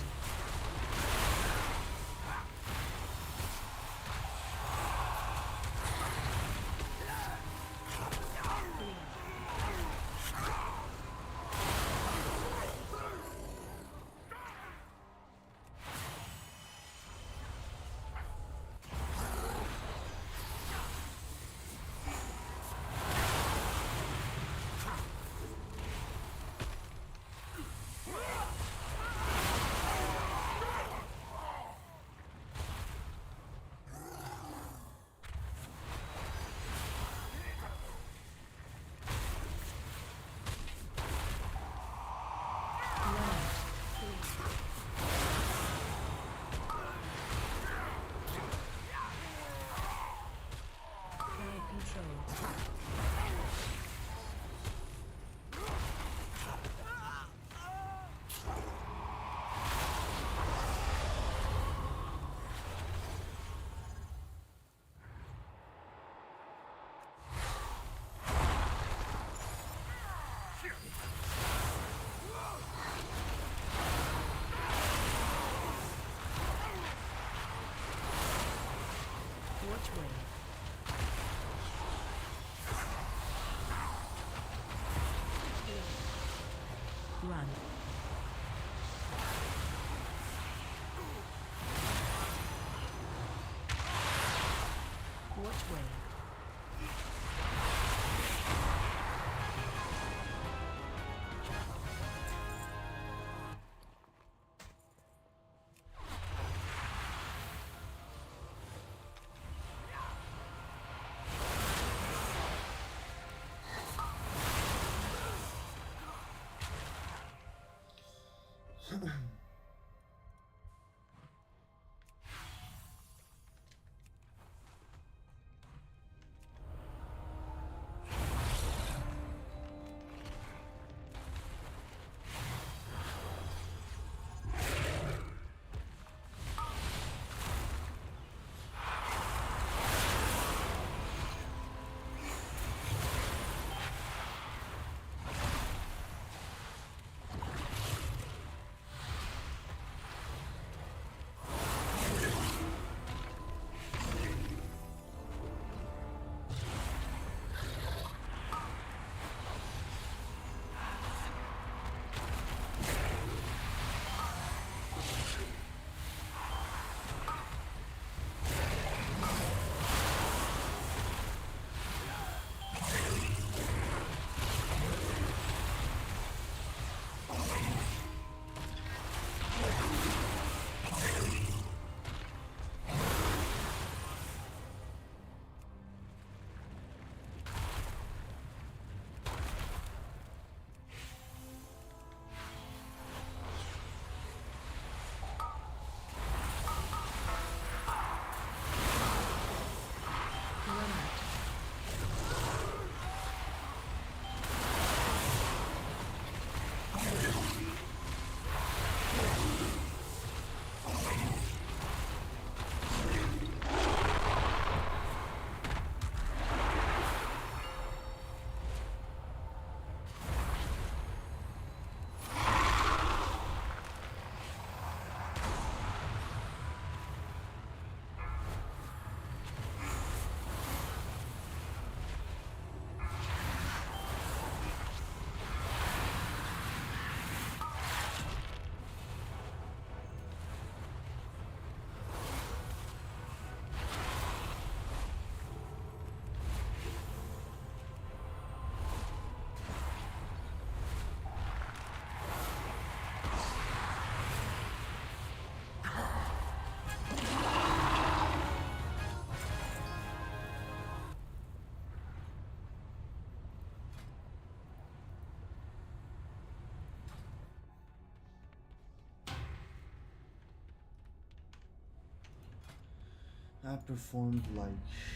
I performed like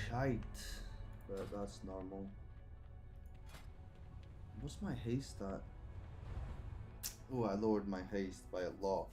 shite, but that's normal. What's my haste at? Oh, I lowered my haste by a lot.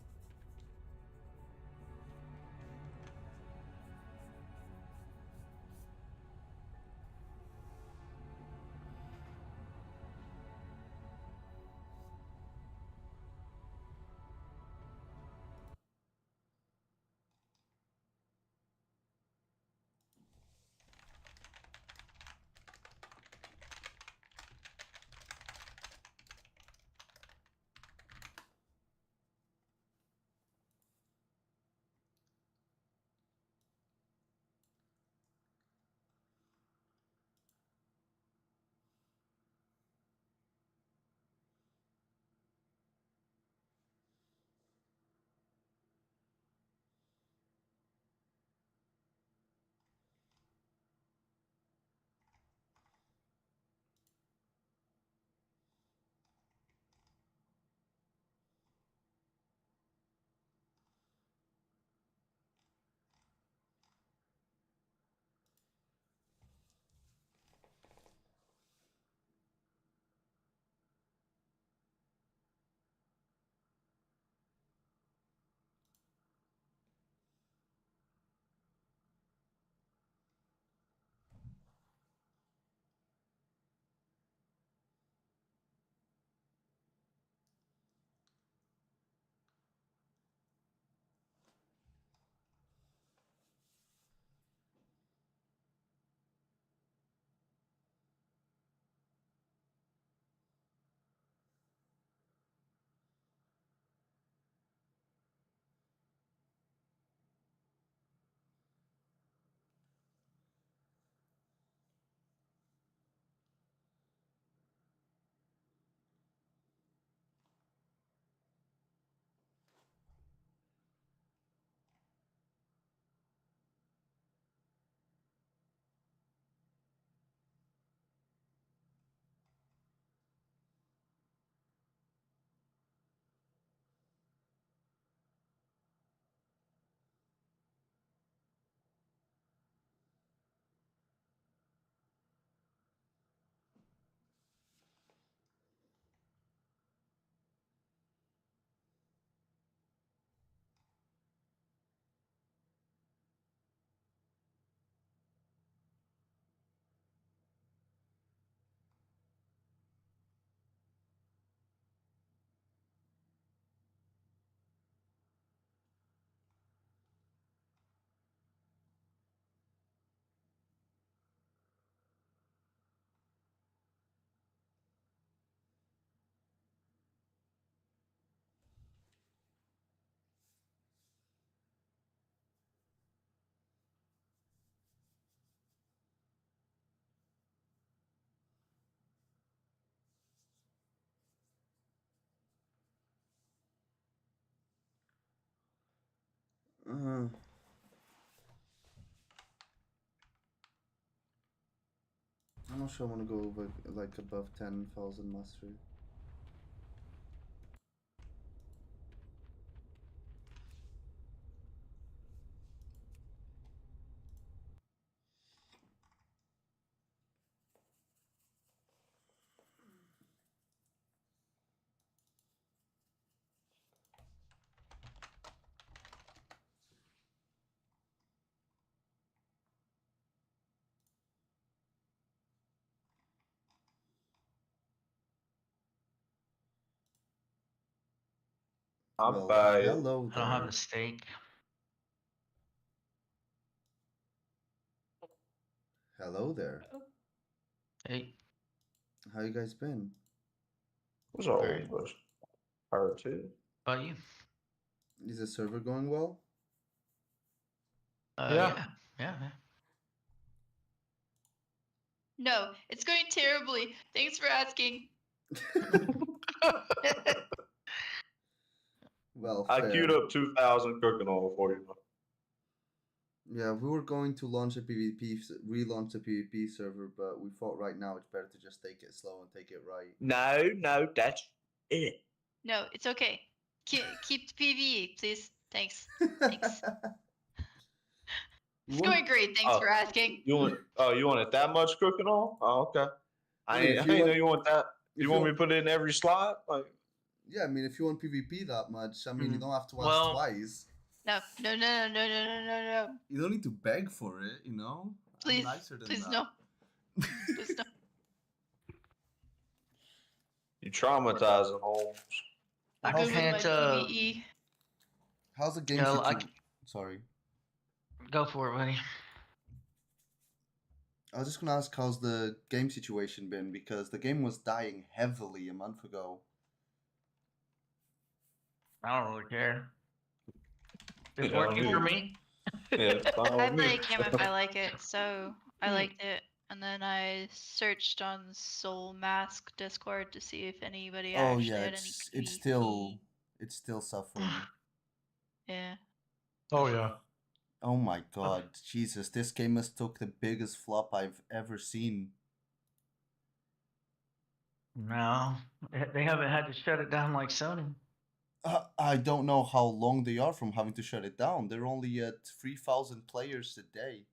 I'm not sure I want to go over, like above 10,000 mastery. I'll Well, buy it. hello I don't have there. the steak. Hello there. Hey. How you guys been? What's all this? Her too. About you? Is the server going well? Yeah. Yeah. No, it's going terribly. Thanks for asking. Well, I fair. queued up 2,000 cooking oil for you. Yeah, we were going to launch a PvP, relaunch the PvP server, but we thought right now it's better to just take it slow and take it right. No, that's it. No, it's okay. Keep the PvE, please. Thanks. Thanks. It's going great. Thanks for asking. You want it that much cooking oil? Oh, okay. I ain't know you want that. You want me to put it in every slot? Like, yeah, I mean, if you want PvP that much, I mean, you don't have to ask Well- twice. No. You don't need to beg for it, you know? Please, I'm nicer than please that. no. Please no. you traumatizing Holmes. I'm good with my PvE. How's the game Yeah, situation? Sorry. Go for it, buddy. I was just gonna ask how's the game situation been, because the game was dying heavily a month ago. I don't really care. It's Yeah, working me. for me. I play a game if I like it, so I liked it. And then I searched on Soul Mask Discord to see if anybody Oh actually yeah, had any it's still suffering. Yeah. Oh yeah. Oh my god, Jesus, this game has took the biggest flop I've ever seen. No, they haven't had to shut it down like Sony. I don't know how long they are from having to shut it down. They're only at 3,000 players a day.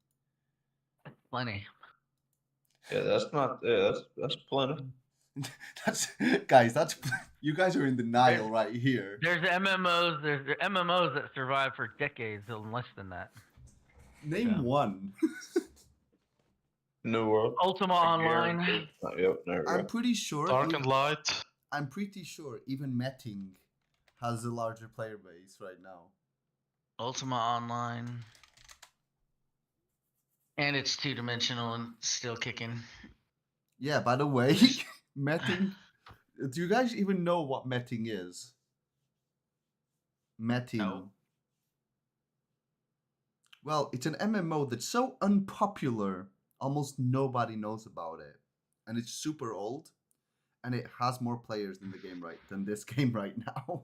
Plenty. Yeah, that's not. Yeah, that's plenty. That's guys. That's you guys are in denial right here. There's MMOs. There's MMOs that survive for decades and less than that. Name one. New World. Ultima Online. Yep, there we go. I'm pretty sure. Dark and Light. I'm pretty sure even Metting has a larger player base right now. Ultima Online. And it's 2-dimensional and still kicking. Yeah. By the way, Metting. Do you guys even know what Metting is? Metting. No. Well, it's an MMO that's so unpopular, almost nobody knows about it, and it's super old, and it has more players than this game right now.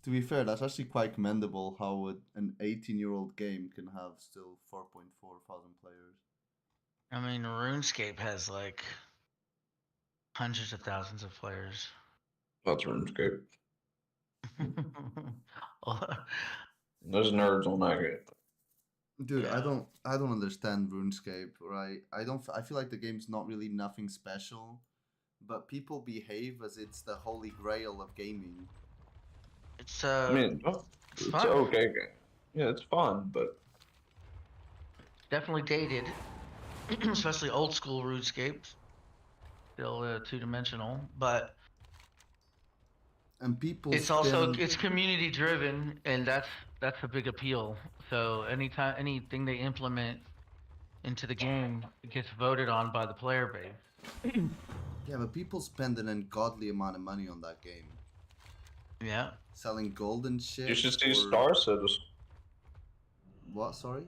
To be fair, that's actually quite commendable how an 18-year-old game can have still 4.4 thousand players. I mean, RuneScape has like hundreds of thousands of players. That's RuneScape. There's nerds on that game. Dude, I don't understand RuneScape, right? I feel like the game's not really nothing special, but people behave as it's the holy grail of gaming. It's I mean, it's an okay game. Yeah, it's fun, but definitely dated, especially old school RuneScape. Still 2-dimensional, but and people. It's also it's community driven, and that's a big appeal. So anything they implement into the game gets voted on by the player base. Yeah, but people spend an ungodly amount of money on that game. Yeah. Selling gold and shit. You should see Star Citizen. What? Sorry.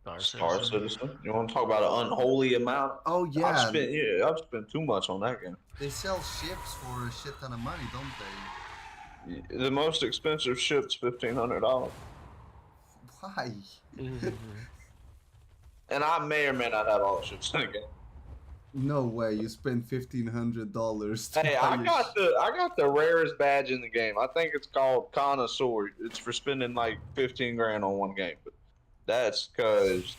Star Citizen. You want to talk about an unholy amount? Oh yeah. I've spent too much on that game. They sell ships for a shit ton of money, don't they? The most expensive ship's $1,500. Why? And I may or may not have all the ships in the game. No way, you spent $1,500. Hey, I got the rarest badge in the game. I think it's called Connoisseur. It's for spending like 15 grand on one game, but that's because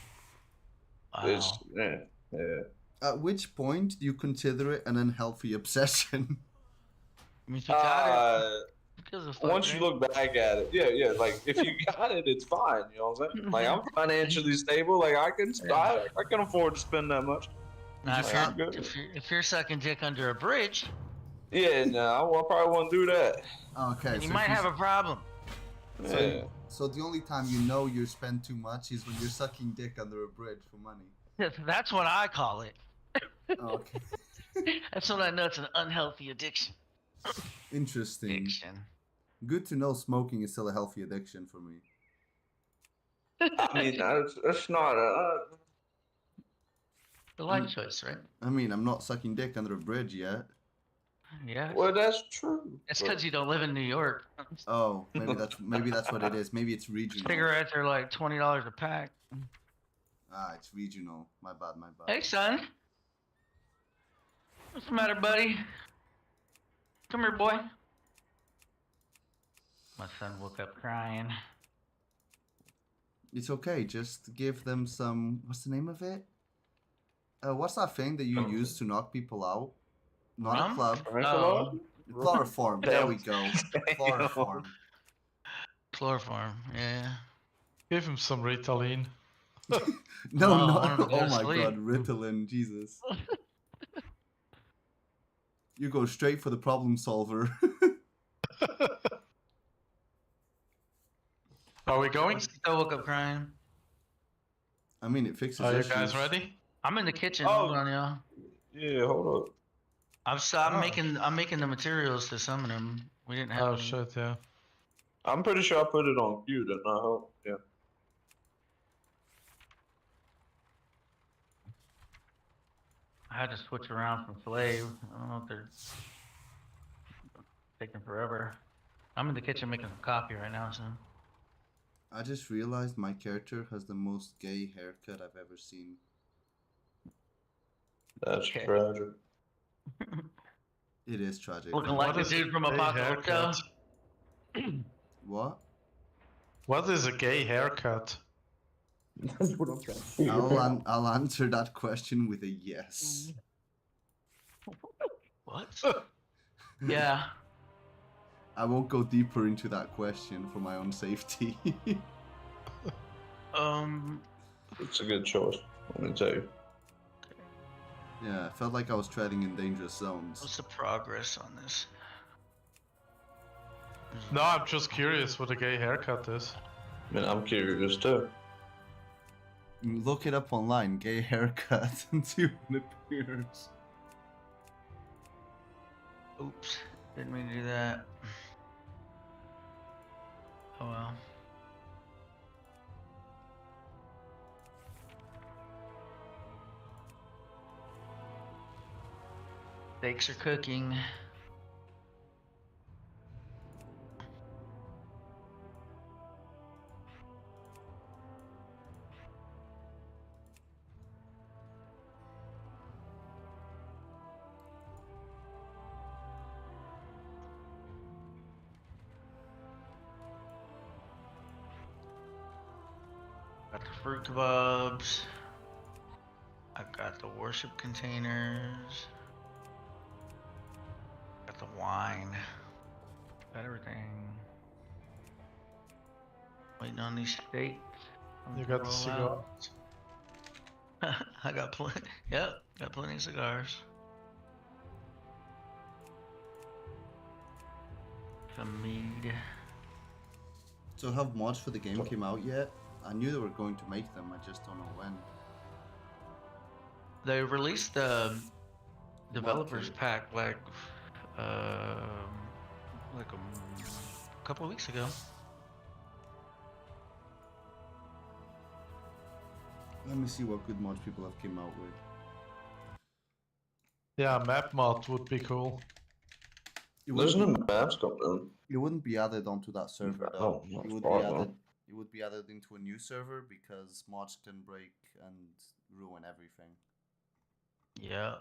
it's yeah. At which point do you consider it an unhealthy obsession? Once you look back at it, yeah, like if you got it, it's fine. You know what I'm saying? Like I'm financially stable. Like I can afford to spend that much. Now, if you're sucking dick under a bridge, yeah, no, I probably won't do that. Okay, then you might have a problem. So the only time you know you spend too much is when you're sucking dick under a bridge for money. That's what I call it. Okay. That's when I know it's an unhealthy addiction. Interesting. Good to know smoking is still a healthy addiction for me. I mean, it's not the life choice, right? I mean, I'm not sucking dick under a bridge yet. Yeah. Well, that's true. It's because you don't live in New York. Oh, maybe that's what it is. Maybe it's regional. Cigarettes are like $20 a pack. Ah, it's regional. My bad. Hey, son. What's the matter, buddy? Come here, boy. My son woke up crying. It's okay. Just give them some. What's the name of it? What's that thing that you use to knock people out? Not a club. Oh. Chloroform. There we go. Chloroform. Chloroform. Yeah. Give him some Ritalin. No. Oh Oh my God, Ritalin. Jesus. You go straight for the problem solver. Are we going? I woke up crying. I mean, it fixes Are you issues. guys ready? I'm in the kitchen. Hold on, y'all. Yeah, hold up. I'm making the materials to summon him. We didn't have. Oh shit, yeah. I'm pretty sure I put it on cue, didn't I? Hope. Yeah. I had to switch around from slave. I don't know if they're taking forever. I'm in the kitchen making some coffee right now, so. I just realized my character has the most gay haircut I've ever seen. That's tragic. It is tragic. Looking like the dude from Apocalypto. What? What is a gay haircut? That's what I'm trying to figure out. I'll answer that question with a yes. What? Yeah. I won't go deeper into that question for my own safety. It's a good choice, let me tell you. Yeah, I felt like I was treading in dangerous zones. What's the progress on this? No, I'm just curious what a gay haircut is. I mean, I'm curious too. Look it up online, gay haircut, and see what appears. Oops, didn't mean to do that. Oh well. Steaks are cooking. Got the fruit kebabs. I got the worship containers. Got the wine. Got everything. Waiting on these steaks. You got the cigars. I got plenty. Yep, got plenty of cigars. Some mead. So have mods for the game came out yet? I knew they were going to make them, I just don't know when. They released the developers pack like a couple of weeks ago. Let me see what good mods people have came out with. Yeah, map mod would be cool. There's no maps coming in. It wouldn't be added onto that server though. Oh, not It would far, be though. added. It would be added into a new server because mods can break and ruin everything. Yeah.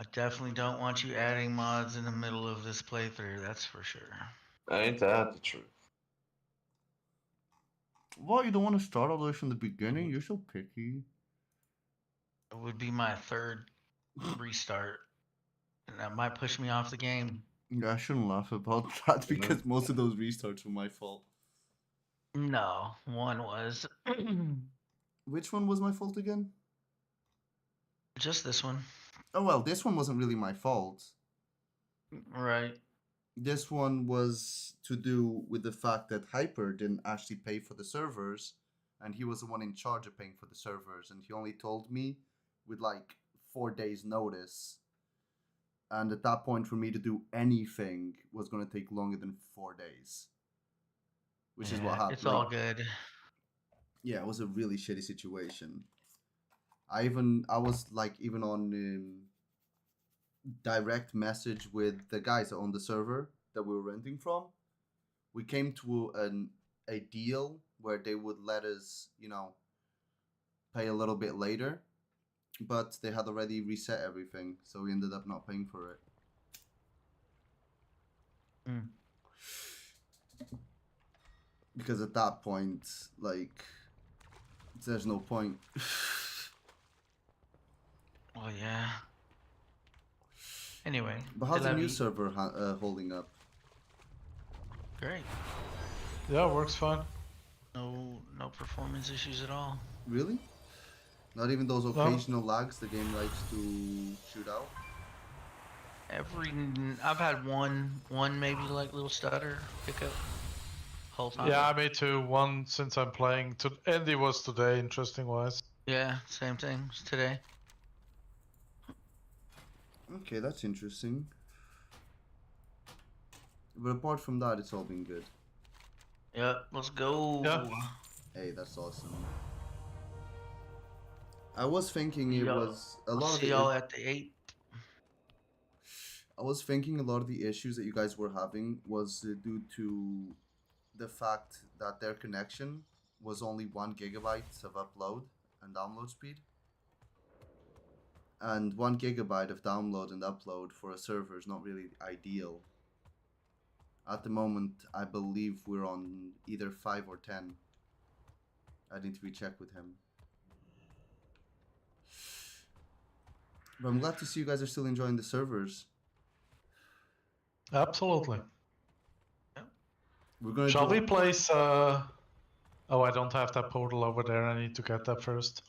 I definitely don't want you adding mods in the middle of this playthrough, that's for sure. Ain't that the truth? What, you don't want to start all this from the beginning? You're so picky. It would be my third restart. And that might push me off the game. Yeah, I shouldn't laugh about that because most of those restarts were my fault. No, one was. Which one was my fault again? Just this one. Oh well, this one wasn't really my fault. Right. This one was to do with the fact that Hyper didn't actually pay for the servers, and he was the one in charge of paying for the servers, and he only told me with like 4 days notice. And at that point, for me to do anything was going to take longer than 4 days. Which is what happened. It's all good. Yeah, it was a really shitty situation. I was like even on direct message with the guys on the server that we were renting from. We came to a deal where they would let us, you know, pay a little bit later. But they had already reset everything, so we ended up not paying for it. Because at that point, like, there's no point. Well, yeah. Anyway. But how's the new server holding up? Great. Yeah, works fine. No performance issues at all. Really? Not even those occasional lags the game likes to shoot out? I've had one maybe like little stutter pickup whole time. Yeah, me too. One since I'm playing. Andy was today, interesting wise. Yeah, same thing today. Okay, that's interesting. But apart from that, it's all been good. Yep, let's go. Yeah. Hey, that's awesome. I was thinking it was a lot of see y'all at the 8. I was thinking a lot of the issues that you guys were having was due to the fact that their connection was only 1 gigabyte of upload and download speed. And 1 gigabyte of download and upload for a server is not really ideal. At the moment, I believe we're on either 5 or 10. I need to recheck with him. But I'm glad to see you guys are still enjoying the servers. Absolutely. We're gonna Shall we place oh, I don't have that portal over there. I need to get that first.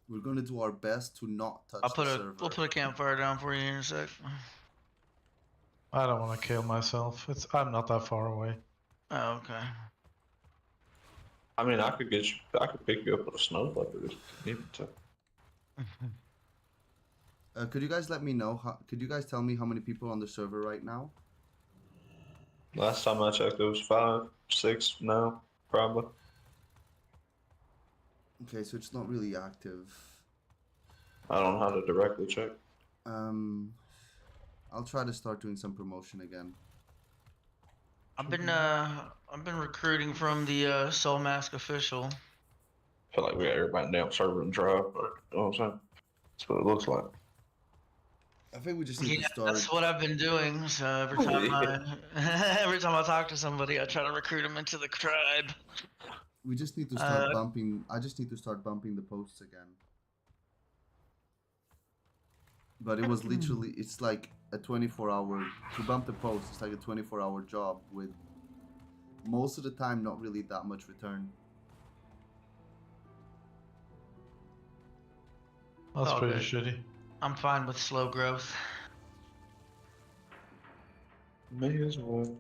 We're gonna do our best to not touch I'll put the a server. we'll put a campfire down for you in a sec. I don't want to kill myself. I'm not that far away. Oh, okay. I mean, I could pick you up with a snowflake if you needed to. Could you guys let me know? Could you guys tell me how many people are on the server right now? Last time I checked, it was 5, 6 now, probably. Okay, so it's not really active. I don't know how to directly check. I'll try to start doing some promotion again. I've been recruiting from the Soul Mask official. I feel like we got everybody down server and drive, but you know what I'm saying? That's what it looks like. I think we just need to start. That's what I've been doing. So every time every time I talk to somebody, I try to recruit them into the tribe. We just need to start bumping. I just need to start bumping the posts again. But it was literally, it's like a 24-hour, to bump the post, it's like a 24-hour job with most of the time not really that much return. That's Oh, pretty good. shitty. I'm fine with slow growth. May as well.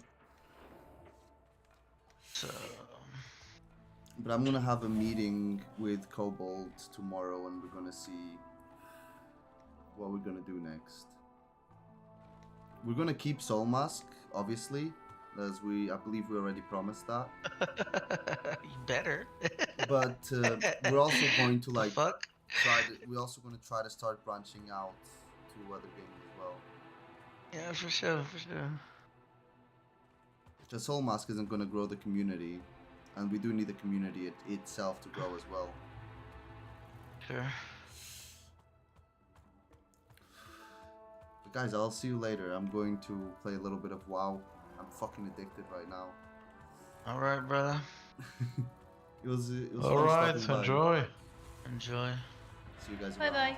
So, But I'm gonna have a meeting with Cobalt tomorrow and we're gonna see what we're gonna do next. We're gonna keep Soul Mask, obviously, as I believe we already promised that. you better. but we're also going to like we're also going to try to start branching out to other games as well. Yeah, for sure, for sure. Just Soul Mask isn't going to grow the community, and we do need the community itself to grow as well. Sure. But guys, I'll see you later. I'm going to play a little bit of WoW. I'm fucking addicted right now. All right, brother. It was All fun right, stopping by. enjoy. Enjoy. See you guys Bye around. bye.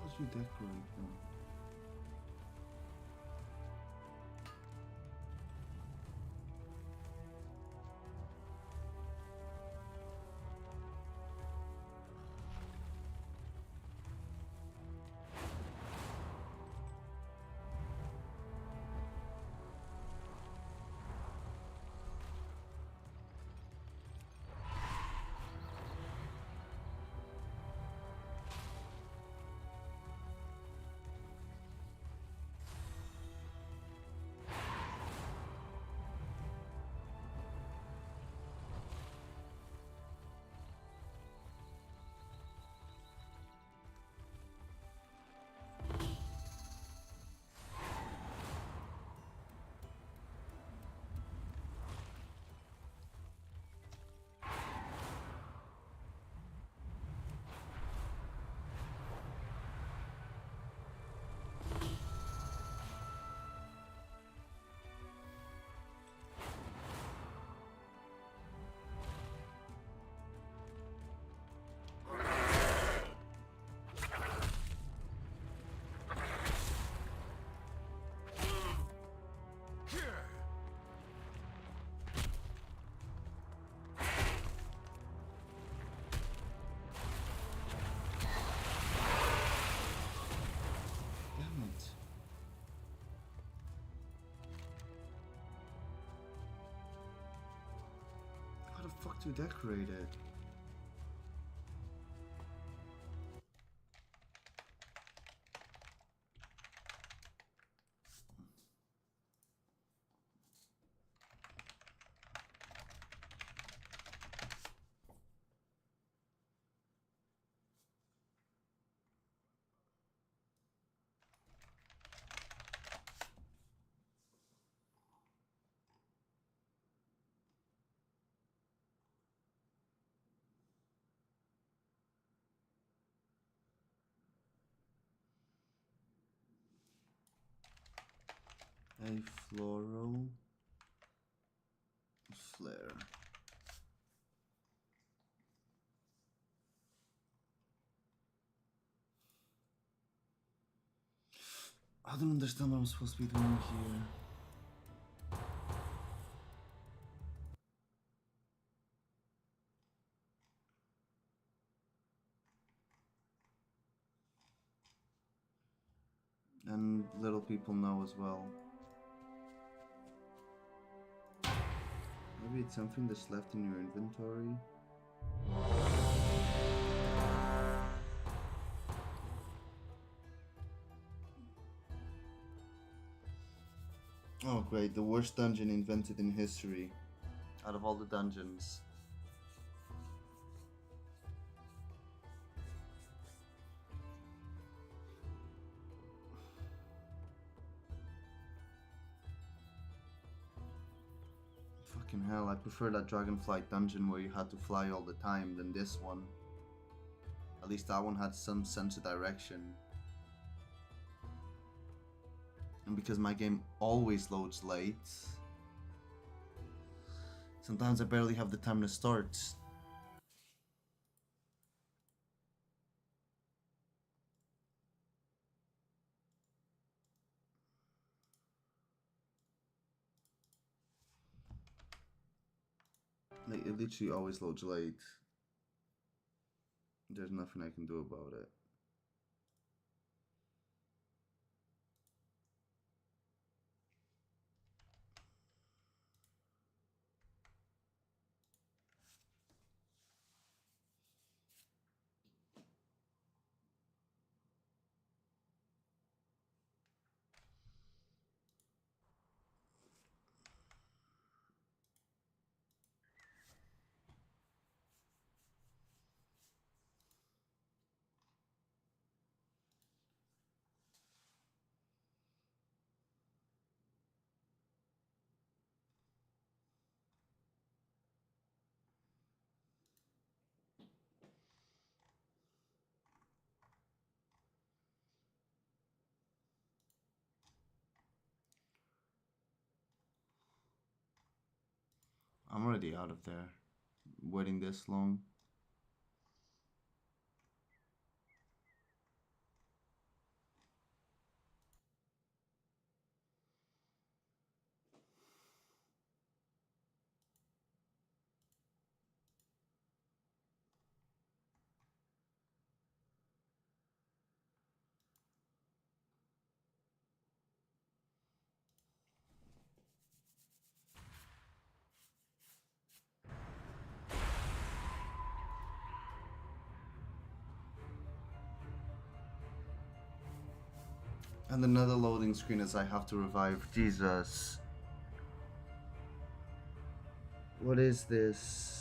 How's you decorate them? Damn it. How the fuck do you decorate it? A floral flare. I don't understand what I'm supposed to be doing here. And little people know as well. Maybe it's something that's left in your inventory. Oh great, the worst dungeon invented in history. Out of all the dungeons. Fucking hell, I prefer that Dragonflight dungeon where you had to fly all the time than this one. At least that one had some sense of direction. And because my game always loads late, sometimes I barely have the time to start. Like, it literally always loads late. There's nothing I can do about it. I'm already out of there. Waiting this long. And another loading screen as I have to revive. Jesus. What is this?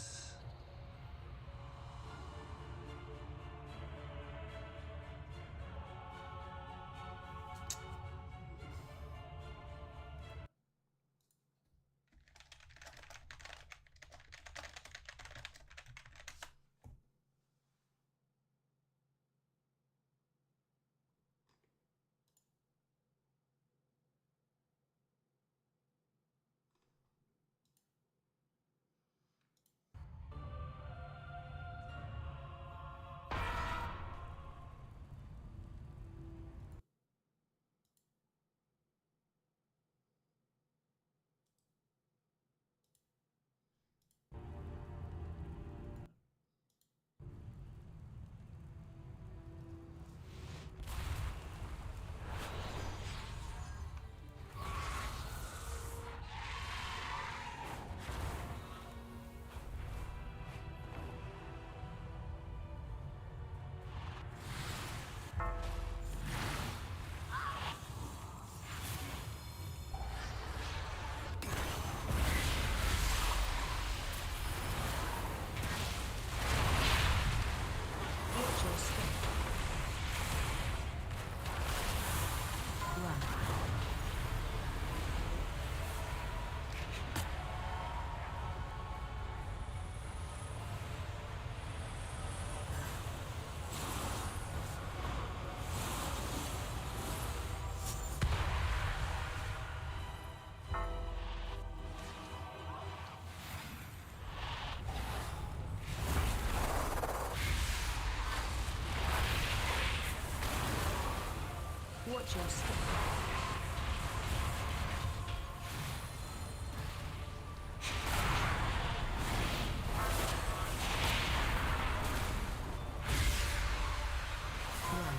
Watch your step. Run. Watch your step. Run.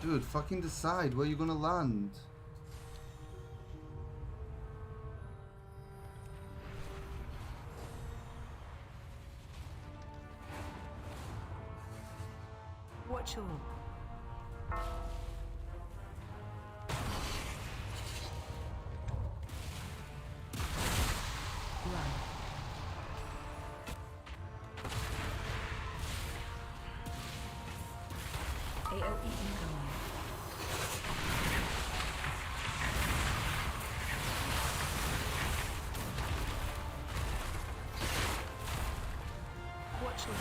Dude, fucking decide where you're gonna land. Watch your. Run. AOE incoming. Watch your.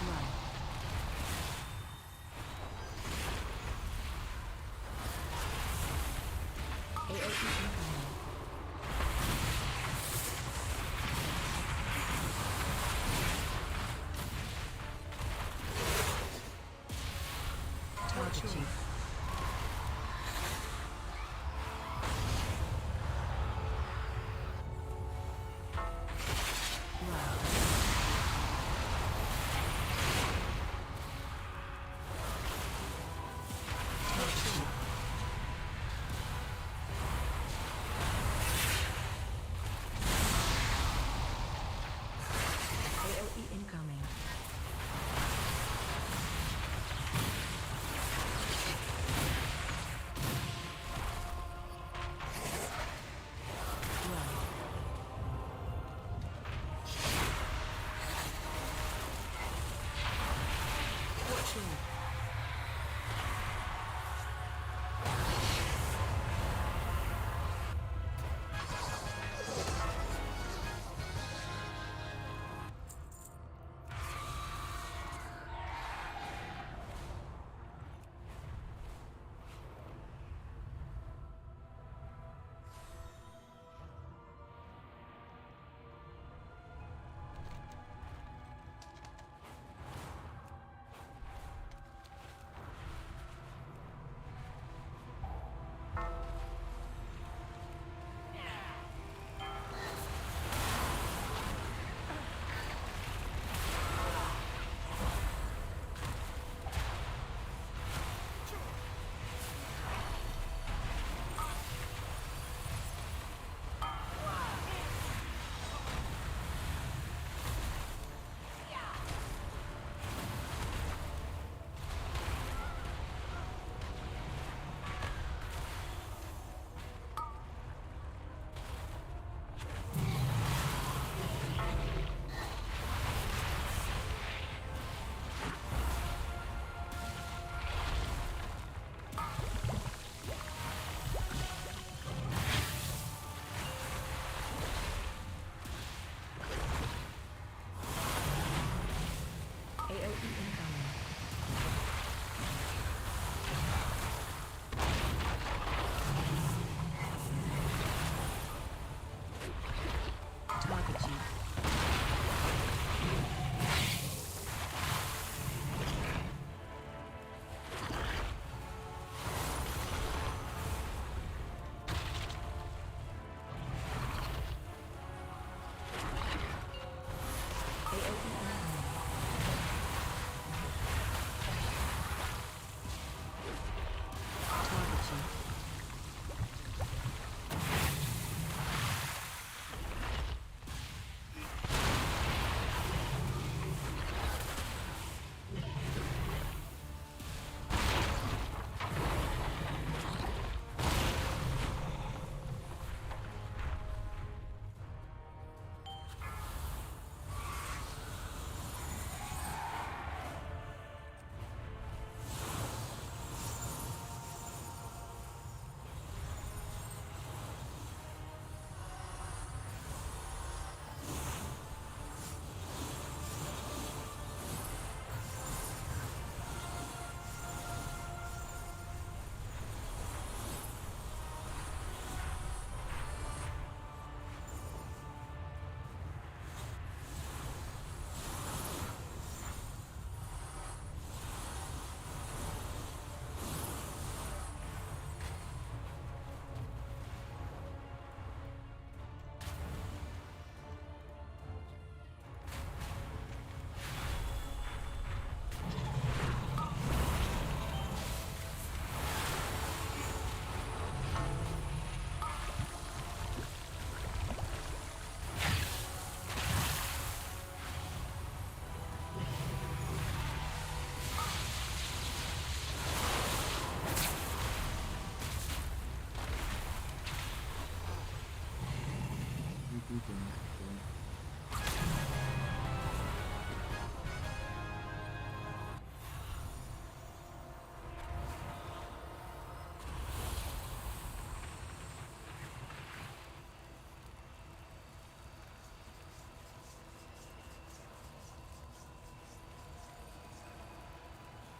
Run. AOE incoming. Target chief. Run. your?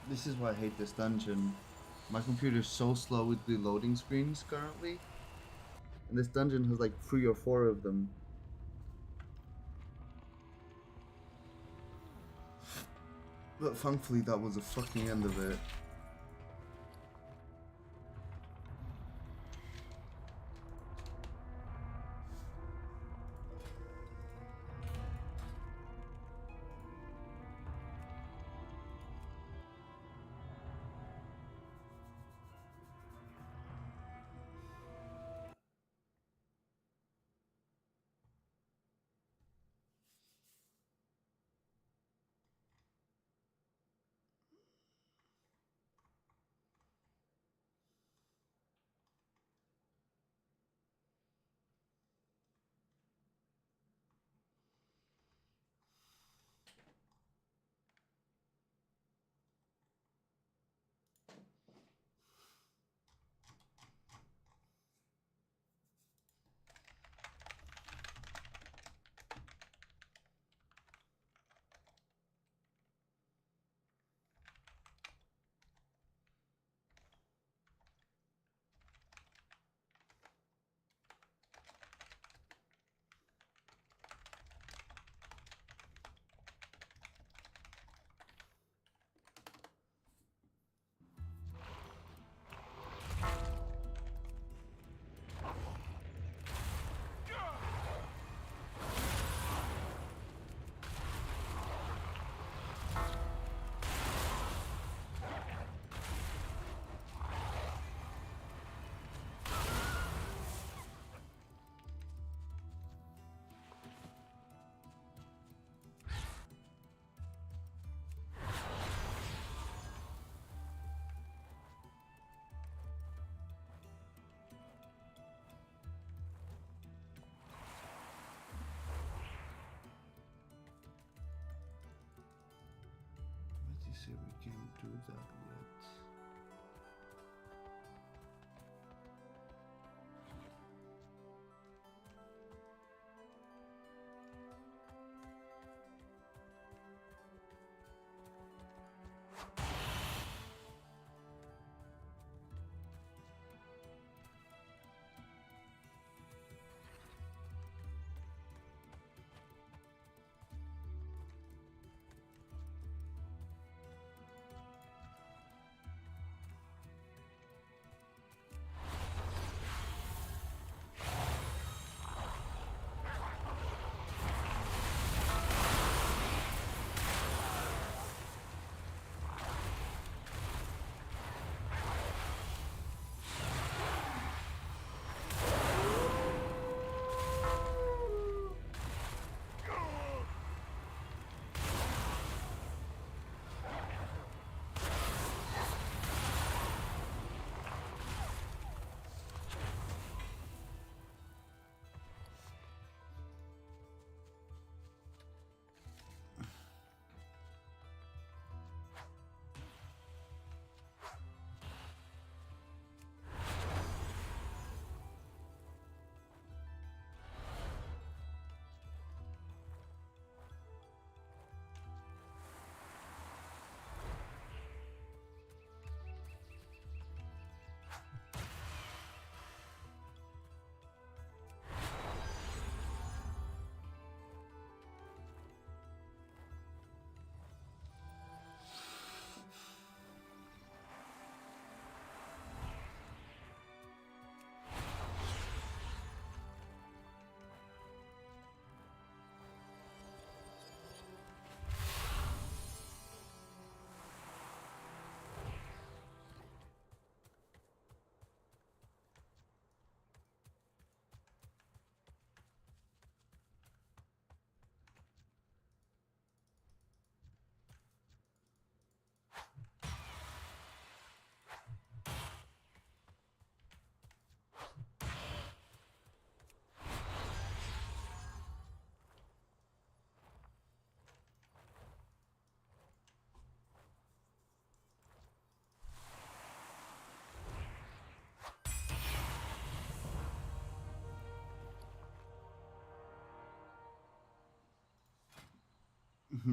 This is why I hate this dungeon. My computer's so slow with the loading screens currently. And this dungeon has like 3 or 4 of them. But thankfully that was the fucking end of it. see if we can do that yet.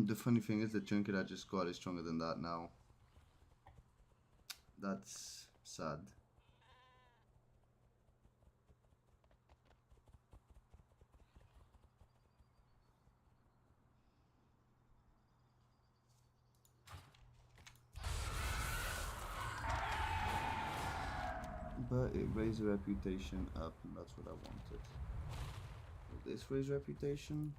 The funny thing is the trinket I just got is stronger than that now. That's sad. But it raised the reputation up, and that's what I wanted. Will this raise reputation?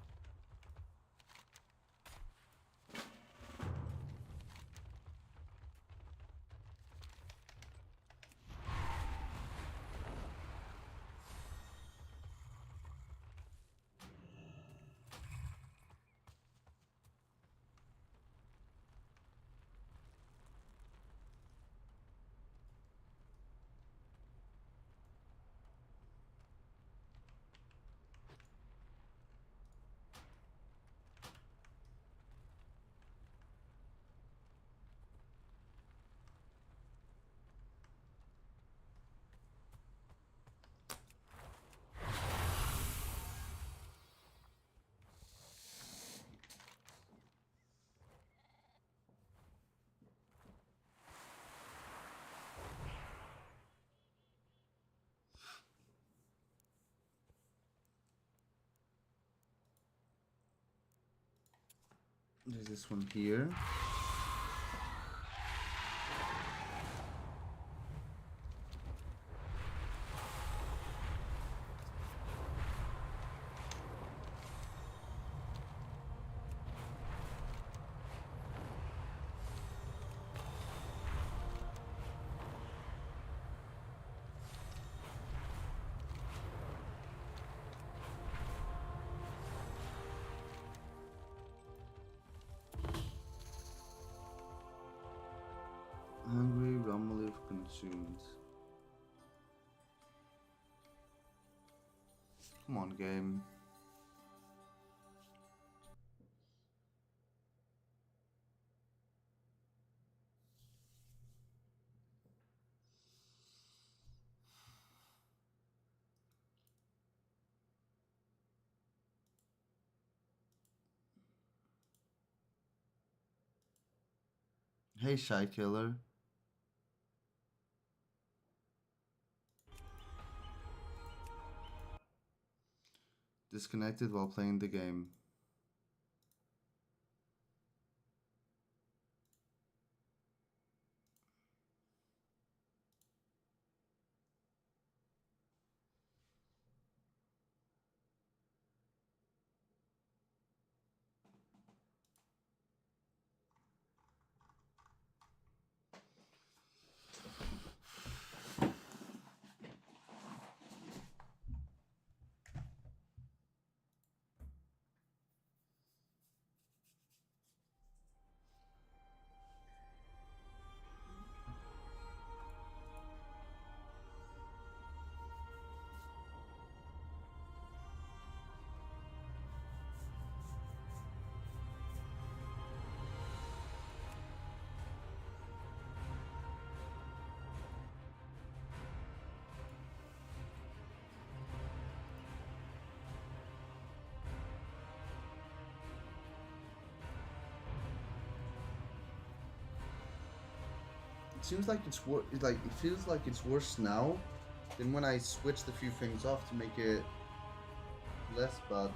There's this one here. Hungry, Rumble if consumed. Come on, game. Hey, Shy Killer. Disconnected while playing the game. It seems like it's like it feels like it's worse now than when I switched a few things off to make it less bad.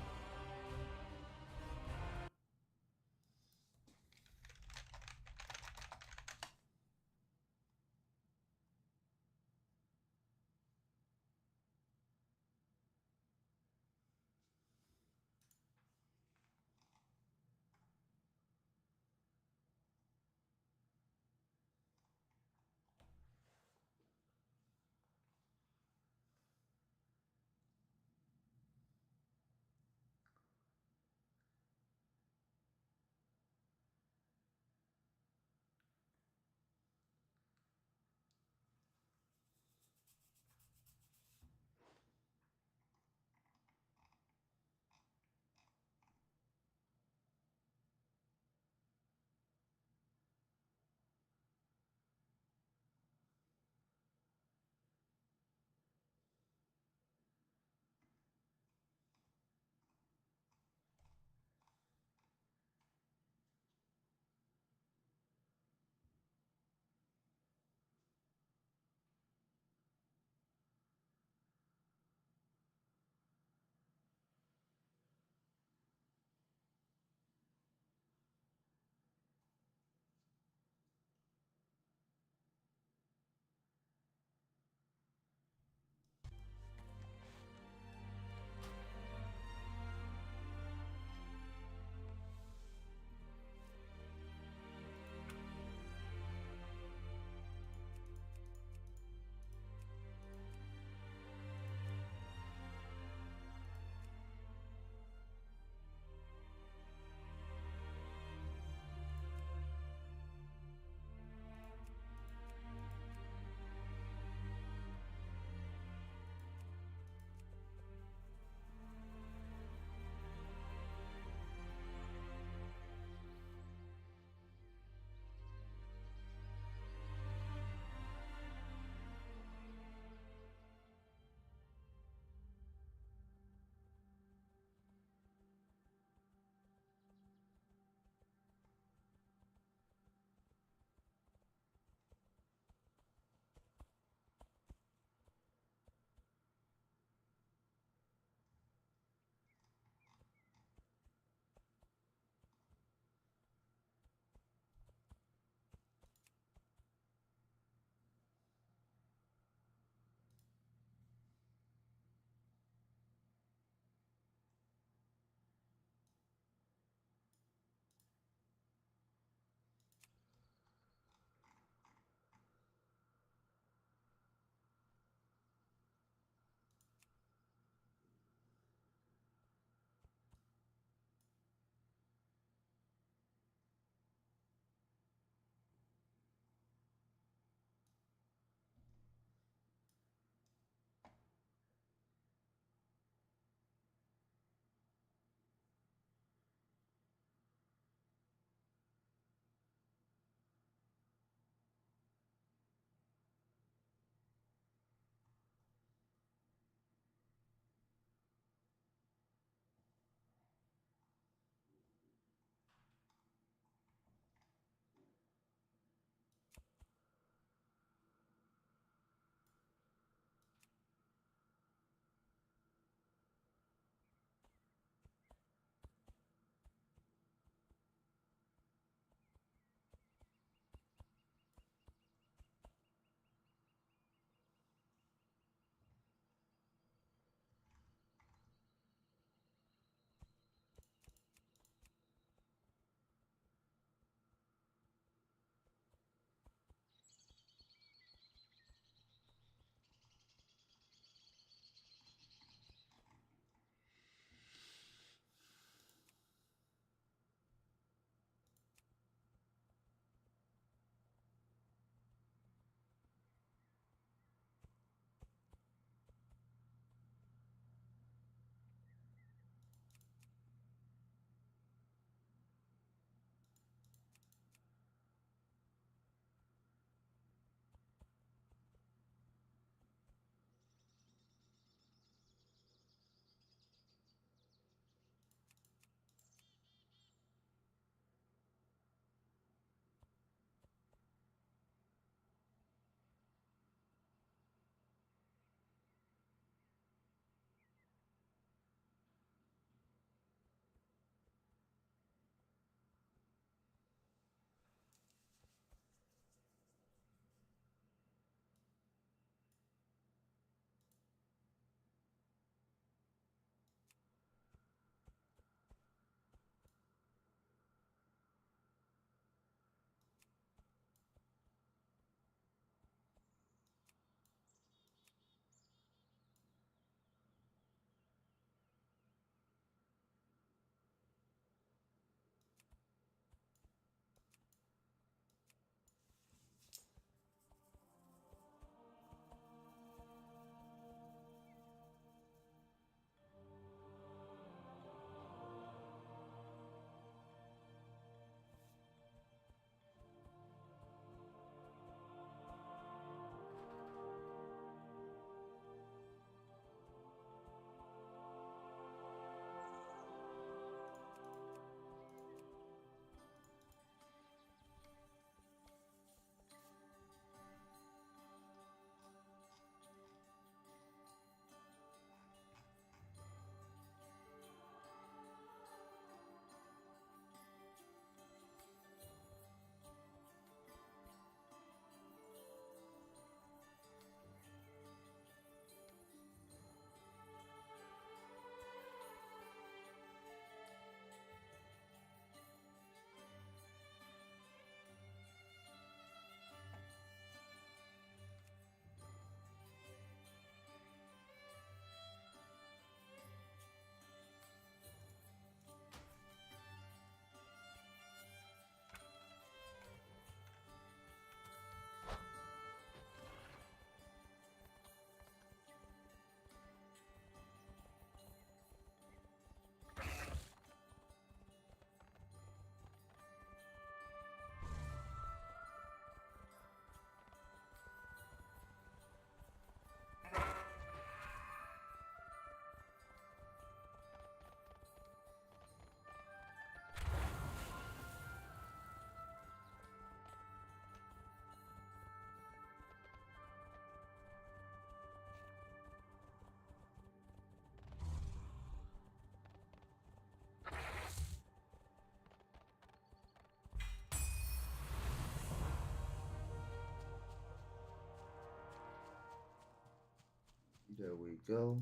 There we go.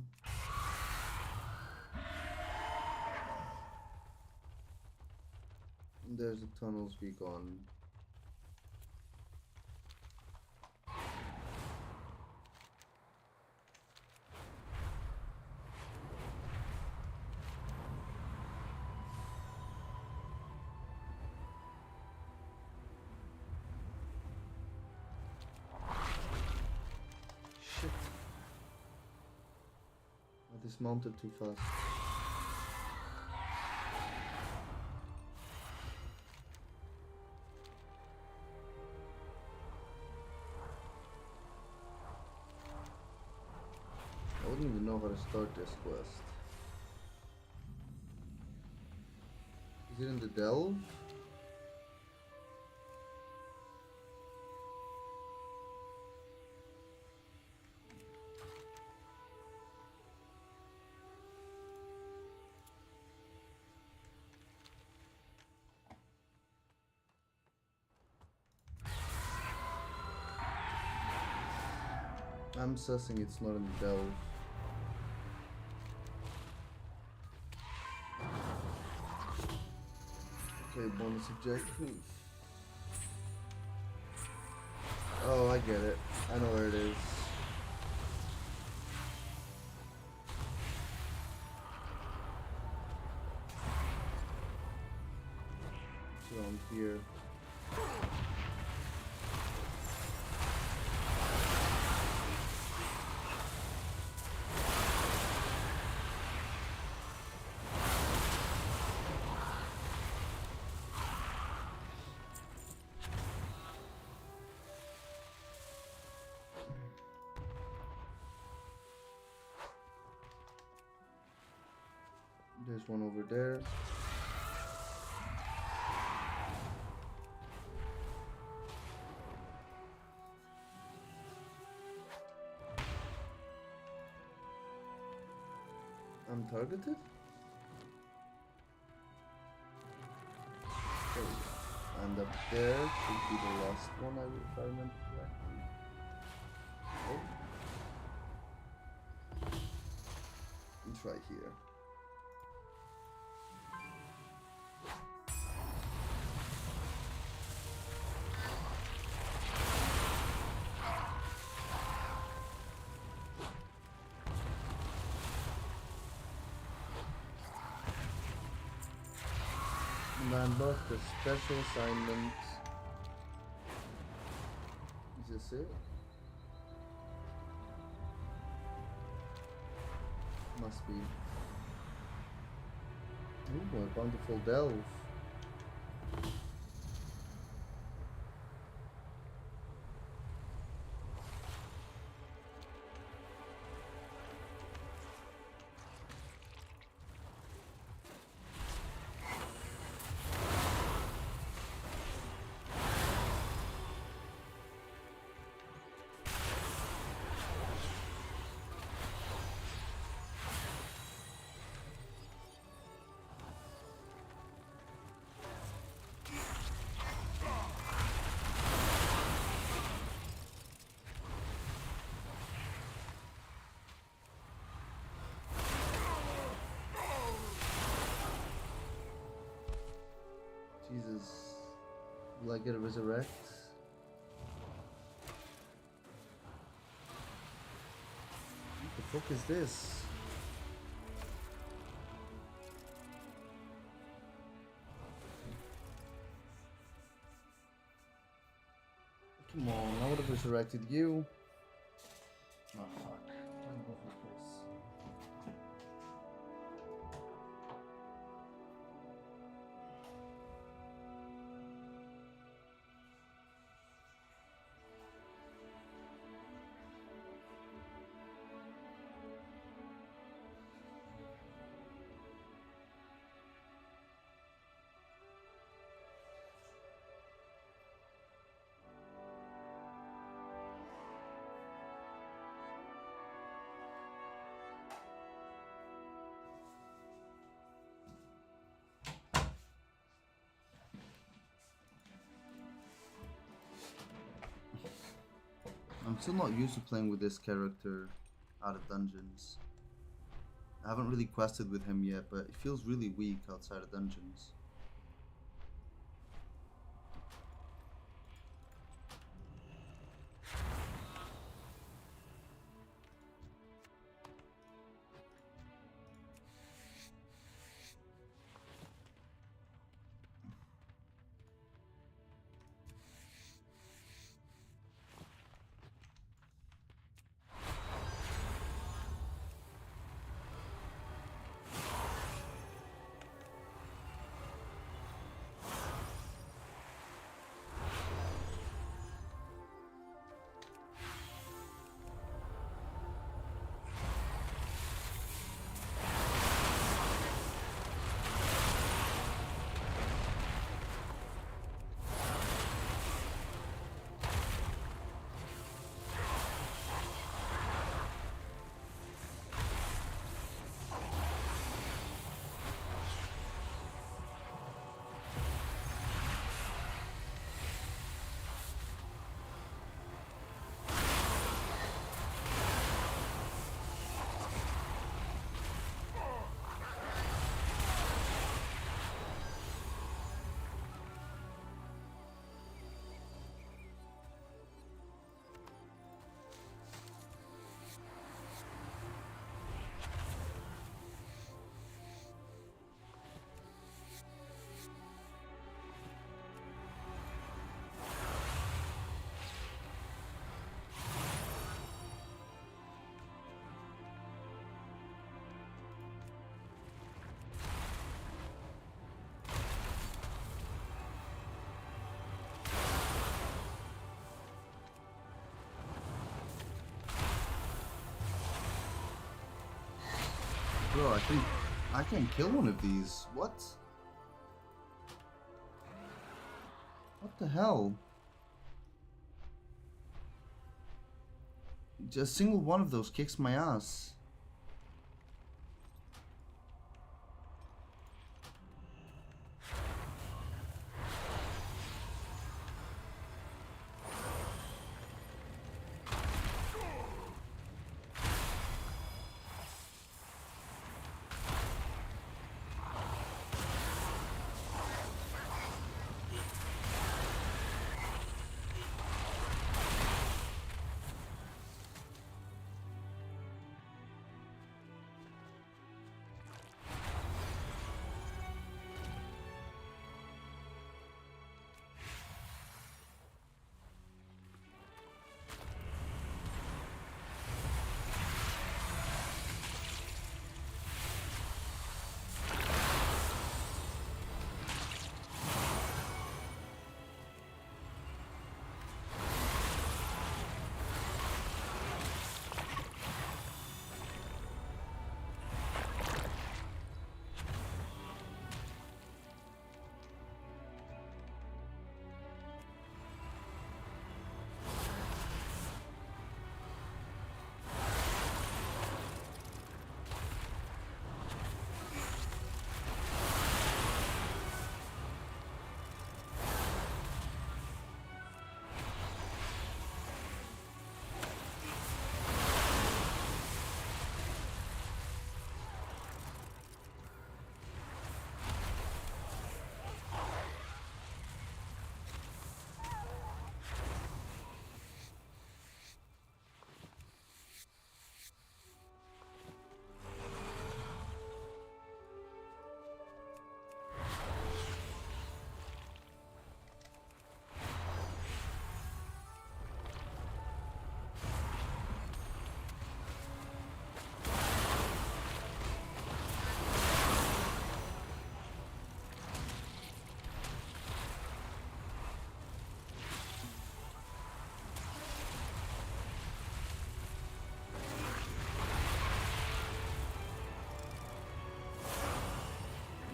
There's the tunnels beacon. Shit. I dismounted too fast. I wouldn't even know how to start this quest. Is it in the delve? I'm sussing it's not in the delve. Okay, bonus objective. Oh, I get it. I know where it is. It's around here. There's one over there. I'm targeted? Okay. And up there should be the last one, if I remember correctly. Oh. It's right here. And I unlocked the special assignment. Is this it? Must be. Ooh, a bountiful delve. Jesus. Will I get a resurrect? What the fuck is this? Come on, I would have resurrected you. Oh fuck. I'm go for this. I'm still not used to playing with this character. out of dungeons. I haven't really quested with him yet, but he feels really weak outside of dungeons. Bro, I think I can kill one of these. What? What the hell? Just a single one of those kicks my ass.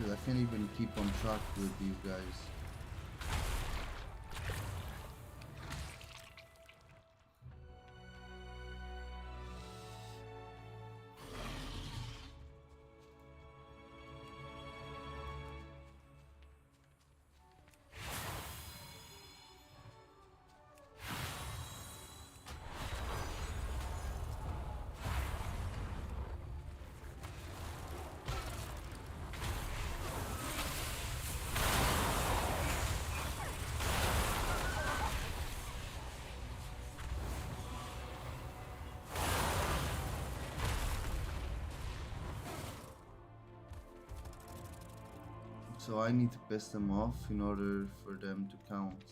Dude, I can't even keep on track with these guys. So I need to piss them off in order for them to count.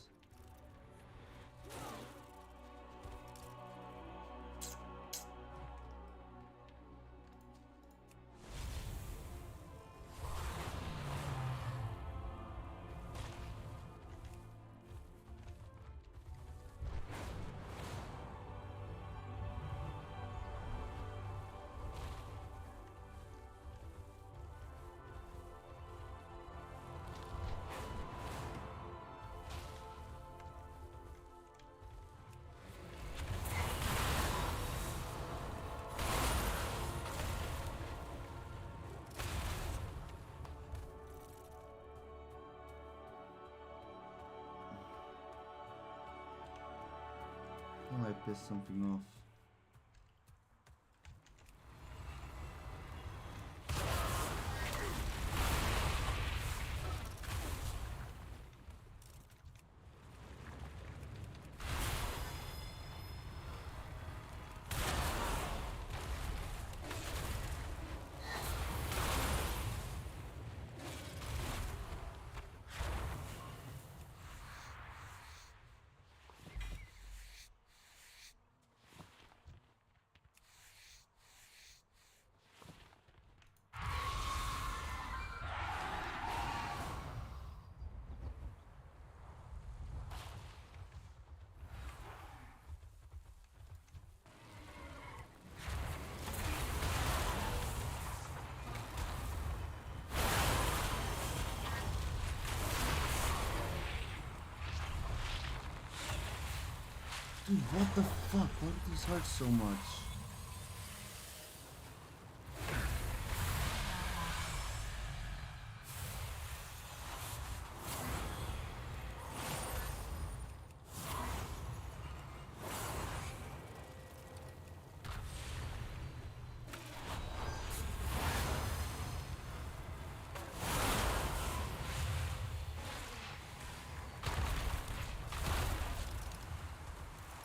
Oh, I pissed something off. Dude, what the fuck? Why do these hurt so much?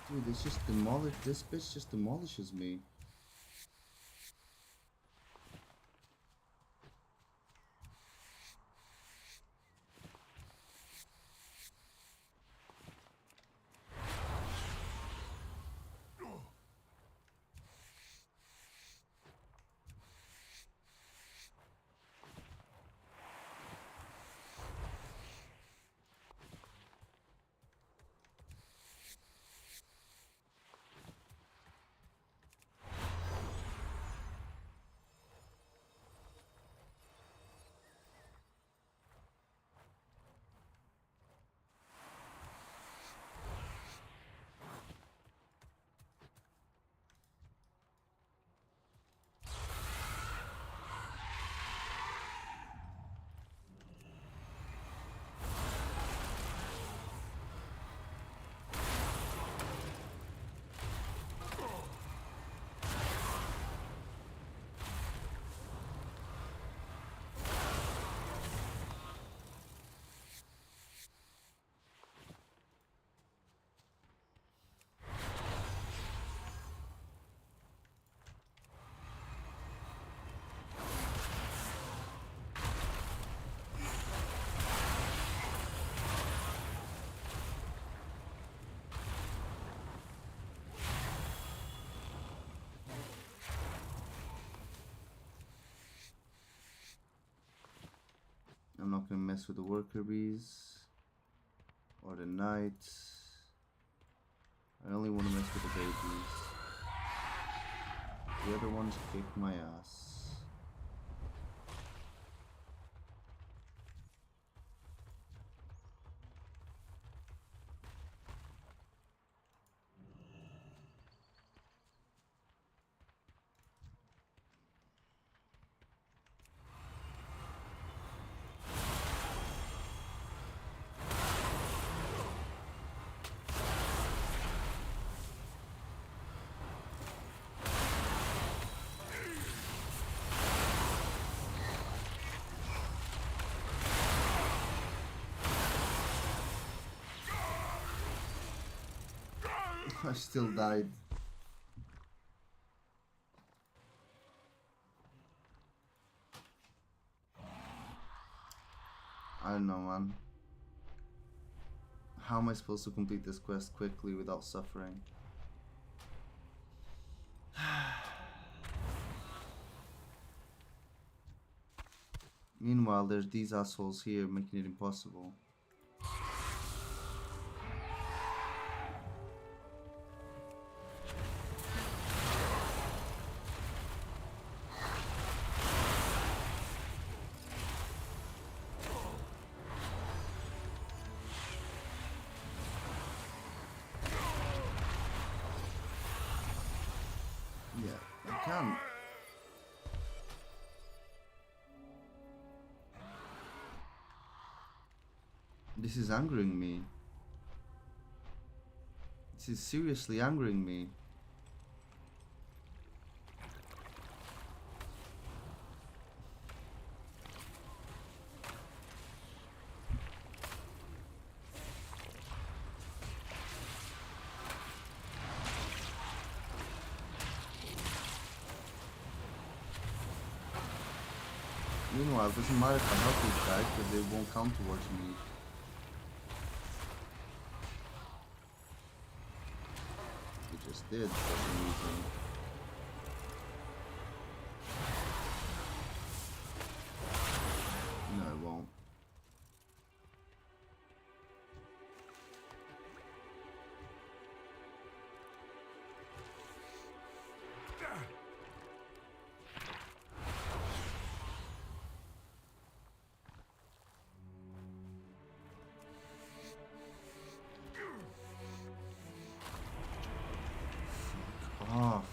Dude, it's just demolished. This bitch just demolishes me. I'm not gonna mess with the worker bees or the knights. I only want to mess with the babies. The other ones kick my ass. I still died. know, man. How am I supposed to complete this quest quickly without suffering? Meanwhile, there's these assholes here making it impossible. Yeah, I can't. This is angering me. This is seriously angering me. Meanwhile, it doesn't matter if I help these guys because they won't come towards me. They just did for some reason. No, it won't. Off.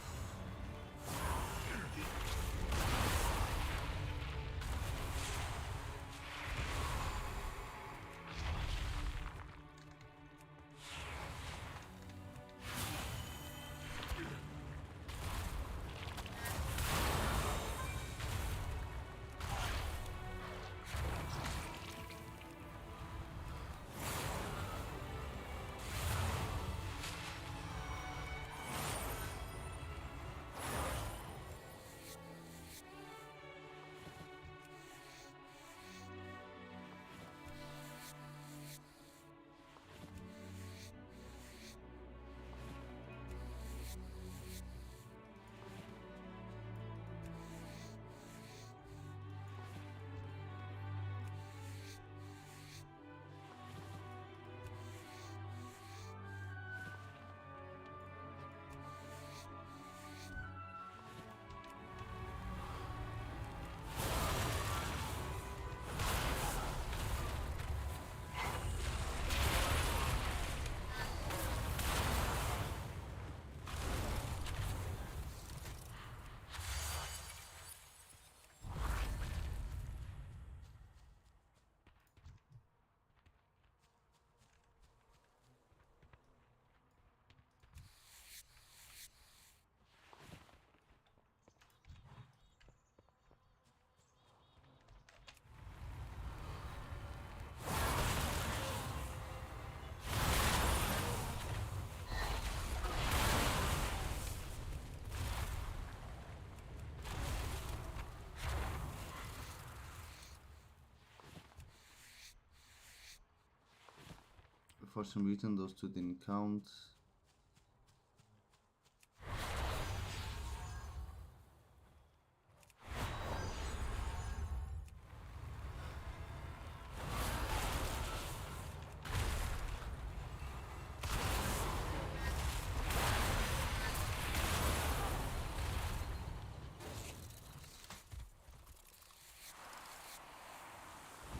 For some reason, those two didn't count.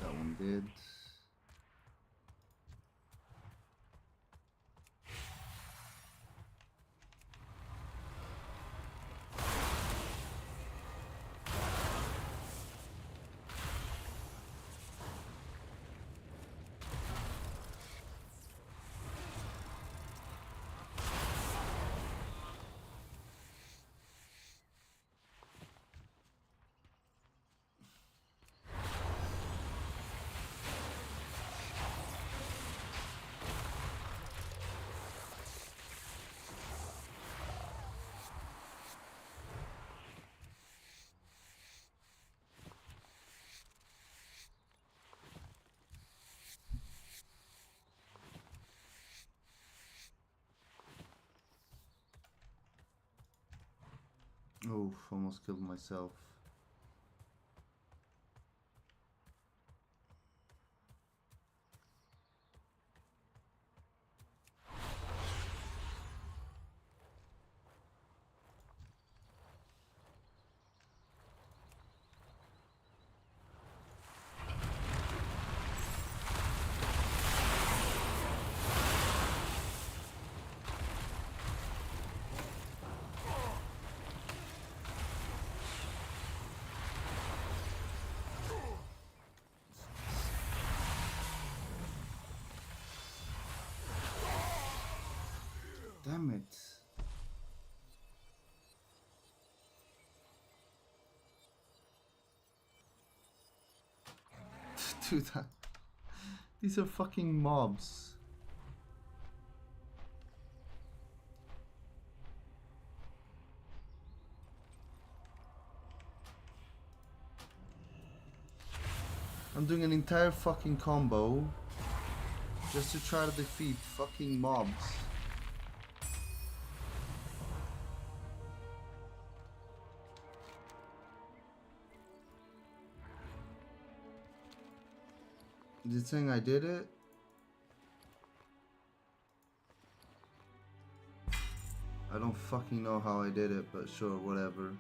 That one did. Oh, almost killed myself. Damn it. Dude, these are fucking mobs. I'm doing an entire fucking combo just to try to defeat fucking mobs. Is it saying I did it? I don't fucking know how I did it, but sure, whatever.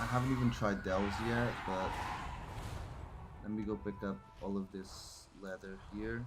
I haven't even tried delves yet, but let me go pick up all of this leather here.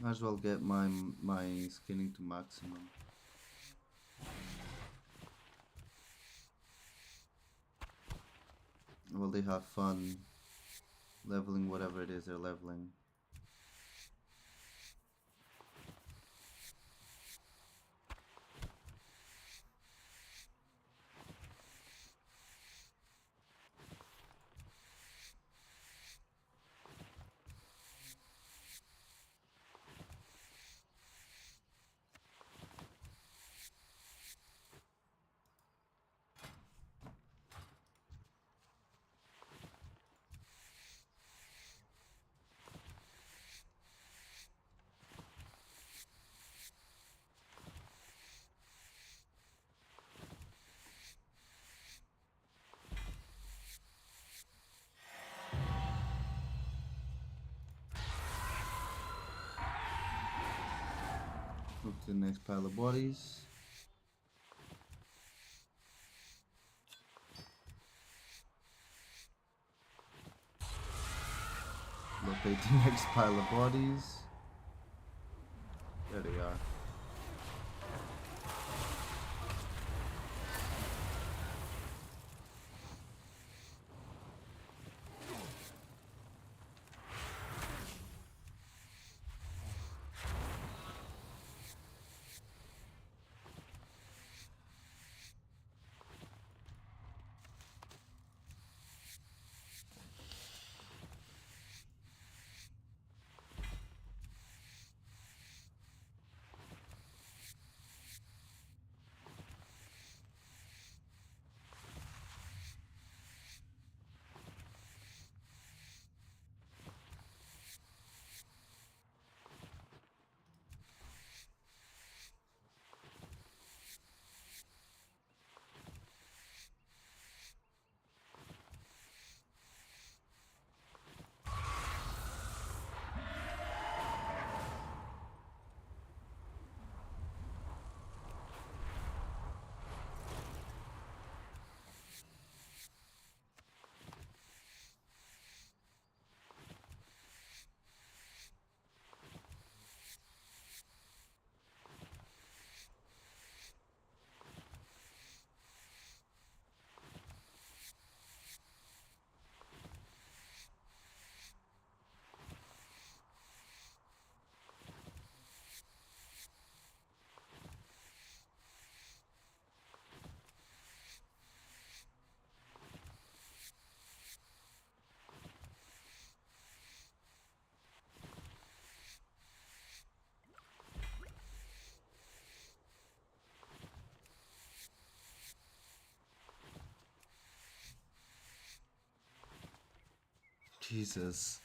Might as well get my skinning to maximum. Will they have fun leveling whatever it is they're leveling? Move to the next pile of bodies. Locate the next pile of bodies. There they are. Jesus.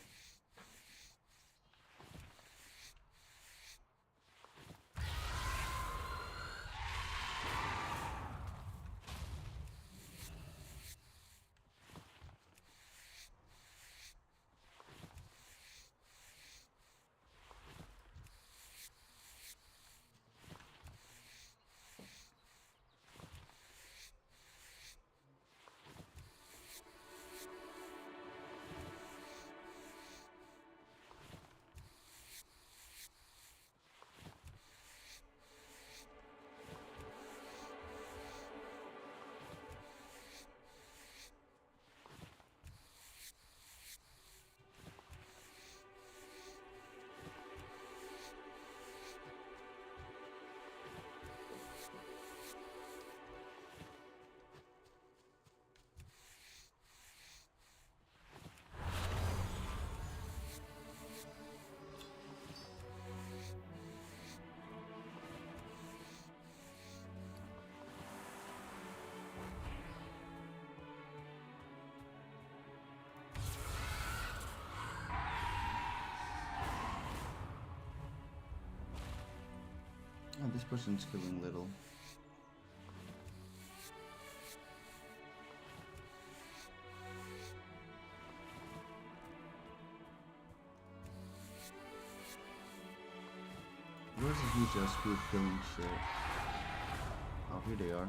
Oh, this person's killing little. Where's the huge ass group killing shit? Oh, here they are.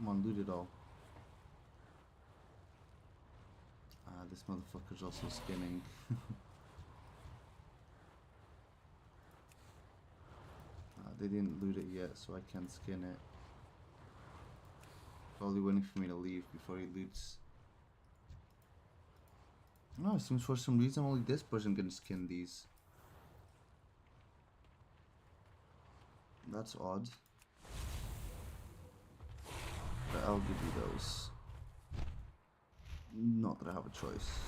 on, loot it all. Ah, this motherfucker's also skinning. They didn't loot it yet, so I can't skin it. Probably waiting for me to leave before he loots. No, it seems for some reason only this person can skin these. That's odd. But I'll give you those. Not that I have a choice.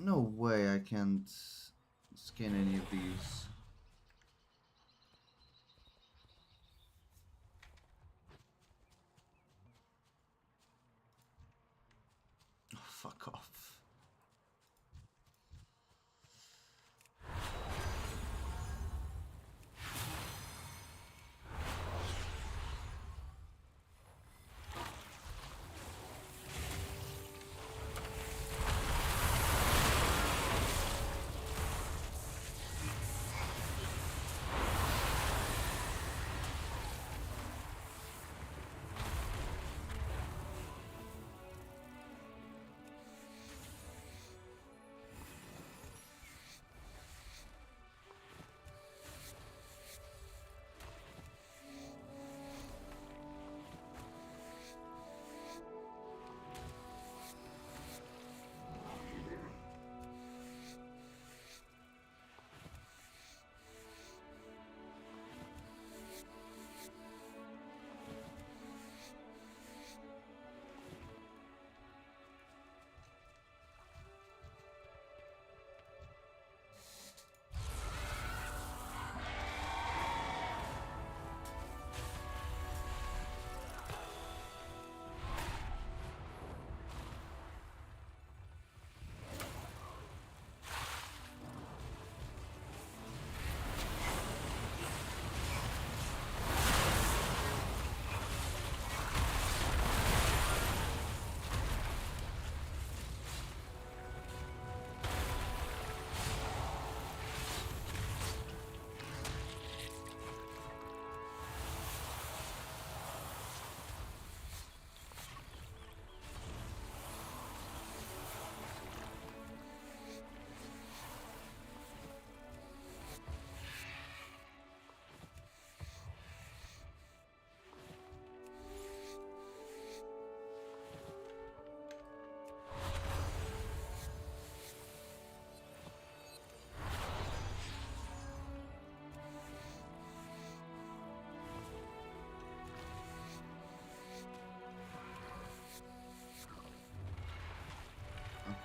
No way I can't skin any of these. Oh, fuck off.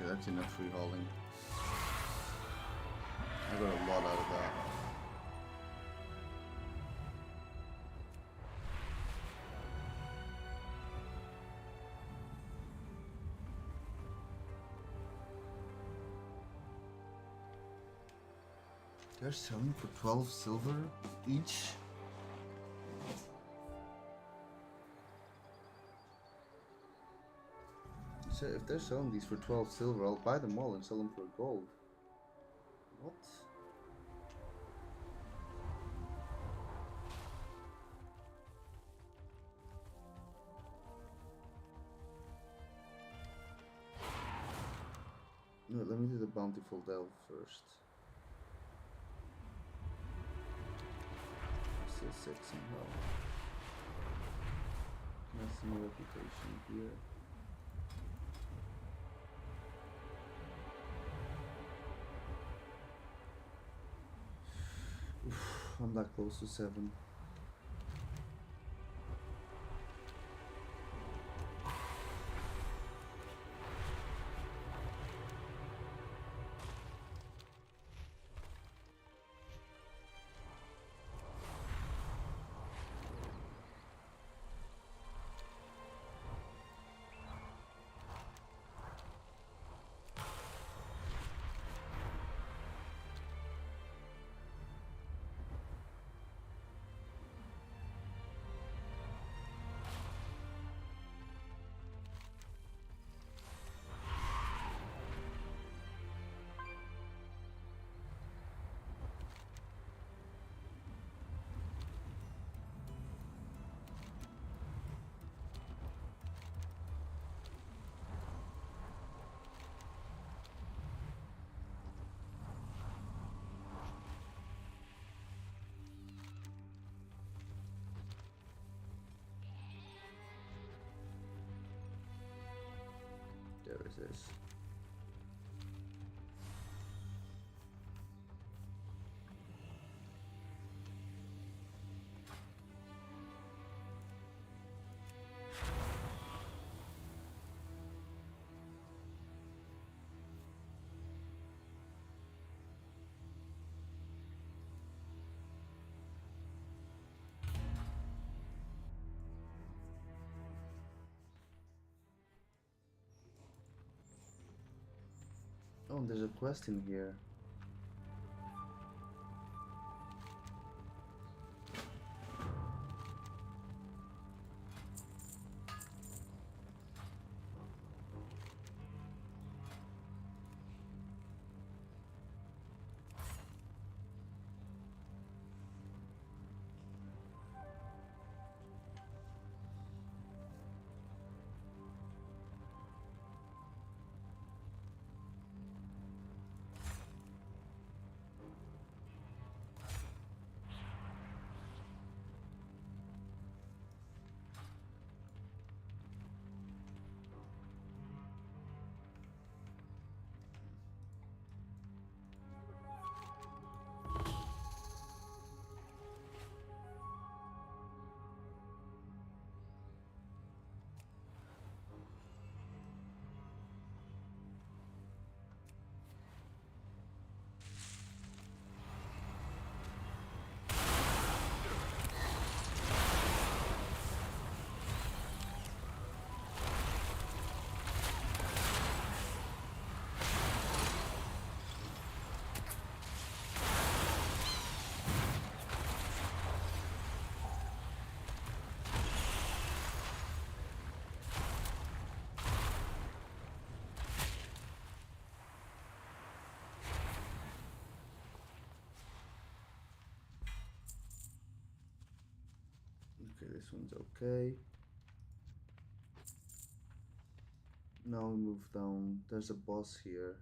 Okay, that's enough free hauling. I got a lot out of that. They're selling for 12 silver each? So if they're selling these for 12 silver, I'll buy them all and sell them for gold. What? No, let me do the bountiful delve first. Still 6 somehow. That's my reputation here. Oof, I'm that close to 7. There it is. Oh, there's a quest in here. Okay, this one's okay. Now we move down. There's a boss here.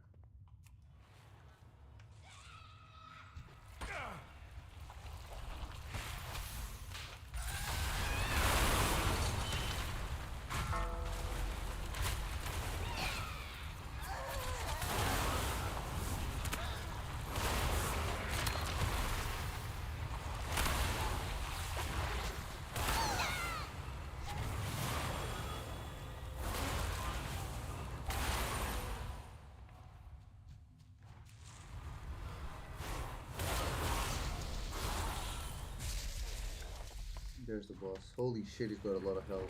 There's the boss. Holy shit, he's got a lot of health.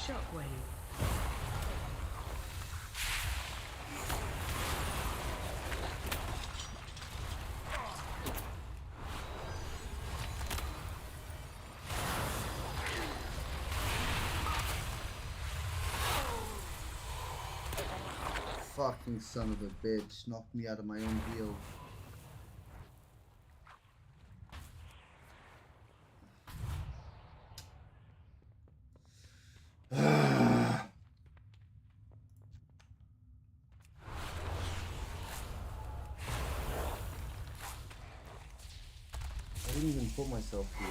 Shockwave. Fucking son of a bitch. Knocked me out of my own heal. I didn't even put myself here.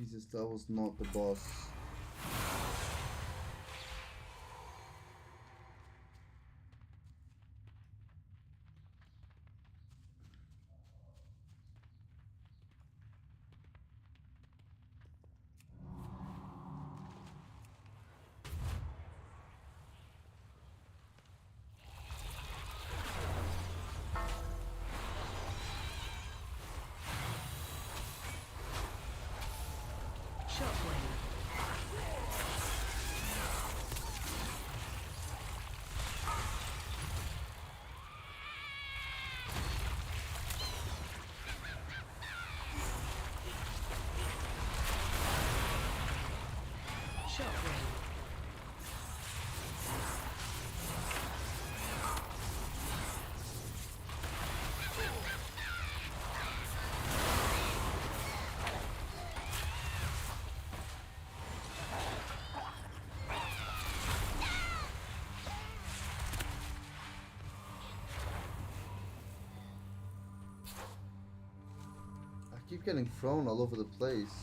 Jesus, that was not the boss. I keep getting thrown all over the place.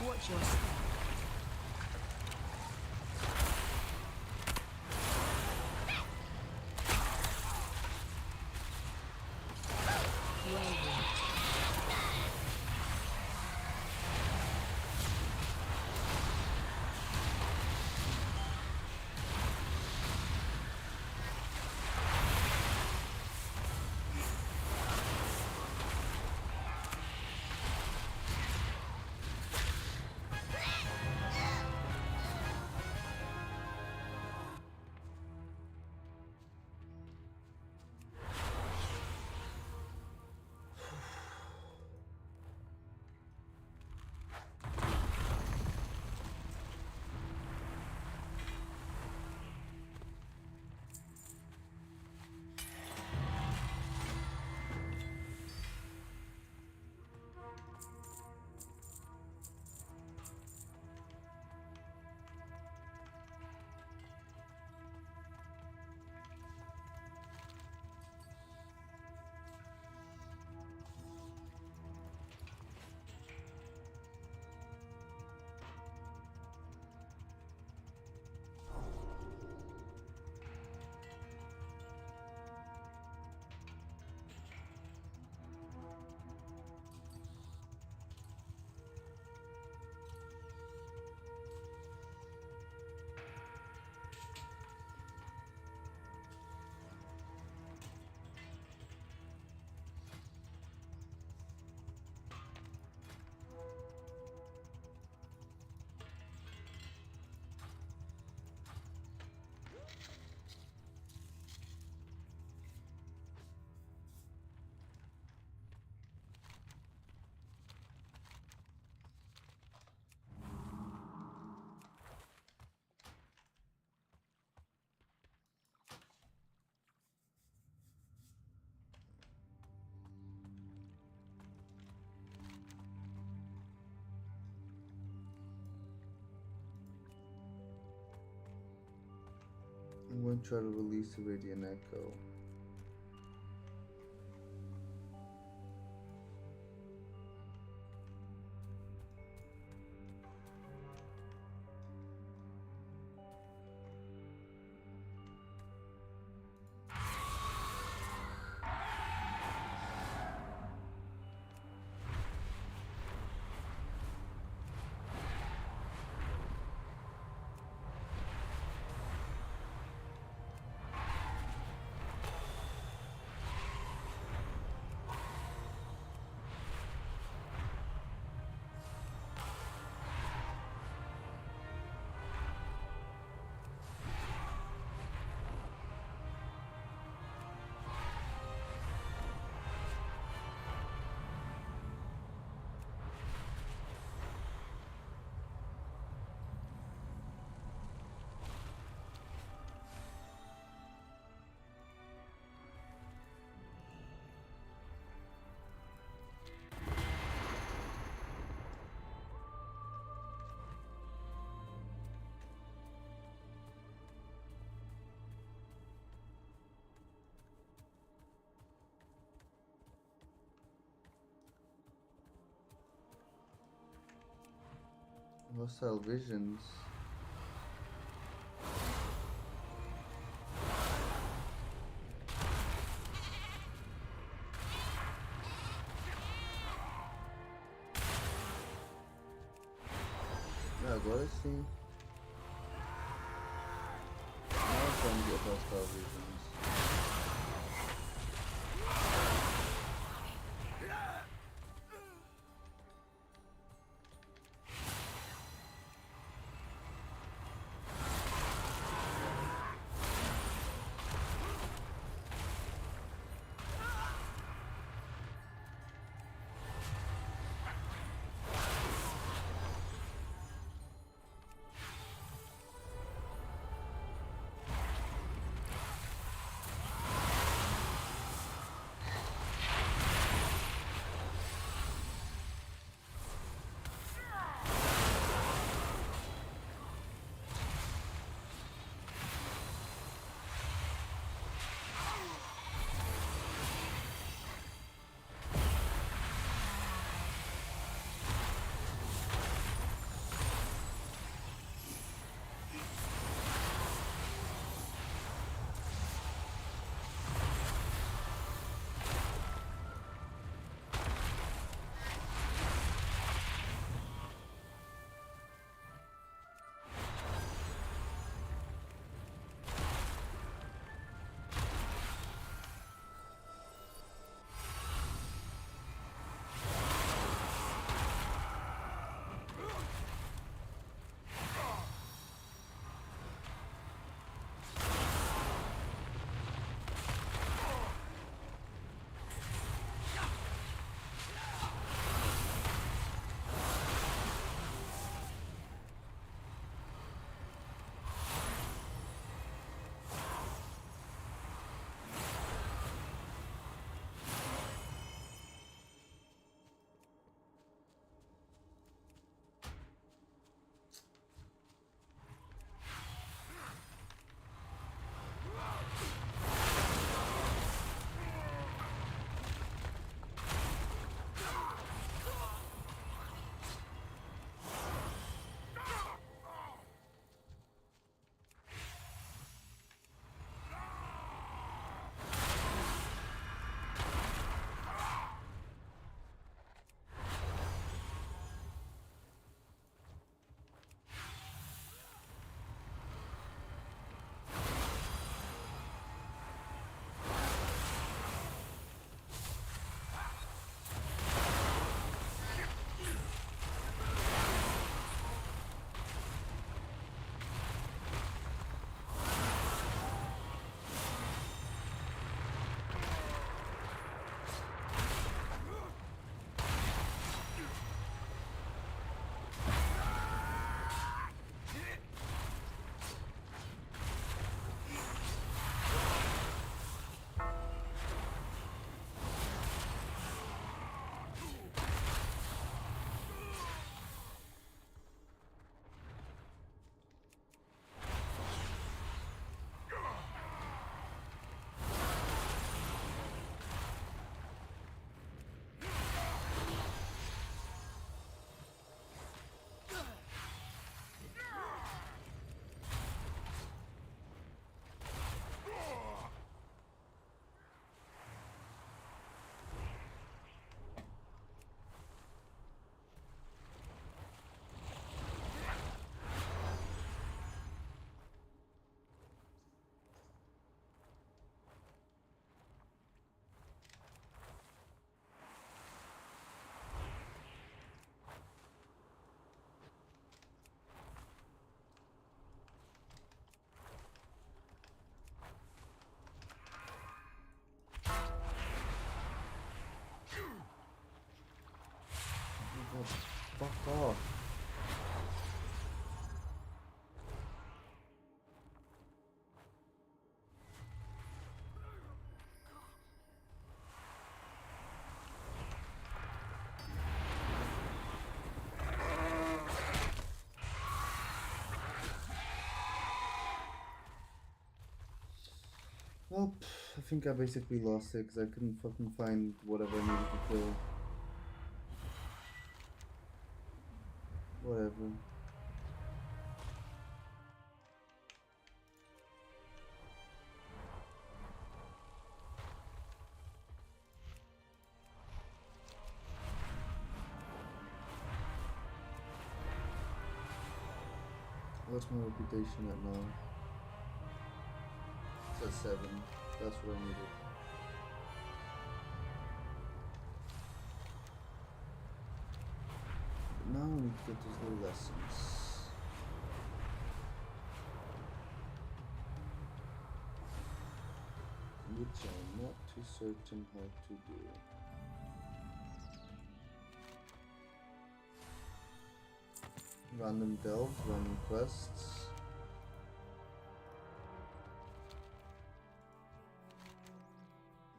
Watch your step. try to release the radiant echo. Hostile visions. Yeah, agora sim. Now I'm trying to get hostile visions. Well, I think I basically lost it because I couldn't fucking find whatever I needed to kill. Whatever. What's my reputation at now? It's at 7. That's what I needed. But now I need to get those little lessons. Which I'm not too certain how to do. Random delves, random quests.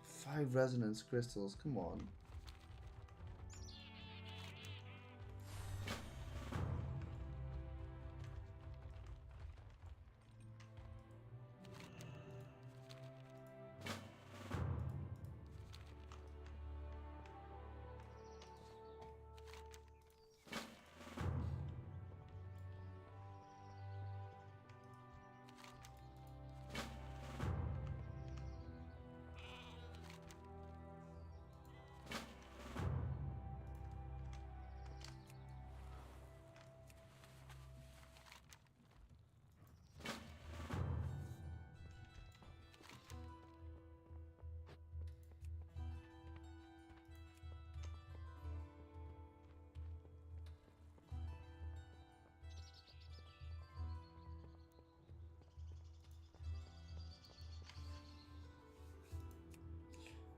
Five resonance crystals, come on.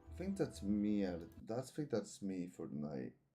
I think that's me. I think that's me for the night.